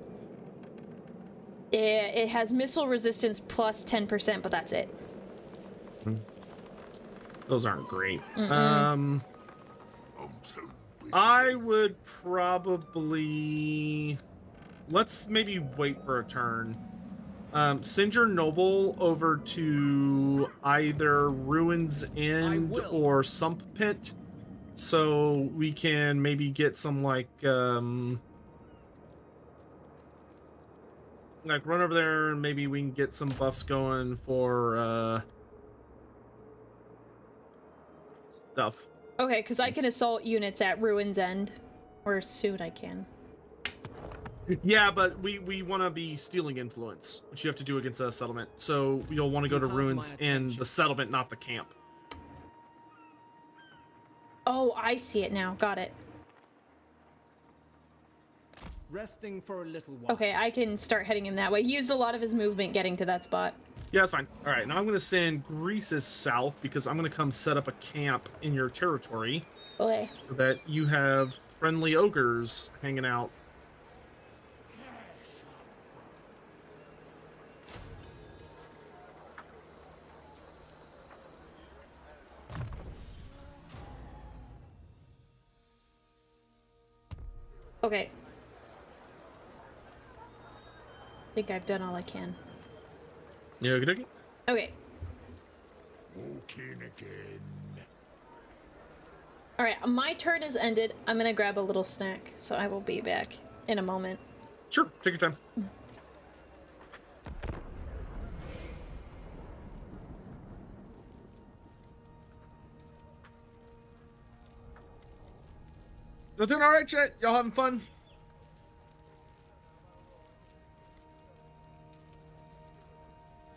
Speaker 1: It has missile resistance plus 10%, but that's it.
Speaker 2: Those aren't great. I would probably let's maybe wait for a turn. Send your noble over to either Ruins End or Sump Pit, so we can maybe get some like run over there and maybe we can get some buffs going for stuff.
Speaker 1: Okay, because I can assault units at Ruins End, or soon I can.
Speaker 2: Yeah, but we want to be stealing influence, which you have to do against a settlement. So you'll want to go to Ruins in the settlement, not the camp.
Speaker 1: Oh, I see it now. Got it.
Speaker 4: Resting for a little while.
Speaker 1: Okay, I can start heading him that way. He used a lot of his movement getting to that spot.
Speaker 2: Yeah, that's fine. All right, now I'm going to send Greases south because I'm going to come set up a camp in your territory.
Speaker 1: Okay.
Speaker 2: So that you have friendly ogres hanging out.
Speaker 1: Okay. I think I've done all I can.
Speaker 2: Yeah, okay.
Speaker 1: Okay.
Speaker 3: Walking again.
Speaker 1: Alright, my turn is ended. I'm gonna grab a little snack, so I will be back in a moment.
Speaker 2: Sure, take your time. Y'all doing all right, chat? Y'all having fun?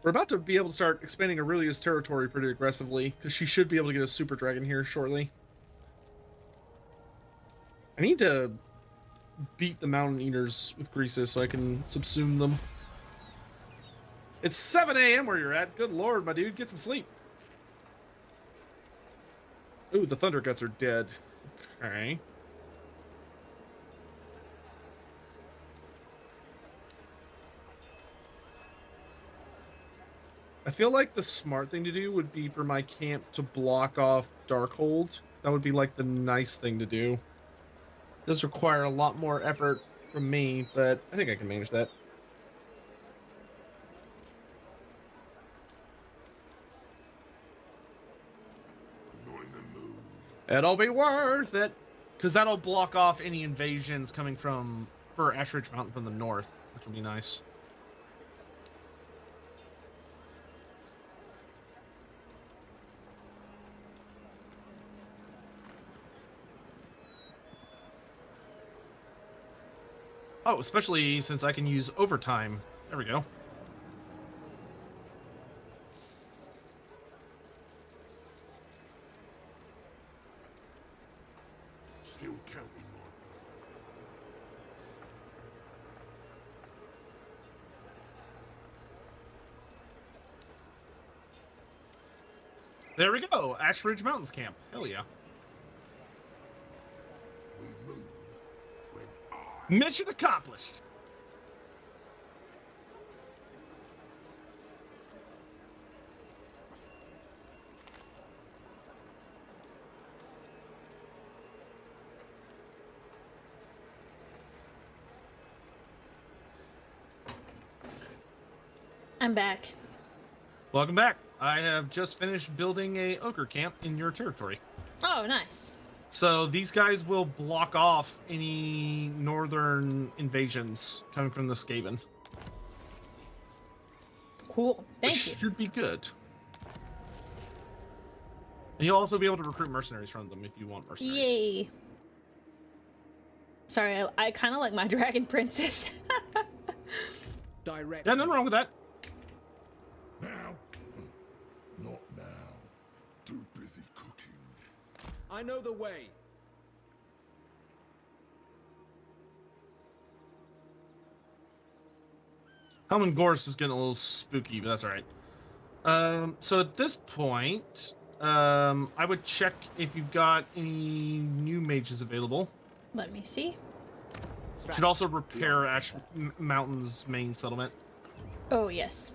Speaker 2: We're about to be able to start expanding Aurelia's territory pretty aggressively, because she should be able to get a super dragon here shortly. I need to beat the mountain eaters with Greases so I can subsume them. It's 7 a.m. where you're at. Good lord, my dude, get some sleep. Ooh, the Thunder Guts are dead. Okay. I feel like the smart thing to do would be for my camp to block off Darkhold. That would be like the nice thing to do. It does require a lot more effort from me, but I think I can manage that. It'll be worth it, because that'll block off any invasions coming from for Ashridge Mountain from the north, which will be nice. Oh, especially since I can use overtime. There we go.
Speaker 3: Still counting on.
Speaker 2: There we go. Ashridge Mountains camp. Hell yeah.
Speaker 3: We move when
Speaker 2: Mission accomplished.
Speaker 1: I'm back.
Speaker 2: Welcome back. I have just finished building a ogre camp in your territory.
Speaker 1: Oh, nice.
Speaker 2: So these guys will block off any northern invasions coming from the Skaven.
Speaker 1: Cool. Thank you.
Speaker 2: Which should be good. And you'll also be able to recruit mercenaries from them if you want mercenaries.
Speaker 1: Yay. Sorry, I kind of like my dragon princess.
Speaker 4: Direct.
Speaker 2: Yeah, nothing wrong with that.
Speaker 3: now, not
Speaker 6: I know the way.
Speaker 2: Helm Gorse is getting a little spooky, but that's all right. So at this point, I would check if you've got any new mages available.
Speaker 1: Let me see.
Speaker 2: Should also repair Ash Mountain's main settlement.
Speaker 1: Oh, yes.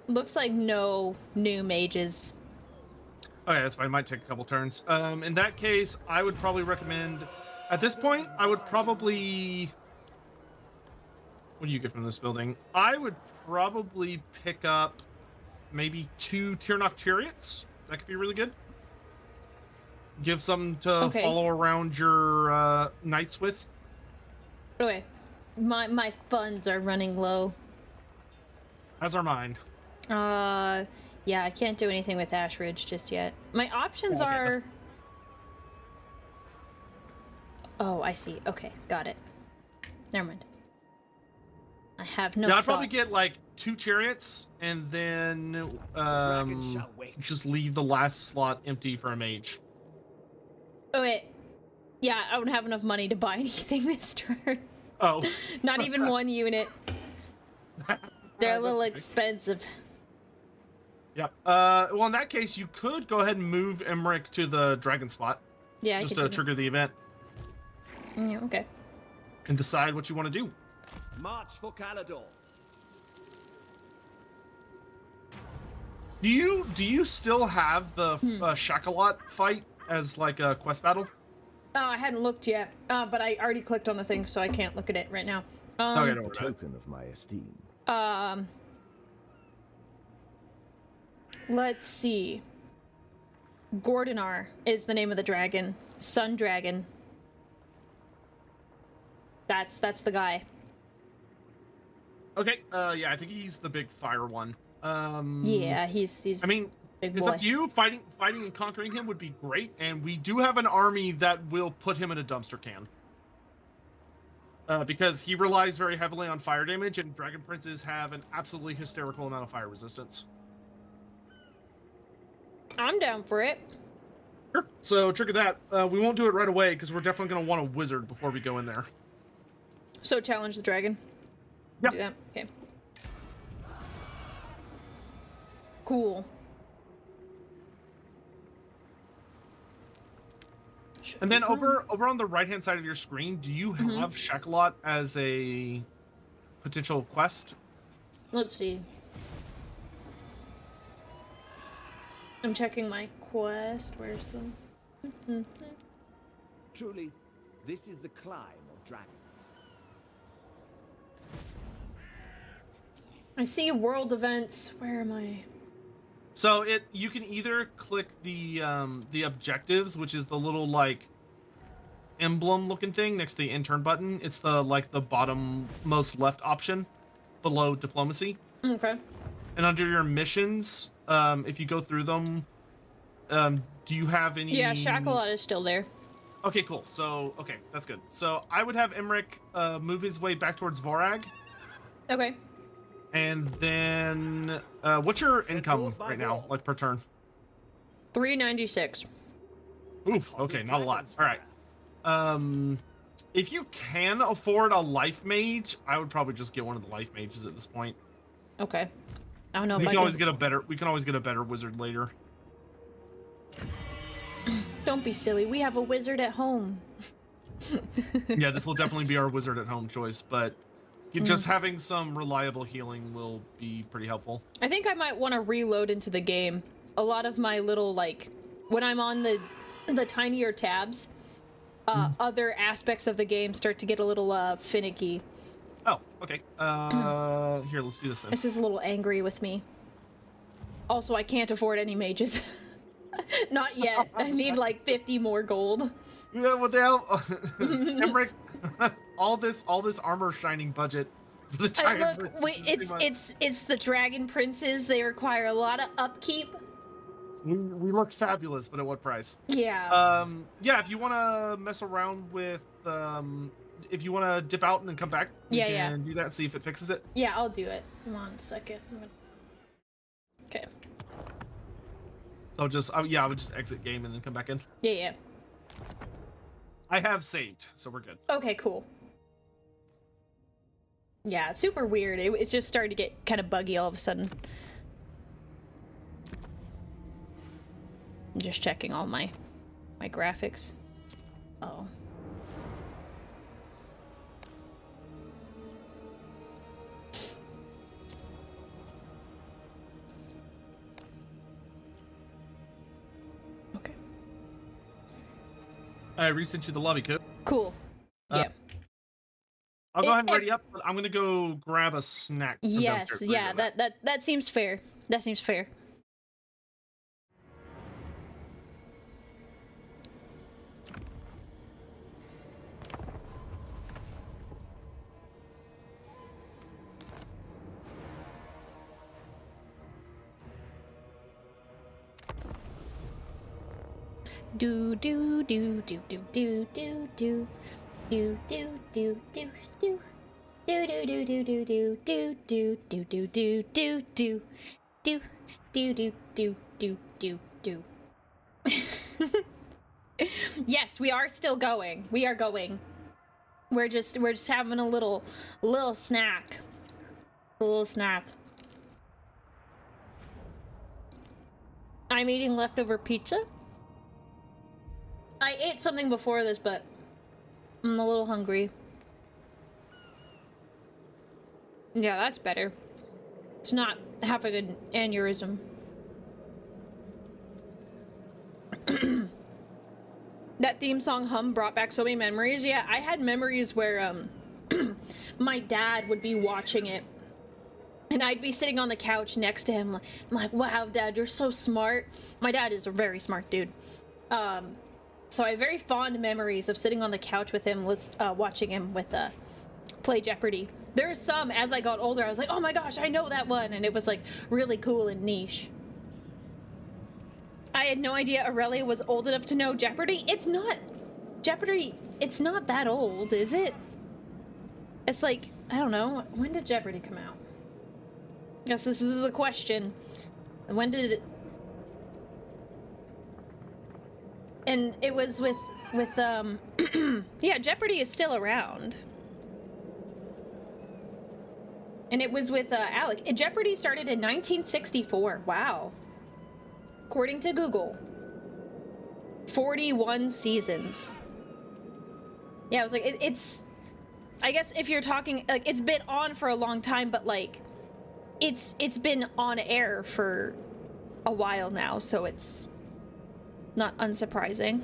Speaker 1: Looks like no new mages.
Speaker 2: Okay, that's fine. Might take a couple turns. In that case, I would probably recommend, at this point, I would probably... What do you get from this building? I would probably pick up maybe 2 Tirnoch Chariots. That could be really good. Give something to follow around your knights with.
Speaker 1: Okay. My funds are running low.
Speaker 2: As are mine.
Speaker 1: Yeah, I can't do anything with Ash Ridge just yet. My options are... Oh, I see. Okay, got it. Never mind. I have no
Speaker 2: I'd probably
Speaker 1: thoughts.
Speaker 2: get like 2 chariots and then just leave the last slot empty for a mage.
Speaker 1: Okay. Yeah, I don't have enough money to buy anything this turn.
Speaker 2: Oh.
Speaker 1: Not even 1 unit. They're a little expensive.
Speaker 2: Yep. Well, in that case, you could go ahead and move Emmerich to the dragon spot.
Speaker 1: Yeah,
Speaker 2: just to trigger the event.
Speaker 1: Yeah, okay.
Speaker 2: And decide what you want to do.
Speaker 6: March for Calador.
Speaker 2: Do you still have the Shakalot fight as like a quest battle?
Speaker 1: Oh, I hadn't looked yet, but I already clicked on the thing, so I can't look at it right now.
Speaker 2: Okay, no,
Speaker 3: A token of my esteem.
Speaker 1: Let's see. Gordonar is the name of the dragon. Sun Dragon. That's the guy.
Speaker 2: Okay. Yeah, I think he's the big fire one.
Speaker 1: Yeah, he's.
Speaker 2: I mean,
Speaker 1: big
Speaker 2: it's
Speaker 1: boy.
Speaker 2: up to you. Fighting and conquering him would be great, and we do have an army that will put him in a dumpster can. Because he relies very heavily on fire damage, and dragon princes have an absolutely hysterical amount of fire resistance.
Speaker 1: I'm down for it.
Speaker 2: Sure. So trigger that. We won't do it right away because we're definitely going to want a wizard before we go in there.
Speaker 1: So challenge the dragon.
Speaker 2: Yeah.
Speaker 1: Do that. Okay. Cool.
Speaker 2: And then over on the right hand side of your screen, do you have Shakalot as a potential quest?
Speaker 1: Let's see. I'm checking my quest. Where's the...
Speaker 6: Truly, this is the climb of dragons.
Speaker 1: I see world events. Where am I?
Speaker 2: So you can either click the objectives, which is the little like emblem looking thing next to the intern button. It's the bottom most left option below diplomacy.
Speaker 1: Okay.
Speaker 2: And under your missions, if you go through them, do you have any?
Speaker 1: Yeah, Shakalot is still there.
Speaker 2: Okay, cool. So okay, that's good. So I would have Emmerich move his way back towards Vorag.
Speaker 1: Okay.
Speaker 2: And then, what's your income right now, like per turn?
Speaker 1: 396.
Speaker 2: Oof. Okay, not a lot. All right. If you can afford a life mage, I would probably just get one of the life mages at this point.
Speaker 1: Okay. I don't know
Speaker 2: We
Speaker 1: if
Speaker 2: can
Speaker 1: I
Speaker 2: always get a better. We can always get a better wizard later.
Speaker 1: Don't be silly. We have a wizard at home.
Speaker 2: Yeah, this will definitely be our wizard at home choice, but just having some reliable healing will be pretty helpful.
Speaker 1: I think I might want to reload into the game. A lot of my little, like, when I'm on the tinier tabs, other aspects of the game start to get a little finicky.
Speaker 2: Oh, okay. Here, let's do this then.
Speaker 1: This is a little angry with me. Also, I can't afford any mages. Not yet. I need like 50 more gold.
Speaker 2: Yeah, what the hell? Emmerich, all this armor shining budget for the giant.
Speaker 1: Look, wait, it's the dragon princes. They require a lot of upkeep.
Speaker 2: We looked fabulous, but at what price?
Speaker 1: Yeah.
Speaker 2: Yeah, if you want to mess around with if you want to dip out and then come back, you
Speaker 1: Yeah,
Speaker 2: can do that. See if it fixes it.
Speaker 1: Yeah, I'll do it. 1 second. Okay.
Speaker 2: So just yeah, I would just exit game and then come back in.
Speaker 1: Yeah.
Speaker 2: I have saved, so we're good.
Speaker 1: Okay, cool. Yeah, it's super weird. It's just started to get kind of buggy all of a sudden. I'm just checking all my graphics. Oh. Okay.
Speaker 2: I resent you the lobby code.
Speaker 1: Cool. Yeah.
Speaker 2: I'll go ahead and ready up, but I'm gonna go grab a snack. From
Speaker 1: Yes,
Speaker 2: downstairs.
Speaker 1: yeah, that seems fair. That seems fair. Do do do do do do do do do do do do do. Do do do do do do do do do do do do do do do do do do do. Yes, we are still going. We are going. We're just having a little snack. A little snack. I'm eating leftover pizza. I ate something before this, but I'm a little hungry. Yeah, that's better. It's not having an aneurysm. That theme song hum brought back so many memories. Yeah, I had memories where my dad would be watching it and I'd be sitting on the couch next to him. I'm like, wow, Dad, you're so smart. My dad is a very smart dude. So I have very fond memories of sitting on the couch with him, watching him with play Jeopardy. There were some, as I got older, I was like, oh my gosh, I know that one. And it was like really cool and niche. I had no idea Aurelia was old enough to know Jeopardy. It's not, Jeopardy, it's not that old, is it? It's like, I don't know, when did Jeopardy come out? Guess this is a question. When did it... And it was with yeah, Jeopardy is still around. And it was with Alec. Jeopardy started in 1964. Wow. According to Google. 41 seasons. Yeah, I was like, it's... I guess if you're talking, like, it's been on for a long time, but, like, it's been on air for a while now, so it's not unsurprising.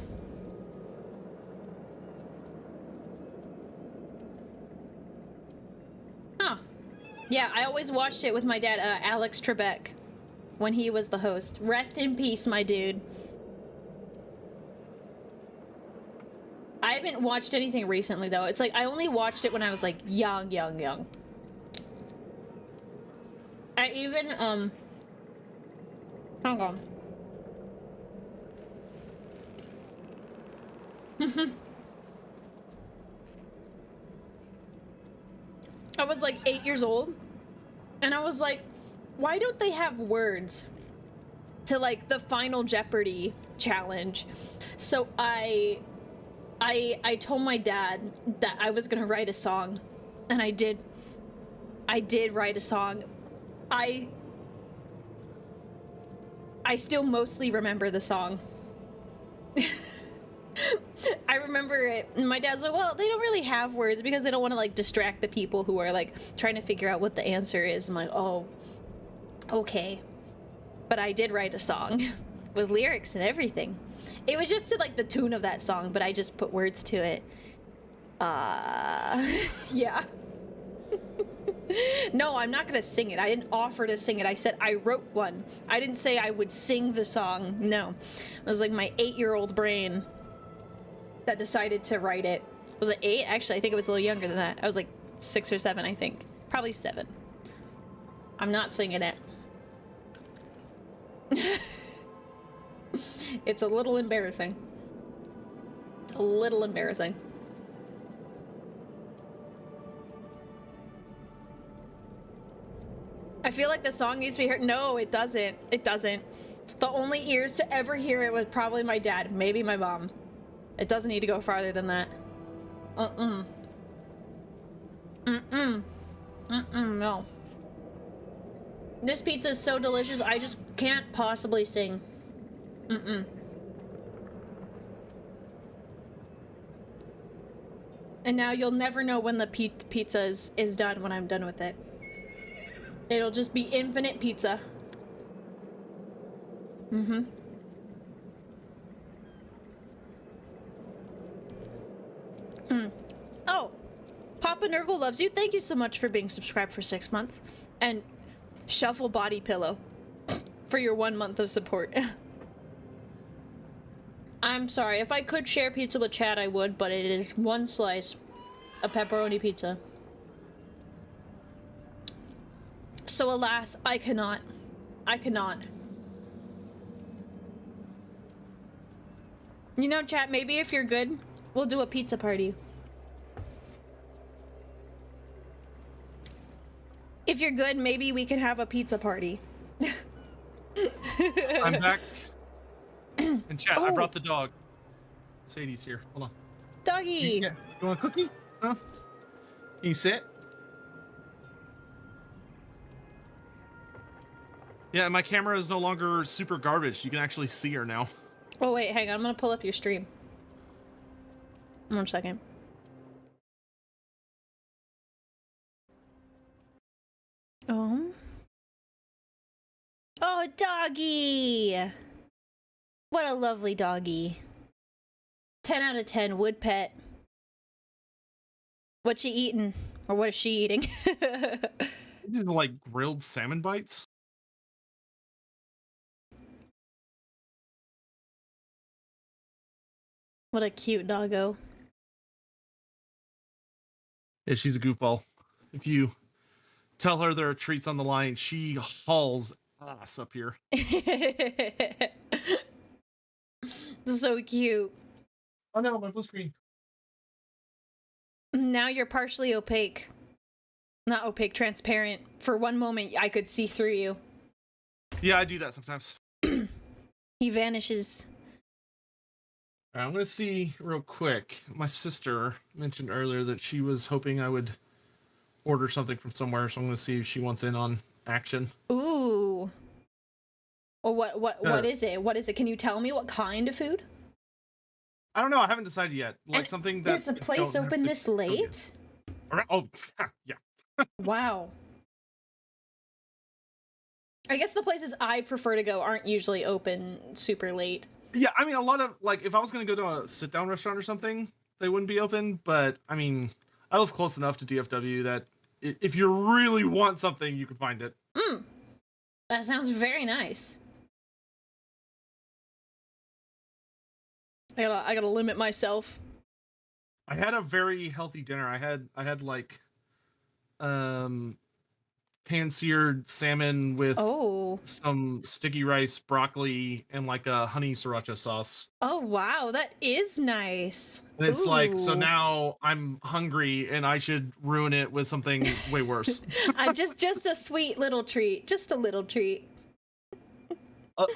Speaker 1: Huh. Yeah, I always watched it with my dad, Alex Trebek, when he was the host. Rest in peace, my dude. I haven't watched anything recently, though. It's like, I only watched it when I was, like, young. I even, hang on. I was, like, 8 years old, and I was like, why don't they have words to, like, the final Jeopardy challenge? So I told my dad that I was gonna write a song, and I did write a song. I still mostly remember the song. I remember it, and my dad's like, well, they don't really have words because they don't want to, like, distract the people who are, like, trying to figure out what the answer is. I'm like, oh, okay. But I did write a song with lyrics and everything. It was just to, like, the tune of that song, but I just put words to it. Yeah. No, I'm not gonna sing it. I didn't offer to sing it. I said I wrote one. I didn't say I would sing the song. No. It was like my 8-year-old brain that decided to write it. Was it 8? Actually, I think it was a little younger than that. I was like 6 or 7, I think. Probably 7. I'm not singing it. It's a little embarrassing. It's a little embarrassing. I feel like the song needs to be heard. No, it doesn't. It doesn't. The only ears to ever hear it was probably my dad, maybe my mom. It doesn't need to go farther than that. No. This pizza is so delicious, I just can't possibly sing. And now you'll never know when the pizza is done when I'm done with it. It'll just be infinite pizza. Oh, Papa Nurgle loves you. Thank you so much for being subscribed for 6 months. And Shuffle Body Pillow for your 1 month of support. I'm sorry. If I could share pizza with Chad, I would, but it is 1 slice of pepperoni pizza. So alas, I cannot. I cannot. You know, chat, maybe if you're good, we'll do a pizza party. If you're good, maybe we can have a pizza party.
Speaker 2: I'm back. And chat, I brought the dog. Sadie's here. Hold on.
Speaker 1: Doggy!
Speaker 2: You want a cookie? Huh? Can you sit? Yeah, my camera is no longer super garbage. You can actually see her now.
Speaker 1: Oh wait, hang on. I'm gonna pull up your stream. 1 second. Oh, doggy! What a lovely doggy. 10 out of 10, wood pet. What's she eating? Or what is she eating?
Speaker 2: These are like grilled salmon bites.
Speaker 1: What a cute doggo.
Speaker 2: Yeah, she's a goofball. If you tell her there are treats on the line, she hauls ass up here.
Speaker 1: So cute.
Speaker 2: Oh no, my blue screen.
Speaker 1: Now you're partially opaque. Not opaque, transparent. For one moment, I could see through you.
Speaker 2: Yeah, I do that sometimes.
Speaker 1: He vanishes.
Speaker 2: All right, I'm gonna see real quick. My sister mentioned earlier that she was hoping I would order something from somewhere, so I'm gonna see if she wants in on action.
Speaker 1: Ooh. Well, what is it? What is it? Can you tell me what kind of food?
Speaker 2: I don't know. I haven't decided yet. Like
Speaker 1: And
Speaker 2: something that
Speaker 1: there's a place open this late?
Speaker 2: Oh, yeah.
Speaker 1: Wow. I guess the places I prefer to go aren't usually open super late.
Speaker 2: Yeah, I mean, a lot of, like, if I was going to go to a sit-down restaurant or something, they wouldn't be open, but, I mean, I live close enough to DFW that if you really want something, you can find it.
Speaker 1: That sounds very nice. I gotta limit myself.
Speaker 2: I had a very healthy dinner. I had like, pan-seared salmon with some sticky rice, broccoli, and like a honey sriracha sauce.
Speaker 1: Oh wow, that is nice.
Speaker 2: And it's like, so now I'm hungry and I should ruin it with something way worse.
Speaker 1: Just a sweet little treat. Just a little treat.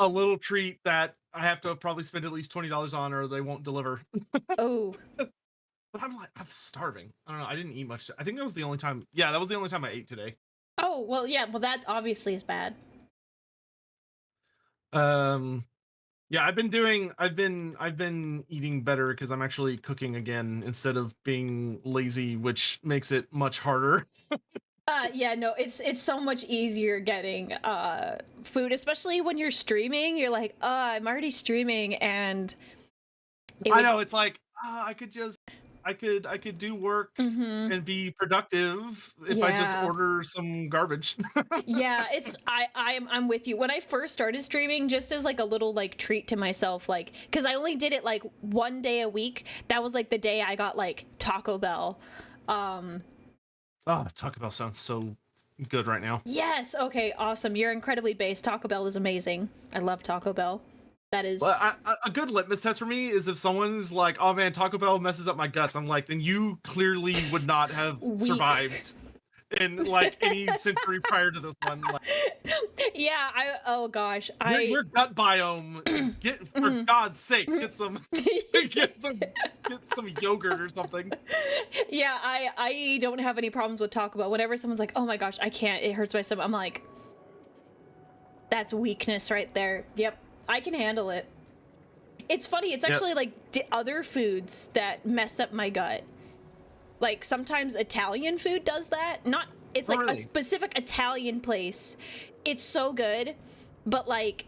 Speaker 2: A little treat that I have to probably spend at least $20 on or they won't deliver.
Speaker 1: Oh.
Speaker 2: But I'm starving. I don't know. I didn't eat much. I think that was the only time. Yeah, that was the only time I ate today.
Speaker 1: Oh, well, yeah. Well, that obviously is bad.
Speaker 2: Yeah, I've been eating better because I'm actually cooking again instead of being lazy, which makes it much harder.
Speaker 1: Yeah, no, it's so much easier getting food, especially when you're streaming. You're like, I'm already streaming, and
Speaker 2: I know it's like I could do work and be productive if I just order some garbage.
Speaker 1: Yeah, I'm with you. When I first started streaming, just as like a little like treat to myself, like because I only did it like 1 day a week. That was like the day I got like Taco Bell.
Speaker 2: Oh, Taco Bell sounds so good right now.
Speaker 1: Yes. Okay. Awesome. You're incredibly based. Taco Bell is amazing. I love Taco Bell. That is.
Speaker 2: Well, a good litmus test for me is if someone's like, "Oh man, Taco Bell messes up my guts." I'm like, then you clearly would not have survived in like any century prior to this one. Like,
Speaker 1: Yeah, oh gosh,
Speaker 2: your gut biome, get for God's sake, get some get some yogurt or something.
Speaker 1: Yeah, I don't have any problems with Taco Bell. Whenever someone's like, "Oh my gosh, I can't. It hurts my stomach." I'm like, that's weakness right there. Yep, I can handle it. It's funny. It's actually like other foods that mess up my gut. Like sometimes Italian food does that. Not it's like a specific Italian place. It's so good, but like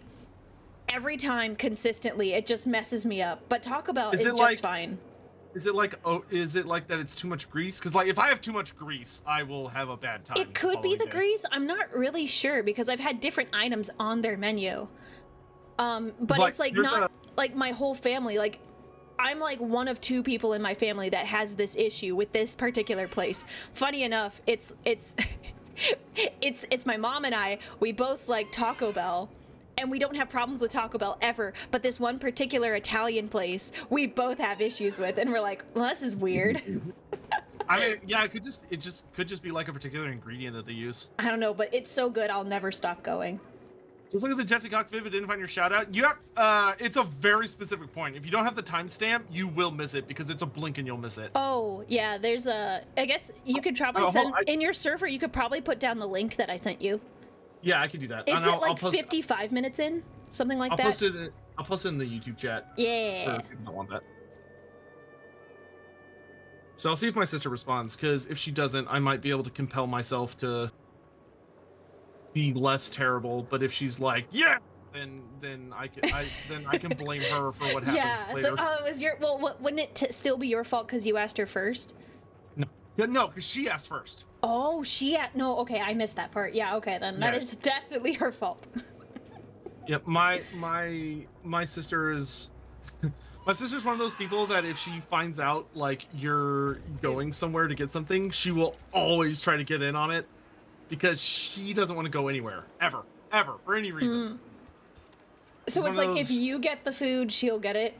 Speaker 1: every time consistently it just messes me up. But Taco Bell is just fine.
Speaker 2: Is it like that it's too much grease? Because like if I have too much grease, I will have a bad time.
Speaker 1: It could be the grease. I'm not really sure because I've had different items on their menu. But it's like not like my whole family. Like I'm like one of 2 people in my family that has this issue with this particular place. Funny enough, it's my mom and I. We both like Taco Bell. And we don't have problems with Taco Bell ever, but this one particular Italian place, we both have issues with, and we're like, well, this is weird.
Speaker 2: I mean, yeah, it could just be like a particular ingredient that they use.
Speaker 1: I don't know, but it's so good, I'll never stop going.
Speaker 2: Just look at the Jesse Cox Vivid, didn't find your shout out. You have, it's a very specific point. If you don't have the timestamp, you will miss it because it's a blink and you'll miss it.
Speaker 1: Oh, yeah, there's I guess you could probably in your server, you could probably put down the link that I sent you.
Speaker 2: Yeah, I can do that.
Speaker 1: Is it like 55 minutes in? Something like that?
Speaker 2: I'll post it in the YouTube chat.
Speaker 1: Yeah.
Speaker 2: For people that want that. So I'll see if my sister responds, because if she doesn't, I might be able to compel myself to be less terrible. But if she's like, yeah, then I can blame her for what happens later.
Speaker 1: Yeah, so it was your wouldn't it still be your fault because you asked her first?
Speaker 2: No, because she asked first.
Speaker 1: Oh, no, okay, I missed that part. Yeah, okay, then that is definitely her fault.
Speaker 2: Yep, my sister is my sister's one of those people that if she finds out like you're going somewhere to get something, she will always try to get in on it because she doesn't want to go anywhere ever for any reason.
Speaker 1: So it's like if you get the food, she'll get it.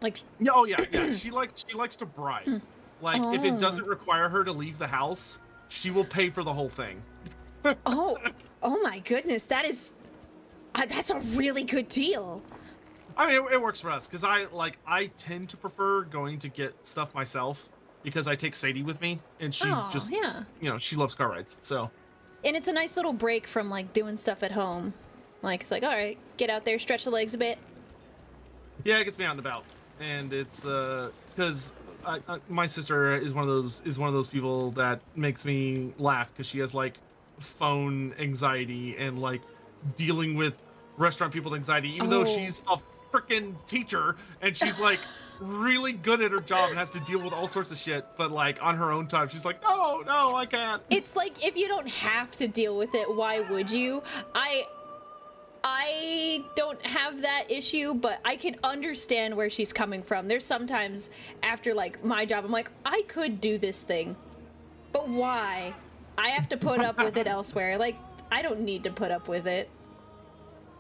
Speaker 1: Like
Speaker 2: yeah. She likes to bribe. Like if it doesn't require her to leave the house, she will pay for the whole thing.
Speaker 1: oh my goodness, that's a really good deal.
Speaker 2: I mean, it works for us because I tend to prefer going to get stuff myself because I take Sadie with me and she she loves car rides. So,
Speaker 1: and it's a nice little break from like doing stuff at home. Like it's like, all right, get out there, stretch the legs a bit.
Speaker 2: Yeah, it gets me out and about, and it's because. My sister is one of those people that makes me laugh because she has like phone anxiety and like dealing with restaurant people anxiety, even though she's a freaking teacher and she's like really good at her job and has to deal with all sorts of shit. But like on her own time, she's like, no, I can't.
Speaker 1: It's like if you don't have to deal with it, why would you? I don't have that issue, but I can understand where she's coming from. There's sometimes after like my job, I'm like, I could do this thing, but why? I have to put up with it elsewhere. Like, I don't need to put up with it.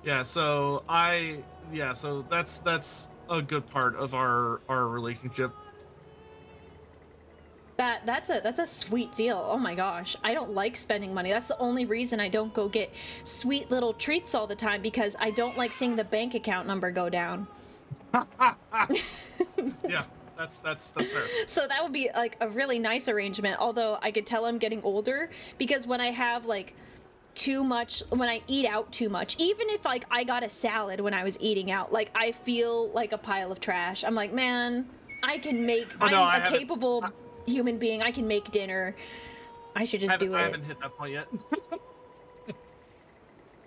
Speaker 2: Yeah, so that's a good part of our relationship.
Speaker 1: That's a sweet deal. Oh my gosh. I don't like spending money. That's the only reason I don't go get sweet little treats all the time, because I don't like seeing the bank account number go down.
Speaker 2: Yeah, that's fair.
Speaker 1: So that would be like a really nice arrangement, although I could tell I'm getting older, because when I have like too much, when I eat out too much, even if like I got a salad when I was eating out, like I feel like a pile of trash. I'm like, man, I can make, I'm a capable human being. I can make dinner. I should just do it.
Speaker 2: I haven't hit that point yet.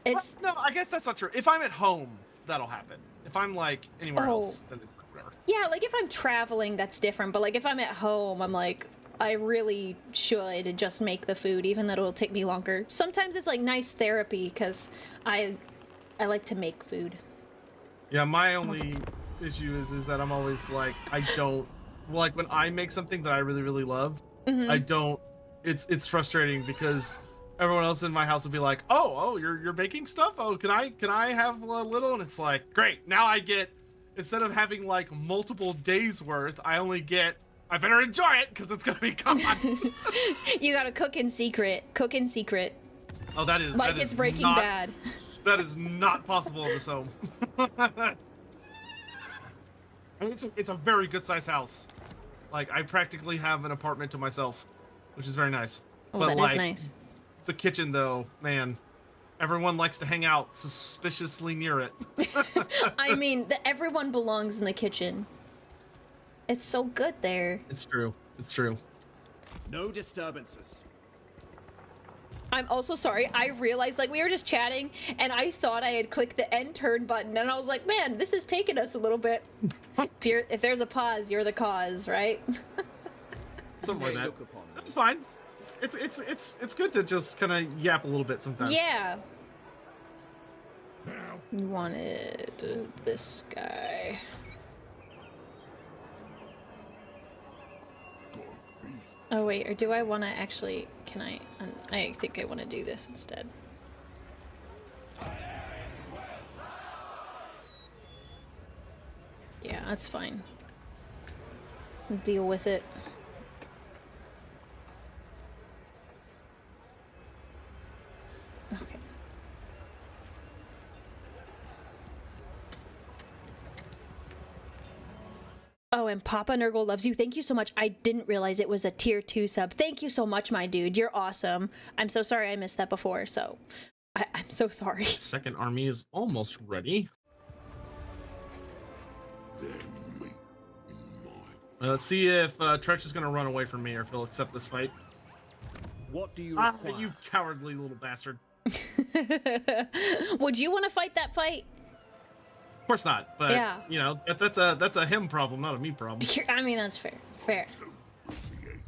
Speaker 1: It's
Speaker 2: no, I guess that's not true. If I'm at home, that'll happen. If I'm like anywhere else, then it's whatever.
Speaker 1: Yeah, like if I'm traveling, that's different. But like if I'm at home, I'm like, I really should just make the food, even though it'll take me longer. Sometimes it's like nice therapy because I like to make food.
Speaker 2: Yeah, my only issue is that I'm always like, I don't like when I make something that I really, really love.
Speaker 1: Mm-hmm.
Speaker 2: I don't. It's frustrating because everyone else in my house will be like, oh, you're making stuff. Oh, can I have a little? And it's like, great. Now I get, instead of having like multiple days worth, I only get I better enjoy it because it's gonna be gone.
Speaker 1: You gotta cook in secret. Cook in secret.
Speaker 2: Oh, that is
Speaker 1: Like
Speaker 2: that
Speaker 1: it's
Speaker 2: is
Speaker 1: Breaking
Speaker 2: not,
Speaker 1: Bad.
Speaker 2: That is not possible in this home. And it's a very good sized house. Like I practically have an apartment to myself, which is very nice.
Speaker 1: Oh,
Speaker 2: but
Speaker 1: that
Speaker 2: like
Speaker 1: is nice.
Speaker 2: the kitchen though, man, everyone likes to hang out suspiciously near it.
Speaker 1: I mean, everyone belongs in the kitchen. It's so good there.
Speaker 2: It's true. It's true.
Speaker 6: No disturbances.
Speaker 1: I'm also sorry. I realized, like, we were just chatting, and I thought I had clicked the end turn button, and I was like, man, this is taking us a little bit. If there's a pause, you're the cause, right?
Speaker 2: Something like that.
Speaker 6: Look upon me.
Speaker 2: That's fine. It's good to just kind of yap a little bit sometimes.
Speaker 1: Yeah.
Speaker 3: Now,
Speaker 1: You wanted this guy.
Speaker 3: got a feast.
Speaker 1: Oh, wait, or do I want to actually... Can I... I think I want to do this instead. Yeah, that's fine. Deal with it. Okay. Oh, and Papa Nurgle loves you. Thank you so much. I didn't realize it was a tier 2 sub. Thank you so much, my dude. You're awesome. I'm so sorry I missed that before, so... I'm so sorry.
Speaker 2: Second army is almost ready.
Speaker 3: Then meet in my
Speaker 2: Let's see if Tretch is going to run away from me or if he'll accept this fight.
Speaker 6: What do you
Speaker 2: Ah,
Speaker 6: require?
Speaker 2: you cowardly little bastard.
Speaker 1: Would you want to fight that fight?
Speaker 2: Of course not, but
Speaker 1: Yeah.
Speaker 2: you know that's a him problem, not a me problem.
Speaker 1: I mean, that's fair. Fair.
Speaker 3: appreciation.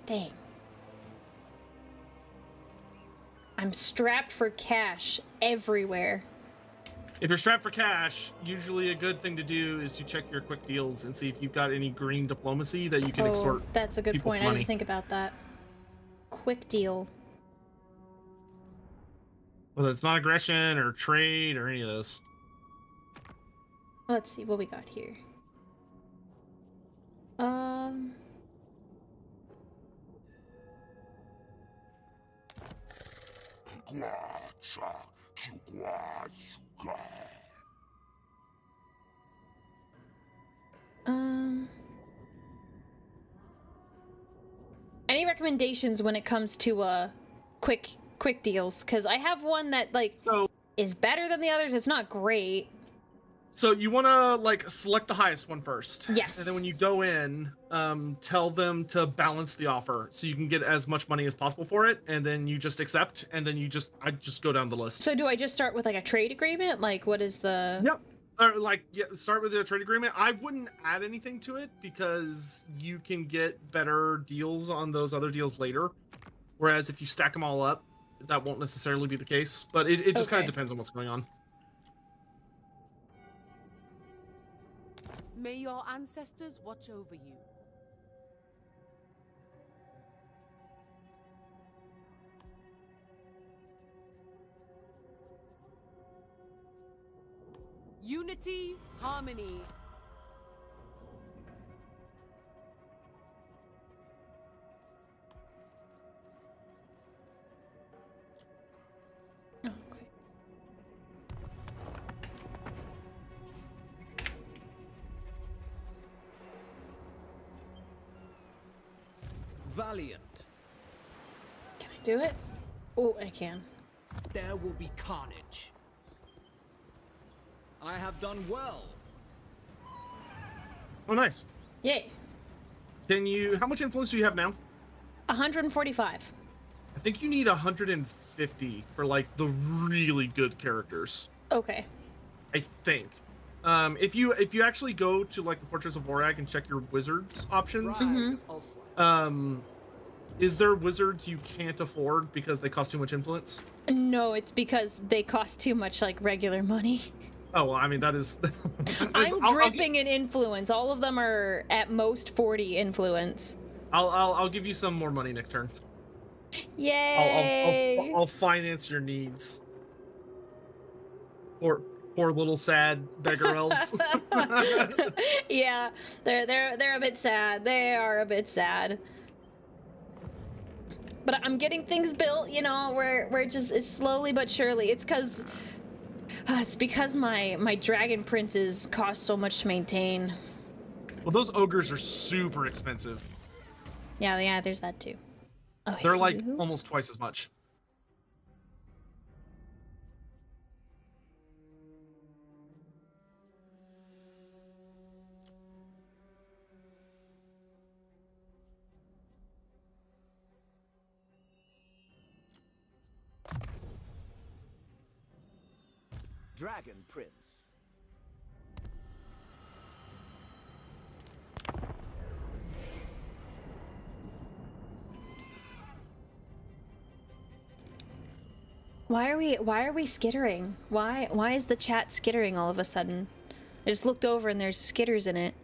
Speaker 1: Dang. I'm strapped for cash everywhere.
Speaker 2: If you're strapped for cash, usually a good thing to do is to check your quick deals and see if you've got any green diplomacy that you can extort.
Speaker 1: That's a good
Speaker 2: people
Speaker 1: point. I
Speaker 2: money.
Speaker 1: didn't think about that. Quick deal.
Speaker 2: Whether it's non-aggression or trade or any of those.
Speaker 1: Let's see what we got here.
Speaker 3: Guacha, chugua, chuga.
Speaker 1: Any recommendations when it comes to quick deals? Because I have one that like
Speaker 2: So
Speaker 1: is better than the others. It's not great.
Speaker 2: So you want to like select the highest one first.
Speaker 1: Yes.
Speaker 2: And then when you go in, tell them to balance the offer so you can get as much money as possible for it, and then you just accept, and then I just go down the list.
Speaker 1: So do I just start with like a trade agreement? Like what is the?
Speaker 2: Yep. Or like start with a trade agreement. I wouldn't add anything to it because you can get better deals on those other deals later. Whereas if you stack them all up, that won't necessarily be the case. But it just kind
Speaker 1: Okay.
Speaker 2: of depends on what's going on.
Speaker 5: May your ancestors watch over you. Unity, harmony.
Speaker 1: Oh, okay.
Speaker 6: Valiant.
Speaker 1: Can I do it? Oh, I can.
Speaker 6: There will be carnage. I have done well.
Speaker 2: Oh, nice.
Speaker 1: Yay.
Speaker 2: Can you? How much influence do you have now?
Speaker 1: 145.
Speaker 2: I think you need 150 for like the really good characters.
Speaker 1: Okay.
Speaker 2: I think. If you actually go to like the Fortress of Vorag and check your wizards options,
Speaker 6: Pride of Ulster.
Speaker 2: is there wizards you can't afford because they cost too much influence?
Speaker 1: No, it's because they cost too much like regular money.
Speaker 2: Oh well, I mean that is.
Speaker 1: I'm dripping in influence. All of them are at most 40 influence.
Speaker 2: I'll give you some more money next turn.
Speaker 1: Yay!
Speaker 2: I'll finance your needs. Or Poor little sad beggar elves.
Speaker 1: Yeah, they're a bit sad. They are a bit sad. But I'm getting things built, you know, we're just, it's slowly but surely. It's because my dragon princes cost so much to maintain.
Speaker 2: Well, those ogres are super expensive.
Speaker 1: Yeah, there's that too. Oh,
Speaker 2: They're like almost twice as much.
Speaker 6: Dragon Prince.
Speaker 1: Why are we skittering? Why is the chat skittering all of a sudden? I just looked over and there's skitters in it.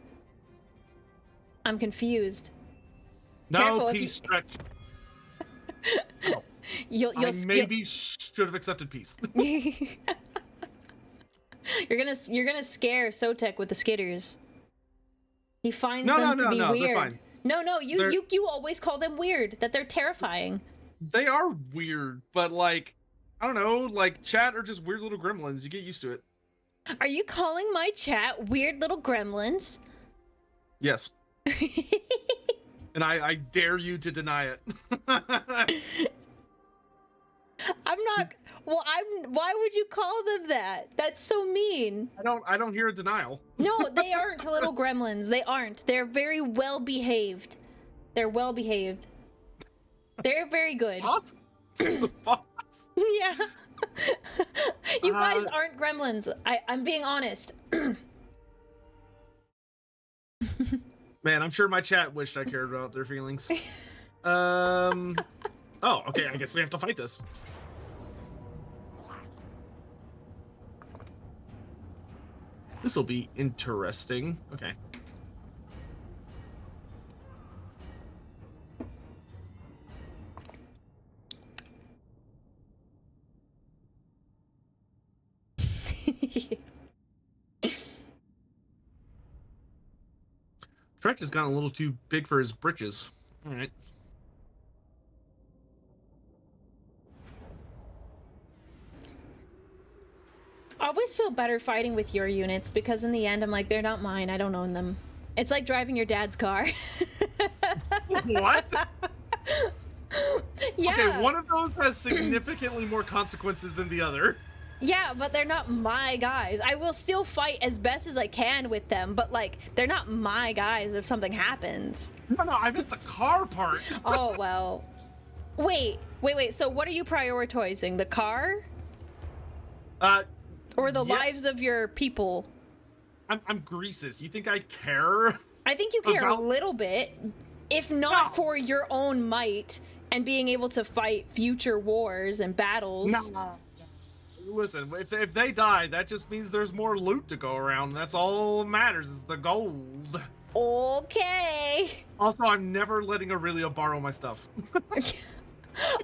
Speaker 1: I'm confused.
Speaker 2: No, peace stretch. Oh.
Speaker 1: You'll
Speaker 2: maybe should have accepted peace.
Speaker 1: You're gonna scare Sotek with the skitters. He finds them to be
Speaker 2: weird.
Speaker 1: They're fine. No,
Speaker 2: They're-
Speaker 1: you always call them weird. That they're terrifying.
Speaker 2: They are weird, but like, I don't know, like chat are just weird little gremlins. You get used to it.
Speaker 1: Are you calling my chat weird little gremlins?
Speaker 2: Yes. And I dare you to deny it.
Speaker 1: I'm not. Well, why would you call them that? That's so mean.
Speaker 2: I don't hear a denial.
Speaker 1: No, they aren't little gremlins. They aren't. They're very well behaved. They're well behaved. They're very good.
Speaker 2: Boss? Boss?
Speaker 1: Yeah. You guys aren't gremlins. I'm being honest.
Speaker 2: Man, I'm sure my chat wished I cared about their feelings. Oh, okay, I guess we have to fight this. This will be interesting. Okay. Trek has gotten a little too big for his britches. All right.
Speaker 1: I always feel better fighting with your units because in the end I'm like, they're not mine. I don't own them. It's like driving your dad's car.
Speaker 2: What?
Speaker 1: Yeah.
Speaker 2: Okay, one of those has significantly more consequences than the other.
Speaker 1: Yeah, but they're not my guys. I will still fight as best as I can with them, but like, they're not my guys if something happens.
Speaker 2: No, I meant the car part.
Speaker 1: Oh, well. Wait. So what are you prioritizing? The car? Or the
Speaker 2: yeah.
Speaker 1: lives of your people?
Speaker 2: I'm Greases. You think I care?
Speaker 1: I think you care
Speaker 2: About-
Speaker 1: a little bit. If not for your own might and being able to fight future wars and battles.
Speaker 2: No. Listen, if they die, that just means there's more loot to go around. That's all that matters is the gold.
Speaker 1: Okay.
Speaker 2: Also, I'm never letting Aurelia borrow my stuff.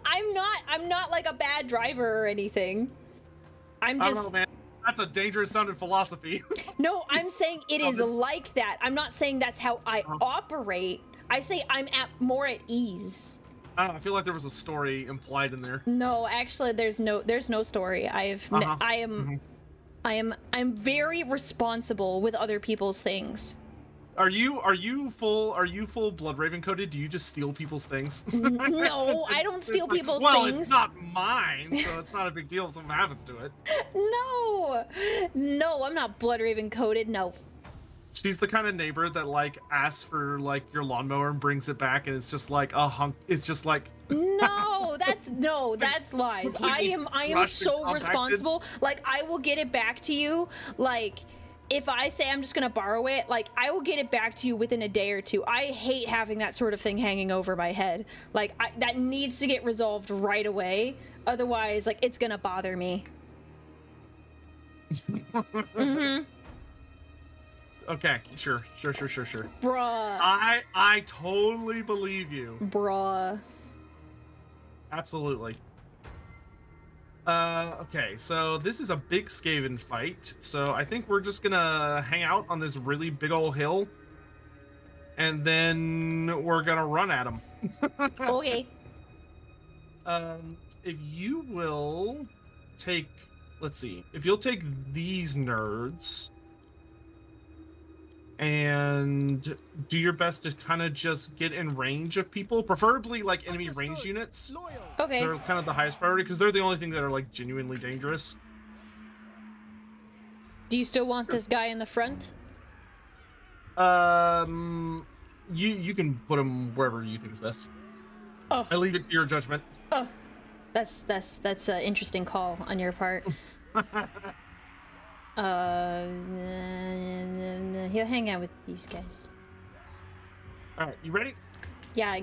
Speaker 1: I'm not like a bad driver or anything. I'm
Speaker 2: I
Speaker 1: just
Speaker 2: don't know, man. That's a dangerous sounding philosophy.
Speaker 1: No, I'm saying it is like that. I'm not saying that's how I operate. I say I'm more at ease.
Speaker 2: I don't know, I feel like there was a story implied in there.
Speaker 1: No, actually there's no story. I'm very responsible with other people's things.
Speaker 2: Are you full Blood Raven coded? Do you just steal people's things?
Speaker 1: No, I don't steal people's
Speaker 2: well,
Speaker 1: things.
Speaker 2: It's not mine, so it's not a big deal if something happens to it.
Speaker 1: No, I'm not Blood Raven coded. No.
Speaker 2: She's the kind of neighbor that like asks for like your lawnmower and brings it back, and it's just like a hunk. It's just like
Speaker 1: that's lies. I am
Speaker 2: crushed and
Speaker 1: so
Speaker 2: compacted.
Speaker 1: responsible. Like I will get it back to you. Like if I say I'm just gonna borrow it, like I will get it back to you within a day or two. I hate having that sort of thing hanging over my head. Like that needs to get resolved right away. Otherwise, like it's gonna bother me. Mm-hmm.
Speaker 2: Okay, sure.
Speaker 1: Bruh.
Speaker 2: I totally believe you.
Speaker 1: Bruh.
Speaker 2: Absolutely. Okay, so this is a big Skaven fight, so I think we're just gonna hang out on this really big old hill, and then we're gonna run at them.
Speaker 1: Okay.
Speaker 2: If you will take, let's see, if you'll take these nerds and do your best to kind of just get in range of people, preferably like enemy range units.
Speaker 3: Loyal.
Speaker 1: Okay.
Speaker 2: They're kind of the highest priority because they're the only thing that are like genuinely dangerous.
Speaker 1: Do you still want this guy in the front?
Speaker 2: You can put him wherever you think is best.
Speaker 1: Oh.
Speaker 2: I leave it to your judgment.
Speaker 1: Oh. That's an interesting call on your part. He'll hang out with these guys.
Speaker 2: All right, you ready?
Speaker 1: Yeah.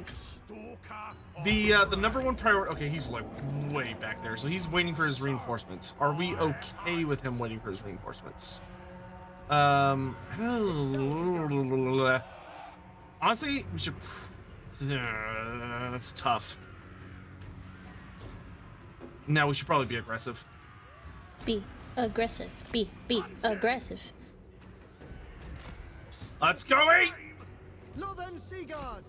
Speaker 2: The number one priority. Okay, he's like way back there, so he's waiting for his reinforcements. Are we okay with him waiting for his reinforcements? Honestly, we should. That's tough. Now we should probably be aggressive.
Speaker 1: Be aggressive. Be aggressive.
Speaker 2: Let's go, 8!
Speaker 3: Northern Seaguard.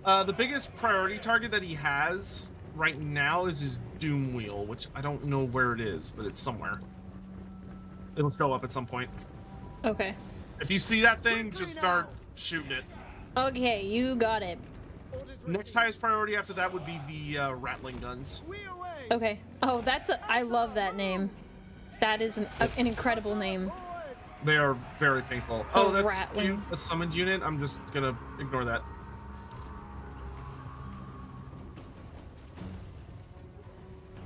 Speaker 2: The biggest priority target that he has right now is his Doom Wheel, which I don't know where it is, but it's somewhere. It'll show up at some point.
Speaker 1: Okay.
Speaker 2: If you see that thing, just start shooting it.
Speaker 1: Okay, you got it.
Speaker 3: Orders
Speaker 2: Next
Speaker 3: received.
Speaker 2: highest priority after that would be the rattling guns.
Speaker 3: We away.
Speaker 1: Okay. Oh, I love that name. That is an incredible name.
Speaker 3: Forward.
Speaker 2: They are very painful. Oh, that's
Speaker 1: rattling.
Speaker 2: a summoned unit. I'm just gonna ignore that.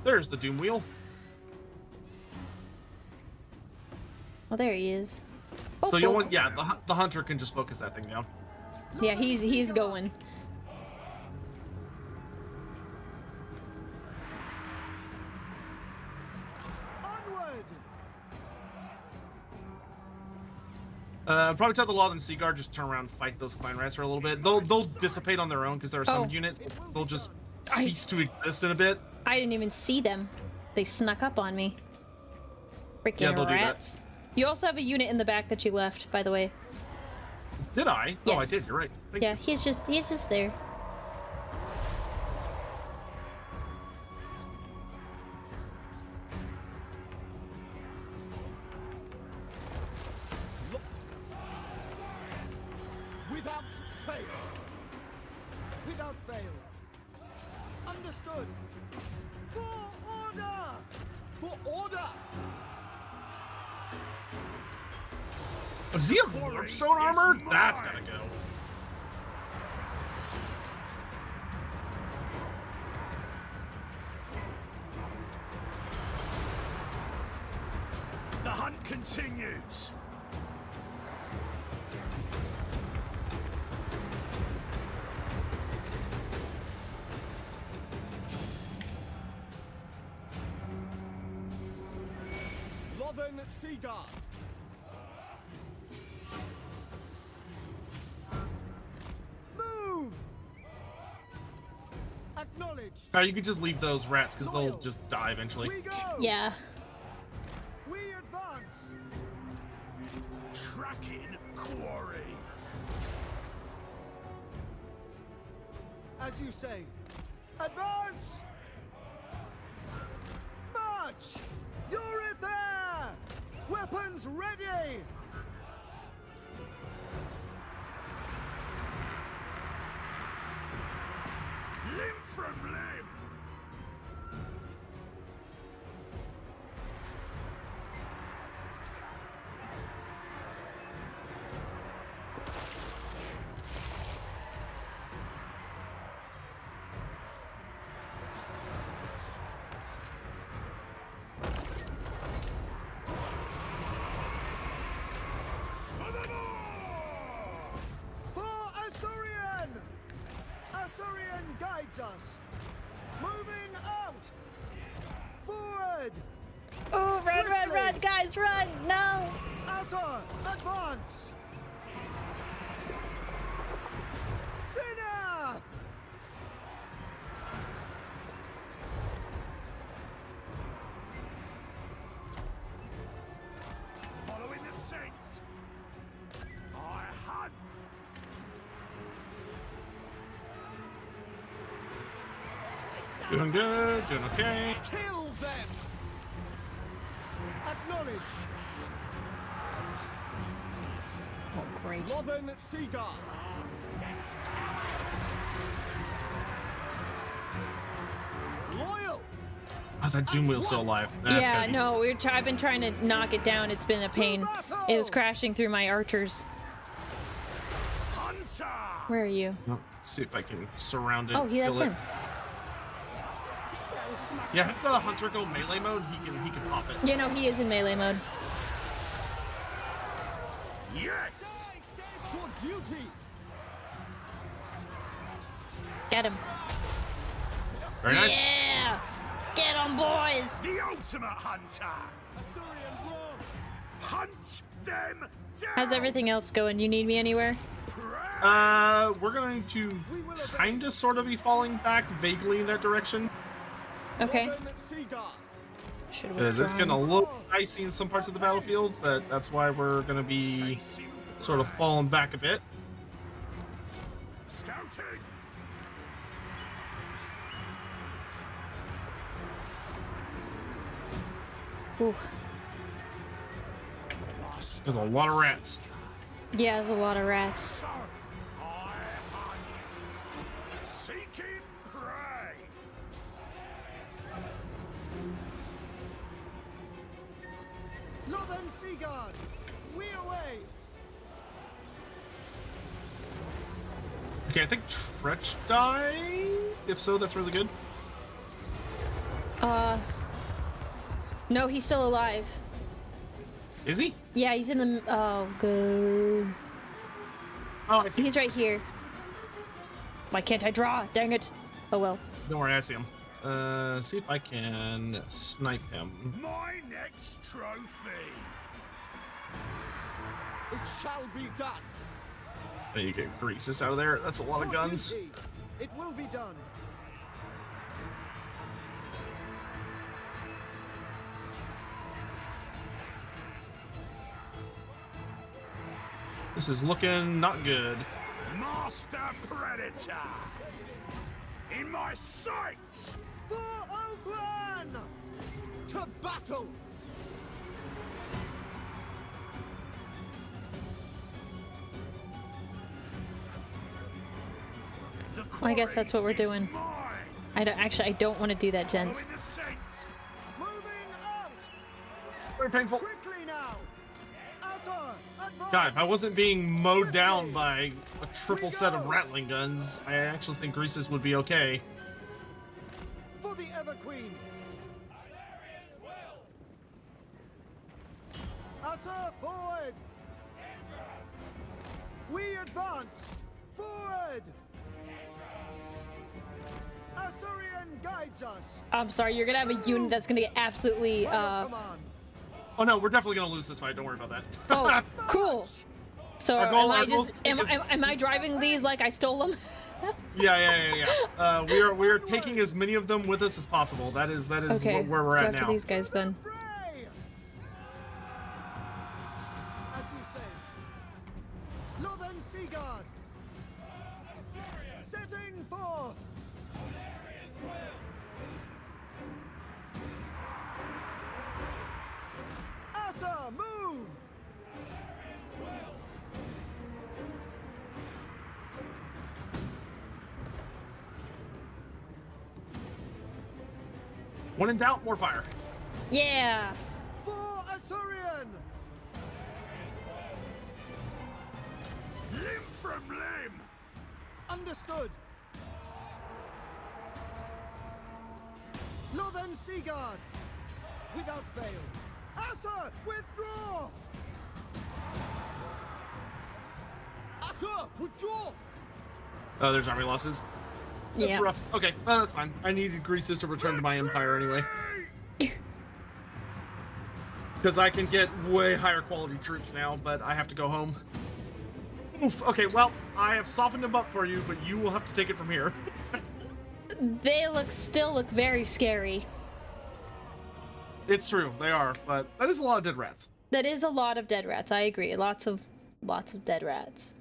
Speaker 2: There's the Doom Wheel.
Speaker 1: Oh, there he is. Oh,
Speaker 2: So you'll
Speaker 1: boy.
Speaker 2: want, yeah, the hunter can just focus that thing down.
Speaker 1: Yeah, he's going.
Speaker 3: Onward.
Speaker 2: Probably tell the Northern Seaguard just turn around and fight those clan rats for a little bit. They'll dissipate on their own because they're summoned
Speaker 1: Oh.
Speaker 2: units. They'll just cease to exist in a bit.
Speaker 1: I didn't even see them. They snuck up on me. Freaking
Speaker 2: Yeah, they'll do that.
Speaker 1: rats. You also have a unit in the back that you left, by the way.
Speaker 2: Did I? Oh, I
Speaker 1: Yes.
Speaker 2: did. You're right. Thank
Speaker 1: Yeah,
Speaker 2: you.
Speaker 1: he's just there.
Speaker 3: Without fail. Without fail. Understood. For order. For order.
Speaker 2: Does he have warpstone armor? That's gotta go.
Speaker 3: The hunt continues. Northern Seaguard. Move. Acknowledged.
Speaker 2: You could just leave those rats because they'll just die eventually.
Speaker 3: We go.
Speaker 1: Yeah.
Speaker 3: We advance. Tracking quarry. As you say. Advance. March. You're it there. Weapons ready. Limb from limb. For Asaurian! Asaurian guides us. Moving out. Forward.
Speaker 1: Oh, run,
Speaker 3: Swiftly.
Speaker 1: guys, run! No!
Speaker 3: Asa, advance. Sinner.
Speaker 2: Doing good, doing okay.
Speaker 4: Kill them! Acknowledged!
Speaker 1: Oh, great.
Speaker 4: Lothern Seaguard! Loyal!
Speaker 2: Oh, that Doom Wheel's still alive. That's
Speaker 1: Yeah,
Speaker 2: gotta be-
Speaker 1: no, I've been trying to knock it down. It's been a pain. It was crashing through my archers.
Speaker 4: Hunter!
Speaker 1: Where are you?
Speaker 2: No, let's see if I can surround it.
Speaker 1: Oh, that's
Speaker 2: kill it.
Speaker 1: him.
Speaker 2: Yeah, have the Hunter go melee mode. He can pop it.
Speaker 1: Yeah, no, he is in melee mode.
Speaker 4: Yes! For duty!
Speaker 1: Get him.
Speaker 2: Very nice.
Speaker 1: Yeah! Get him, boys!
Speaker 4: The ultimate hunter! Assyrians wrong! Hunt them down!
Speaker 1: How's everything else going? You need me anywhere?
Speaker 2: We're going to kind of sort of be falling back vaguely in that direction.
Speaker 1: Okay.
Speaker 4: Lothern Seaguard!
Speaker 1: Should we
Speaker 2: Because it's going to look icy in some parts of the battlefield, but that's why we're going to be sort of falling back a bit.
Speaker 4: Scouting!
Speaker 1: Ooh.
Speaker 2: There's a lot of rats.
Speaker 1: Yeah, there's a lot of rats.
Speaker 4: So, I hunt. Seeking prey! Lothern Seaguard! We away!
Speaker 2: Okay, I think Tretch died. If so, that's really good.
Speaker 1: No, he's still alive.
Speaker 2: Is he?
Speaker 1: Yeah, he's in the. Oh, good.
Speaker 2: Oh, I see.
Speaker 1: He's right here. Why can't I draw? Dang it. Oh well.
Speaker 2: Don't worry, I see him. See if I can snipe him.
Speaker 4: My next trophy! It shall be done!
Speaker 2: I need to get Greases out of there. That's a lot of
Speaker 4: For
Speaker 2: guns.
Speaker 4: duty, it will be done!
Speaker 2: This is looking not good.
Speaker 4: Master Predator! In my sights! For Oakland! To battle!
Speaker 1: Well, I guess that's what we're doing. I don't want to do that, gents.
Speaker 4: Moving out!
Speaker 2: Very painful.
Speaker 4: Quickly now! Asa, advance!
Speaker 2: God, if I wasn't being mowed down by a triple set of Rattling guns, I actually think Greases would be okay.
Speaker 4: For the Ever Queen! Asa, forward! We advance! Forward! Assyrian guides us!
Speaker 1: I'm sorry, you're gonna have a unit that's gonna get absolutely.
Speaker 4: Final command!
Speaker 2: Oh no, we're definitely gonna lose this fight. Don't worry about that.
Speaker 1: Oh, cool. So
Speaker 2: Our goal-
Speaker 1: am I
Speaker 2: our goal
Speaker 1: just
Speaker 2: is-
Speaker 1: am I driving these like I stole them?
Speaker 2: Yeah. We are taking as many of them with us as possible. That is
Speaker 1: Okay,
Speaker 2: where we're
Speaker 1: let's
Speaker 2: at
Speaker 1: go after
Speaker 2: now.
Speaker 1: these guys then.
Speaker 4: Fray! As you say. Northern Seaguard! Setting forth! Asa, move!
Speaker 2: When in doubt, more fire.
Speaker 1: Yeah.
Speaker 4: For Assyrian! Limb from limb! Understood! Northern Seaguard! Without fail! Asa, withdraw! Asa, withdraw!
Speaker 2: Oh, there's army losses. That's
Speaker 1: Yeah.
Speaker 2: rough. Okay, well, that's fine. I needed Greases to return to my empire anyway. Because I can get way higher quality troops now, but I have to go home. Oof. Okay, well, I have softened them up for you, but you will have to take it from here.
Speaker 1: They still look very scary.
Speaker 2: It's true, they are, but that is a lot of dead rats.
Speaker 1: That is a lot of dead rats. I agree. Lots of dead rats.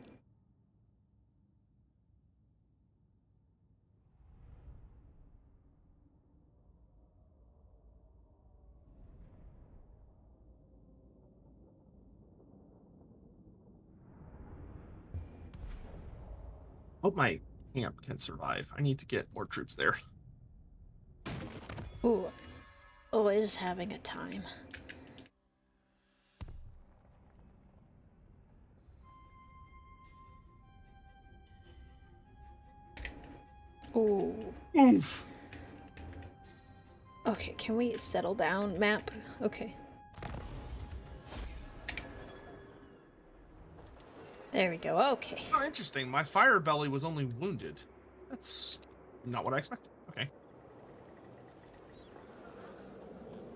Speaker 2: Hope my camp can survive. I need to get more troops there.
Speaker 1: Ooh. Always having a time. Ooh.
Speaker 2: Oof.
Speaker 1: Okay, can we settle down, map? Okay. There we go, okay.
Speaker 2: Oh, interesting. My fire belly was only wounded. That's not what I expected. Okay.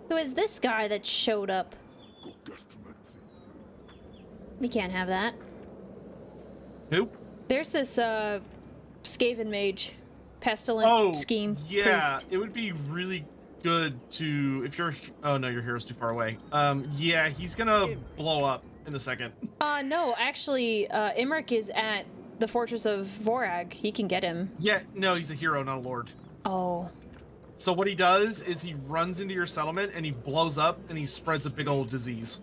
Speaker 1: Who is this guy that showed up?
Speaker 3: Good guesstimates.
Speaker 1: We can't have that.
Speaker 2: Who?
Speaker 1: There's this, Skaven mage. Pestilent scheme.
Speaker 2: Yeah,
Speaker 1: priest.
Speaker 2: it would be really good to, if you're, oh no, your hero's too far away. Yeah, he's gonna blow up in a second.
Speaker 1: No, actually, Imric is at the Fortress of Vorag. He can get him.
Speaker 2: Yeah, no, he's a hero, not a lord.
Speaker 1: Oh.
Speaker 2: So what he does is he runs into your settlement and he blows up and he spreads a big old disease.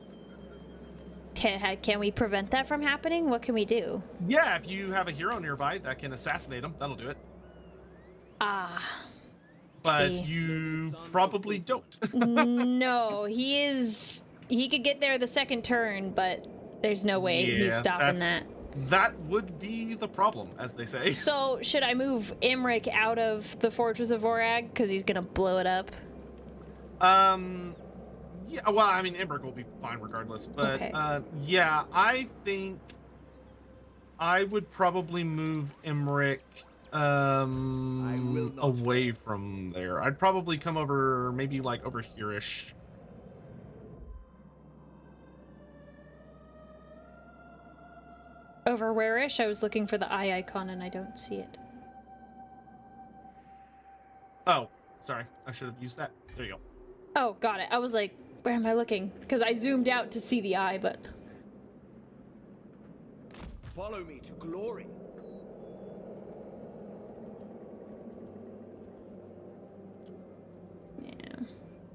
Speaker 1: Can we prevent that from happening? What can we do?
Speaker 2: Yeah, if you have a hero nearby that can assassinate him, that'll do it.
Speaker 1: Ah.
Speaker 2: But
Speaker 1: see.
Speaker 2: you probably don't.
Speaker 1: No, he could get there the second turn, but there's no way he's stopping that.
Speaker 2: That would be the problem, as they say.
Speaker 1: So, should I move Imric out of the Fortress of Vorag? Because he's gonna blow it up.
Speaker 2: Yeah, well, I mean, Imric will be fine regardless. But,
Speaker 1: Okay.
Speaker 2: Yeah, I think I would probably move Imric away from there. I'd probably come over, maybe like over here-ish.
Speaker 1: Over where-ish? I was looking for the eye icon and I don't see it.
Speaker 2: Oh, sorry. I should have used that. There you go.
Speaker 1: Oh, got it. I was like, where am I looking? Because I zoomed out to see the eye, but...
Speaker 6: Follow me to glory.
Speaker 1: Yeah.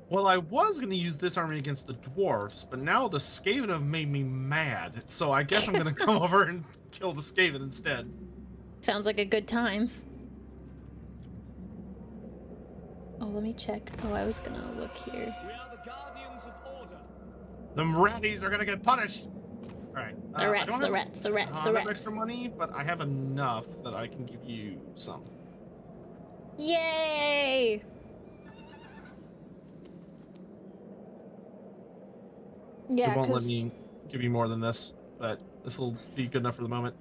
Speaker 2: Well, I was going to use this army against the dwarves, but now the Skaven have made me mad. So I guess I'm going to come over and kill the Skaven instead.
Speaker 1: Sounds like a good time. Oh, let me check. Oh, I was gonna look here.
Speaker 6: We are the guardians of order.
Speaker 2: Them ratties are going to get punished. All right.
Speaker 1: The rats, the rats, the rats, the rats.
Speaker 2: Extra money, but I have enough that I can give you some.
Speaker 1: Yay! Yeah,
Speaker 2: It won't let
Speaker 1: because
Speaker 2: me give you more than this, but this will be good enough for the moment.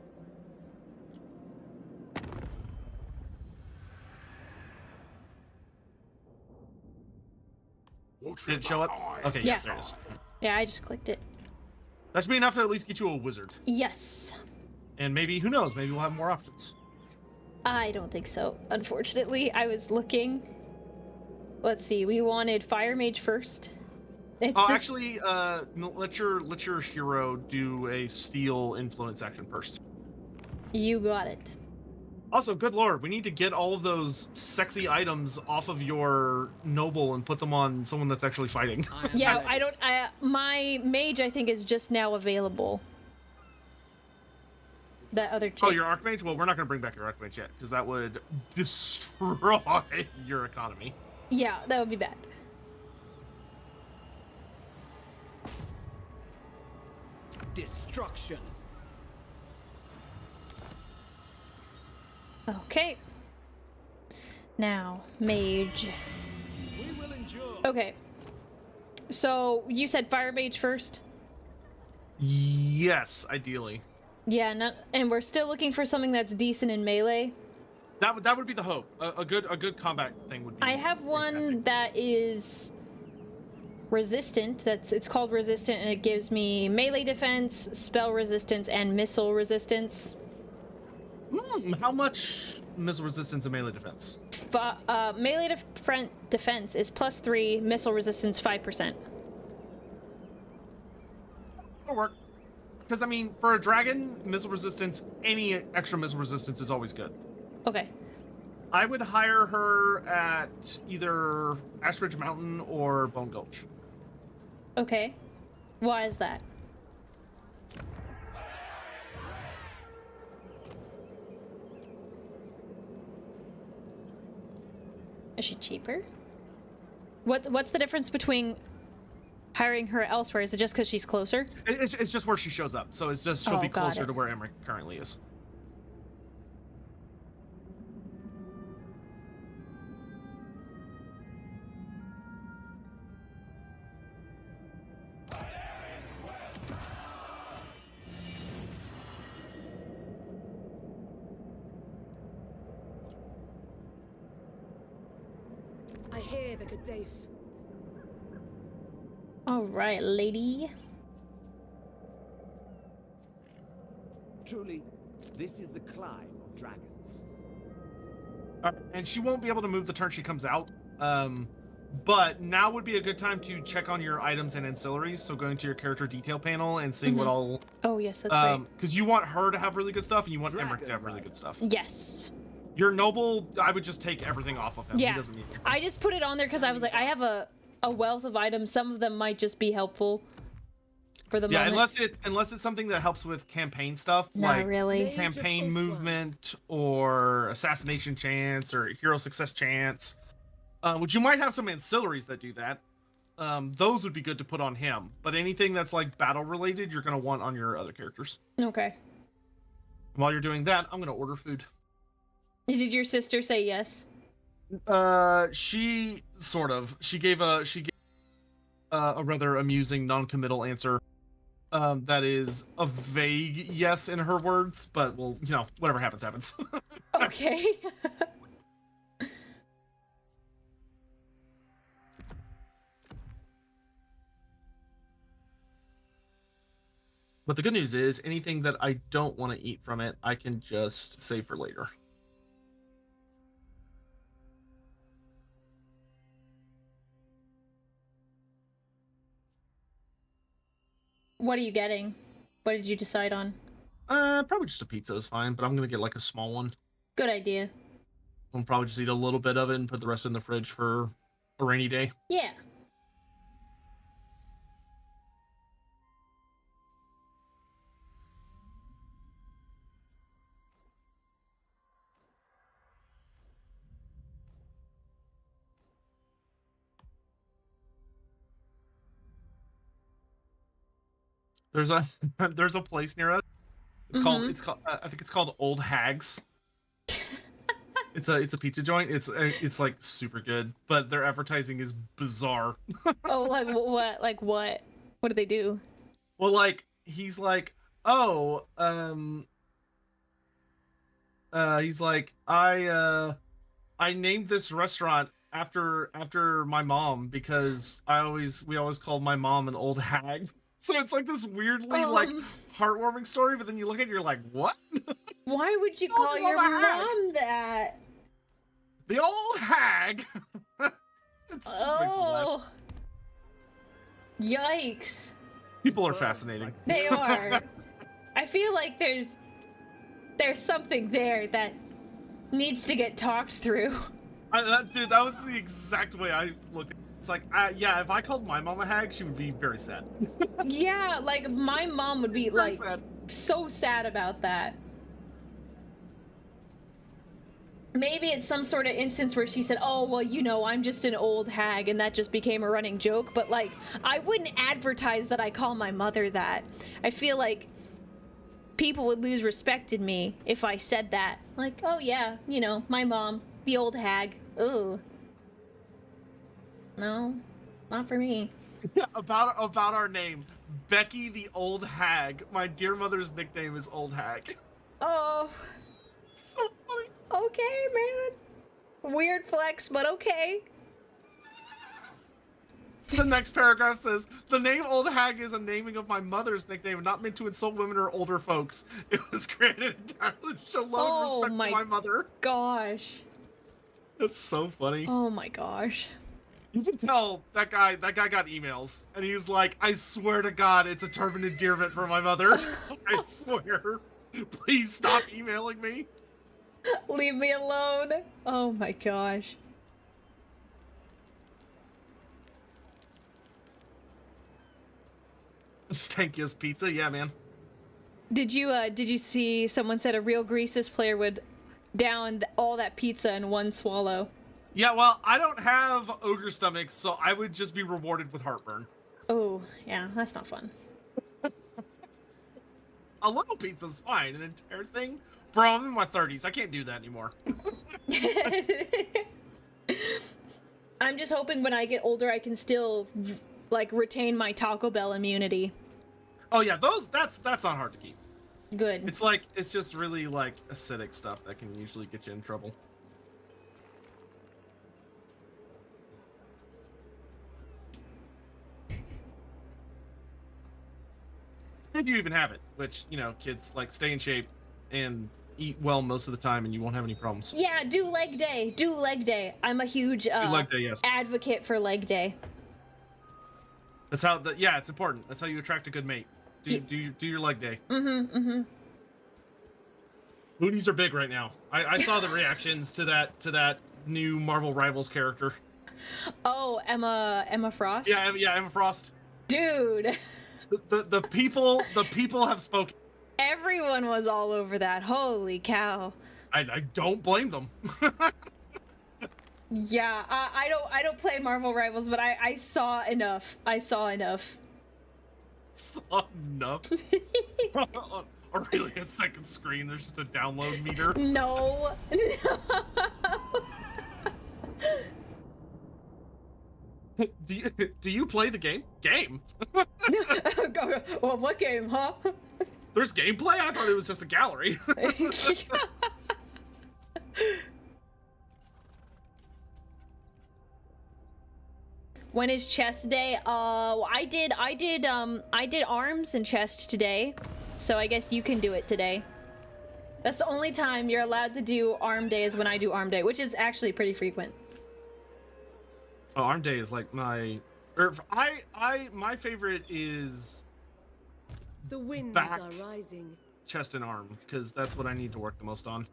Speaker 2: Did it show up? Okay,
Speaker 1: Yeah.
Speaker 2: there it is.
Speaker 1: yeah, I just clicked it.
Speaker 2: That should be enough to at least get you a wizard.
Speaker 1: Yes.
Speaker 2: And maybe, who knows, maybe we'll have more options.
Speaker 1: I don't think so. Unfortunately, I was looking. Let's see. We wanted Fire Mage first. It's
Speaker 2: Oh,
Speaker 1: this-
Speaker 2: actually, no, let your hero do a steel influence action first.
Speaker 1: You got it.
Speaker 2: Also, good lord, we need to get all of those sexy items off of your noble and put them on someone that's actually fighting.
Speaker 1: Yeah, I don't. My mage, I think, is just now available. That other chick.
Speaker 2: Oh, your archmage? Well, we're not going to bring back your archmage yet, because that would destroy your economy.
Speaker 1: Yeah, that would be bad.
Speaker 6: Destruction.
Speaker 1: Okay. Now, mage.
Speaker 6: We will endure.
Speaker 1: Okay. So, you said Fire Mage first?
Speaker 2: Yes, ideally.
Speaker 1: Yeah, and we're still looking for something that's decent in melee.
Speaker 2: That would be the hope. A good combat thing would be.
Speaker 1: I have one
Speaker 2: fantastic.
Speaker 1: that is resistant. It's called resistant, and it gives me melee defense, spell resistance, and missile resistance.
Speaker 2: How much missile resistance and melee defense?
Speaker 1: Melee defense is +3, missile resistance 5%.
Speaker 2: It'll work. Because, I mean, for a dragon, missile resistance, any extra missile resistance is always good.
Speaker 1: Okay.
Speaker 2: I would hire her at either Ash Ridge Mountain or Bone Gulch.
Speaker 1: Okay. Why is that? Is she cheaper? What's the difference between hiring her elsewhere? Is it just because she's closer?
Speaker 2: It's just where she shows up. So it's just she'll be
Speaker 1: got
Speaker 2: closer
Speaker 1: it.
Speaker 2: to where Emmerich currently is.
Speaker 5: I hear the Gaddafi.
Speaker 1: All right, lady.
Speaker 6: Truly, this is the climb of dragons.
Speaker 2: And she won't be able to move the turn she comes out. But now would be a good time to check on your items and ancillaries. So going to your character detail panel and seeing what all.
Speaker 1: Oh yes, that's right.
Speaker 2: Because you want her to have really good stuff, and you want Emmerich to have really good stuff.
Speaker 1: Yes.
Speaker 2: Your noble, I would just take everything off of him.
Speaker 1: Yeah.
Speaker 2: He doesn't need it.
Speaker 1: I just put it on there because I was like, I have a wealth of items. Some of them might just be helpful for the
Speaker 2: Yeah,
Speaker 1: moment.
Speaker 2: unless it's something that helps with campaign stuff,
Speaker 1: Not
Speaker 2: like
Speaker 1: really.
Speaker 2: campaign movement or assassination chance or hero success chance, which you might have some ancillaries that do that. Those would be good to put on him. But anything that's like battle related, you're gonna want on your other characters.
Speaker 1: Okay.
Speaker 2: While you're doing that, I'm gonna order food.
Speaker 1: Did your sister say yes?
Speaker 2: She sort of. She gave a rather amusing non-committal answer. That is a vague yes in her words, but well, whatever happens, happens.
Speaker 1: Okay.
Speaker 2: But the good news is, anything that I don't want to eat from it, I can just save for later.
Speaker 1: What are you getting? What did you decide on?
Speaker 2: Probably just a pizza is fine, but I'm gonna get like a small one.
Speaker 1: Good idea.
Speaker 2: I'll probably just eat a little bit of it and put the rest in the fridge for a rainy day.
Speaker 1: Yeah.
Speaker 2: There's a place near us. It's called I think it's called Old Hags. It's a pizza joint. It's like super good, but their advertising is bizarre.
Speaker 1: Oh, like what? Like what? What do they do?
Speaker 2: Well, like he's like, oh, he's like, I named this restaurant after my mom because we always called my mom an old hag. So it's like this weirdly like heartwarming story, but then you look at it, you're like, what?
Speaker 1: Why would you
Speaker 2: Oh,
Speaker 1: call
Speaker 2: the
Speaker 1: your
Speaker 2: old hag.
Speaker 1: mom that?
Speaker 2: The old hag. It just makes me laugh.
Speaker 1: Oh. Yikes.
Speaker 2: People are fascinating.
Speaker 1: They are. I feel like there's something there that needs to get talked through.
Speaker 2: Dude, that was the exact way I looked at it. It's like, yeah, if I called my mom a hag, she would be very sad.
Speaker 1: Yeah, like my mom would be
Speaker 2: Very
Speaker 1: like
Speaker 2: sad.
Speaker 1: so sad about that. Maybe it's some sort of instance where she said, oh, well, I'm just an old hag, and that just became a running joke, but, like, I wouldn't advertise that I call my mother that. I feel like people would lose respect in me if I said that. Like, oh, yeah, my mom, the old hag. Ugh. No, not for me.
Speaker 2: Yeah, about our name. Becky the Old Hag. My dear mother's nickname is Old Hag.
Speaker 1: Oh,
Speaker 2: So funny.
Speaker 1: okay, man. Weird flex, but okay.
Speaker 2: The next paragraph says, the name Old Hag is a naming of my mother's nickname, not meant to insult women or older folks. It was created entirely to show love and respect for my mother.
Speaker 1: Gosh.
Speaker 2: That's so funny.
Speaker 1: Oh my gosh.
Speaker 2: You can tell that guy got emails, and he was like, I swear to God, it's a term of endearment for my mother. I swear. Please stop emailing me.
Speaker 1: Leave me alone. Oh my gosh.
Speaker 2: Stankiest pizza, yeah, man.
Speaker 1: Did you see someone said a real Greases player would down all that pizza in one swallow?
Speaker 2: Yeah, well, I don't have ogre stomachs, so I would just be rewarded with heartburn.
Speaker 1: Oh, yeah, that's not fun.
Speaker 2: A little pizza's fine. An entire thing? Bro, I'm in my 30s. I can't do that anymore.
Speaker 1: I'm just hoping when I get older I can still, like, retain my Taco Bell immunity.
Speaker 2: Oh yeah, that's not hard to keep.
Speaker 1: Good.
Speaker 2: It's just really like acidic stuff that can usually get you in trouble. If you even have it, which, you know, kids like stay in shape and eat well most of the time and you won't have any problems.
Speaker 1: Yeah, do leg day. Do leg day. I'm a huge
Speaker 2: leg day, yes.
Speaker 1: advocate for leg day.
Speaker 2: That's how yeah, it's important. That's how you attract a good mate. Do your leg day. Booties are big right now. I saw the reactions to that new Marvel Rivals character.
Speaker 1: Oh, Emma Frost?
Speaker 2: Yeah, Emma Frost.
Speaker 1: Dude.
Speaker 2: The people have spoken.
Speaker 1: Everyone was all over that. Holy cow.
Speaker 2: I don't blame them.
Speaker 1: Yeah, I don't play Marvel Rivals, but I saw enough. Saw enough.
Speaker 2: Aurelia's second screen, there's just a download meter.
Speaker 1: No.
Speaker 2: Do you play the game?
Speaker 1: Well, what game, huh?
Speaker 2: There's gameplay? I thought it was just a gallery.
Speaker 1: When is chest day? I did arms and chest today, so I guess you can do it today. That's the only time you're allowed to do arm day is when I do arm day, which is actually pretty frequent.
Speaker 2: Oh, arm day is like my favorite is
Speaker 5: The winds
Speaker 2: back,
Speaker 5: are rising.
Speaker 2: chest and arm, because that's what I need to work the most on.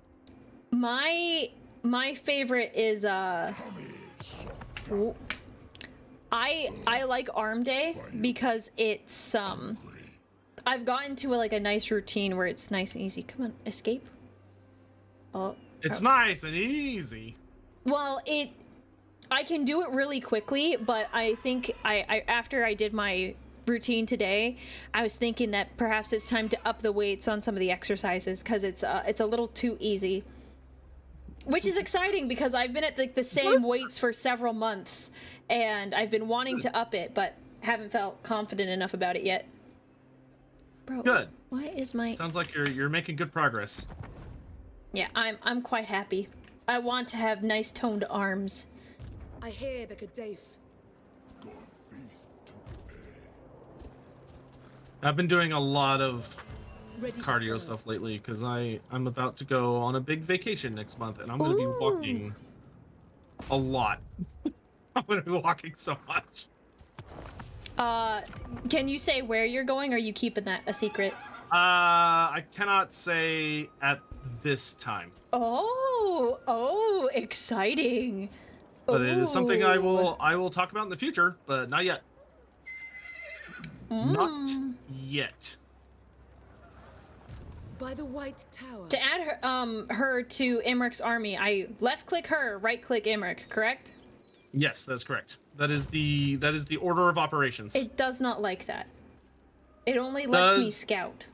Speaker 1: My favorite is I like arm day because it's I've gotten to a nice routine where it's nice and easy. Come on, escape. Oh,
Speaker 2: It's nice and easy.
Speaker 1: well, I can do it really quickly, but I think I after I did my routine today, I was thinking that perhaps it's time to up the weights on some of the exercises because it's a little too easy. Which is exciting because I've been at the same weights for several months and I've been wanting to up it, but haven't felt confident enough about it yet. Bro,
Speaker 2: Good.
Speaker 1: Why is my
Speaker 2: Sounds like you're making good progress.
Speaker 1: Yeah, I'm quite happy. I want to have nice toned arms.
Speaker 5: I hear the Kadaf.
Speaker 2: I've been doing a lot of
Speaker 5: Ready to
Speaker 2: cardio
Speaker 5: serve.
Speaker 2: stuff lately because I'm about to go on a big vacation next month and I'm going to be walking a lot. I'm going to be walking so much.
Speaker 1: Can you say where you're going, or are you keeping that a secret?
Speaker 2: I cannot say at this time.
Speaker 1: Oh, exciting.
Speaker 2: But it is something I
Speaker 1: Ooh.
Speaker 2: will talk about in the future, but not yet. Not yet.
Speaker 5: By the White Tower.
Speaker 1: To add her to Imric's army, I left click her, right click Imric, correct?
Speaker 2: Yes, that's correct. That is the order of operations.
Speaker 1: It does not like that. It only lets me scout.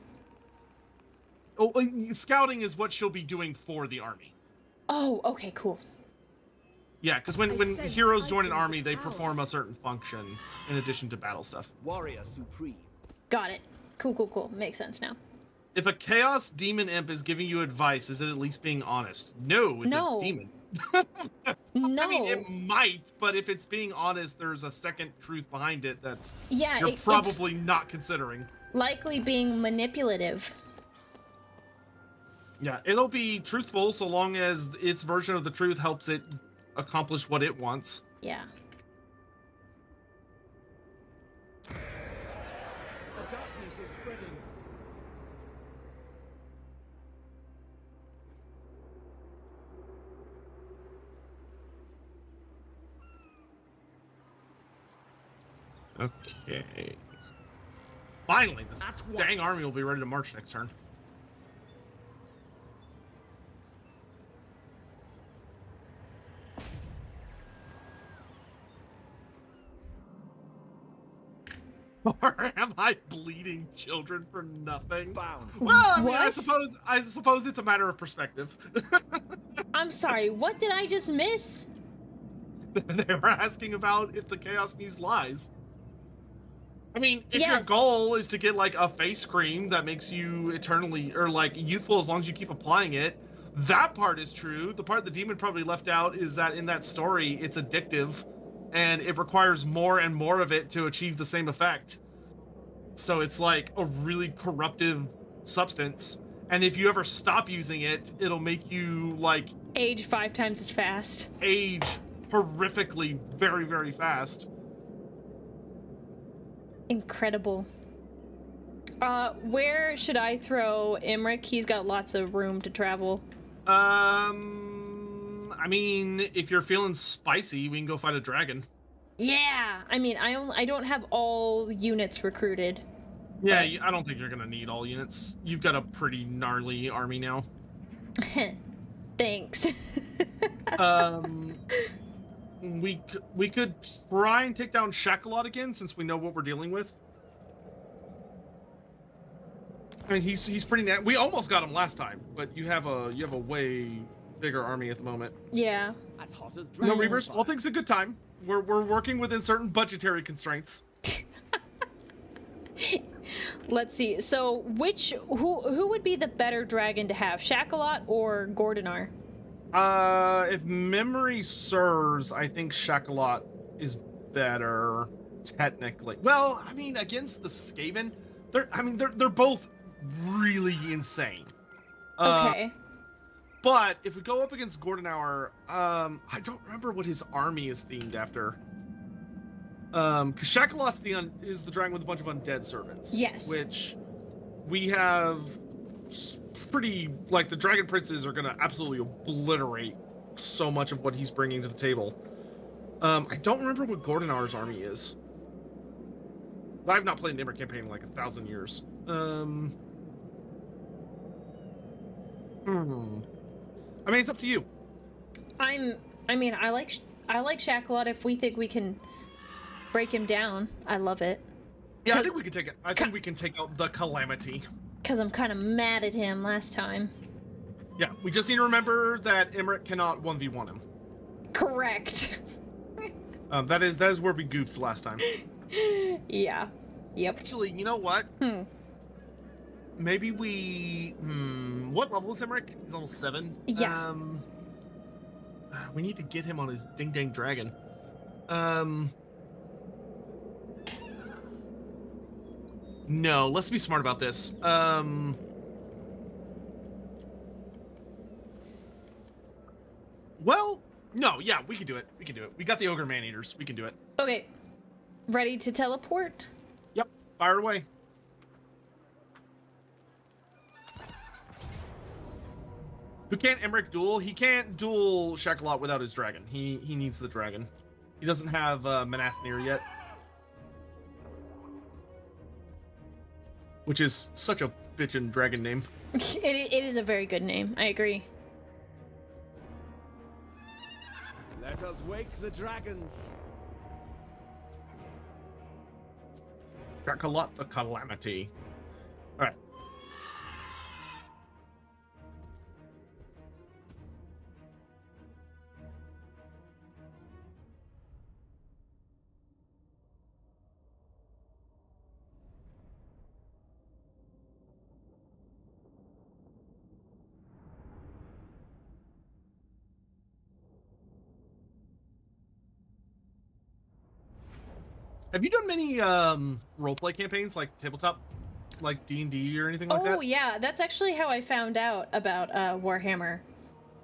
Speaker 2: Oh, scouting is what she'll be doing for the army.
Speaker 1: Oh, okay, cool.
Speaker 2: Yeah, because when
Speaker 5: sense
Speaker 2: heroes join an
Speaker 5: items
Speaker 2: army,
Speaker 5: of
Speaker 2: they
Speaker 5: power.
Speaker 2: perform a certain function in addition to battle stuff.
Speaker 6: Warrior supreme.
Speaker 1: Got it. Cool. Makes sense now.
Speaker 2: If a chaos demon imp is giving you advice, is it at least being honest? No, it's
Speaker 1: No.
Speaker 2: a demon.
Speaker 1: No.
Speaker 2: I mean, it might, but if it's being honest, there's a second truth behind it that's
Speaker 1: Yeah,
Speaker 2: you're
Speaker 1: it's
Speaker 2: probably not considering.
Speaker 1: likely being manipulative.
Speaker 2: Yeah, it'll be truthful so long as its version of the truth helps it accomplish what it wants.
Speaker 1: Yeah.
Speaker 3: The darkness is spreading.
Speaker 2: Okay. Finally, this
Speaker 6: At
Speaker 2: dang
Speaker 6: once.
Speaker 2: army will be ready to march next turn. Or am I bleeding children for nothing?
Speaker 4: Bound.
Speaker 2: Well, I mean, I
Speaker 1: What?
Speaker 2: suppose it's a matter of perspective.
Speaker 1: I'm sorry, what did I just miss?
Speaker 2: They were asking about if the Chaos Muse lies. I mean, if your
Speaker 1: Yes.
Speaker 2: goal is to get like a face cream that makes you eternally or like youthful as long as you keep applying it, that part is true. The part the demon probably left out is that in that story, it's addictive and it requires more and more of it to achieve the same effect. So it's like a really corruptive substance. And if you ever stop using it, it'll make you like
Speaker 1: Age 5 times as fast.
Speaker 2: age horrifically very, very fast.
Speaker 1: Incredible. Where should I throw Imric? He's got lots of room to travel.
Speaker 2: I mean, if you're feeling spicy, we can go fight a dragon.
Speaker 1: Yeah, I mean, I don't have all units recruited.
Speaker 2: Yeah, I don't think you're gonna need all units. You've got a pretty gnarly army now.
Speaker 1: Thanks.
Speaker 2: We could try and take down Shakalot again since we know what we're dealing with. I mean, he's pretty we almost got him last time, but you have a way bigger army at the moment.
Speaker 1: Yeah.
Speaker 6: As hot as
Speaker 2: No,
Speaker 6: dragon
Speaker 2: Reavers, all things a good time. We're working within certain budgetary constraints.
Speaker 1: Let's see. So, who would be the better dragon to have, Shakalot or Gordonar?
Speaker 2: If memory serves, I think Shakalot is better technically. Well, I mean, against the Skaven, they're both really insane.
Speaker 1: Okay.
Speaker 2: But if we go up against Gordonar, I don't remember what his army is themed after. Because Shakalot's is the dragon with a bunch of undead servants.
Speaker 1: Yes.
Speaker 2: Which we have pretty, like, the dragon princes are gonna absolutely obliterate so much of what he's bringing to the table. I don't remember what Gordonar's army is. I've not played an Ember campaign in like 1,000 years. I mean, it's up to you.
Speaker 1: I like Shakalot if we think we can break him down. I love it.
Speaker 2: Yeah, I think we can take it. I think we can take out the Calamity.
Speaker 1: Because I'm kind of mad at him last time.
Speaker 2: Yeah, we just need to remember that Emmerich cannot 1v1 him.
Speaker 1: Correct.
Speaker 2: That is where we goofed last time.
Speaker 1: Yeah. Yep.
Speaker 2: Actually, you know what? Maybe we... what level is Emmerich? He's almost 7.
Speaker 1: Yeah.
Speaker 2: We need to get him on his ding-dang dragon. No, let's be smart about this. Well, no, yeah, we can do it. We can do it. We got the Ogre Man-Eaters. We can do it.
Speaker 1: Okay. Ready to teleport?
Speaker 2: Yep, fire away. Who can't Emmerich duel? He can't duel Shakalot without his dragon. He needs the dragon. He doesn't have Manathnir yet. Which is such a bitchin' dragon name.
Speaker 1: It is a very good name. I agree.
Speaker 6: Let us wake the dragons.
Speaker 2: Shakalot the Calamity. Alright. Have you done many roleplay campaigns, like tabletop, like D&D or anything like that?
Speaker 1: Oh yeah, that's actually how I found out about Warhammer.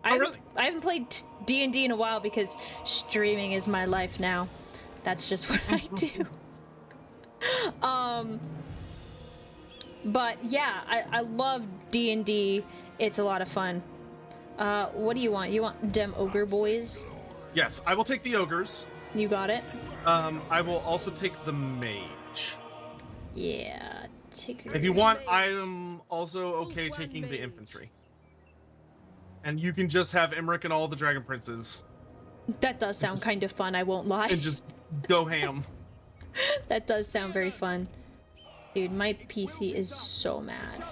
Speaker 2: Really?
Speaker 1: I haven't played D&D in a while because streaming is my life now. That's just what I do. But yeah, I love D&D. It's a lot of fun. What do you want? You want dem ogre boys?
Speaker 2: Yes, I will take the ogres.
Speaker 1: You got it?
Speaker 2: I will also take the mage.
Speaker 1: Yeah, take your...
Speaker 2: If you want, I am also okay taking the infantry. And you can just have Emmerich and all the dragon princes.
Speaker 1: That does sound kind of fun, I won't lie.
Speaker 2: And just go ham.
Speaker 1: That does sound very fun. Dude, my PC is so mad.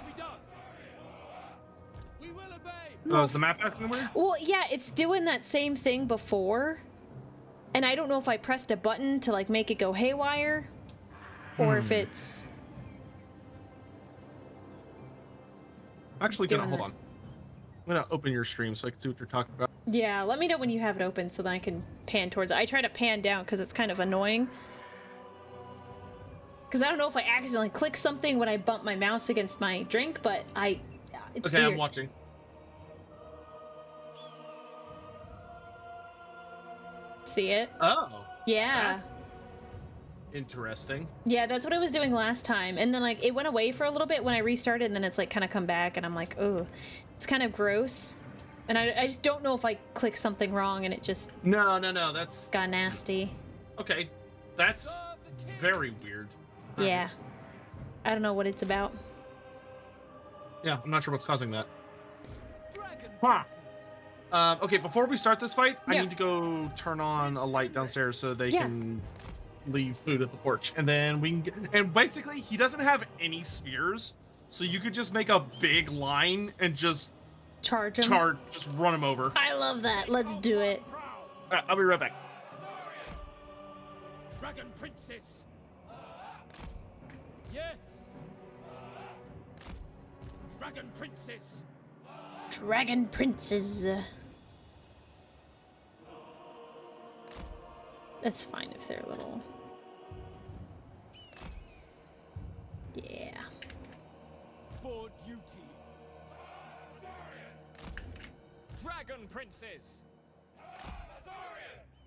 Speaker 2: Oh, is the map acting weird?
Speaker 1: Well, yeah, it's doing that same thing before. And I don't know if I pressed a button to, like, make it go haywire. Or if it's...
Speaker 2: Actually, hold on. I'm gonna open your stream so I can see what you're talking about.
Speaker 1: Yeah, let me know when you have it open so then I can pan towards it. I try to pan down because it's kind of annoying. Because I don't know if I accidentally click something when I bump my mouse against my drink, but it's
Speaker 2: Okay,
Speaker 1: weird.
Speaker 2: I'm watching.
Speaker 1: See it?
Speaker 2: Oh.
Speaker 1: Yeah.
Speaker 2: Interesting.
Speaker 1: Yeah, that's what I was doing last time. And then, like, it went away for a little bit when I restarted, and then it's, like, kind of come back, and I'm like, oh, it's kind of gross. And I just don't know if I clicked something wrong, and it just
Speaker 2: No, that's...
Speaker 1: got nasty.
Speaker 2: Okay. That's very weird.
Speaker 1: Yeah. I don't know what it's about.
Speaker 2: Yeah, I'm not sure what's causing that. Huh. Okay, before we start this fight, I
Speaker 1: Yeah.
Speaker 2: need to go turn on a light downstairs so they can leave food at the porch. And then we can get... And basically, he doesn't have any spears, so you could just make a big line and just
Speaker 1: Charge him.
Speaker 2: just run him over.
Speaker 1: I love that. Let's do it.
Speaker 2: Alright, I'll be right back.
Speaker 4: Dragon Princess. Yes. Dragon Princess.
Speaker 1: Dragon Princes. That's fine if they're little. Yeah.
Speaker 4: For duty. Dragon Princess.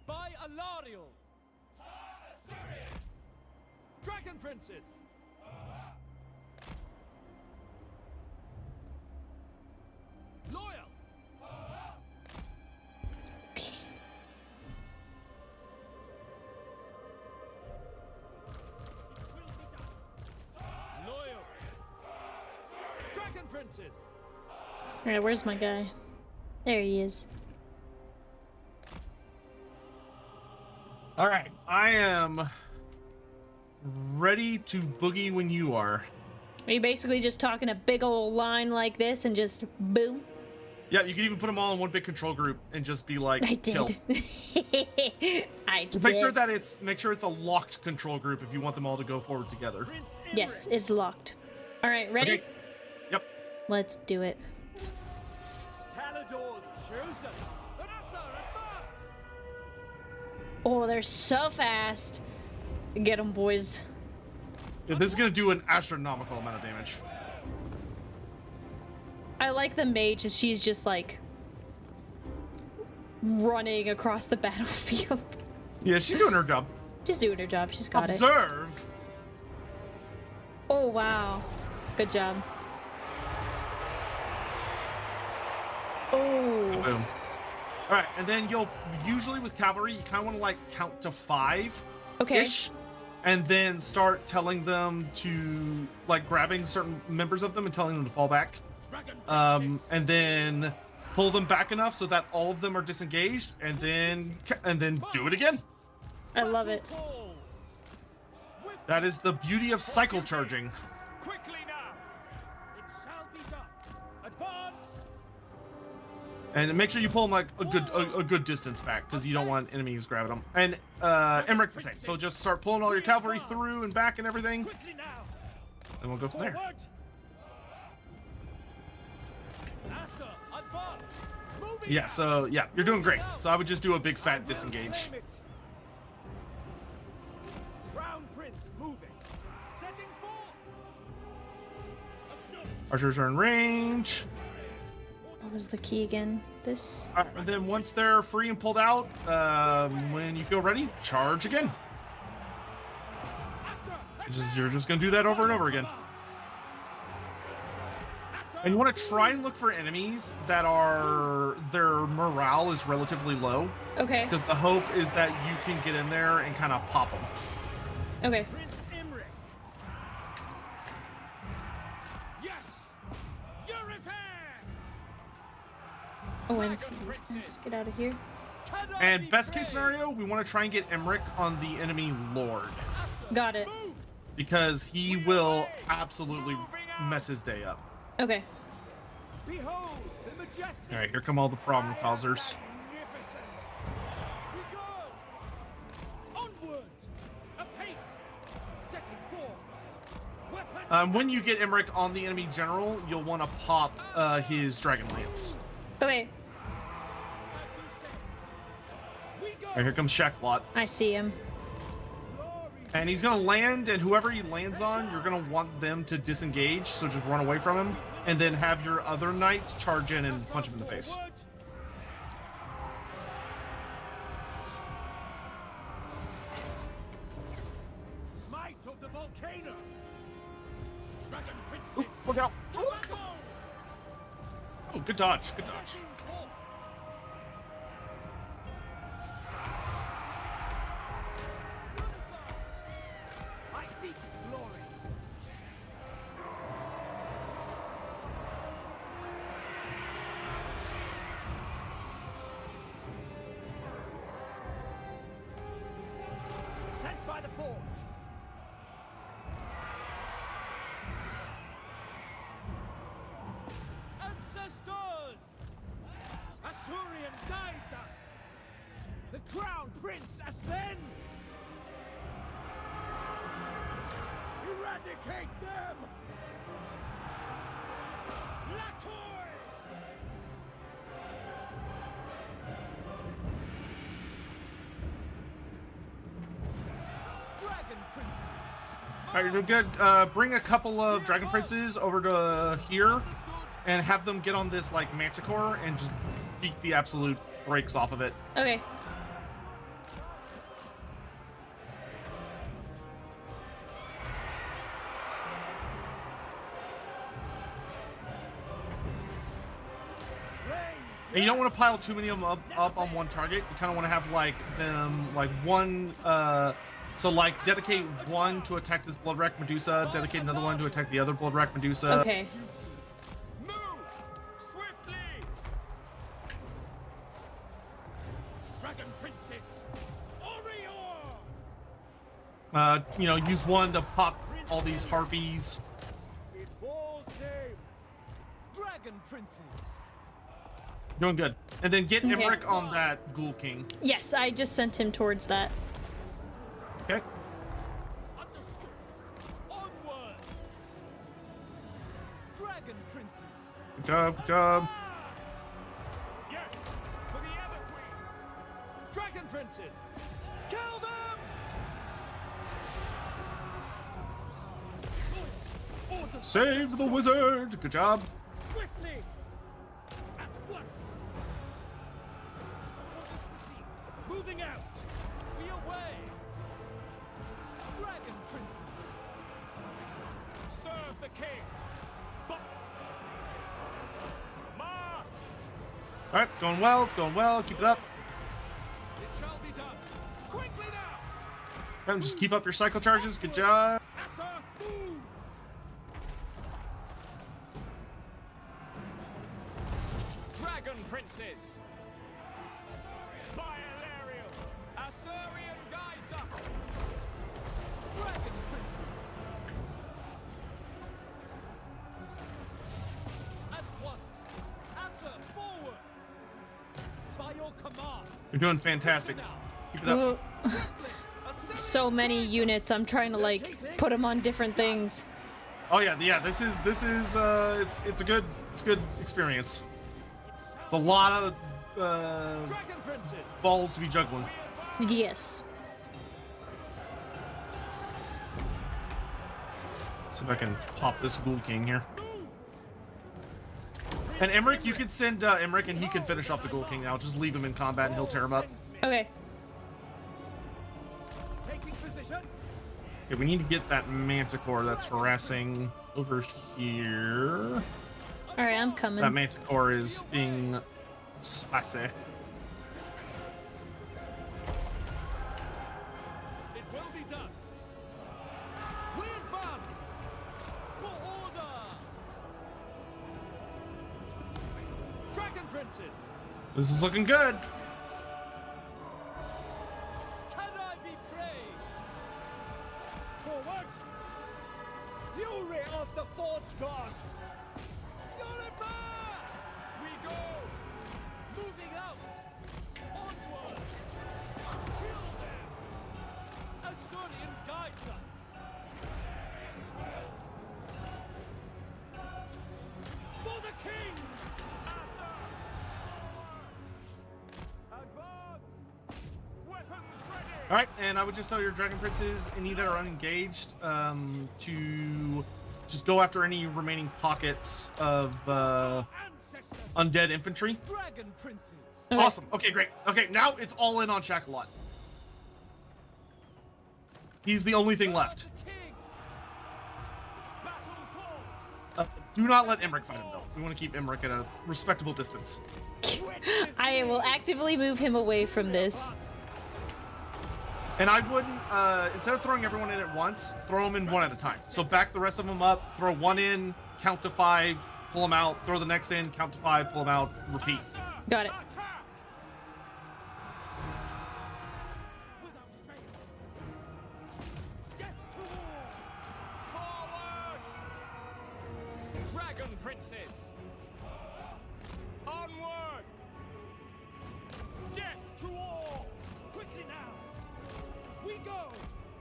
Speaker 4: By Alariel. Dragon Princess. Loyal.
Speaker 1: Okay.
Speaker 4: Loyal. Dragon Princess.
Speaker 1: Alright, where's my guy? There he is.
Speaker 2: Alright, I am ready to boogie when you are.
Speaker 1: Are you basically just talking a big old line like this and just boom?
Speaker 2: Yeah, you can even put them all in one big control group and just be like,
Speaker 1: I
Speaker 2: kill.
Speaker 1: did. I
Speaker 2: Just
Speaker 1: did.
Speaker 2: make sure that it's a locked control group if you want them all to go forward together.
Speaker 4: Prince
Speaker 1: Yes, it's locked. Alright, ready?
Speaker 2: Okay. Yep.
Speaker 1: Let's do it.
Speaker 4: Palador's chosen. Vanessa, advance.
Speaker 1: Oh, they're so fast. Get them, boys.
Speaker 2: Yeah, this is gonna do an astronomical amount of damage.
Speaker 1: I like the mage as she's just like running across the battlefield.
Speaker 2: Yeah, she's doing her job.
Speaker 1: She's doing her job. She's got it.
Speaker 2: Observe.
Speaker 1: Oh, wow. Good job. Oh.
Speaker 2: Boom. All right, and then you'll usually with cavalry, you kind of want to like count to 5.
Speaker 1: Okay.
Speaker 2: Ish, and then start telling them to like grabbing certain members of them and telling them to fall back.
Speaker 4: Dragon Princess.
Speaker 2: And then pull them back enough so that all of them are disengaged, and then do it again.
Speaker 1: I love it.
Speaker 4: Calls. Swiftly.
Speaker 2: That is the beauty of cycle charging.
Speaker 4: Quickly now. It shall be done. Advance.
Speaker 2: And make sure you pull them like a good distance back, because you don't want enemies grabbing them. And Emmerich the same. So just start pulling all your cavalry through and back and everything,
Speaker 4: Quickly now.
Speaker 2: and we'll go from there.
Speaker 4: Forward. Asa, advance. Moving
Speaker 2: Yeah.
Speaker 4: now.
Speaker 2: So yeah, you're doing great. So I would just do a big fat disengage.
Speaker 4: Claim it. Crown Prince moving. Setting forth.
Speaker 2: Archers are in range.
Speaker 1: What was the key again? This?
Speaker 2: All right, and then once they're free and pulled out, when you feel ready, charge again. You're just gonna do that over and over again. And you want to try and look for enemies that are their morale is relatively low,
Speaker 1: Okay.
Speaker 2: because the hope is that you can get in there and kind of pop them.
Speaker 1: Okay.
Speaker 4: Prince Imric. Yes. Yurifair.
Speaker 1: Oh, and let's get out of here.
Speaker 2: And best case scenario, we want to try and get Emmerich on the enemy lord.
Speaker 4: Asa,
Speaker 1: Got it.
Speaker 2: because he will absolutely mess his day up.
Speaker 1: Okay.
Speaker 4: Behold the majestic.
Speaker 2: All right, here come all the problem causers.
Speaker 4: We go onward, apace, setting forth. Weapon.
Speaker 2: When you get Emmerich on the enemy general, you'll want to pop his Dragon Lance.
Speaker 1: Okay.
Speaker 4: As you say. We go.
Speaker 2: All right, here comes Shaklot.
Speaker 1: I see him.
Speaker 2: And he's gonna land, and whoever he lands on, you're gonna want them to disengage, so just run away from him, and then have your other knights charge in and punch him in the face.
Speaker 4: Forward. Might of the volcano. Dragon princess.
Speaker 2: Ooh, look out!
Speaker 4: To battle.
Speaker 2: Oh, good dodge, good dodge.
Speaker 4: Setting forth. I seek glory. Sent by the forge. Ancestors! Asurian guides us. The crown prince ascends. Eradicate them! Latoy! Dragon princes!
Speaker 2: All right, you're good. Bring a couple of Dragon Princes over to here, and have them get on this like Manticore and just beat the absolute brakes off of it.
Speaker 1: Okay.
Speaker 2: And you don't want to pile too many of them up on one target. You kind of want to have like them like one. So like dedicate one to attack this Bloodwrack Medusa, dedicate another one to attack the other Bloodwrack Medusa.
Speaker 1: Okay.
Speaker 4: Move! Swiftly! Dragon princess! Auri!
Speaker 2: You know, use one to pop all these harpies.
Speaker 4: In Ball's name! Dragon princess!
Speaker 2: Doing good. And then get
Speaker 1: Okay.
Speaker 2: Emmerich on that Ghoul King.
Speaker 1: Yes, I just sent him towards that.
Speaker 2: Okay.
Speaker 4: Understood! Onward! Dragon princess!
Speaker 2: Good job. Good job.
Speaker 4: Yes! For the Everqueen! Dragon princess! Kill them! Order
Speaker 2: Save the wizard. Good job.
Speaker 4: swiftly! At once! Orders received. Moving out! We away! Dragon princess! Serve the king! But march!
Speaker 2: All right, it's going well. It's going well. Keep it up.
Speaker 4: It shall be done! Quickly now!
Speaker 2: And just keep up your cycle charges. Good job.
Speaker 4: Assa, move! Dragon princes! By Illyrium, Asurian guides us! Dragon princes! At once! Assa, forward! By your command!
Speaker 2: You're doing fantastic. Keep it up.
Speaker 1: Ooh,
Speaker 4: Swiftly, ascend
Speaker 1: so many units. I'm trying to like put them on different things.
Speaker 2: Oh yeah, yeah. This is it's a good experience. It's a lot of
Speaker 4: Dragon princes!
Speaker 2: balls to be juggling.
Speaker 1: Yes.
Speaker 2: See if I can pop this Ghoul King here. And Emmerich, you could send Emmerich, and he can finish off the Ghoul King now. Just leave him in combat, and he'll tear him up.
Speaker 1: Okay.
Speaker 4: Taking position!
Speaker 2: Okay, we need to get that Manticore that's harassing over here.
Speaker 1: All right, I'm coming.
Speaker 2: That Manticore is being spicy.
Speaker 4: It will be done. We advance for order. Dragon princes,
Speaker 2: This is looking good.
Speaker 4: can I be praised? God! We go! Moving out! Onward! Kill them! Asurian guides us! For the king! Advance! Weapons ready!
Speaker 2: All right, and I would just tell your dragon princes, any that are unengaged, to just go after any remaining pockets of undead infantry.
Speaker 4: Dragon princes!
Speaker 1: Okay.
Speaker 2: Awesome. Okay, great. Okay, now it's all in on Shakalot. He's the only thing left.
Speaker 4: The king! Battle calls!
Speaker 2: Do not let Emmerich fight him, though. We want to keep Emmerich at a respectable distance.
Speaker 1: I will actively move him away from this.
Speaker 2: And I wouldn't, instead of throwing everyone in at once, throw them in one at a time. So back the rest of them up, throw one in, count to 5, pull them out, throw the next in, count to 5, pull them out, repeat.
Speaker 1: Got it.
Speaker 4: Attack! Without fail! Death to all! Forward! Dragon princes! Onward! Death to all! Quickly now! We go!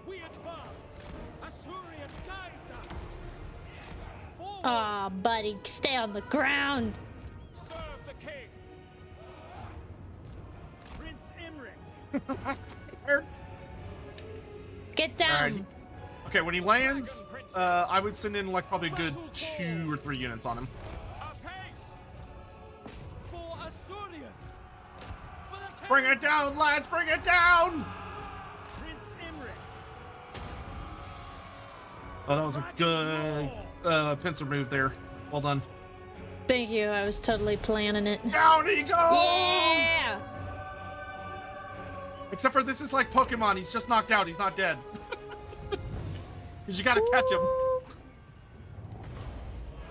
Speaker 4: We advance! Asurian guides us! Forward!
Speaker 1: Aw, buddy, stay on the ground.
Speaker 4: Serve the king! Prince Imric!
Speaker 2: Hurts.
Speaker 1: Get
Speaker 2: All
Speaker 1: down.
Speaker 2: right. Okay, when he lands, I would send in like probably a good 2 or 3 units on him.
Speaker 4: Apace! For Asurian! For the king!
Speaker 2: Bring it down, lads! Bring it down!
Speaker 4: Prince Imric!
Speaker 2: Oh, that was a good pincer move there. Well done.
Speaker 1: Thank you. I was totally planning it.
Speaker 2: Down he goes!
Speaker 1: Yeah.
Speaker 2: Except for this is like Pokemon. He's just knocked out. He's not dead. Because you gotta catch him.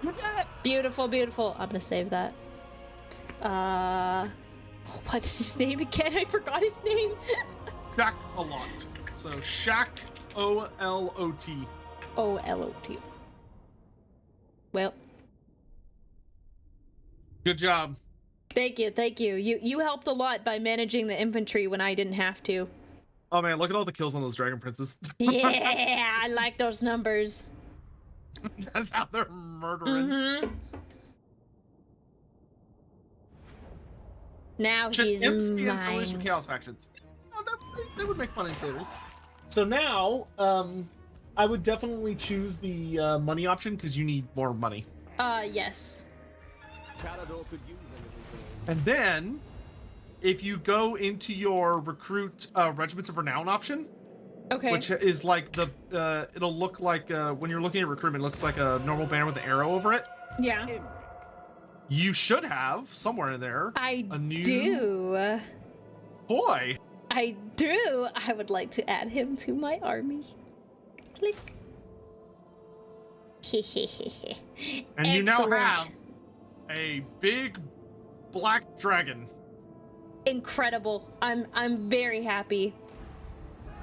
Speaker 2: You did it!
Speaker 1: Beautiful, beautiful. I'm gonna save that. What is his name again? I forgot his name.
Speaker 2: Shack a lot. So Shack O-L-O-T.
Speaker 1: O-L-O-T. Well,
Speaker 2: Good job.
Speaker 1: thank you, thank you. You helped a lot by managing the infantry when I didn't have to.
Speaker 2: Oh man, look at all the kills on those dragon princes.
Speaker 1: Yeah, I like those numbers.
Speaker 2: That's how they're murdering.
Speaker 1: Mm-hmm. Now
Speaker 2: Should
Speaker 1: he's
Speaker 2: imps be in Solution
Speaker 1: mine.
Speaker 2: Chaos factions? Oh, they would make fun insiders. So now, I would definitely choose the money option because you need more money.
Speaker 1: Yes.
Speaker 6: Calador could use a little gold.
Speaker 2: And then, if you go into your recruit regiments of renown option,
Speaker 1: Okay.
Speaker 2: which is like the, it'll look like when you're looking at recruitment, it looks like a normal banner with an arrow over it.
Speaker 1: Yeah.
Speaker 6: Imric.
Speaker 2: You should have somewhere in there
Speaker 1: I
Speaker 2: a new
Speaker 1: do.
Speaker 2: toy.
Speaker 1: I do. I would like to add him to my army. Click.
Speaker 2: And you now
Speaker 1: Excellent.
Speaker 2: have a big black dragon.
Speaker 1: Incredible. I'm very happy.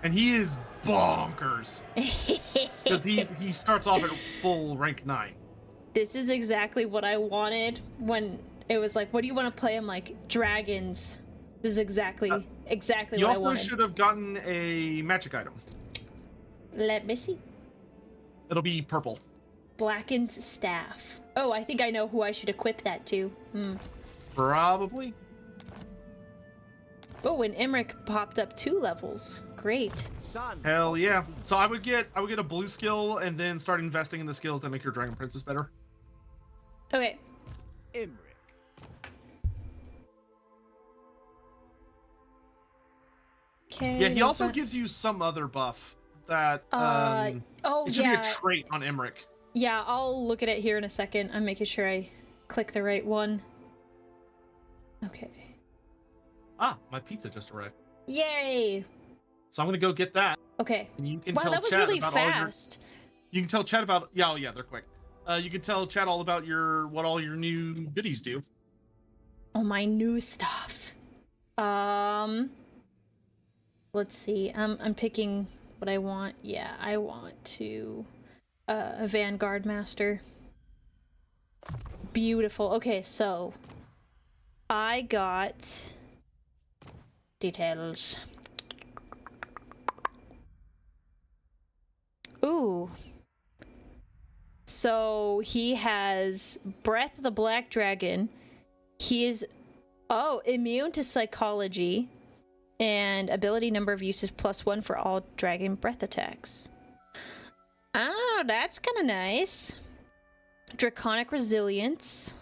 Speaker 2: And he is bonkers. Because he starts off at full rank 9.
Speaker 1: This is exactly what I wanted when it was like, what do you want to play? I'm like, dragons. This is exactly
Speaker 2: You
Speaker 1: what I
Speaker 2: also
Speaker 1: wanted.
Speaker 2: should have gotten a magic item.
Speaker 1: Let me see.
Speaker 2: It'll be purple.
Speaker 1: Blackened staff. Oh, I think I know who I should equip that to.
Speaker 2: Probably.
Speaker 1: Oh, and Emmerich popped up 2 levels. Great.
Speaker 6: Son.
Speaker 2: Hell yeah. So I would get a blue skill and then start investing in the skills that make your dragon princess better.
Speaker 1: Okay.
Speaker 6: Imric.
Speaker 1: Okay.
Speaker 2: Yeah, he also gives you some other buff that
Speaker 1: oh
Speaker 2: it should
Speaker 1: yeah.
Speaker 2: be a trait on Emmerich.
Speaker 1: Yeah, I'll look at it here in a second. I'm making sure I click the right one. Okay.
Speaker 2: Ah, my pizza just arrived.
Speaker 1: Yay!
Speaker 2: So I'm gonna go get that.
Speaker 1: Okay.
Speaker 2: And you can
Speaker 1: Wow,
Speaker 2: tell
Speaker 1: that was
Speaker 2: chat
Speaker 1: really
Speaker 2: about
Speaker 1: fast.
Speaker 2: you can tell chat about yeah, they're quick. You can tell chat all about what all your new goodies do.
Speaker 1: Oh, my new stuff. Let's see. I'm picking what I want. Yeah, I want to a Vanguard Master. beautiful. Okay, so I got details. Ooh. So he has Breath of the Black Dragon. He is, immune to psychology. And ability number of uses +1 for all dragon breath attacks. Oh, that's kind of nice. Draconic resilience.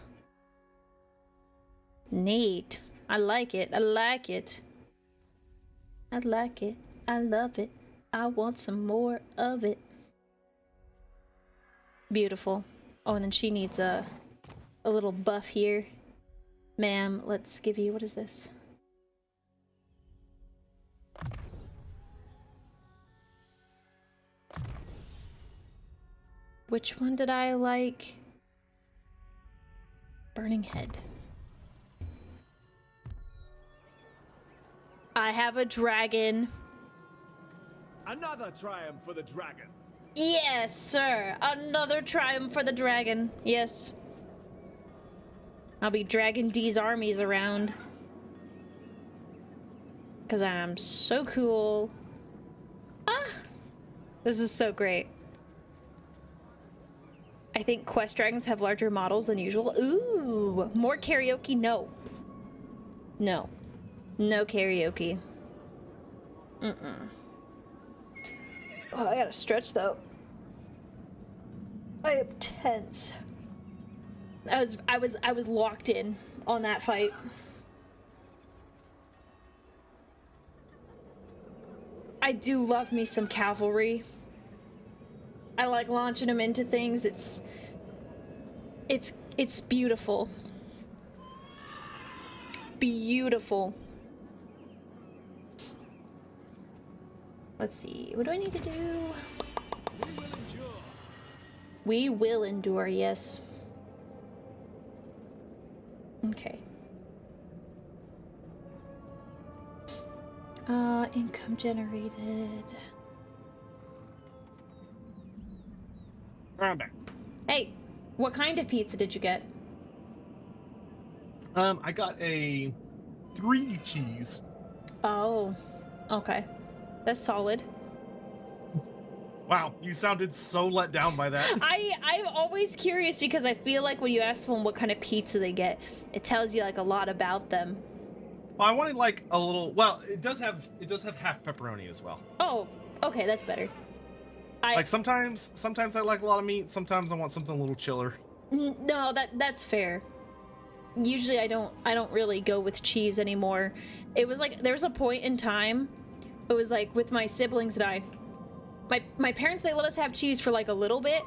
Speaker 1: Neat. I like it. I like it. I like it. I love it. I want some more of it. Beautiful. Oh, and then she needs a little buff here. Ma'am, let's give you, what is this? Which one did I like? Burning Head. I have a dragon.
Speaker 4: Another triumph for the dragon.
Speaker 1: Yes, sir. Another triumph for the dragon. Yes. I'll be dragging D's armies around. Because I'm so cool. Ah! This is so great. I think quest dragons have larger models than usual. Ooh! More karaoke? No. No. No karaoke. Mm-mm. Oh, I gotta stretch though. I am tense. I was locked in on that fight. I do love me some cavalry. I like launching them into things. It's beautiful. Beautiful. Let's see. What do I need to do?
Speaker 4: We will endure.
Speaker 1: We will endure, yes. Okay. Income generated.
Speaker 2: I'm back.
Speaker 1: Hey, what kind of pizza did you get?
Speaker 2: I got a 3 cheese.
Speaker 1: Oh, okay. That's solid.
Speaker 2: Wow, you sounded so let down by that.
Speaker 1: I'm always curious because I feel like when you ask someone what kind of pizza they get, it tells you like a lot about them.
Speaker 2: Well, I wanted like a little. Well, it does have half pepperoni as well.
Speaker 1: Oh, okay, that's better.
Speaker 2: Like sometimes I like a lot of meat. Sometimes I want something a little chiller.
Speaker 1: No, that's fair. Usually I don't really go with cheese anymore. It was like there was a point in time. It was like with my siblings and I. My parents, they let us have cheese for like a little bit,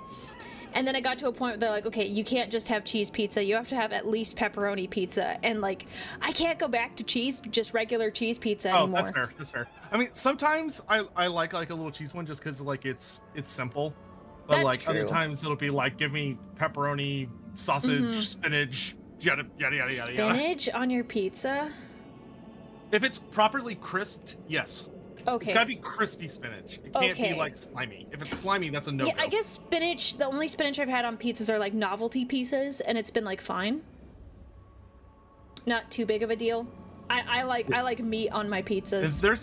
Speaker 1: and then it got to a point where they're like, okay, you can't just have cheese pizza, you have to have at least pepperoni pizza, and like I can't go back to cheese, just regular cheese pizza anymore.
Speaker 2: That's fair. I mean, sometimes I like a little cheese one just because like it's simple, but
Speaker 1: That's
Speaker 2: like
Speaker 1: true.
Speaker 2: other times it'll be like, give me pepperoni, sausage, spinach, yada yada yada yada.
Speaker 1: Spinach on your pizza?
Speaker 2: If it's properly crisped, yes.
Speaker 1: Okay.
Speaker 2: It's gotta be crispy spinach. It can't
Speaker 1: Okay.
Speaker 2: be like slimy. If it's slimy, that's a no-go.
Speaker 1: Yeah, I guess spinach, the only spinach I've had on pizzas are like novelty pieces, and it's been like fine. Not too big of a deal. I like meat on my pizzas.
Speaker 2: There's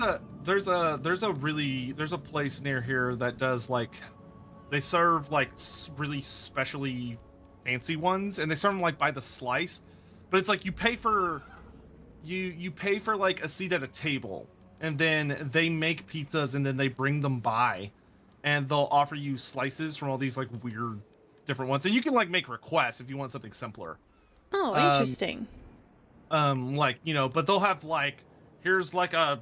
Speaker 2: a place near here that does like, they serve like really specially fancy ones, and they serve them like by the slice, but it's like you pay for like a seat at a table, and then they make pizzas and then they bring them by, and they'll offer you slices from all these like weird different ones, and you can like make requests if you want something simpler.
Speaker 1: Oh, interesting.
Speaker 2: Like, you know, but they'll have like, here's like a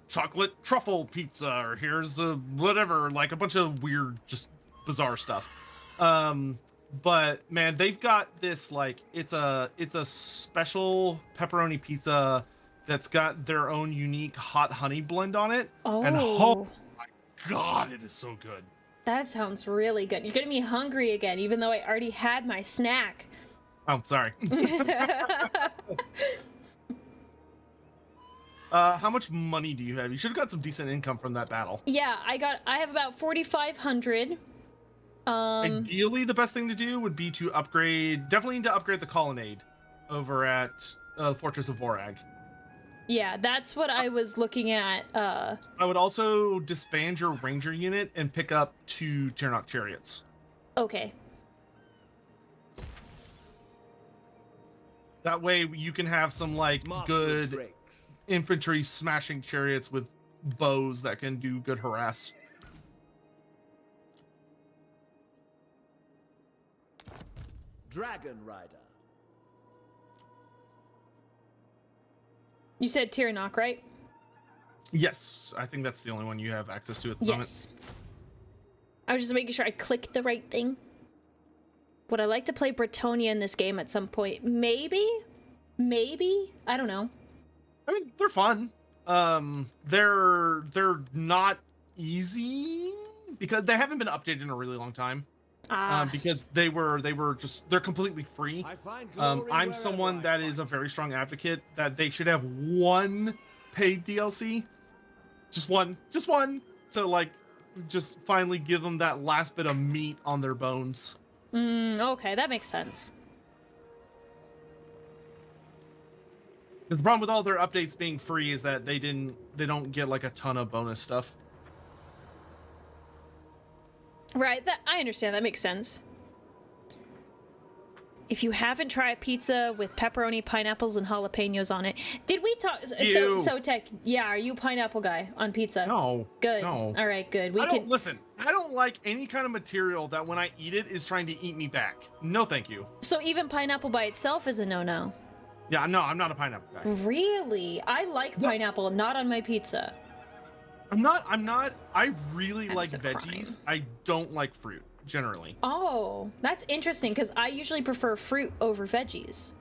Speaker 2: chocolate truffle pizza, or here's a whatever, like a bunch of weird, just bizarre stuff. But man, they've got this like, it's a
Speaker 1: Oh.
Speaker 2: special pepperoni pizza that's got their own unique hot honey blend on it. And oh my god, it is so good.
Speaker 1: That sounds really good. You're getting me hungry again, even though I already had my snack.
Speaker 2: Oh, sorry. How much money do you have? You should have got some decent income from that battle.
Speaker 1: Yeah, I have about 4,500.
Speaker 2: Ideally, the best thing to do would be to definitely need to upgrade the colonnade over at Fortress of Vorag.
Speaker 1: Yeah, that's what I was looking at.
Speaker 2: I would also disband your ranger unit and pick up 2 Tyrnok chariots.
Speaker 1: Okay.
Speaker 2: That way you can have some like good infantry smashing chariots with bows that can do good harass.
Speaker 6: Dragon Rider.
Speaker 1: You said Tyrnok, right?
Speaker 2: Yes, I think that's the only one you have access to at the moment.
Speaker 1: I was just making sure I clicked the right thing. Would I like to play Bretonia in this game at some point? Maybe? Maybe? I don't know.
Speaker 2: I mean, they're fun. They're not easy because they haven't been updated in a really long time. Because they're completely free. I'm someone that is a very strong advocate that they should have 1 paid DLC. Just one to like just finally give them that last bit of meat on their bones.
Speaker 1: Okay, that makes sense.
Speaker 2: Because the problem with all their updates being free is that they don't get like a ton of bonus stuff.
Speaker 1: Right, I understand. That makes sense. If you haven't tried pizza with pepperoni, pineapples, and jalapenos on it, did we talk? So Tech, yeah, are you a pineapple guy on pizza?
Speaker 2: No.
Speaker 1: Good.
Speaker 2: No.
Speaker 1: All right, good.
Speaker 2: Listen, I don't like any kind of material that when I eat it is trying to eat me back. No, thank you.
Speaker 1: So even pineapple by itself is a no-no.
Speaker 2: Yeah, no, I'm not a pineapple guy.
Speaker 1: Really? I like pineapple, not on my pizza.
Speaker 2: I really like
Speaker 1: a
Speaker 2: veggies.
Speaker 1: crime.
Speaker 2: I don't like fruit, generally.
Speaker 1: Oh, that's interesting, because I usually prefer fruit over veggies.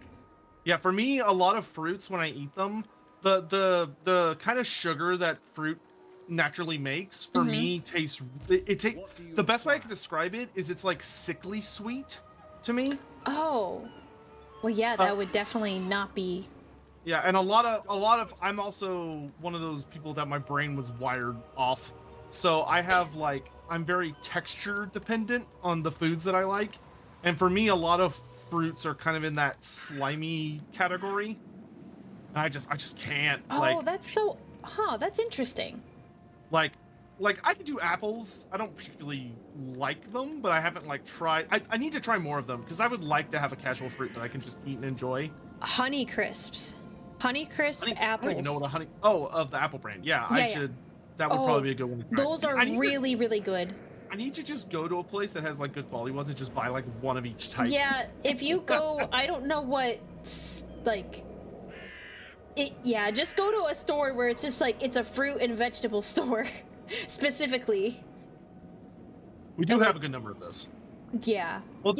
Speaker 2: Yeah, for me, a lot of fruits, when I eat them, the kind of sugar that fruit naturally makes, for me, tastes... The best way I can describe it is it's like sickly sweet to me.
Speaker 1: Oh. Well, yeah, that would definitely not be...
Speaker 2: Yeah, and a lot of I'm also one of those people that my brain was wired off. So I have I'm very texture dependent on the foods that I like. And for me, a lot of fruits are kind of in that slimy category. And I just can't.
Speaker 1: Oh, that's interesting.
Speaker 2: Like I could do apples. I don't particularly like them, but I haven't tried. I need to try more of them because I would like to have a casual fruit that I can just eat and enjoy.
Speaker 1: Honey crisps. Honey crisp apples.
Speaker 2: I don't even know what a honey... Oh, of the Apple brand. Yeah, I should... That would probably be a good one to try.
Speaker 1: Those are really, really good.
Speaker 2: I need to just go to a place that has good quality ones and just buy one of each type.
Speaker 1: Yeah, if you go... I don't know what... Yeah, just go to a store where it's just it's a fruit and vegetable store. Specifically.
Speaker 2: We do have a good number of those.
Speaker 1: Yeah.
Speaker 2: Well,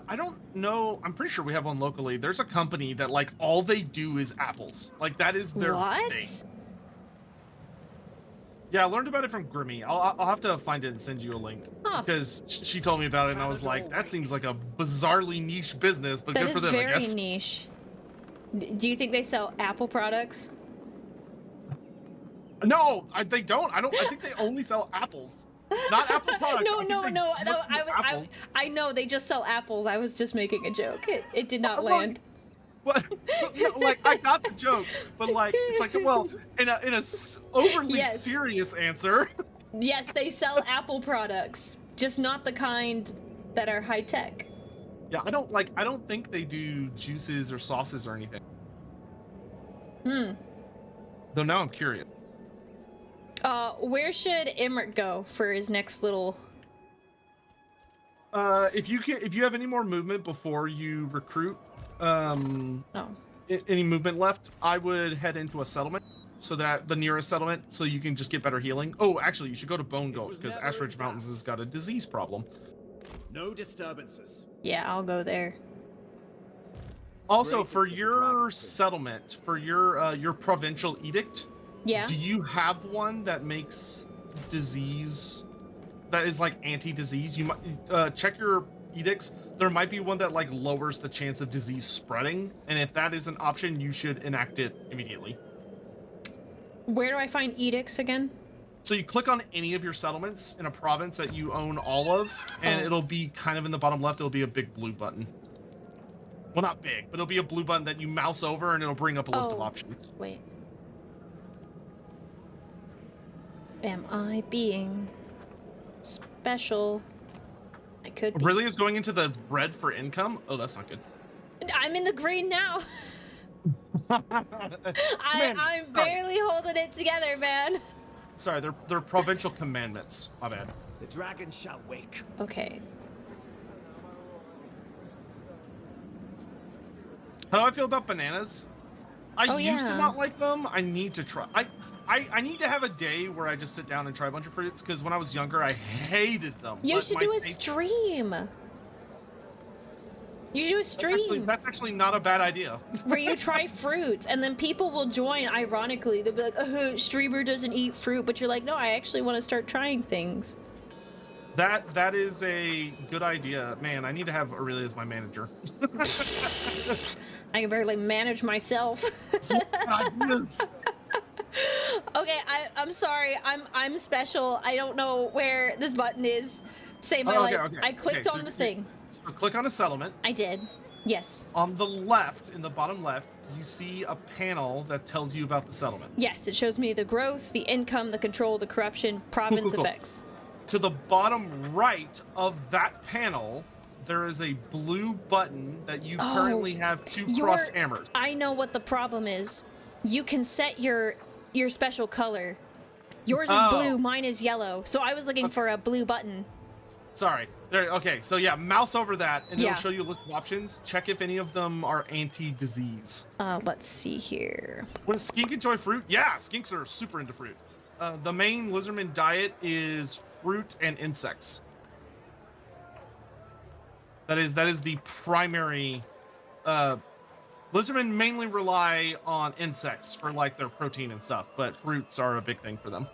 Speaker 2: I don't know, I'm pretty sure we have one locally. There's a company that all they do is apples. That is their thing. Yeah, I learned about it from Grimmy. I'll have to find it and send you a link. Because she told me about it and I was like, that seems like a bizarrely niche business, but good for them, I guess.
Speaker 1: That is very niche. Do you think they sell Apple products?
Speaker 2: No, they don't. I think they only sell apples. Not Apple products.
Speaker 1: No. I know they just sell apples. I was just making a joke. It did not land.
Speaker 2: But I got the joke, but it's in a overly serious answer.
Speaker 1: Yes, they sell Apple products, just not the kind that are high tech.
Speaker 2: Yeah, I don't think they do juices or sauces or anything. Though now I'm curious.
Speaker 1: Where should Emmerich go for his next little...
Speaker 2: If you have any more movement before you recruit, any movement left, I would head into a settlement, so that the nearest settlement, so you can just get better healing. Oh, actually, you should go to Bone Gulch, because Ash Ridge Mountains has got a disease problem.
Speaker 4: No disturbances.
Speaker 1: Yeah, I'll go there.
Speaker 2: Also, for your settlement, for your provincial edict,
Speaker 1: yeah,
Speaker 2: do you have one that makes disease, that is anti-disease? You might check your edicts. There might be one that lowers the chance of disease spreading, and if that is an option, you should enact it immediately.
Speaker 1: Where do I find edicts again?
Speaker 2: So you click on any of your settlements in a province that you own all of, and it'll be kind of in the bottom left. It'll be a big blue button. Well, not big, but it'll be a blue button that you mouse over, and it'll bring up a list of options.
Speaker 1: Wait. Am I being special? I could be.
Speaker 2: Aurelia is going into the red for income. Oh, that's not good.
Speaker 1: I'm in the green now. I'm barely holding it together, man.
Speaker 2: Sorry, they're provincial commandments. My bad.
Speaker 6: The dragon shall wake.
Speaker 1: Okay.
Speaker 2: How do I feel about bananas? I used to not like them. I need to try. I need to have a day where I just sit down and try a bunch of fruits, because when I was younger, I hated them.
Speaker 1: You should do a stream. You should do a stream.
Speaker 2: That's actually not a bad idea.
Speaker 1: Where you try fruits, and then people will join, ironically. They'll be like, streamer doesn't eat fruit, but you're like, no, I actually want to start trying things.
Speaker 2: That is a good idea. Man, I need to have Aurelia as my manager.
Speaker 1: I can barely manage myself.
Speaker 2: Ideas.
Speaker 1: Okay, I'm sorry. I'm special. I don't know where this button is. Save my life.
Speaker 2: Okay.
Speaker 1: I clicked on the thing.
Speaker 2: So click on a settlement.
Speaker 1: I did. Yes.
Speaker 2: On the left, in the bottom left, you see a panel that tells you about the settlement.
Speaker 1: Yes, it shows me the growth, the income, the control, the corruption, province
Speaker 2: Cool.
Speaker 1: effects.
Speaker 2: To the bottom right of that panel, there is a blue button that you currently have two crossed hammers.
Speaker 1: I know what the problem is. You can set your special color. Yours is blue, mine is yellow. So I was looking for a blue button.
Speaker 2: Sorry. There. Okay. So yeah, mouse over that, and it'll show you a list of options. Check if any of them are anti-disease.
Speaker 1: Let's see here.
Speaker 2: Would a skink enjoy fruit? Yeah, skinks are super into fruit. The main lizardman diet is fruit and insects. That is the primary. Lizardmen mainly rely on insects for like their protein and stuff, but fruits are a big thing for them.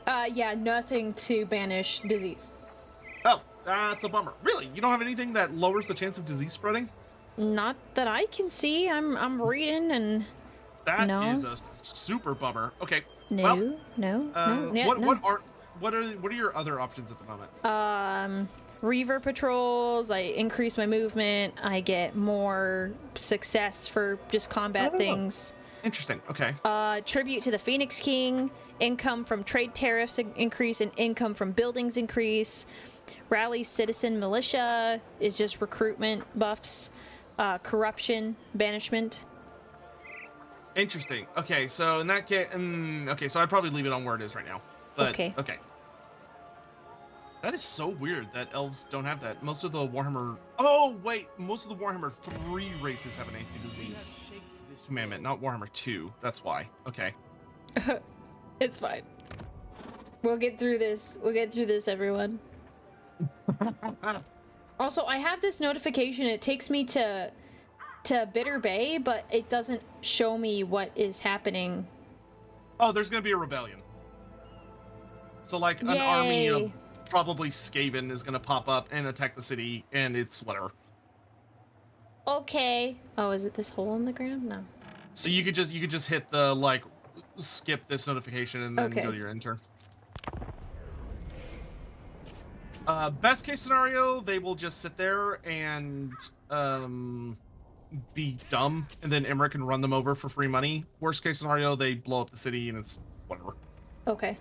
Speaker 1: Yeah, nothing to banish disease.
Speaker 2: Oh, that's a bummer. Really? You don't have anything that lowers the chance of disease spreading?
Speaker 1: Not that I can see. I'm reading and
Speaker 2: That is a super bummer. Okay.
Speaker 1: No.
Speaker 2: What are your other options at the moment?
Speaker 1: Reaver patrols, I increase my movement, I get more success for just combat things.
Speaker 2: Interesting. Okay.
Speaker 1: Tribute to the Phoenix King, income from trade tariffs increase, and income from buildings increase. Rally citizen militia is just recruitment buffs. Corruption, banishment.
Speaker 2: Interesting. Okay, so in that case, okay, so I'd probably leave it on where it is right now. But, okay. That is so weird that elves don't have that. Most of the Warhammer... Oh, wait. Most of the Warhammer 3 races have an anti-disease commandment, not Warhammer 2. That's why. Okay.
Speaker 1: It's fine. We'll get through this. We'll get through this, everyone. Also, I have this notification. It takes me to Bitter Bay, but it doesn't show me what is happening.
Speaker 2: Oh, there's going to be a rebellion. So, like, an army of... probably Skaven is gonna pop up and attack the city, and it's whatever.
Speaker 1: Okay. Oh, is it this hole in the ground? No.
Speaker 2: So you could just hit the like skip this notification and then go to your intern. Best case scenario, they will just sit there and be dumb, and then Emmerich can run them over for free money. Worst case scenario, they blow up the city and it's whatever.
Speaker 1: Okay.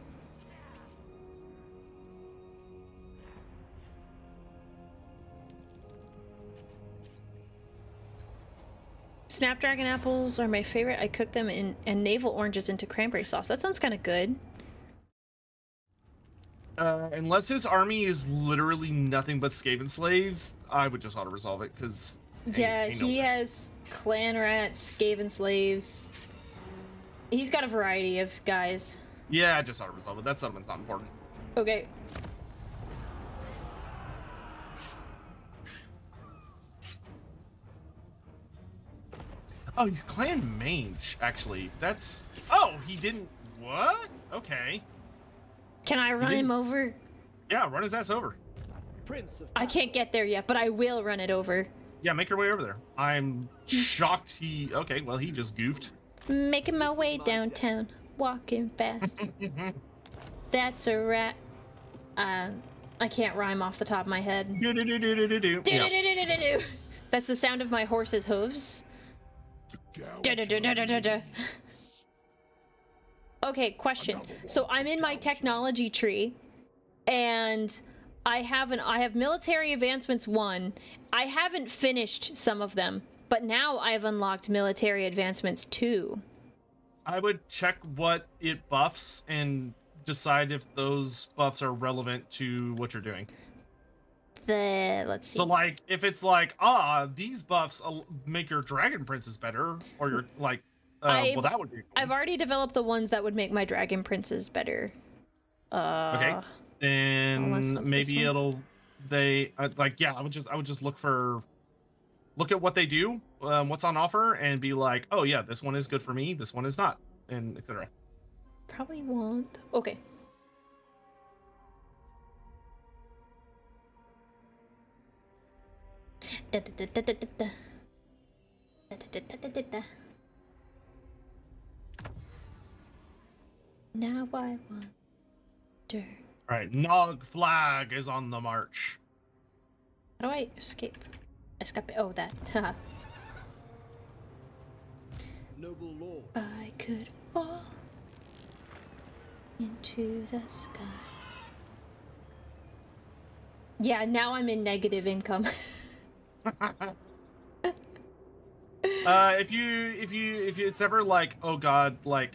Speaker 1: Snapdragon apples are my favorite. I cook them and navel oranges into cranberry sauce. That sounds kind of good.
Speaker 2: Unless his army is literally nothing but Skaven slaves, I would just auto-resolve it, because...
Speaker 1: Yeah, he has clan rats, Skaven slaves. He's got a variety of guys.
Speaker 2: Yeah, just auto-resolve it. That settlement's not important.
Speaker 1: Okay.
Speaker 2: Oh, he's clan mage, actually. That's... Oh, he didn't... What? Okay.
Speaker 1: Can I run him over?
Speaker 2: Yeah, run his ass over.
Speaker 6: Prince of...
Speaker 1: I can't get there yet, but I will run it over.
Speaker 2: Yeah, make your way over there. I'm shocked he... Okay, well, he just goofed.
Speaker 1: Making my way downtown. Walking fast. That's a rat. I can't rhyme off the top of my head.
Speaker 2: Do-do-do-do-do-do-do. Yeah.
Speaker 1: Do-do-do-do-do-do. That's the sound of my horse's hooves. Do-do-do-do-do-do-do. Okay, question. So I'm in my technology tree, and I have military advancements 1. I haven't finished some of them, but now I've unlocked military advancements 2.
Speaker 2: I would check what it buffs and decide if those buffs are relevant to what you're doing.
Speaker 1: Let's see.
Speaker 2: So, like, if it's like, these buffs make your dragon princes better, or you're like, well, that would be cool.
Speaker 1: I've already developed the ones that would make my dragon princes better.
Speaker 2: Okay, then
Speaker 1: what's
Speaker 2: maybe
Speaker 1: this one?
Speaker 2: I would just look at what they do, what's on offer, and be like, oh yeah, this one is good for me, this one is not, and etc.
Speaker 1: Probably won't. Okay. Now I wonder.
Speaker 2: All right, Nog Flag is on the march.
Speaker 1: How do I escape? Escape. Oh, that. Haha.
Speaker 6: Noble lord.
Speaker 1: I could fall into the sky. Yeah, now I'm in negative income.
Speaker 2: If it's ever like, oh god, like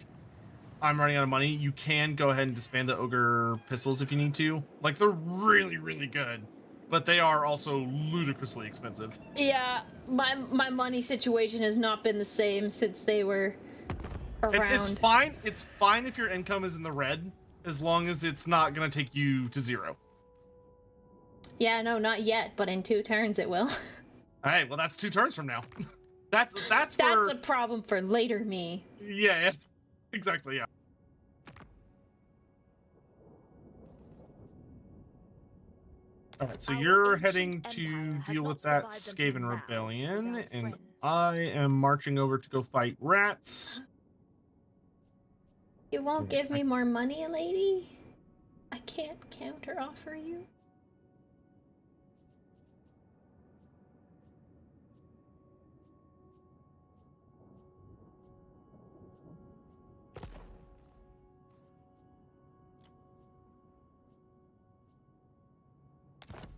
Speaker 2: I'm running out of money, you can go ahead and disband the ogre pistols if you need to. Like, they're really, really good, but they are also ludicrously expensive.
Speaker 1: Yeah, my money situation has not been the same since they were around.
Speaker 2: It's fine. It's fine if your income is in the red, as long as it's not gonna take you to 0.
Speaker 1: Yeah, no, not yet, but in 2 turns it will.
Speaker 2: All right, well that's 2 turns from now. that's
Speaker 1: That's
Speaker 2: for
Speaker 1: a problem for later me.
Speaker 2: yeah, exactly, yeah. All right, so
Speaker 5: Our
Speaker 2: you're
Speaker 5: ancient
Speaker 2: heading to
Speaker 5: empire has
Speaker 2: deal
Speaker 5: not
Speaker 2: with that
Speaker 5: survived until
Speaker 2: Skaven
Speaker 5: now
Speaker 2: rebellion,
Speaker 5: without
Speaker 2: and
Speaker 5: friends.
Speaker 2: I am marching over to go fight rats.
Speaker 1: You won't give me more money, lady? I can't counter offer you.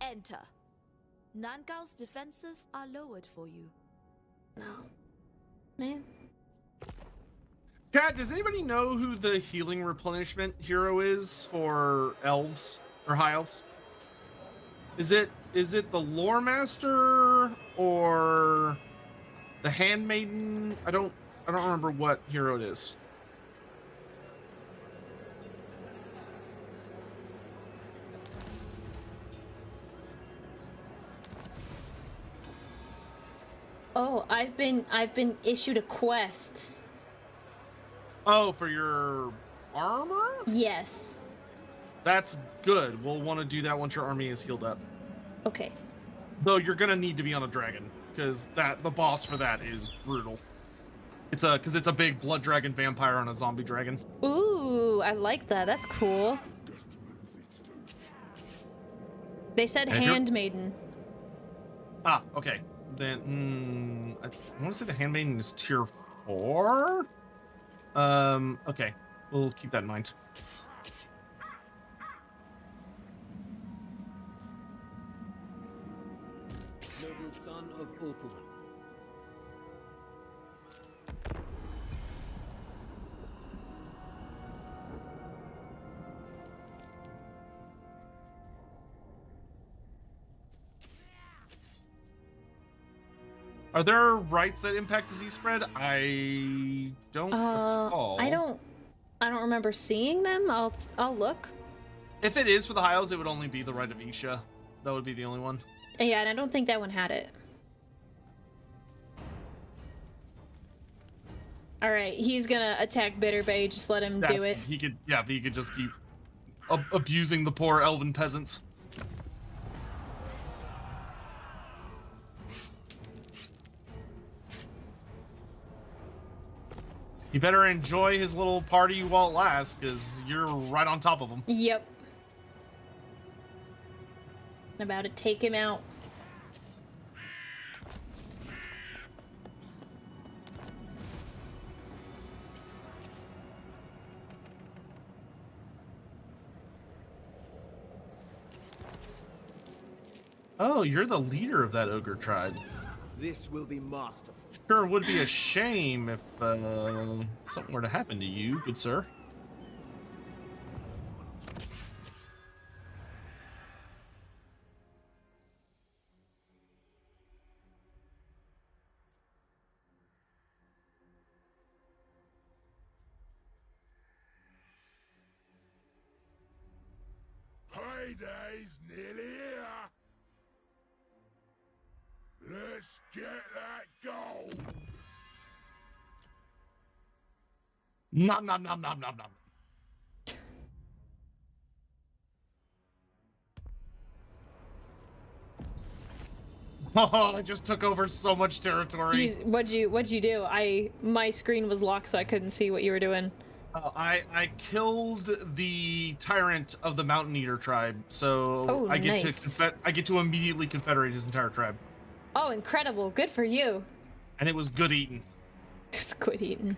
Speaker 5: Enter. Nangao's defenses are lowered for you.
Speaker 1: No. Man.
Speaker 2: Kat, does anybody know who the healing replenishment hero is for elves or high elves? Is it the lore master or the handmaiden? I don't remember what hero it is.
Speaker 1: Oh, I've been issued a quest.
Speaker 2: Oh, for your armor?
Speaker 1: Yes.
Speaker 2: That's good. We'll want to do that once your army is healed up.
Speaker 1: Okay.
Speaker 2: Though you're gonna need to be on a dragon, because the boss for that is brutal. It's a big blood dragon vampire on a zombie dragon.
Speaker 1: Ooh, I like that. That's cool. They said
Speaker 2: And if you're-
Speaker 1: handmaiden.
Speaker 2: Ah, okay. Then I want to say the handmaiden is tier 4. Okay, we'll keep that in mind.
Speaker 6: Noble son of Ulthuan.
Speaker 2: Are there rights that impact disease spread? I don't recall.
Speaker 1: I don't remember seeing them. I'll look.
Speaker 2: If it is for the Hiles, it would only be the right of Isha. That would be the only one.
Speaker 1: Yeah, and I don't think that one had it. All right, he's gonna attack Bitterbay. Just let him do it.
Speaker 2: He could just keep abusing the poor elven peasants. You better enjoy his little party while it lasts, because you're right on top of him.
Speaker 1: Yep. I'm about to take him out.
Speaker 2: Oh, you're the leader of that ogre tribe.
Speaker 6: This will be masterful.
Speaker 2: Sure would be a shame if something were to happen to you, good sir.
Speaker 3: Payday's nearly here. Let's get that gold.
Speaker 2: Nom nom nom nom nom nom. Oh, I just took over so much territory.
Speaker 1: What'd you do? My screen was locked, so I couldn't see what you were doing.
Speaker 2: I killed the tyrant of the Mountain Eater tribe, so
Speaker 1: Oh,
Speaker 2: I get
Speaker 1: nice.
Speaker 2: to immediately confederate his entire tribe,
Speaker 1: Oh, incredible! Good for you.
Speaker 2: and it was good eating.
Speaker 1: Just quit eating.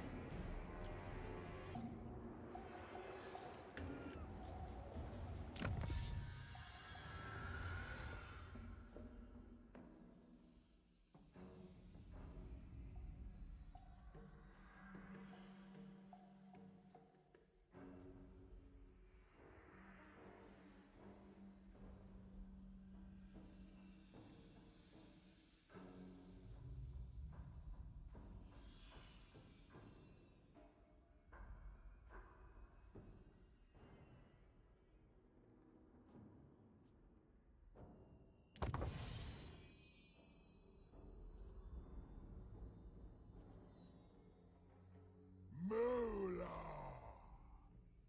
Speaker 3: Moolah.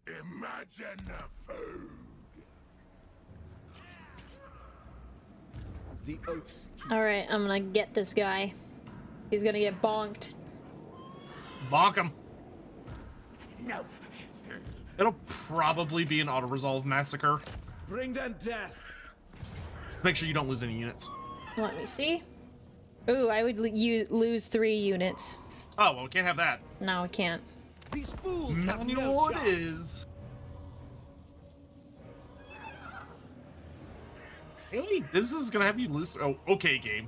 Speaker 3: Imagine the food.
Speaker 6: The oath.
Speaker 1: All right, I'm gonna get this guy. He's gonna get bonked.
Speaker 2: Bonk him.
Speaker 3: No.
Speaker 2: It'll probably be an auto-resolve massacre.
Speaker 6: Bring them death.
Speaker 2: Make sure you don't lose any units.
Speaker 1: Let me see. Ooh, I would lose 3 units.
Speaker 2: Oh, well, we can't have that.
Speaker 1: No, I can't.
Speaker 6: These fools have no
Speaker 2: Manual it
Speaker 6: chance.
Speaker 2: is. Hey, this is gonna have you lose. Oh, okay, game.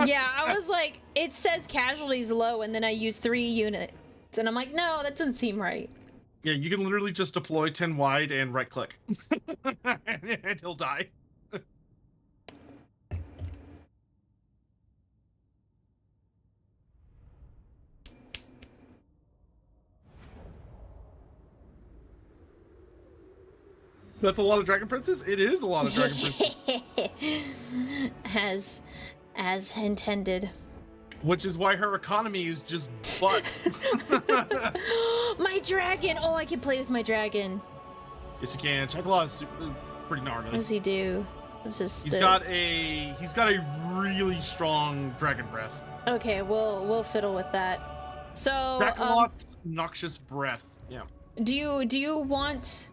Speaker 1: Yeah, I was like, it says casualties low, and then I use 3 units, and I'm like, no, that doesn't seem right.
Speaker 2: Yeah, you can literally just deploy 10 wide and right click. And he'll die. That's a lot of Dragon Princes? It is a lot of Dragon Princes.
Speaker 1: As intended.
Speaker 2: Which is why her economy is just butts.
Speaker 1: My dragon! Oh, I can play with my dragon.
Speaker 2: Yes, you can. Chocolaw is pretty
Speaker 1: What
Speaker 2: gnarly.
Speaker 1: does he do? What's his
Speaker 2: He's got a really strong dragon breath.
Speaker 1: Okay, we'll fiddle with that. So,
Speaker 2: Draconlot's noxious breath. Yeah.
Speaker 1: do you want?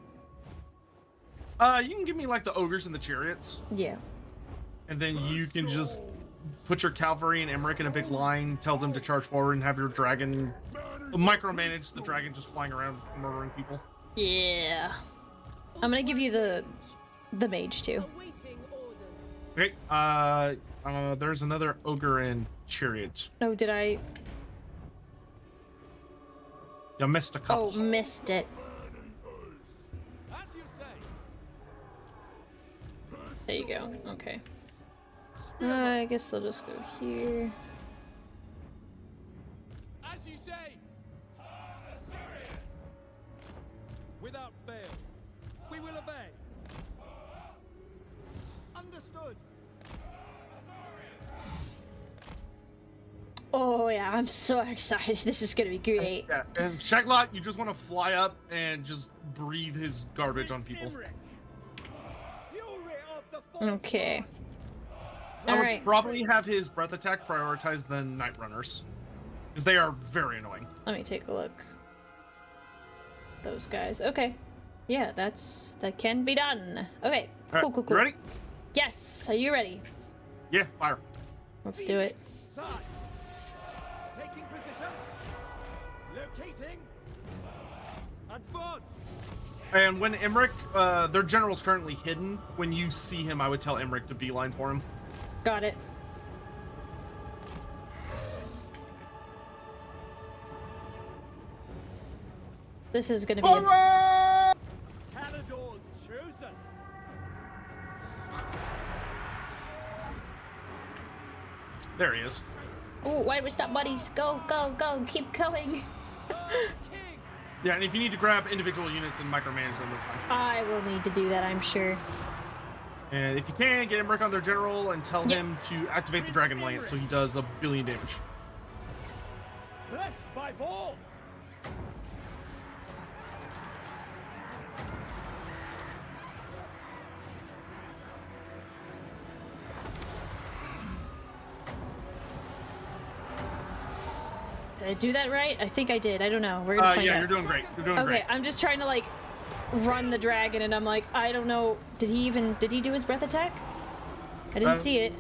Speaker 2: You can give me like the ogres and the chariots,
Speaker 1: Yeah.
Speaker 2: and then you can just put your cavalry and Emmerich in a big line, tell them to charge forward, and have your dragon micromanage the dragon just flying around murdering people.
Speaker 1: Yeah. I'm gonna give you the mage too.
Speaker 5: Awaiting orders.
Speaker 2: Okay. There's another ogre and chariot.
Speaker 1: Oh, did I?
Speaker 2: You missed a
Speaker 1: Oh,
Speaker 2: couple.
Speaker 1: missed it.
Speaker 4: As you say.
Speaker 1: There you go. Okay. I guess they'll just go here.
Speaker 4: As you say. Without fail. We will obey. Understood.
Speaker 1: Oh yeah, I'm so excited. This is gonna be great.
Speaker 2: Yeah, and Shaglot, you just want to fly up and just breathe his garbage on people.
Speaker 4: Fury of the fourth
Speaker 1: Okay.
Speaker 2: I would
Speaker 1: Alright.
Speaker 2: probably have his breath attack prioritize the Night Runners. because they are very annoying.
Speaker 1: Let me take a look. Those guys. Okay. Yeah, that can be done. Okay.
Speaker 2: All
Speaker 1: Cool,
Speaker 2: right,
Speaker 1: cool, cool.
Speaker 2: You ready?
Speaker 1: Yes. Are you ready?
Speaker 2: Yeah, fire.
Speaker 1: Let's do it.
Speaker 4: Side. Taking position. Locating. Advance.
Speaker 2: And when Emmerich, their general's currently hidden. When you see him, I would tell Emmerich to beeline for him.
Speaker 1: Got it. This is gonna be
Speaker 2: Forward!
Speaker 4: Calador's chosen.
Speaker 2: There he is.
Speaker 1: Oh, why did we stop, buddies? Go, go, go. Keep going.
Speaker 4: King.
Speaker 2: Yeah, and if you need to grab individual units and micromanage them, that's fine.
Speaker 1: I will need to do that, I'm sure.
Speaker 2: And if you can, get Emmerich on their general and tell
Speaker 1: Yep.
Speaker 2: him to activate the Dragon Lance so he does 1 billion damage.
Speaker 4: Blessed by ball.
Speaker 1: Did I do that right? I think I did. I don't know. We're gonna find
Speaker 2: Yeah,
Speaker 1: out.
Speaker 2: you're doing great. You're doing
Speaker 1: Okay,
Speaker 2: great.
Speaker 1: I'm just trying to like run the dragon, and I'm like, I don't know. Did he do his breath attack? I didn't see it.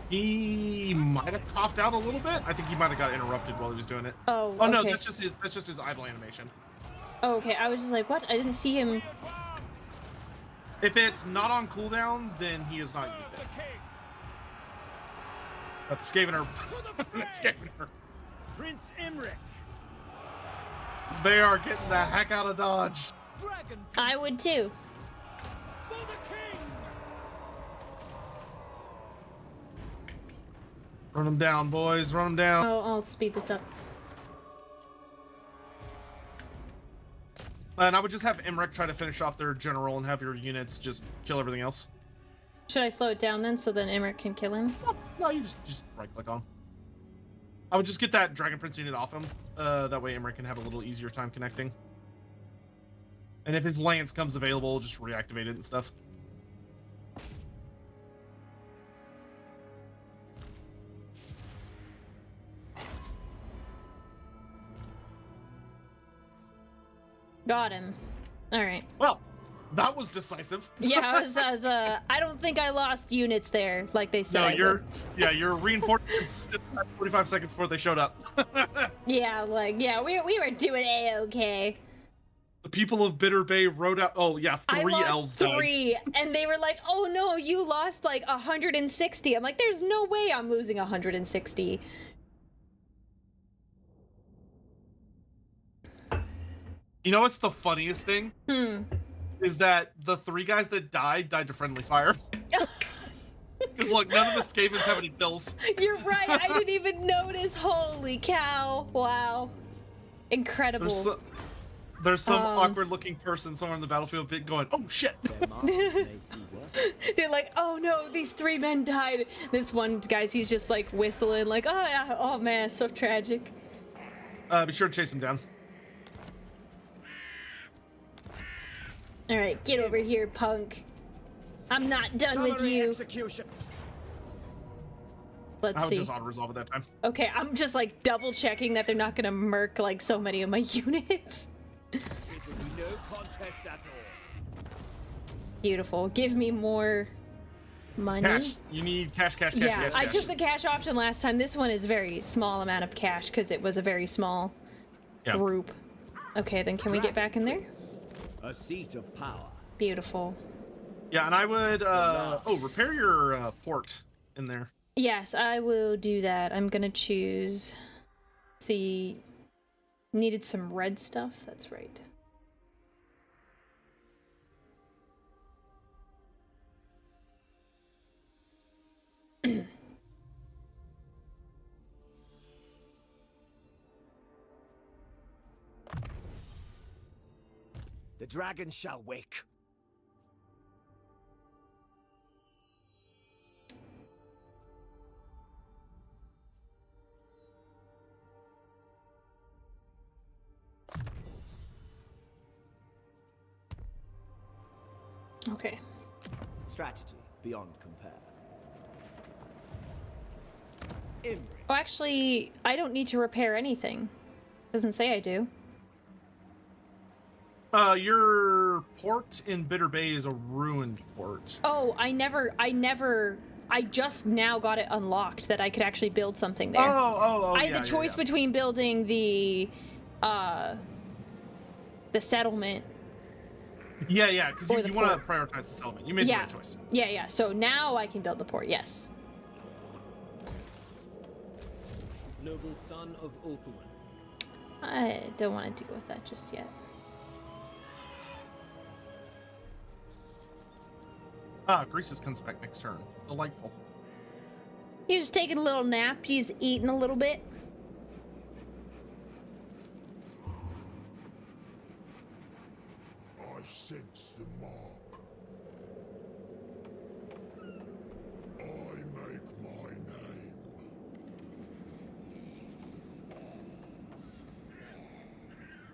Speaker 2: He might have coughed out a little bit. I think he might have got interrupted while he was doing it.
Speaker 1: Oh,
Speaker 2: Oh no,
Speaker 1: okay.
Speaker 2: that's just his idle animation.
Speaker 1: Oh, okay. I was just like, what? I didn't see him.
Speaker 2: If it's not on cooldown, then he has not used
Speaker 4: The
Speaker 2: it.
Speaker 4: king.
Speaker 2: That's Skavener.
Speaker 4: To the fray.
Speaker 2: Skavener.
Speaker 4: Prince Imrich.
Speaker 2: They are getting the heck out of Dodge.
Speaker 4: Dragon.
Speaker 1: I would too.
Speaker 4: For the king.
Speaker 2: Run them down, boys. Run them down.
Speaker 1: Oh, I'll speed this up.
Speaker 2: And I would just have Emmerich try to finish off their general and have your units just kill everything else.
Speaker 1: Should I slow it down then, so then Emmerich can kill him?
Speaker 2: No, you just right click on. I would just get that Dragon Prince unit off him. That way Emmerich can have a little easier time connecting. And if his lance comes available, just reactivate it and stuff.
Speaker 1: Got him. All right.
Speaker 2: Well, that was decisive.
Speaker 1: Yeah, I don't think I lost units there, like they said.
Speaker 2: No,
Speaker 1: I would.
Speaker 2: your reinforcements still had 45 seconds before they showed up.
Speaker 1: Yeah, we were doing a-okay.
Speaker 2: The people of Bitter Bay rode out. Oh yeah,
Speaker 1: I
Speaker 2: three
Speaker 1: lost
Speaker 2: elves died.
Speaker 1: 3, and they were like, "Oh no, you lost like 160." I'm like, "There's no way I'm losing 160."
Speaker 2: You know what's the funniest thing? Is that the 3 guys that died to friendly fire. Because look, none of the Skavens have any bills.
Speaker 1: You're right. I didn't even notice. Holy cow! Wow, incredible.
Speaker 2: There's some awkward-looking person somewhere in the battlefield going, "Oh shit!"
Speaker 1: They're like, "Oh no, these 3 men died." This one guy's, he's just like whistling, like, "Oh yeah, oh man, so tragic."
Speaker 2: Be sure to chase him down.
Speaker 1: All right, get over here, punk. I'm not done with
Speaker 4: Summary
Speaker 1: you.
Speaker 4: execution.
Speaker 1: Let's
Speaker 2: I would
Speaker 1: see.
Speaker 2: just auto-resolve at that time.
Speaker 1: Okay, I'm just like double checking that they're not gonna murk like so many of my units.
Speaker 4: It will be no contest at all.
Speaker 1: Beautiful. Give me more money.
Speaker 2: Cash. You need cash.
Speaker 1: Yeah,
Speaker 2: cash.
Speaker 1: I took the cash option last time. This one is very small amount of cash because it was a very small group. Okay, then can we get back in there?
Speaker 6: A seat of power.
Speaker 1: Beautiful.
Speaker 2: Yeah, and I would repair your port in there.
Speaker 1: Yes, I will do that. I'm gonna choose. See, needed some red stuff. That's right.
Speaker 4: The dragon shall wake.
Speaker 6: Strategy beyond compare. Imric.
Speaker 1: Oh, actually, I don't need to repair anything. Doesn't say I do.
Speaker 2: Your port in Bitter Bay is a ruined port.
Speaker 1: Oh, I just now got it unlocked that I could actually build something there. I had the choice between building the settlement.
Speaker 2: Yeah, because
Speaker 1: Or
Speaker 2: you
Speaker 1: the
Speaker 2: want to
Speaker 1: port.
Speaker 2: prioritize the settlement. You made the right choice.
Speaker 1: Yeah. So now I can build the port, yes.
Speaker 7: Noble son of Ulthuan.
Speaker 1: I don't want to deal with that just yet.
Speaker 2: Greases comes back next turn. Delightful.
Speaker 1: You're just taking a little nap, he's eating a little bit.
Speaker 3: I sense the mark. I make my name.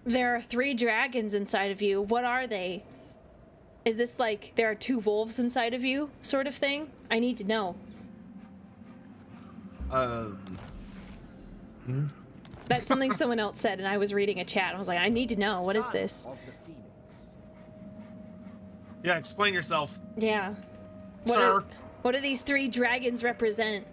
Speaker 1: There are 3 dragons inside of you. What are they? Is this like there are 2 wolves inside of you sort of thing? I need to know. That's something someone else said, and I was reading a chat. I was like, I need to know. What is this?
Speaker 6: Son of the Phoenix.
Speaker 2: Yeah, explain yourself,
Speaker 1: Yeah.
Speaker 2: sir.
Speaker 1: What do these 3 dragons represent?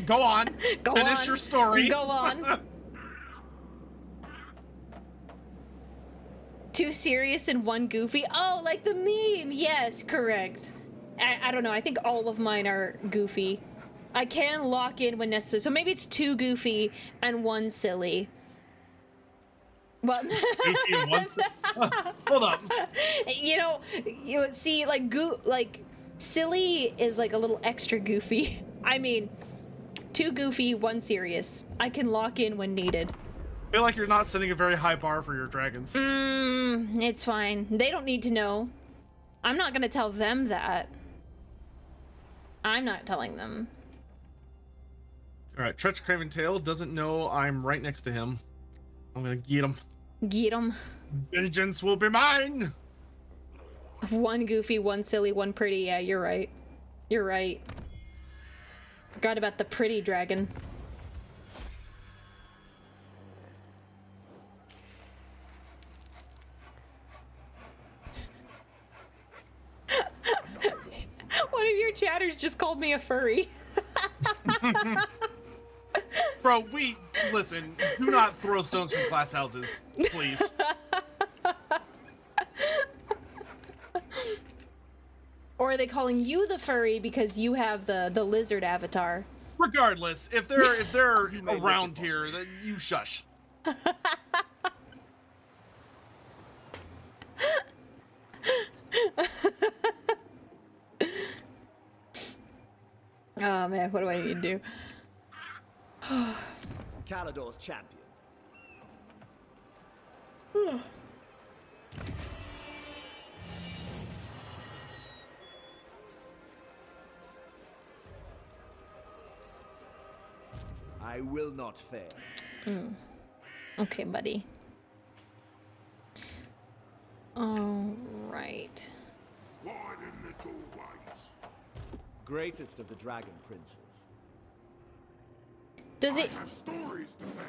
Speaker 2: Go on.
Speaker 1: Go
Speaker 2: Finish
Speaker 1: on.
Speaker 2: your story.
Speaker 1: Go on. 2 serious and 1 goofy. Oh, like the meme. Yes, correct. I don't know. I think all of mine are goofy. I can lock in when necessary. So maybe it's 2 goofy and 1 silly. Well,
Speaker 2: Goofy and one. Hold up.
Speaker 1: you see, like silly is like a little extra goofy. I mean, 2 goofy, 1 serious. I can lock in when needed.
Speaker 2: I feel like you're not setting a very high bar for your dragons.
Speaker 1: It's fine. They don't need to know. I'm not gonna tell them that. I'm not telling them.
Speaker 2: All right, Tretch Craven Tail doesn't know I'm right next to him. I'm gonna get him.
Speaker 1: Get them.
Speaker 2: Vengeance will be mine.
Speaker 1: 1 goofy, 1 silly, 1 pretty. Yeah, you're right. You're right. Forgot about the pretty dragon. One of your chatters just called me a furry.
Speaker 2: Bro, listen, do not throw stones from glass houses, please.
Speaker 1: Or are they calling you the furry because you have the lizard avatar?
Speaker 2: Regardless, if they're
Speaker 6: You may
Speaker 2: around
Speaker 6: look at
Speaker 2: here, then you shush.
Speaker 1: Oh man, what do I need to do?
Speaker 6: Calador's champion. I will not fail.
Speaker 1: Okay, buddy. All right.
Speaker 3: Wide in the doorways.
Speaker 6: Greatest of the dragon princes.
Speaker 1: Does
Speaker 3: I
Speaker 1: it
Speaker 3: have stories to tell.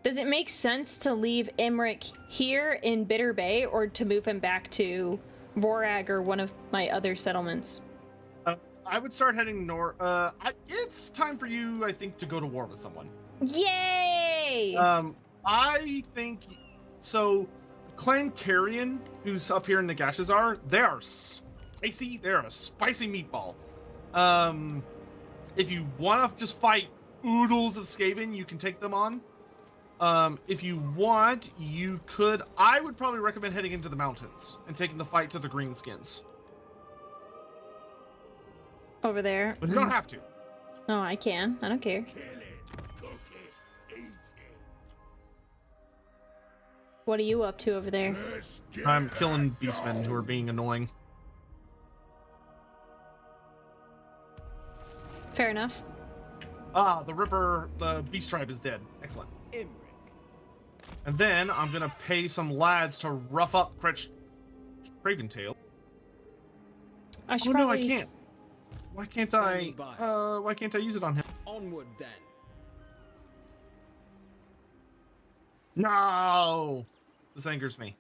Speaker 1: does it make sense to leave Imric here in Bitter Bay or to move him back to Vorag or one of my other settlements?
Speaker 2: I would start heading north. It's time for you, I think, to go to war with someone.
Speaker 1: Yay!
Speaker 2: I think so. Clan Carrion, who's up here in Nagashazar, they are spicy. They're a spicy meatball. If you want to just fight oodles of Skaven, you can take them on. If you want, you could. I would probably recommend heading into the mountains and taking the fight to the Greenskins.
Speaker 1: Over there.
Speaker 2: But you don't have to.
Speaker 1: Oh, I can. I don't care.
Speaker 3: Kill it, cook it, eat it.
Speaker 1: What are you up to over there?
Speaker 3: Let's get
Speaker 2: I'm killing beastmen who are being annoying.
Speaker 1: Fair enough.
Speaker 2: Ah, the Ripper, the Beast Tribe is dead. Excellent.
Speaker 6: Imric.
Speaker 2: And then I'm gonna pay some lads to rough up Craventail.
Speaker 1: I should
Speaker 2: Oh
Speaker 1: probably...
Speaker 2: no, I can't. Why can't
Speaker 7: Standing by.
Speaker 2: why can't I use it on him?
Speaker 7: Onward then.
Speaker 2: No! This angers me.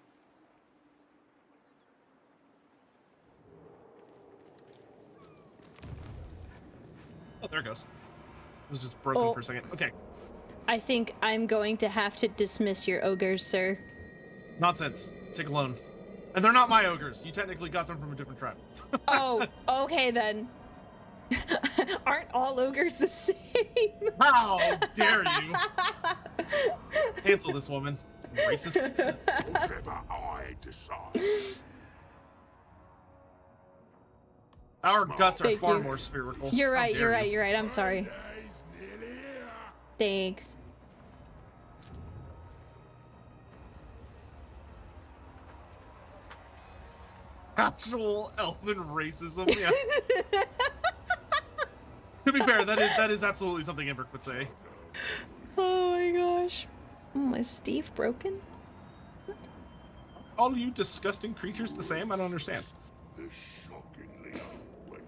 Speaker 2: Oh, there it goes. It was just broken for a second. Okay.
Speaker 1: I think I'm going to have to dismiss your ogres, sir.
Speaker 2: Nonsense. Take a loan. And they're not my ogres. You technically got them from a different tribe.
Speaker 1: Oh, okay then. Aren't all ogres the same?
Speaker 2: How dare you? Cancel this woman. Racist.
Speaker 3: Whatever I decide.
Speaker 2: Our guts are
Speaker 1: Thank
Speaker 2: far
Speaker 1: you.
Speaker 2: more spherical.
Speaker 1: You're
Speaker 2: How
Speaker 1: right,
Speaker 2: dare
Speaker 1: you're
Speaker 2: you.
Speaker 1: right, you're right. I'm sorry.
Speaker 3: Day's nearly here.
Speaker 1: Thanks.
Speaker 2: Actual elven racism. Yeah. To be fair, that is absolutely something Ember would say.
Speaker 1: Oh my gosh. Is Steve broken?
Speaker 2: All you disgusting creatures the same? I don't understand.
Speaker 3: This shockingly base.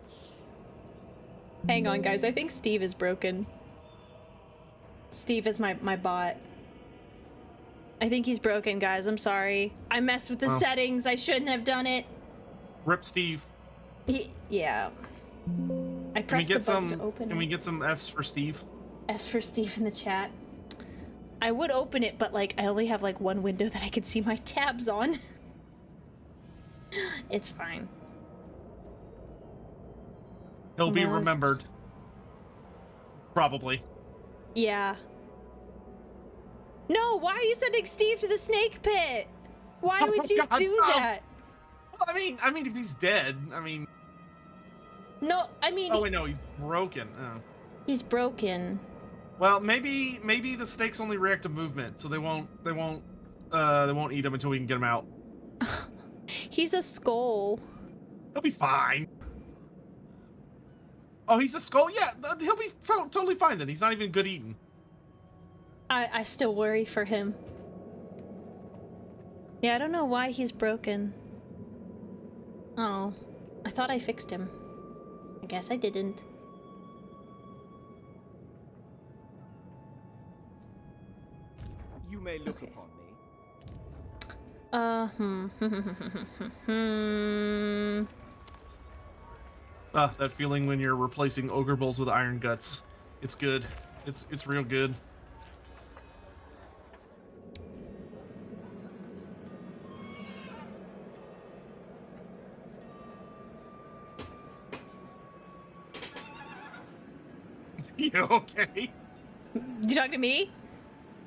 Speaker 1: Hang on, guys. I think Steve is broken. Steve is my bot. I think he's broken, guys. I'm sorry. I messed with the
Speaker 2: Wow.
Speaker 1: settings. I shouldn't have done it.
Speaker 2: Rip Steve.
Speaker 1: Yeah. I
Speaker 2: Can we
Speaker 1: pressed the
Speaker 2: get
Speaker 1: button
Speaker 2: some?
Speaker 1: to open
Speaker 2: Can we
Speaker 1: it.
Speaker 2: get some Fs for Steve?
Speaker 1: F for Steve in the chat. I would open it, but like I only have like one window that I can see my tabs on. It's fine.
Speaker 2: He'll be
Speaker 1: Almost.
Speaker 2: remembered. Probably.
Speaker 1: Yeah. No, why are you sending Steve to the snake pit? Why
Speaker 2: Oh,
Speaker 1: would you
Speaker 2: God,
Speaker 1: do
Speaker 2: no.
Speaker 1: that?
Speaker 2: Well, I mean, if he's dead, I mean.
Speaker 1: No, I mean,
Speaker 2: Oh wait, no, he's broken. Oh.
Speaker 1: he's broken.
Speaker 2: Well, maybe the snakes only react to movement, so they won't eat him until we can get him out.
Speaker 1: He's a skull.
Speaker 2: He'll be fine. Oh, he's a skull? Yeah, he'll be totally fine then. He's not even good eating.
Speaker 1: I still worry for him. Yeah, I don't know why he's broken. Oh, I thought I fixed him. I guess I didn't.
Speaker 6: You may look upon me.
Speaker 2: That feeling when you're replacing ogre bulls with iron guts. It's good. It's real good. You okay?
Speaker 1: You talking to me?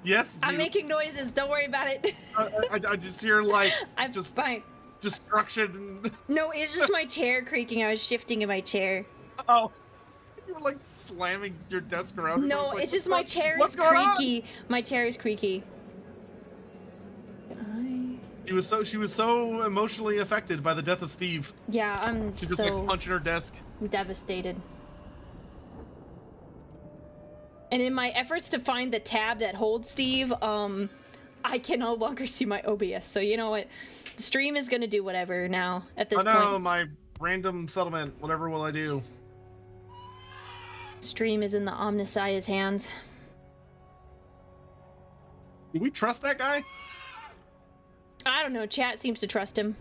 Speaker 2: Yes.
Speaker 1: I'm
Speaker 2: you-
Speaker 1: making noises. Don't worry about it.
Speaker 2: I just hear like
Speaker 1: I'm
Speaker 2: just
Speaker 1: fine.
Speaker 2: destruction.
Speaker 1: No, it's just my chair creaking. I was shifting in my chair.
Speaker 2: Oh, you were like slamming your desk around. or
Speaker 1: No,
Speaker 2: something.
Speaker 1: it's
Speaker 2: What's
Speaker 1: just my
Speaker 2: going-
Speaker 1: chair is
Speaker 2: what's going on?
Speaker 1: creaky. My chair is creaky.
Speaker 2: She was so emotionally affected by the death of Steve.
Speaker 1: Yeah, I'm
Speaker 2: She's just
Speaker 1: so
Speaker 2: like punching her desk.
Speaker 1: devastated. And in my efforts to find the tab that holds Steve, I can no longer see my OBS. So you know what? The stream is gonna do whatever now at this
Speaker 2: Oh no,
Speaker 1: point.
Speaker 2: my random settlement. Whatever will I do?
Speaker 1: Stream is in the Omnissiah's hands.
Speaker 2: Do we trust that guy?
Speaker 1: I don't know. Chat seems to trust him.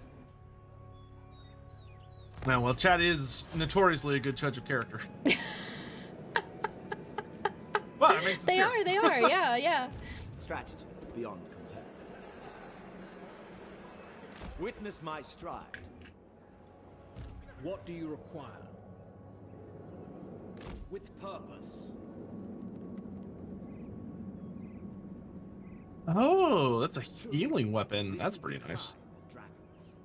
Speaker 2: No, well, Chad is notoriously a good judge of character. But I mean,
Speaker 1: They are. They are. Yeah. Yeah.
Speaker 6: Strategy beyond compare. Witness my stride.
Speaker 7: What do you require?
Speaker 6: With purpose.
Speaker 2: Oh, that's a healing weapon. That's pretty nice.
Speaker 6: Dragons.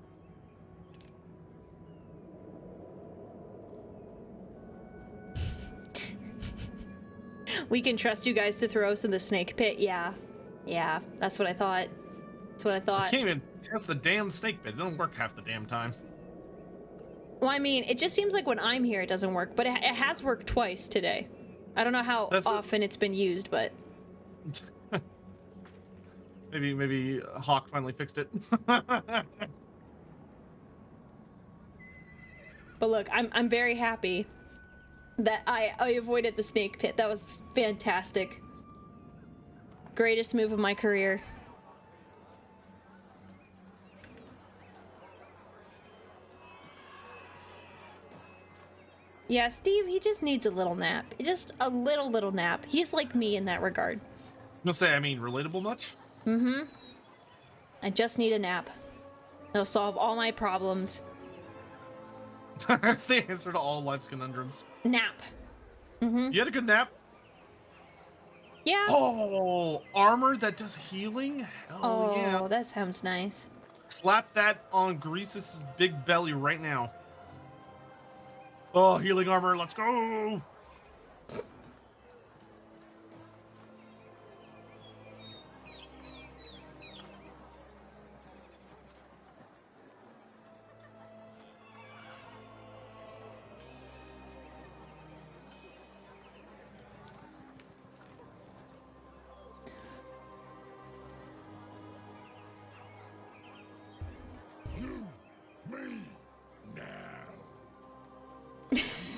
Speaker 1: We can trust you guys to throw us in the snake pit. Yeah. Yeah. That's what I thought. That's what I
Speaker 2: I
Speaker 1: thought.
Speaker 2: can't even trust the damn snake pit. It don't work half the damn time.
Speaker 1: Well, I mean, it just seems like when I'm here, it doesn't work, but it has worked twice today. I don't know how
Speaker 2: That's
Speaker 1: often it's been used, but
Speaker 2: Maybe Hawk finally fixed it.
Speaker 1: But look, I'm very happy that I avoided the snake pit. That was fantastic. Greatest move of my career. Yeah, Steve, he just needs a little nap. Just a little nap. He's like me in that regard.
Speaker 2: I'll say, I mean, relatable much?
Speaker 1: Mm-hmm. I just need a nap. It'll solve all my problems.
Speaker 2: That's the answer to all life's conundrums.
Speaker 1: Nap. Mm-hmm.
Speaker 2: You had a good nap?
Speaker 1: Yeah.
Speaker 2: Oh, armor that does healing?
Speaker 1: Oh,
Speaker 2: yeah.
Speaker 1: that sounds nice.
Speaker 2: Slap that on Grease's big belly right now. Oh, healing armor, let's go!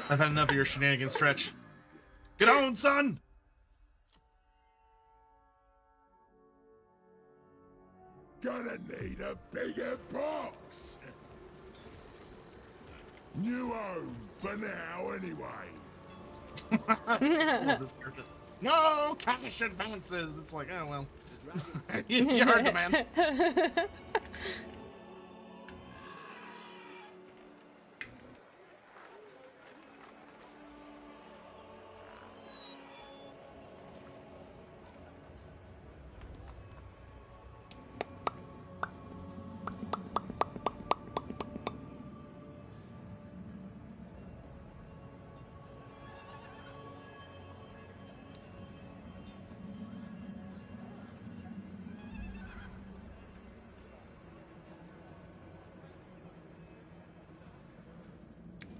Speaker 2: I've had enough of your shenanigans, Stretch. Get on, son!
Speaker 3: Gonna need a bigger box. New home for now, anyway.
Speaker 2: Love this character. No cash advances! It's like, oh, well. You heard the man.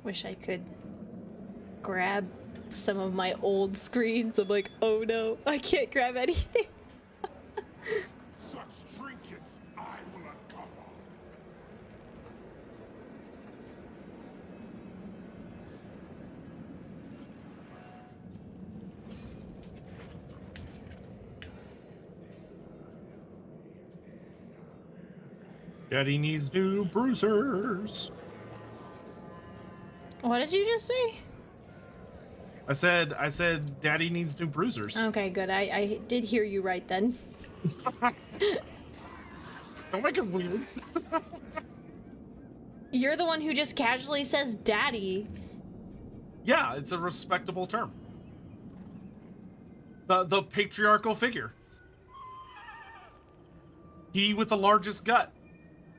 Speaker 1: Wish I could grab some of my old screens. I'm like, oh no, I can't grab anything.
Speaker 3: Such trinkets I will uncover.
Speaker 2: Daddy needs new bruisers.
Speaker 1: What did you just say?
Speaker 2: I said Daddy needs new bruisers.
Speaker 1: Okay, good. I did hear you right then.
Speaker 2: Don't make it weird.
Speaker 1: You're the one who just casually says daddy.
Speaker 2: Yeah, it's a respectable term. The patriarchal figure. He with the largest gut.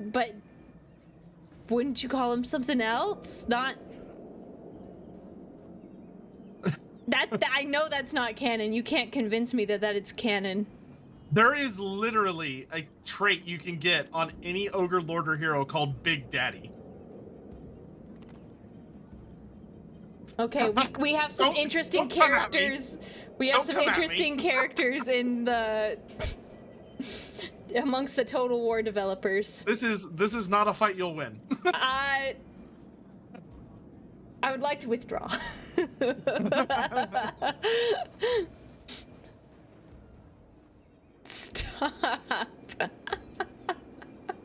Speaker 1: But wouldn't you call him something else? Not that I know that's not canon. You can't convince me that it's canon.
Speaker 2: There is literally a trait you can get on any ogre lord or hero called Big Daddy.
Speaker 1: Okay, we have some
Speaker 2: Don't-
Speaker 1: interesting
Speaker 2: don't come at me.
Speaker 1: characters. We have
Speaker 2: Don't
Speaker 1: some
Speaker 2: come at me.
Speaker 1: interesting characters in the amongst the Total War developers.
Speaker 2: This is not a fight you'll win.
Speaker 1: I would like to withdraw. Stop.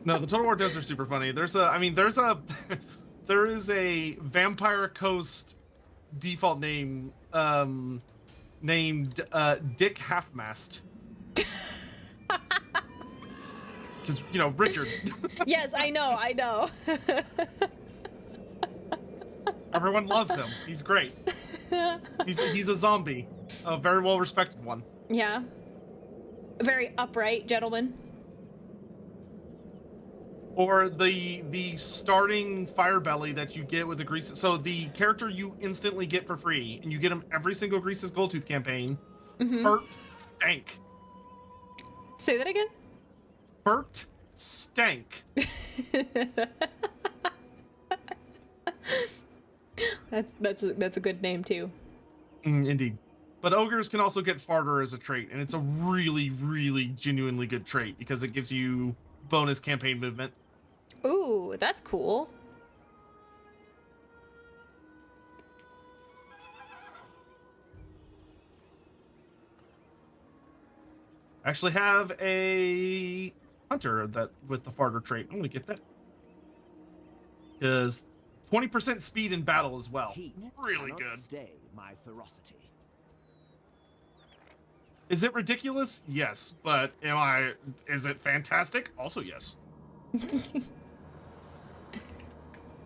Speaker 2: No, the Total War devs are super funny. There is a Vampire Coast default name named Dick Halfmast. Just, Richard.
Speaker 1: Yes, I know.
Speaker 2: Everyone loves him. He's great. He's a zombie, a very well respected one.
Speaker 1: Yeah. A very upright gentleman.
Speaker 2: Or the starting fire belly that you get with the Grease. So the character you instantly get for free, and you get him every single Grease's Goldtooth campaign. Burt Stank.
Speaker 1: Say that again?
Speaker 2: Burt Stank.
Speaker 1: That's a good name too.
Speaker 2: Indeed. But ogres can also get farter as a trait, and it's a really, really genuinely good trait because it gives you bonus campaign movement.
Speaker 1: Ooh, that's cool.
Speaker 2: I actually have a hunter that with the farter trait. I'm gonna get that because 20% speed in battle as well.
Speaker 6: Heat
Speaker 2: Really
Speaker 6: cannot
Speaker 2: good.
Speaker 6: Stay my ferocity.
Speaker 2: Is it ridiculous? Yes, but is it fantastic? Also yes.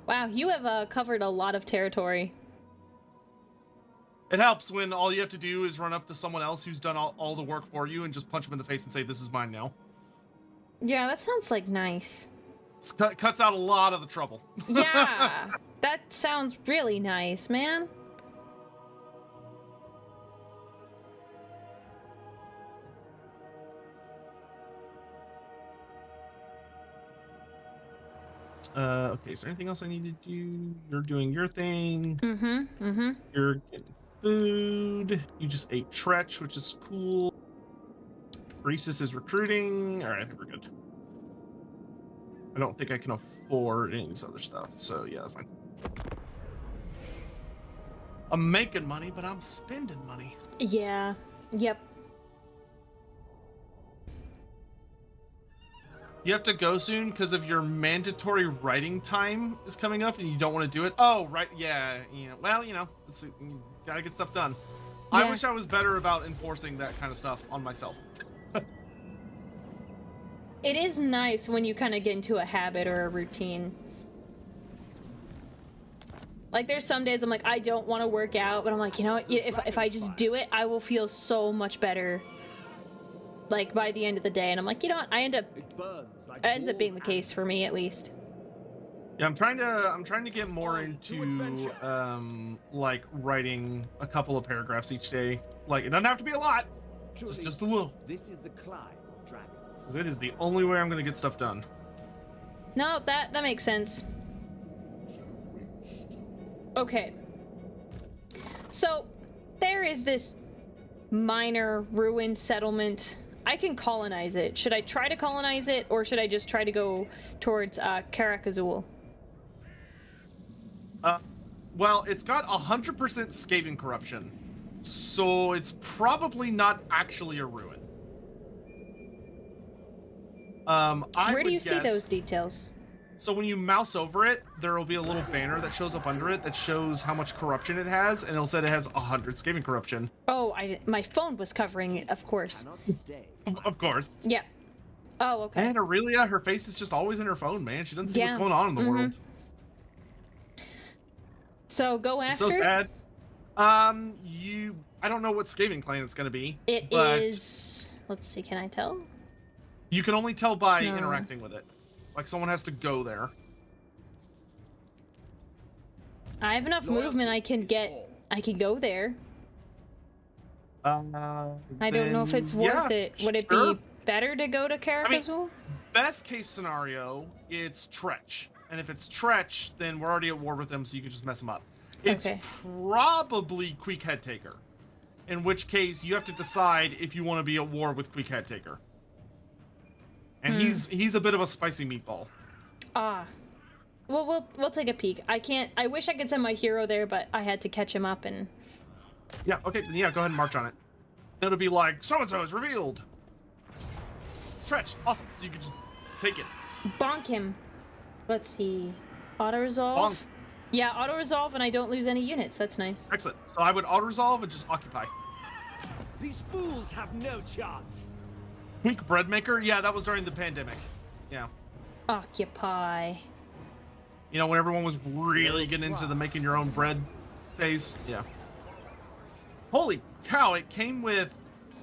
Speaker 1: Wow, you have covered a lot of territory.
Speaker 2: It helps when all you have to do is run up to someone else who's done all the work for you and just punch them in the face and say, "This is mine now."
Speaker 1: Yeah, that sounds like nice.
Speaker 2: It cuts out a lot of the trouble.
Speaker 1: Yeah, that sounds really nice, man.
Speaker 2: Okay, is there anything else I need to do? You're doing your thing.
Speaker 1: Mm-hmm, mm-hmm.
Speaker 2: You're getting food. You just ate Tretch, which is cool. Rhesus is recruiting. All right, I think we're good. I don't think I can afford any of this other stuff, so yeah, that's fine. I'm making money, but I'm spending money.
Speaker 1: Yeah, yep.
Speaker 2: You have to go soon because of your mandatory writing time is coming up and you don't want to do it. Oh, right. Yeah. Well, you gotta get stuff done.
Speaker 1: Yeah.
Speaker 2: I wish I was better about enforcing that kind of stuff on myself.
Speaker 1: It is nice when you kind of get into a habit or a routine. Like, there's some days I'm like, I don't want to work out, but I'm like, you know what? If I just do it, I will feel so much better. Like, by the end of the day, and I'm like, you know what? It ends up being the case for me, at least.
Speaker 2: Yeah, I'm trying to get more into like writing a couple of paragraphs each day. Like, it doesn't have to be a lot, just a little.
Speaker 6: This is the climb of dragons.
Speaker 2: Because it is the only way I'm going to get stuff done.
Speaker 1: No, that makes sense. Okay. So, there is this minor ruined settlement. I can colonize it. Should I try to colonize it, or should I just try to go towards Karakazul?
Speaker 2: Well, it's got 100% scathing corruption, so it's probably not actually a ruin.
Speaker 1: Where do you see those details?
Speaker 2: So when you mouse over it, there will be a little banner that shows up under it that shows how much corruption it has, and it'll say it has 100 scathing corruption.
Speaker 1: Oh, my phone was covering it, of course.
Speaker 2: Of course.
Speaker 1: Yeah. Oh, okay.
Speaker 2: And Aurelia, her face is just always in her phone, man. She doesn't see what's
Speaker 1: Yeah.
Speaker 2: going on in the world.
Speaker 1: So go after.
Speaker 2: So sad. I don't know what scathing clan it's going to be.
Speaker 1: It
Speaker 2: but
Speaker 1: is. Let's see. Can I tell?
Speaker 2: You can only tell by
Speaker 1: No.
Speaker 2: interacting with it. Like, someone has to go there.
Speaker 1: I have enough movement. I can go there. I don't know if it's worth it. Would it be better to go to Karakazul?
Speaker 2: Best case scenario, it's Tretch. And if it's Tretch, then we're already at war with them, so you can just mess them up. It's
Speaker 1: Okay.
Speaker 2: probably Queek Head Taker. In which case, you have to decide if you want to be at war with Queek Head Taker. And he's a bit of a spicy meatball.
Speaker 1: Ah. Well, we'll take a peek. I wish I could send my hero there, but I had to catch him up and...
Speaker 2: Yeah, okay, then yeah, go ahead and march on it. It'll be like, so-and-so is revealed. It's Tretch. Awesome. So you can just take it.
Speaker 1: bonk him. Let's see. Auto-resolve?
Speaker 2: Bonk.
Speaker 1: Yeah, auto-resolve and I don't lose any units. That's nice.
Speaker 2: Excellent. So I would auto-resolve and just occupy.
Speaker 6: These fools have no chance.
Speaker 2: Weak bread maker? Yeah, that was during the pandemic. Yeah.
Speaker 1: Occupy.
Speaker 2: You know, when everyone was really getting into the making your own bread phase. Yeah. Holy cow, it came with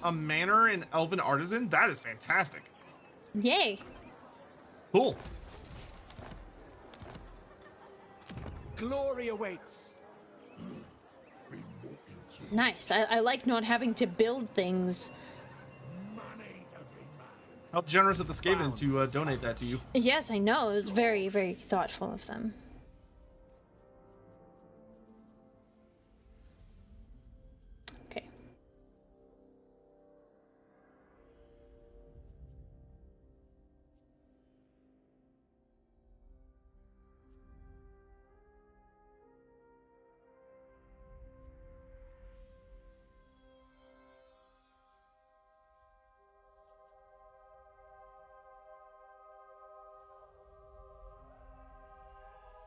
Speaker 2: a manor and elven artisan? That is fantastic.
Speaker 1: Yay.
Speaker 2: Cool.
Speaker 4: Glory awaits.
Speaker 1: Nice. I like not having to build things.
Speaker 2: How generous of the Skaven to donate that to you.
Speaker 1: Yes, I know. It was very, very thoughtful of them. Okay.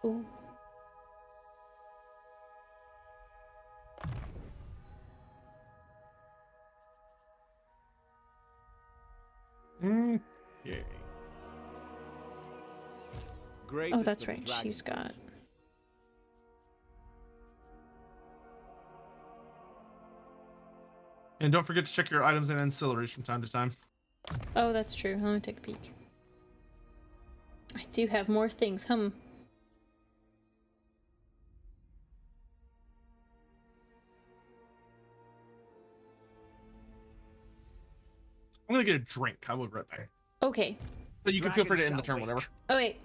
Speaker 1: Ooh.
Speaker 2: Yeah.
Speaker 6: Greatest
Speaker 1: Oh, that's
Speaker 6: of the
Speaker 1: right.
Speaker 6: dragon
Speaker 1: She's got.
Speaker 6: princes.
Speaker 2: And don't forget to check your items and ancillaries from time to time.
Speaker 1: Oh, that's true. Let me take a peek. I do have more things.
Speaker 2: I'm gonna get a drink. I will be right back.
Speaker 1: Okay.
Speaker 2: So you can feel free to
Speaker 6: Dragon
Speaker 2: end the turn
Speaker 6: shall
Speaker 2: whenever.
Speaker 6: wait.
Speaker 1: Oh, wait.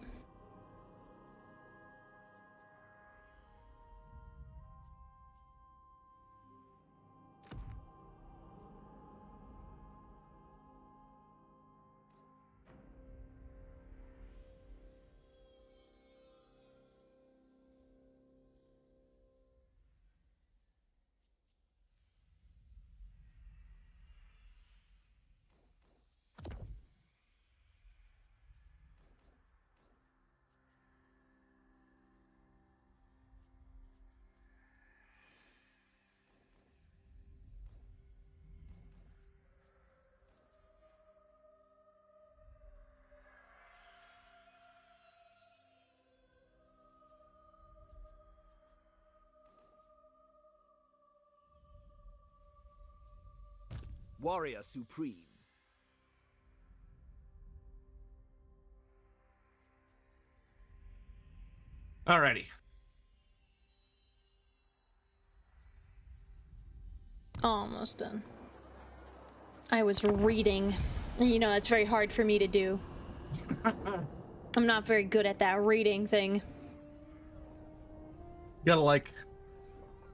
Speaker 6: Warrior supreme.
Speaker 2: Alrighty.
Speaker 1: Almost done. I was reading. You know, it's very hard for me to do. I'm not very good at that reading thing.
Speaker 2: You gotta like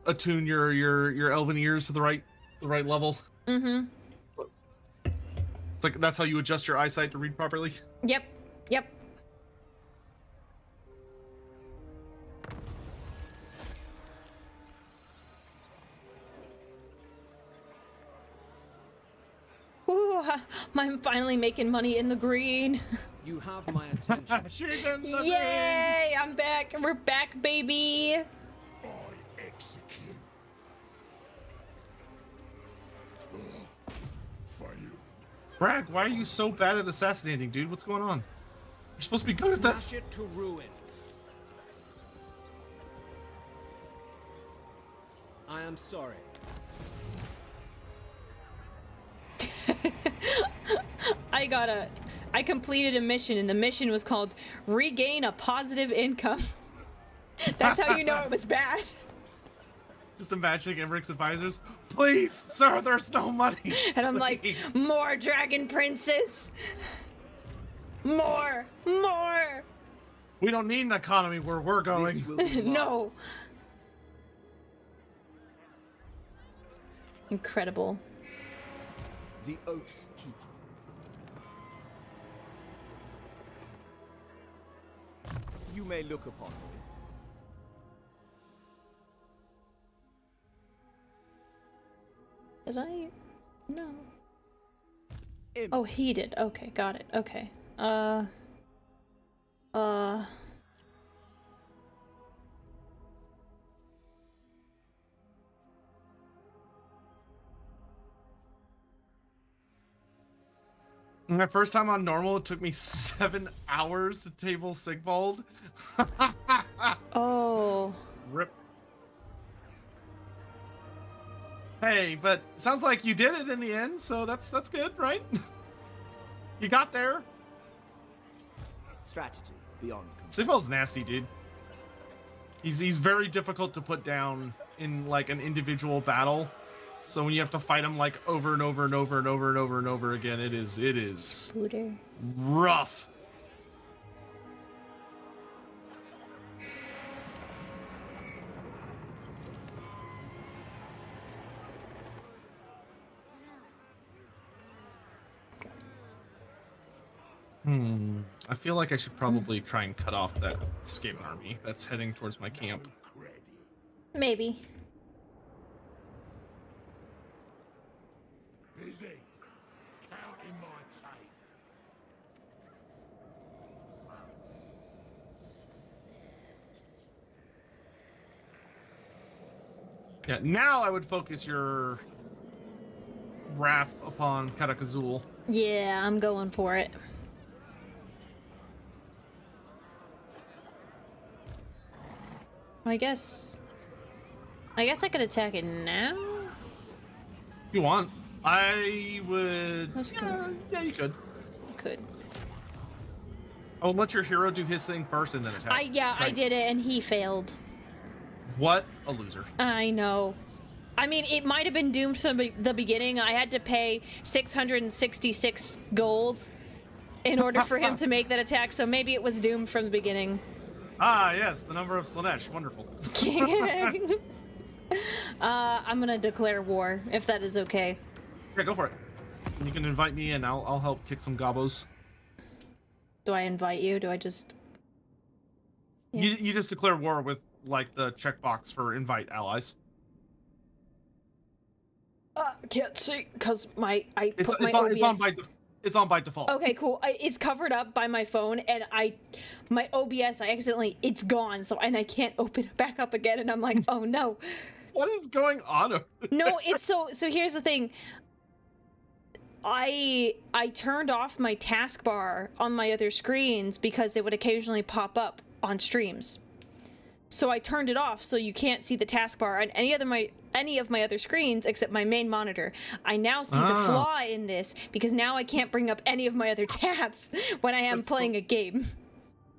Speaker 2: attune your elven ears to the right level.
Speaker 1: Mm-hmm.
Speaker 2: It's like that's how you adjust your eyesight to read properly.
Speaker 1: Yep. Yep. Ooh, I'm finally making money in the green.
Speaker 7: You have my attention.
Speaker 2: She's in the
Speaker 1: Yay! I'm back. We're back, baby.
Speaker 3: I execute. Fail.
Speaker 2: Bragg, why are you so bad at assassinating, dude? What's going on? You're supposed to be good at this.
Speaker 7: Smash it to ruins. I am sorry.
Speaker 1: I completed a mission, and the mission was called Regain a Positive Income. That's how you know it was bad.
Speaker 2: Just imagining Emmerich advisors. Please, sir, there's no money.
Speaker 1: And I'm like,
Speaker 2: Please.
Speaker 1: more dragon princes. More.
Speaker 2: We don't need an economy where we're going.
Speaker 6: This will be
Speaker 1: No.
Speaker 6: lost.
Speaker 1: Incredible.
Speaker 6: The Oath Keeper. You may look upon me.
Speaker 1: Did I? No.
Speaker 6: Imp.
Speaker 1: Oh, he did. Okay, got it. Okay.
Speaker 2: My first time on normal, it took me 7 hours to table Sigvald.
Speaker 1: Oh.
Speaker 2: Rip. Hey, but it sounds like you did it in the end, so that's good, right? You got there.
Speaker 6: Strategy beyond control.
Speaker 2: Sigvald's nasty, dude. He's very difficult to put down in like an individual battle. So when you have to fight him like over and over and over and over and over and over again, it is
Speaker 1: Scooter.
Speaker 2: rough. I feel like I should probably try and cut off that escape army that's heading towards my camp.
Speaker 3: Credit.
Speaker 1: Maybe.
Speaker 3: Busy. Counting my tape.
Speaker 2: Yeah, now I would focus your wrath upon Karakazul.
Speaker 1: Yeah, I'm going for it. I guess I could attack it now.
Speaker 2: If you want. I would... Yeah, you could.
Speaker 1: Could.
Speaker 2: I would let your hero do his thing first and then attack.
Speaker 1: I did it and he failed.
Speaker 2: What a loser.
Speaker 1: I know. I mean, it might have been doomed from the beginning. I had to pay 666 gold in order for him to make that attack, so maybe it was doomed from the beginning.
Speaker 2: Ah, yes, the number of Slanesh. Wonderful.
Speaker 1: I'm gonna declare war, if that is okay.
Speaker 2: Yeah, go for it. You can invite me and I'll help kick some gobos.
Speaker 1: Do I invite you? Do I just... Yeah.
Speaker 2: You just declare war with, like, the checkbox for invite allies.
Speaker 1: Can't see, because
Speaker 2: It's on by default.
Speaker 1: Okay, cool. It's covered up by my phone, and my OBS, it's gone, and I can't open it back up again, and I'm like, oh no.
Speaker 2: What is going on over there?
Speaker 1: No, it's so here's the thing. I turned off my taskbar on my other screens because it would occasionally pop up on streams. So I turned it off so you can't see the taskbar on any of my other screens except my main monitor. I now see the flaw in this because now I can't bring up any of my other tabs when I am playing a game.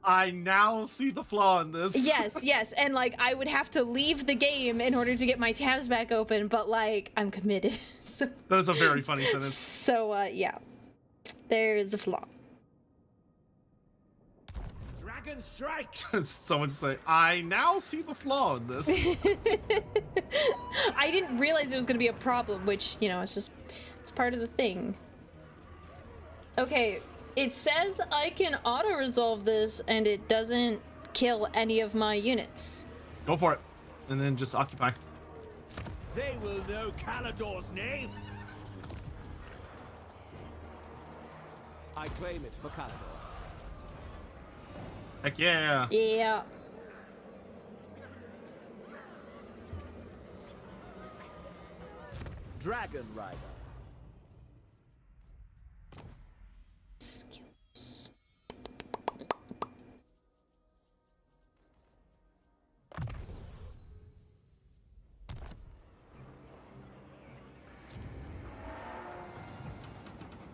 Speaker 2: I now see the flaw in this.
Speaker 1: Yes, and like I would have to leave the game in order to get my tabs back open, but like I'm committed.
Speaker 2: That is a very funny sentence.
Speaker 1: So yeah, there is a flaw.
Speaker 4: Dragon strikes.
Speaker 2: Someone say, I now see the flaw in this.
Speaker 1: I didn't realize it was going to be a problem, which, you know, it's part of the thing. Okay, it says I can auto-resolve this and it doesn't kill any of my units.
Speaker 2: Go for it. And then just occupy.
Speaker 4: They will know Calador's name.
Speaker 6: I claim it for Calador.
Speaker 2: Heck yeah.
Speaker 1: Yeah.
Speaker 6: Dragon Rider.
Speaker 1: Skills.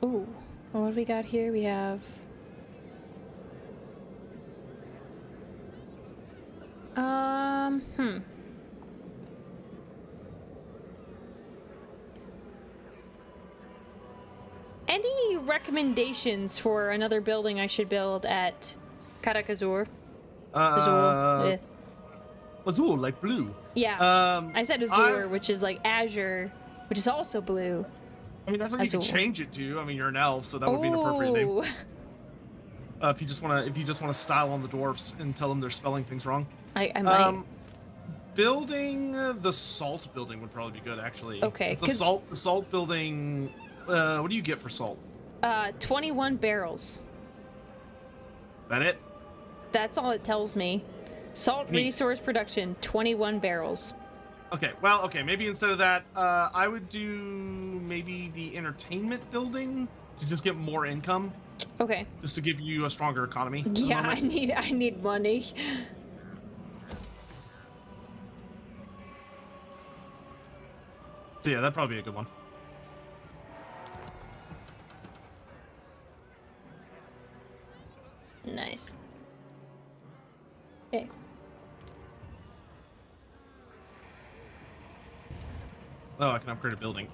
Speaker 1: Ooh, what do we got here? We have... Any recommendations for another building I should build at Karakazur?
Speaker 2: Azul, like blue.
Speaker 1: Yeah. I said Azure, which is like Azure, which is also blue.
Speaker 2: I mean, that's what you can change it to. I mean, you're an elf, so that would be an appropriate name. If you just wanna style on the dwarfs and tell them they're spelling things wrong. I might. Building the salt building would probably be good, actually.
Speaker 1: Okay.
Speaker 2: The salt building. What do you get for salt?
Speaker 1: 21 barrels.
Speaker 2: That it?
Speaker 1: That's all it tells me. Salt resource production, 21 barrels.
Speaker 2: Okay, well, maybe instead of that, I would do maybe the entertainment building to just get more income.
Speaker 1: Okay.
Speaker 2: Just to give you a stronger economy.
Speaker 1: Yeah, I need money.
Speaker 2: So yeah, that'd probably be a good one.
Speaker 1: Nice. Okay.
Speaker 2: Oh, I can upgrade a building.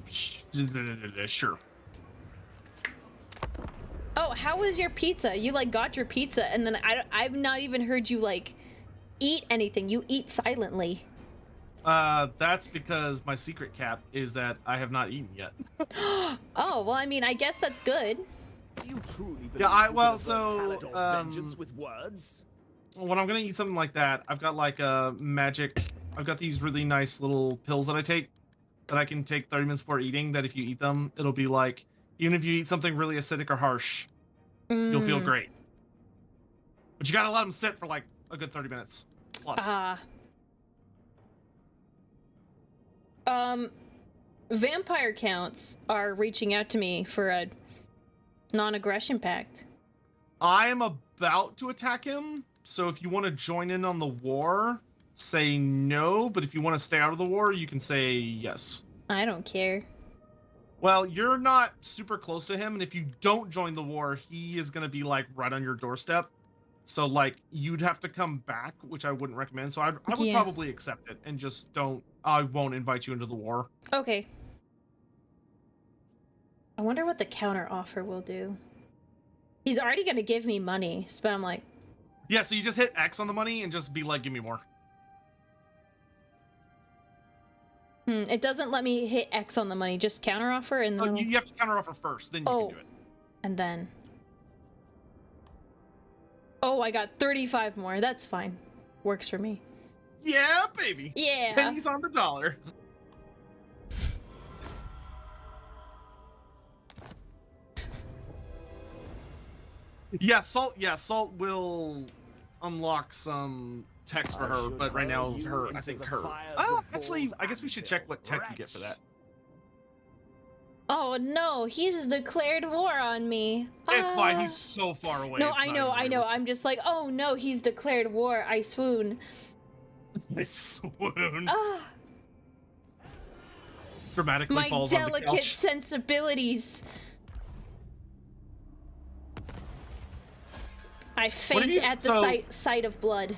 Speaker 2: Sure.
Speaker 1: Oh, how was your pizza? You like got your pizza and then I've not even heard you like eat anything. You eat silently.
Speaker 2: That's because my secret cap is that I have not eaten yet.
Speaker 1: Oh, well, I mean, I guess that's good.
Speaker 6: Do you truly believe
Speaker 4: vengeance with words?
Speaker 2: When I'm gonna eat something like that, I've got like a magic. I've got these really nice little pills that I take, that I can take 30 minutes before eating. That if you eat them, it'll be like, even if you eat something really acidic or harsh, you'll feel great. But you gotta let them sit for like a good 30 minutes plus.
Speaker 1: Vampire counts are reaching out to me for a non-aggression pact.
Speaker 2: I am about to attack him, so if you want to join in on the war, say no, but if you want to stay out of the war, you can say yes.
Speaker 1: I don't care.
Speaker 2: Well, you're not super close to him, and if you don't join the war, he is going to be, like, right on your doorstep. So, like, you'd have to come back, which I wouldn't recommend. So I would probably accept it and just I won't invite you into the war.
Speaker 1: Okay. I wonder what the counter offer will do. He's already going to give me money, but I'm like...
Speaker 2: Yeah, so you just hit X on the money and just be like, give me more.
Speaker 1: It doesn't let me hit X on the money, just counter offer and then...
Speaker 2: Oh, you have to counter offer first, then you can do it.
Speaker 1: And then... Oh, I got 35 more. That's fine. Works for me.
Speaker 2: Yeah, baby.
Speaker 1: Yeah.
Speaker 2: Pennies on the dollar. Yeah, Salt will unlock some techs for her, but right now I think her. Actually, I guess we should check what tech you get for that.
Speaker 1: Oh no, he's declared war on me.
Speaker 2: It's fine, he's so far away.
Speaker 1: No, I know. I'm just like, oh no, he's declared war. I swoon.
Speaker 2: I swoon.
Speaker 1: Ah.
Speaker 2: Dramatically
Speaker 1: My
Speaker 2: falls on the
Speaker 1: delicate
Speaker 2: couch.
Speaker 1: sensibilities. I faint at the sight of blood.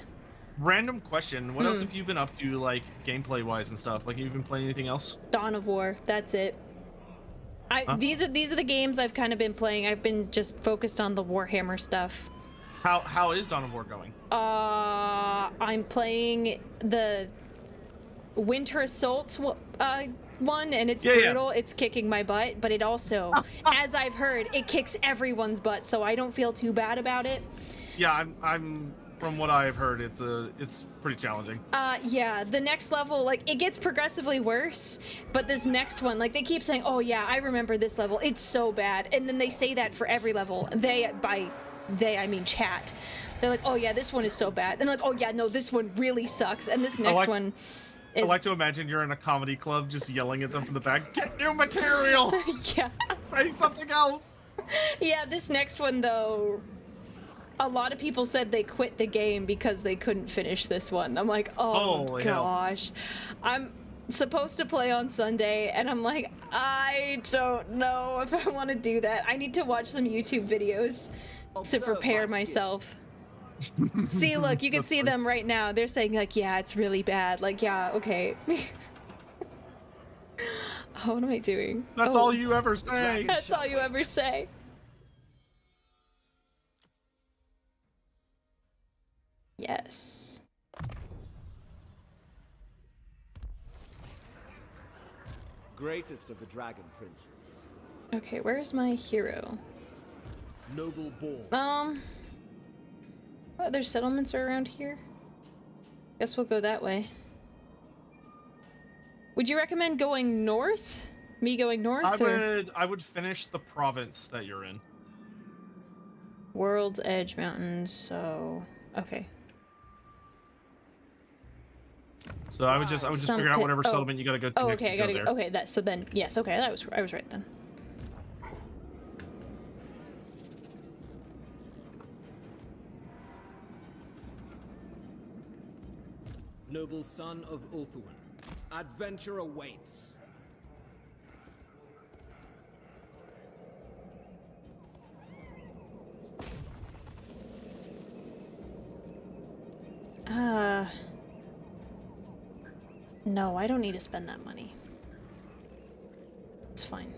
Speaker 2: Random question. What else have you been up to, like, gameplay-wise and stuff? Like, have you been playing anything else?
Speaker 1: Dawn of War. That's it. These are the games I've kind of been playing. I've been just focused on the Warhammer stuff.
Speaker 2: How is Dawn of War going?
Speaker 1: I'm playing the Winter Assault one, and it's brutal. Yeah. It's kicking my butt, but it also, as I've heard, it kicks everyone's butt, so I don't feel too bad about it.
Speaker 2: Yeah, I'm from what I've heard, it's pretty challenging.
Speaker 1: Yeah, the next level, like, it gets progressively worse, but this next one, like, they keep saying, oh yeah, I remember this level, it's so bad, and then they say that for every level. By they, I mean chat. They're like, oh yeah, this one is so bad, and like, oh yeah, no, this one really sucks, and this next one is...
Speaker 2: I like to imagine you're in a comedy club just yelling at them from the back, get new material!
Speaker 1: Yeah.
Speaker 2: Say something else!
Speaker 1: Yeah, this next one, though, a lot of people said they quit the game because they couldn't finish this one. I'm like, oh
Speaker 2: holy
Speaker 1: gosh.
Speaker 2: Hell.
Speaker 1: I'm supposed to play on Sunday, and I'm like, I don't know if I want to do that. I need to watch some YouTube videos to prepare myself. See, look, you can see them right now. They're saying, like, yeah, it's really bad. Like, yeah, okay. Oh, what am I doing?
Speaker 2: That's all you ever say.
Speaker 1: That's all you ever say. Yes.
Speaker 7: Greatest of the dragon princes.
Speaker 1: Okay, where's my hero?
Speaker 7: Noble born.
Speaker 1: What other settlements are around here? Guess we'll go that way. Would you recommend going north? Me going north?
Speaker 2: I would finish the province that you're in.
Speaker 1: World's Edge Mountains, so okay.
Speaker 2: So I would just figure out whatever settlement you gotta go to.
Speaker 1: Oh,
Speaker 2: next
Speaker 1: okay, I gotta go. Okay, so then yes, okay, I was right then.
Speaker 7: Noble son of Ulthuan, adventure awaits.
Speaker 1: No, I don't need to spend that money. It's fine.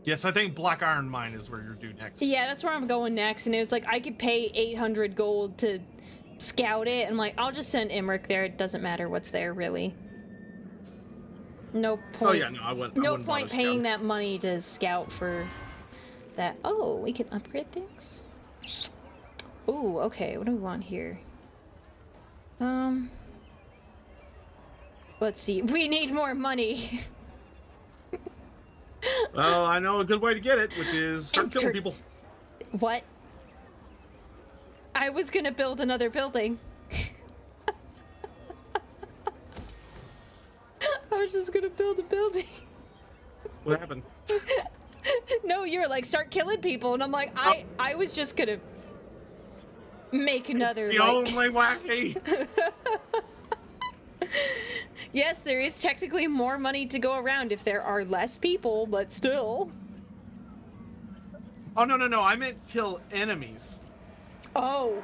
Speaker 2: Yes, I think Black Iron Mine is where you're due next.
Speaker 1: Yeah, that's where I'm going next, and it was like, I could pay 800 gold to scout it, and I'm like, I'll just send Imric there, it doesn't matter what's there, really. No point.
Speaker 2: Oh yeah, no, I wouldn't.
Speaker 1: No point paying that money to scout for that. Oh, we can upgrade things? Ooh, okay, what do we want here? Let's see, we need more money.
Speaker 2: Well, I know a good way to get it, which is start killing people.
Speaker 1: What? I was gonna build another building. was just gonna build a building.
Speaker 2: What happened?
Speaker 1: No, you were like, start killing people, and I'm like, I was just gonna make another.
Speaker 2: The only way.
Speaker 1: Yes, there is technically more money to go around if there are less people, but still.
Speaker 2: Oh, no. I meant kill enemies,
Speaker 1: Oh.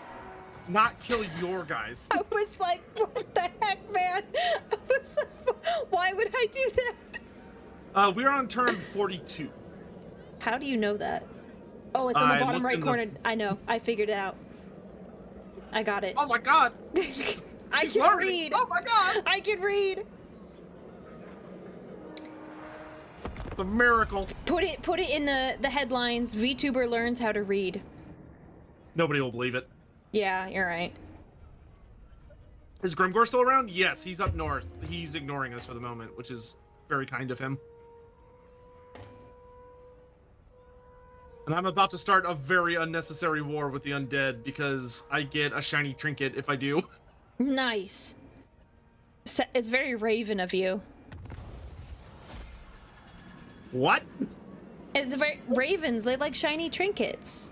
Speaker 2: not kill your guys.
Speaker 1: I was like, what the heck, man? I was like, why would I do that?
Speaker 2: We're on turn 42.
Speaker 1: How do you know that? Oh, it's on the
Speaker 2: I
Speaker 1: bottom
Speaker 2: looked
Speaker 1: right
Speaker 2: in the-
Speaker 1: corner. I know. I figured it out. I got it.
Speaker 2: Oh my god!
Speaker 1: I
Speaker 2: She's
Speaker 1: can
Speaker 2: learning.
Speaker 1: read.
Speaker 2: Oh my god!
Speaker 1: I can read.
Speaker 2: It's a miracle.
Speaker 1: Put it in the headlines. Vtuber learns how to read.
Speaker 2: Nobody will believe it.
Speaker 1: Yeah, you're right.
Speaker 2: Is Grimgor still around? Yes, he's up north. He's ignoring us for the moment, which is very kind of him. And I'm about to start a very unnecessary war with the undead because I get a shiny trinket if I do.
Speaker 1: Nice. It's very Raven of you.
Speaker 2: What?
Speaker 1: It's very Ravens. They like shiny trinkets.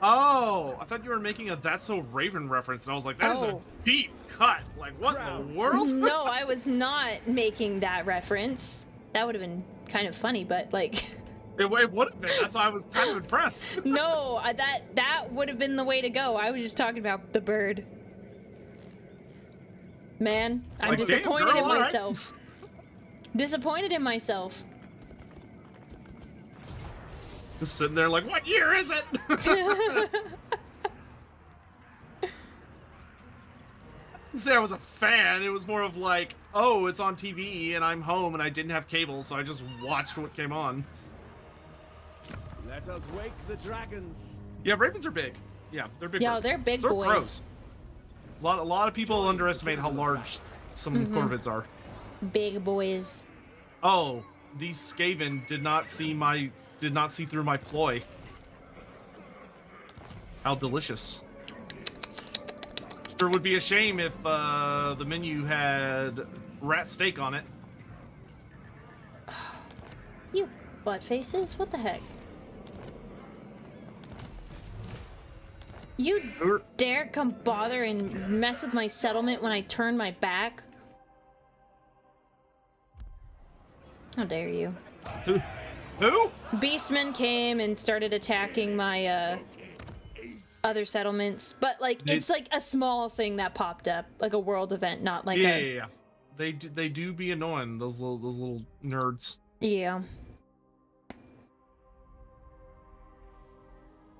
Speaker 2: Oh, I thought you were making a That's So Raven reference, and I was like, that is a
Speaker 1: Oh.
Speaker 2: deep cut. Like, what in the world?
Speaker 1: No, I was not making that reference. That would have been kind of funny, but like,
Speaker 2: It would have been. That's why I was kind of impressed.
Speaker 1: no, that would have been the way to go. I was just talking about the bird. Man, I'm
Speaker 2: Like, dance,
Speaker 1: disappointed
Speaker 2: girl,
Speaker 1: in
Speaker 2: all right.
Speaker 1: myself. Disappointed in myself.
Speaker 2: Just sitting there like, what year is it? Didn't say I was a fan. It was more of like, oh, it's on TV and I'm home and I didn't have cable, so I just watched what came on.
Speaker 7: Let us wake the dragons.
Speaker 2: Yeah, ravens are big. Yeah, they're big.
Speaker 1: Yeah,
Speaker 2: birds.
Speaker 1: they're big boys.
Speaker 2: Gross. A lot of people underestimate how large some corvids are.
Speaker 1: Big boys.
Speaker 2: Oh, these Skaven did not see through my ploy. How delicious. Sure would be a shame if the menu had rat steak on it.
Speaker 1: You butt faces? What the heck? You dare come bother and mess with my settlement when I turn my back? How dare you?
Speaker 2: Who?
Speaker 1: Beastmen came and started attacking my other settlements, but like it's like a small thing that popped up, like a world event, not like
Speaker 2: Yeah. They do be annoying, those little nerds.
Speaker 1: Yeah.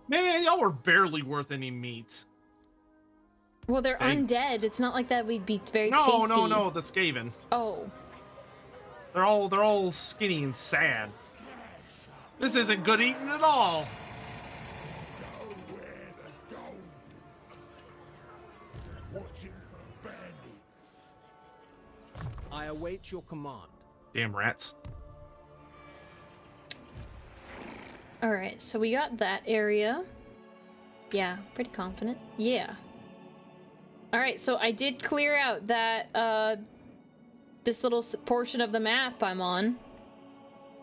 Speaker 2: Man, y'all were barely worth any meat.
Speaker 1: Well, they're
Speaker 2: Thanks.
Speaker 1: undead. It's not like that we'd be very
Speaker 2: No,
Speaker 1: tasty.
Speaker 2: no, the Skaven.
Speaker 1: Oh.
Speaker 2: They're all skinny and sad. This isn't good eating at all.
Speaker 3: Nowhere to go. Watching bandits.
Speaker 6: I await your command.
Speaker 2: Damn rats.
Speaker 1: Alright, so we got that area. Yeah, pretty confident. Yeah. Alright, so I did clear out that, this little portion of the map I'm on.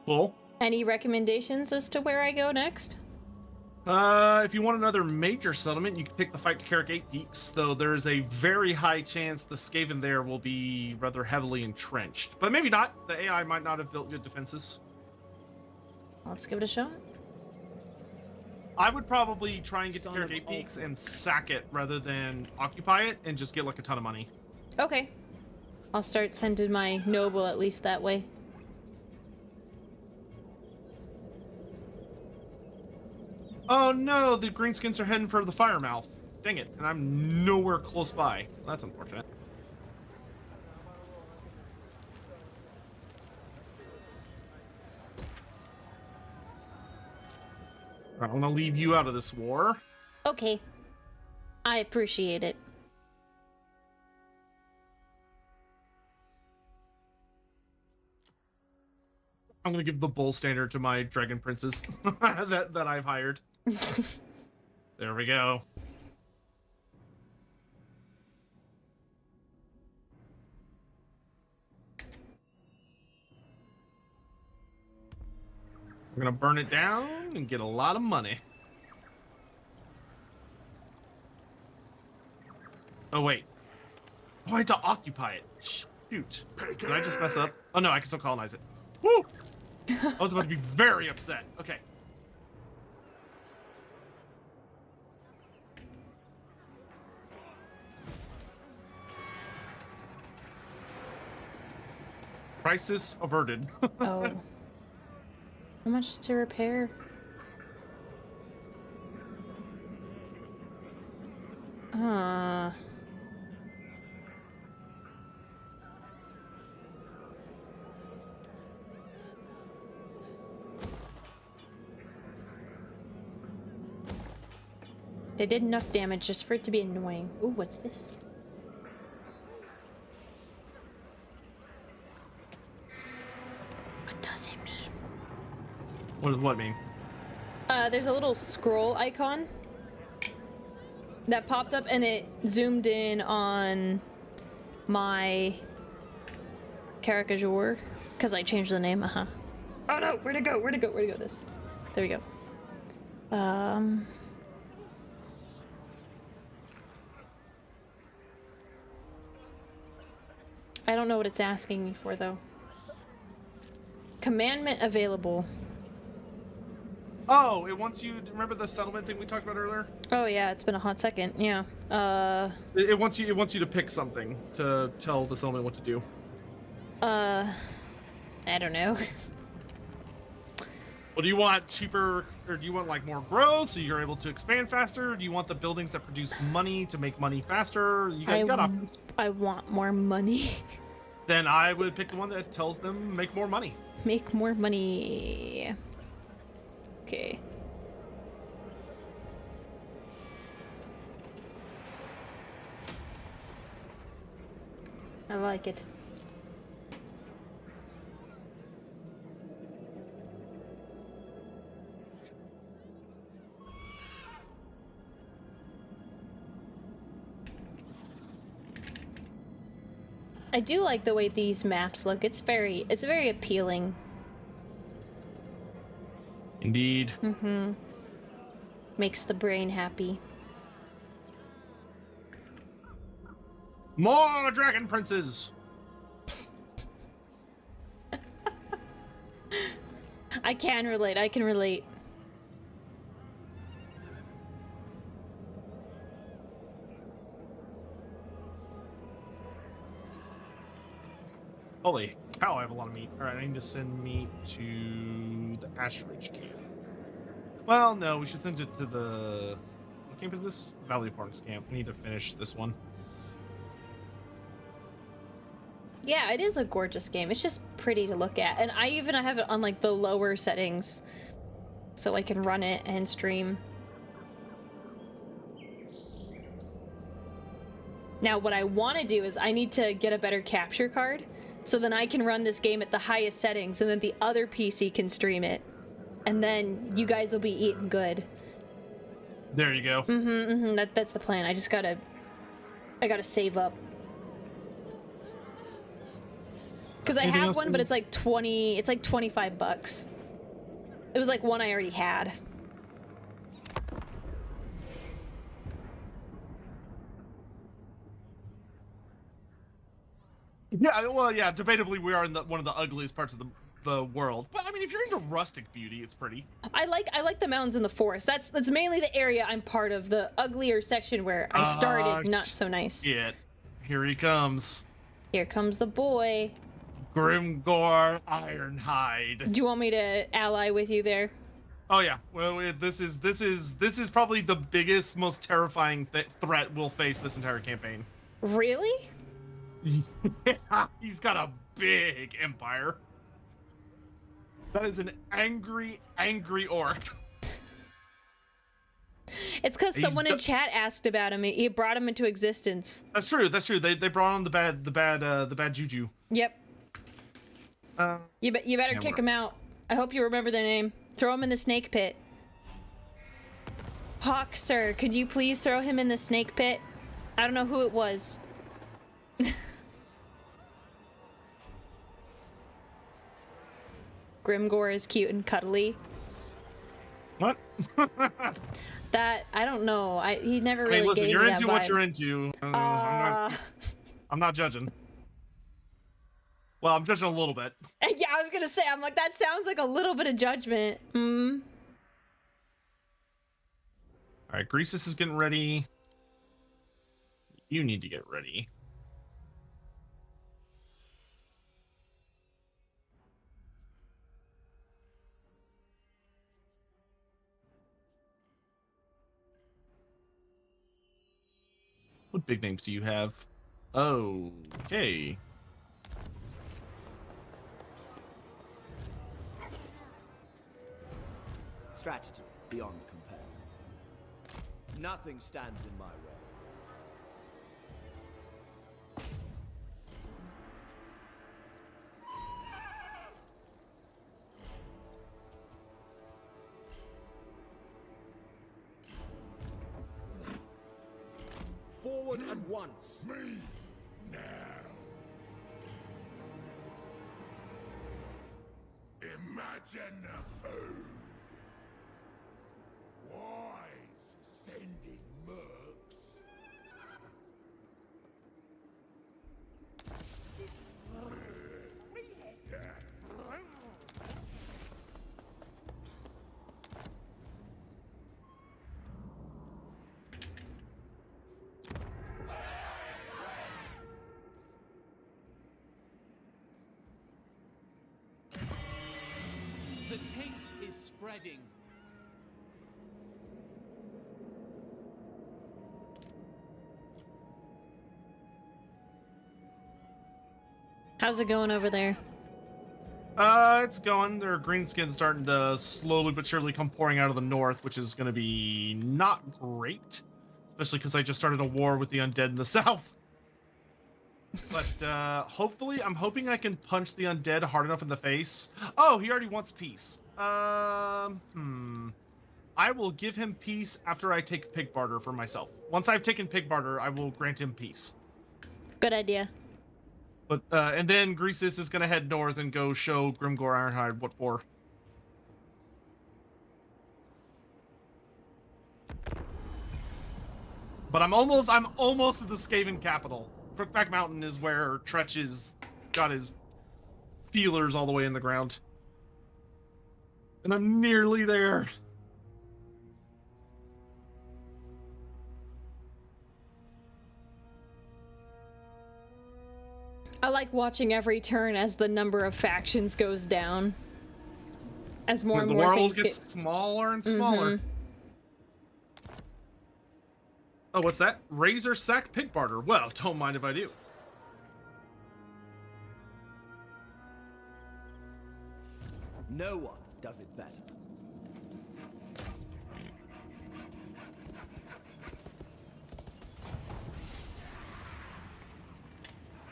Speaker 2: Cool.
Speaker 1: Any recommendations as to where I go next?
Speaker 2: If you want another major settlement, you can take the fight to Carrick 8 Peaks, though there's a very high chance the Skaven there will be rather heavily entrenched. But maybe not. The AI might not have built good defenses.
Speaker 1: Let's give it a shot.
Speaker 2: I would probably try and get to
Speaker 6: Son
Speaker 2: Carrick
Speaker 6: of
Speaker 2: 8 Peaks
Speaker 6: Ulfric.
Speaker 2: and sack it rather than occupy it and just get like a ton of money.
Speaker 1: Okay. I'll start sending my noble at least that way.
Speaker 2: Oh no, the greenskins are heading for the Firemouth. Dang it, and I'm nowhere close by. That's unfortunate. I want to leave you out of this war.
Speaker 1: Okay. I appreciate it.
Speaker 2: I'm gonna give the bull standard to my dragon princes that I've hired. There we go. We're gonna burn it down and get a lot of money. Oh wait. Oh, I had to occupy it. Shoot. Did I just mess up? Oh no, I can still colonize it. Woo! I was about to be very upset. Okay. Crisis averted.
Speaker 1: Oh. How much to repair? They did enough damage just for it to be annoying. Ooh, what's this? What does it mean?
Speaker 2: What does what mean?
Speaker 1: There's a little scroll icon that popped up and it zoomed in on my caricature because I changed the name. Oh no, where'd it go? Where'd it go? Where'd it go? This. There we go. I don't know what it's asking me for though. Commandment available.
Speaker 2: Oh, it wants you. Remember the settlement thing we talked about earlier?
Speaker 1: Oh yeah, it's been a hot second. Yeah.
Speaker 2: It wants you. It wants you to pick something to tell the settlement what to do.
Speaker 1: I don't know.
Speaker 2: Well, do you want cheaper, or do you want like more growth so you're able to expand faster? Or do you want the buildings that produce money to make money faster? You got options.
Speaker 1: I want more money.
Speaker 2: Then I would pick the one that tells them make more money.
Speaker 1: Make more money. Okay. I like it. I do like the way these maps look. It's very appealing.
Speaker 2: Indeed.
Speaker 1: Mm-hmm. Makes the brain happy.
Speaker 2: More dragon princes.
Speaker 1: I can relate. I can relate.
Speaker 2: Holy cow, I have a lot of meat. All right, I need to send meat to the Ash Ridge camp. Well, no, we should send it to the... What camp is this? Valley Parks camp. We need to finish this one.
Speaker 1: Yeah, it is a gorgeous game. It's just pretty to look at. And I have it on like the lower settings so I can run it and stream. Now, what I want to do is I need to get a better capture card so then I can run this game at the highest settings and then the other PC can stream it. And then you guys will be eating good.
Speaker 2: There you go.
Speaker 1: That's the plan. I gotta save up. Because I have one, but it's like 25 bucks. It was like one I already had.
Speaker 2: Yeah, well, yeah, debatably we are in one of the ugliest parts of the world. But I mean, if you're into rustic beauty, it's pretty.
Speaker 1: I like the mountains and the forest. That's mainly the area I'm part of. The uglier section where I started, not so nice.
Speaker 2: Shit. Here he comes.
Speaker 1: Here comes the boy.
Speaker 2: Grimgor Ironhide.
Speaker 1: Do you want me to ally with you there?
Speaker 2: Oh yeah. Well, this is probably the biggest, most terrifying threat we'll face this entire campaign.
Speaker 1: Really?
Speaker 2: Yeah, he's got a big empire. That is an angry, angry orc.
Speaker 1: It's because someone in chat asked about him. He brought him into existence.
Speaker 2: That's true. That's true. They brought on the bad juju.
Speaker 1: Yep. You better kick him out. I hope you remember their name. Throw him in the snake pit. Hawk, sir, could you please throw him in the snake pit? I don't know who it was. Grimgor is cute and cuddly.
Speaker 2: What?
Speaker 1: That I don't know. He never really
Speaker 2: Hey, listen,
Speaker 1: gave
Speaker 2: you're
Speaker 1: me
Speaker 2: into
Speaker 1: that
Speaker 2: what
Speaker 1: vibe.
Speaker 2: you're into. I'm not judging. Well, I'm judging a little bit.
Speaker 1: Yeah, I was gonna say. I'm like, that sounds like a little bit of judgment. Hmm.
Speaker 2: All right, Greasus is getting ready. You need to get ready. What big names do you have? Okay.
Speaker 7: Strategy beyond compare. Nothing stands in my way. Forward at once.
Speaker 3: Me now. Imagine the food. Wise sending mercs.
Speaker 8: The taint is spreading.
Speaker 1: How's it going over there?
Speaker 2: It's going. Their greenskins starting to slowly but surely come pouring out of the north, which is going to be not great, especially because I just started a war with the undead in the south. But hopefully, I'm hoping I can punch the undead hard enough in the face. Oh, he already wants peace. I will give him peace after I take pig barter for myself. Once I've taken pig barter, I will grant him peace.
Speaker 1: Good idea.
Speaker 2: But and then Greasus is gonna head north and go show Grimgor Ironhide what for. But I'm almost at the Skaven capital. Crookback Mountain is where Tretch is got his feelers all the way in the ground. And I'm nearly there.
Speaker 1: I like watching every turn as the number of factions goes down. As more and
Speaker 2: The
Speaker 1: more
Speaker 2: world
Speaker 1: things
Speaker 2: gets smaller and smaller. Oh, what's that? Razor Sack Pig Barter. Well, don't mind if I do.
Speaker 7: No one does it better.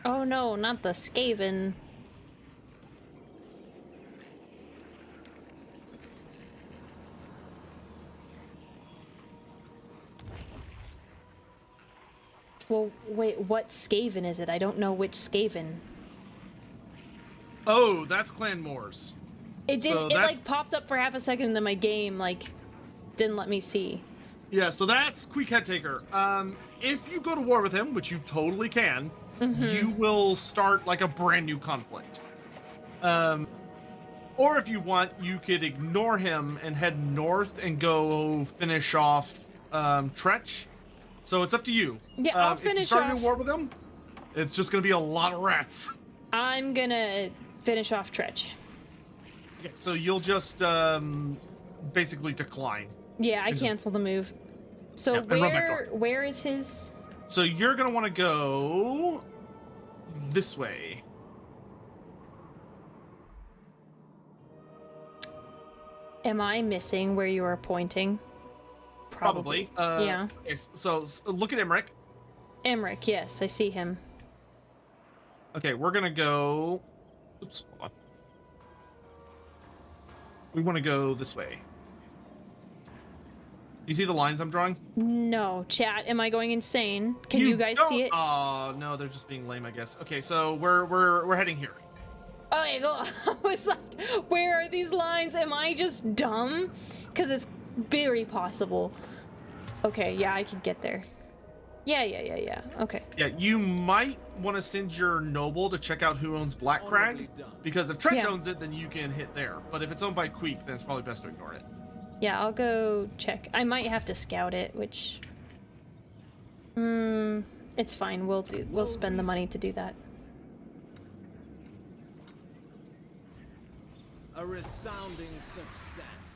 Speaker 1: Oh no, not the Skaven. Well, wait, what Skaven is it? I don't know which Skaven.
Speaker 2: Oh, that's Clan Moors.
Speaker 1: It did.
Speaker 2: So
Speaker 1: It
Speaker 2: that's-
Speaker 1: like popped up for half a second, and then my game like didn't let me see.
Speaker 2: Yeah, so that's Queek Headtaker. If you go to war with him, which you totally can, you will start like a brand new conflict. Or if you want, you could ignore him and head north and go finish off Tretch. So it's up to you.
Speaker 1: Yeah, I'll
Speaker 2: If you
Speaker 1: finish
Speaker 2: start a
Speaker 1: off.
Speaker 2: new war with him, it's just going to be a lot of rats.
Speaker 1: I'm gonna finish off Tretch.
Speaker 2: Okay, so you'll just basically decline.
Speaker 1: Yeah, I
Speaker 2: And just-
Speaker 1: cancel the move. So
Speaker 2: Yeah, and run back
Speaker 1: where is his?
Speaker 2: So you're going to want to go this way.
Speaker 1: Am I missing where you are pointing?
Speaker 2: Probably.
Speaker 1: Yeah.
Speaker 2: Okay, so look at Emmerich.
Speaker 1: Emmerich, yes, I see him.
Speaker 2: Okay, we're gonna go. Oops, hold on. We want to go this way. You see the lines I'm drawing?
Speaker 1: No, chat. Am I going insane? Can you guys see it?
Speaker 2: Oh no, they're just being lame, I guess. Okay, so we're heading here.
Speaker 1: Okay, go. I was like, where are these lines? Am I just dumb? Because it's very possible. Okay, yeah, I can get there. Yeah. Okay.
Speaker 2: Yeah, you might want to send your noble to check out who owns Black Crag,
Speaker 7: Honorably done.
Speaker 2: because if Trench
Speaker 1: Yeah.
Speaker 2: owns it, then you can hit there. But if it's owned by Queek, then it's probably best to ignore it.
Speaker 1: Yeah, I'll go check. I might have to scout it, which... it's fine. We'll spend the money to do that.
Speaker 7: A resounding success.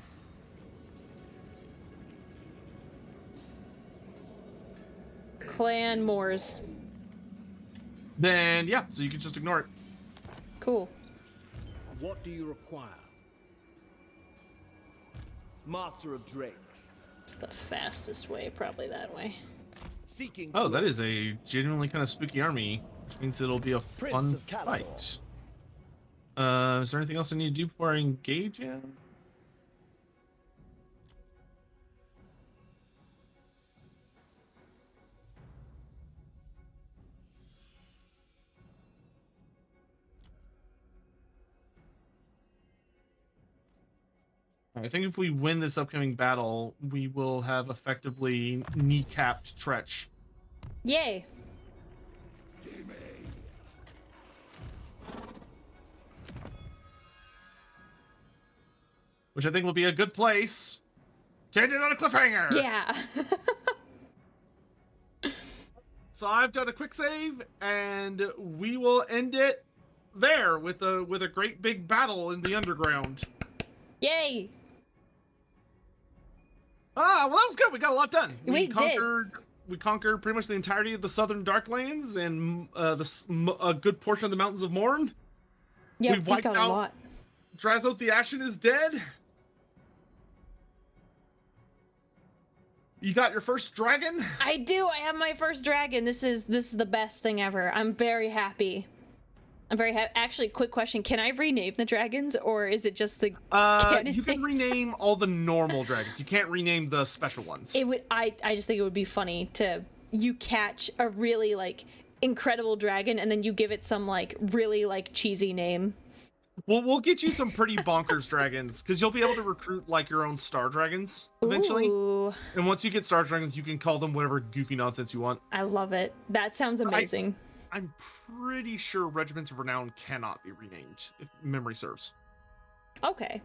Speaker 1: Clan Moors.
Speaker 2: Then, yeah, so you can just ignore it.
Speaker 1: Cool.
Speaker 7: What do you require? Master of Drakes.
Speaker 1: It's the fastest way, probably that way.
Speaker 7: Seeking.
Speaker 2: Oh, that is a genuinely kind of spooky army, which means it'll be a
Speaker 7: Prince
Speaker 2: fun
Speaker 7: of Calador.
Speaker 2: fight. Is there anything else I need to do before I engage him? I think if we win this upcoming battle, we will have effectively kneecapped Tretch.
Speaker 1: Yay!
Speaker 2: Which I think will be a good place to end it on a cliffhanger.
Speaker 1: Yeah.
Speaker 2: So I've done a quick save, and we will end it there with a great big battle in the underground.
Speaker 1: Yay!
Speaker 2: Ah, well, that was good. We got a lot done.
Speaker 1: We did.
Speaker 2: We conquered pretty much the entirety of the southern Darklands and a good portion of the Mountains of Morn.
Speaker 1: Yeah,
Speaker 2: We
Speaker 1: we
Speaker 2: wiped
Speaker 1: got a
Speaker 2: out-
Speaker 1: lot.
Speaker 2: Drazoth the Ashen is dead. You got your first dragon.
Speaker 1: I do. I have my first dragon. This is the best thing ever. I'm very happy. I'm very happy. Actually, quick question: can I rename the dragons, or is it just the canon
Speaker 2: You can
Speaker 1: names?
Speaker 2: rename all the normal dragons. You can't rename the special ones.
Speaker 1: It would. I just think it would be funny to you catch a really like incredible dragon and then you give it some like really like cheesy name.
Speaker 2: We'll get you some pretty bonkers dragons, because you'll be able to recruit like your own star dragons eventually.
Speaker 1: Ooh,
Speaker 2: And once you get star dragons, you can call them whatever goofy nonsense you want.
Speaker 1: I love it. That sounds amazing.
Speaker 2: I'm pretty sure Regiments of Renown cannot be renamed, if memory serves.
Speaker 1: Okay.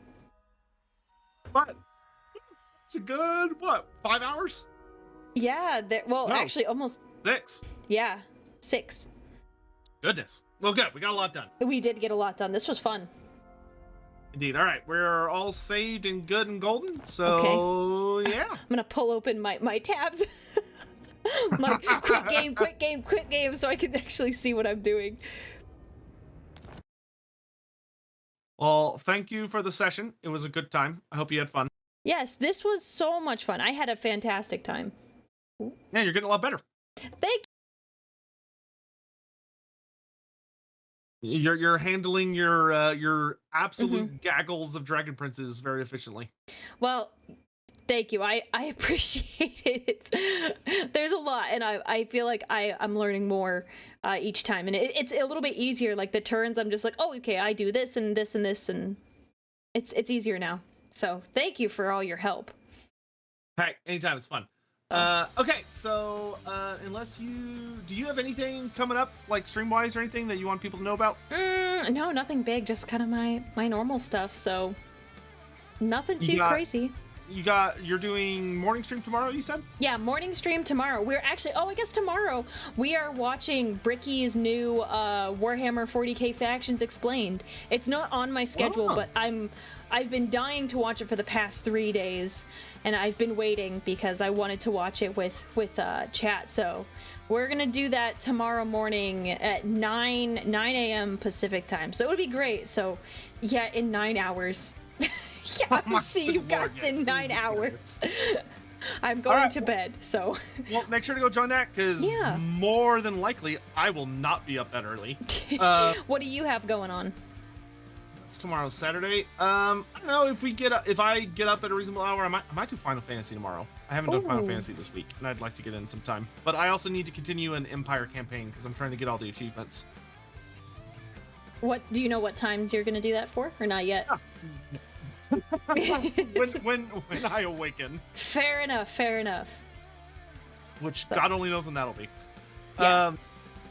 Speaker 2: But it's a good, 5 hours?
Speaker 1: Yeah. Well,
Speaker 2: No.
Speaker 1: actually, almost.
Speaker 2: 6.
Speaker 1: Yeah, 6.
Speaker 2: Goodness. Well, good. We got a lot done.
Speaker 1: We did get a lot done. This was fun.
Speaker 2: Indeed. All right. We're all saved and good and golden. So, yeah.
Speaker 1: I'm gonna pull open my tabs. My quick game, so I can actually see what I'm doing.
Speaker 2: Well, thank you for the session. It was a good time. I hope you had fun.
Speaker 1: Yes, this was so much fun. I had a fantastic time.
Speaker 2: Yeah, you're getting a lot better.
Speaker 1: Thank
Speaker 2: You're handling your absolute gaggles of dragon princes very efficiently.
Speaker 1: Well, thank you. I appreciate it. There's a lot, and I feel like I'm learning more each time, and it's a little bit easier. Like the turns, I'm just like, oh, okay, I do this and this and this, and it's easier now. So thank you for all your help.
Speaker 2: Hey, anytime, it's fun. Okay, so do you have anything coming up, like stream-wise or anything that you want people to know about?
Speaker 1: No, nothing big. Just kind of my normal stuff. So nothing too crazy.
Speaker 2: You're doing morning stream tomorrow, you said?
Speaker 1: Yeah, morning stream tomorrow. We're actually, I guess tomorrow we are watching Bricky's new Warhammer 40k Factions Explained. It's not on my schedule, but I've been dying to watch it for the past 3 days, and I've been waiting because I wanted to watch it with chat. So we're gonna do that tomorrow morning at 9 a.m. Pacific time. So it would be great. So yeah, in 9 hours. Yeah, I'll see you guys in 9 hours. I'm going to bed, so.
Speaker 2: Well, make sure to go join that, because more than likely, I will not be up that early.
Speaker 1: What do you have going on?
Speaker 2: It's tomorrow, Saturday. I don't know if I get up at a reasonable hour. I might do Final Fantasy tomorrow. I haven't done Final Fantasy this week, and I'd like to get in some time. But I also need to continue an Empire campaign, because I'm trying to get all the achievements.
Speaker 1: What do you know what times you're going to do that for, or not yet?
Speaker 2: when I awaken.
Speaker 1: Fair enough. Fair enough.
Speaker 2: Which God only knows when that'll be.
Speaker 1: Yeah.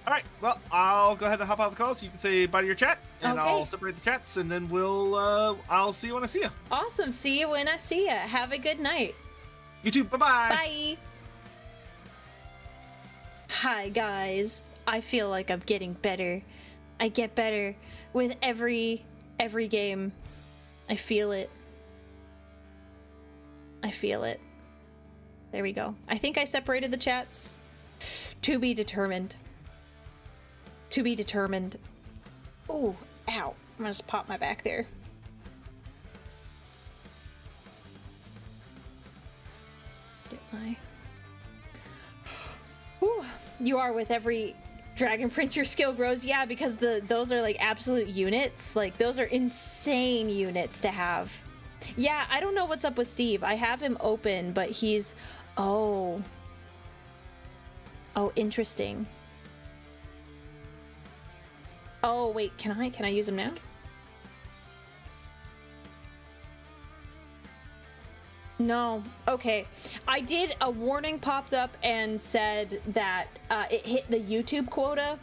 Speaker 2: All right. Well, I'll go ahead and hop out of the call so you can say bye to your chat, and
Speaker 1: Okay.
Speaker 2: I'll separate the chats, and then I'll see you when I see you.
Speaker 1: Awesome. See you when I see ya. Have a good night.
Speaker 2: You too. Bye-bye.
Speaker 1: Bye. Hi guys. I feel like I'm getting better. I get better with every game. I feel it. I feel it. There we go. I think I separated the chats. To be determined. To be determined. Oh, ow. I'm gonna just pop my back there. Get my... Ooh, you are with every Dragon Prince your skill grows. Yeah, because those are like absolute units. Like those are insane units to have. Yeah, I don't know what's up with Steve. I have him open, but he's... Oh, interesting. Oh, wait, can I use him now? No. Okay. I did, a warning popped up and said that it hit the YouTube quota,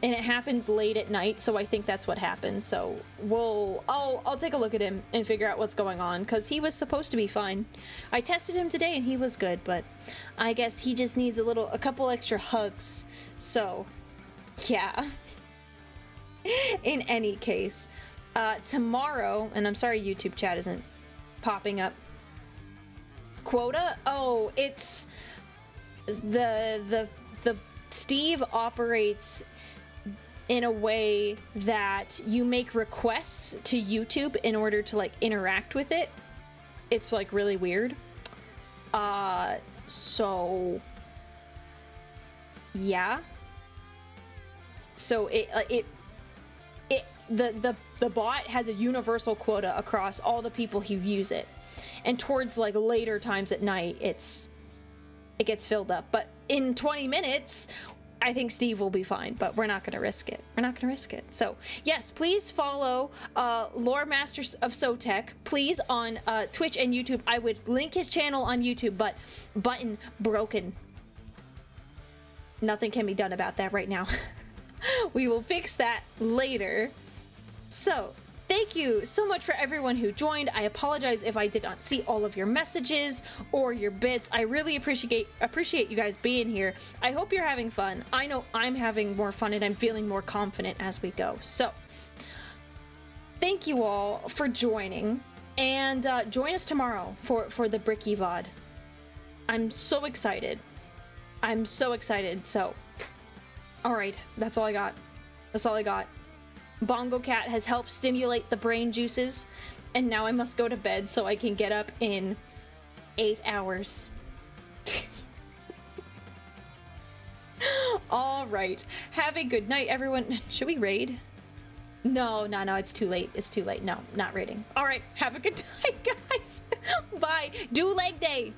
Speaker 1: and it happens late at night, so I think that's what happened. So I'll take a look at him and figure out what's going on, because he was supposed to be fine. I tested him today and he was good, but I guess he just needs a couple extra hugs. So, yeah. In any case, tomorrow, and I'm sorry YouTube chat isn't popping up. Quota? Oh, it's the Steve operates in a way that you make requests to YouTube in order to like interact with it. It's like really weird. So yeah. So the bot has a universal quota across all the people who use it. And towards like later times at night, it gets filled up. But in 20 minutes, I think Steve will be fine, but we're not going to risk it. We're not going to risk it. So yes, please follow Lore Masters of Sotek, please, on Twitch and YouTube. I would link his channel on YouTube, but button broken. Nothing can be done about that right now. We will fix that later. So thank you so much for everyone who joined. I apologize if I did not see all of your messages or your bits. I really appreciate you guys being here. I hope you're having fun. I know I'm having more fun and I'm feeling more confident as we go. So thank you all for joining, and join us tomorrow for the Bricky VOD. I'm so excited. I'm so excited. So all right, that's all I got. That's all I got. Bongo Cat has helped stimulate the brain juices, and now I must go to bed so I can get up in 8 hours. All right, have a good night, everyone. Should we raid? No, it's too late. It's too late. No, not raiding. All right, have a good night, guys. Bye. Do leg day.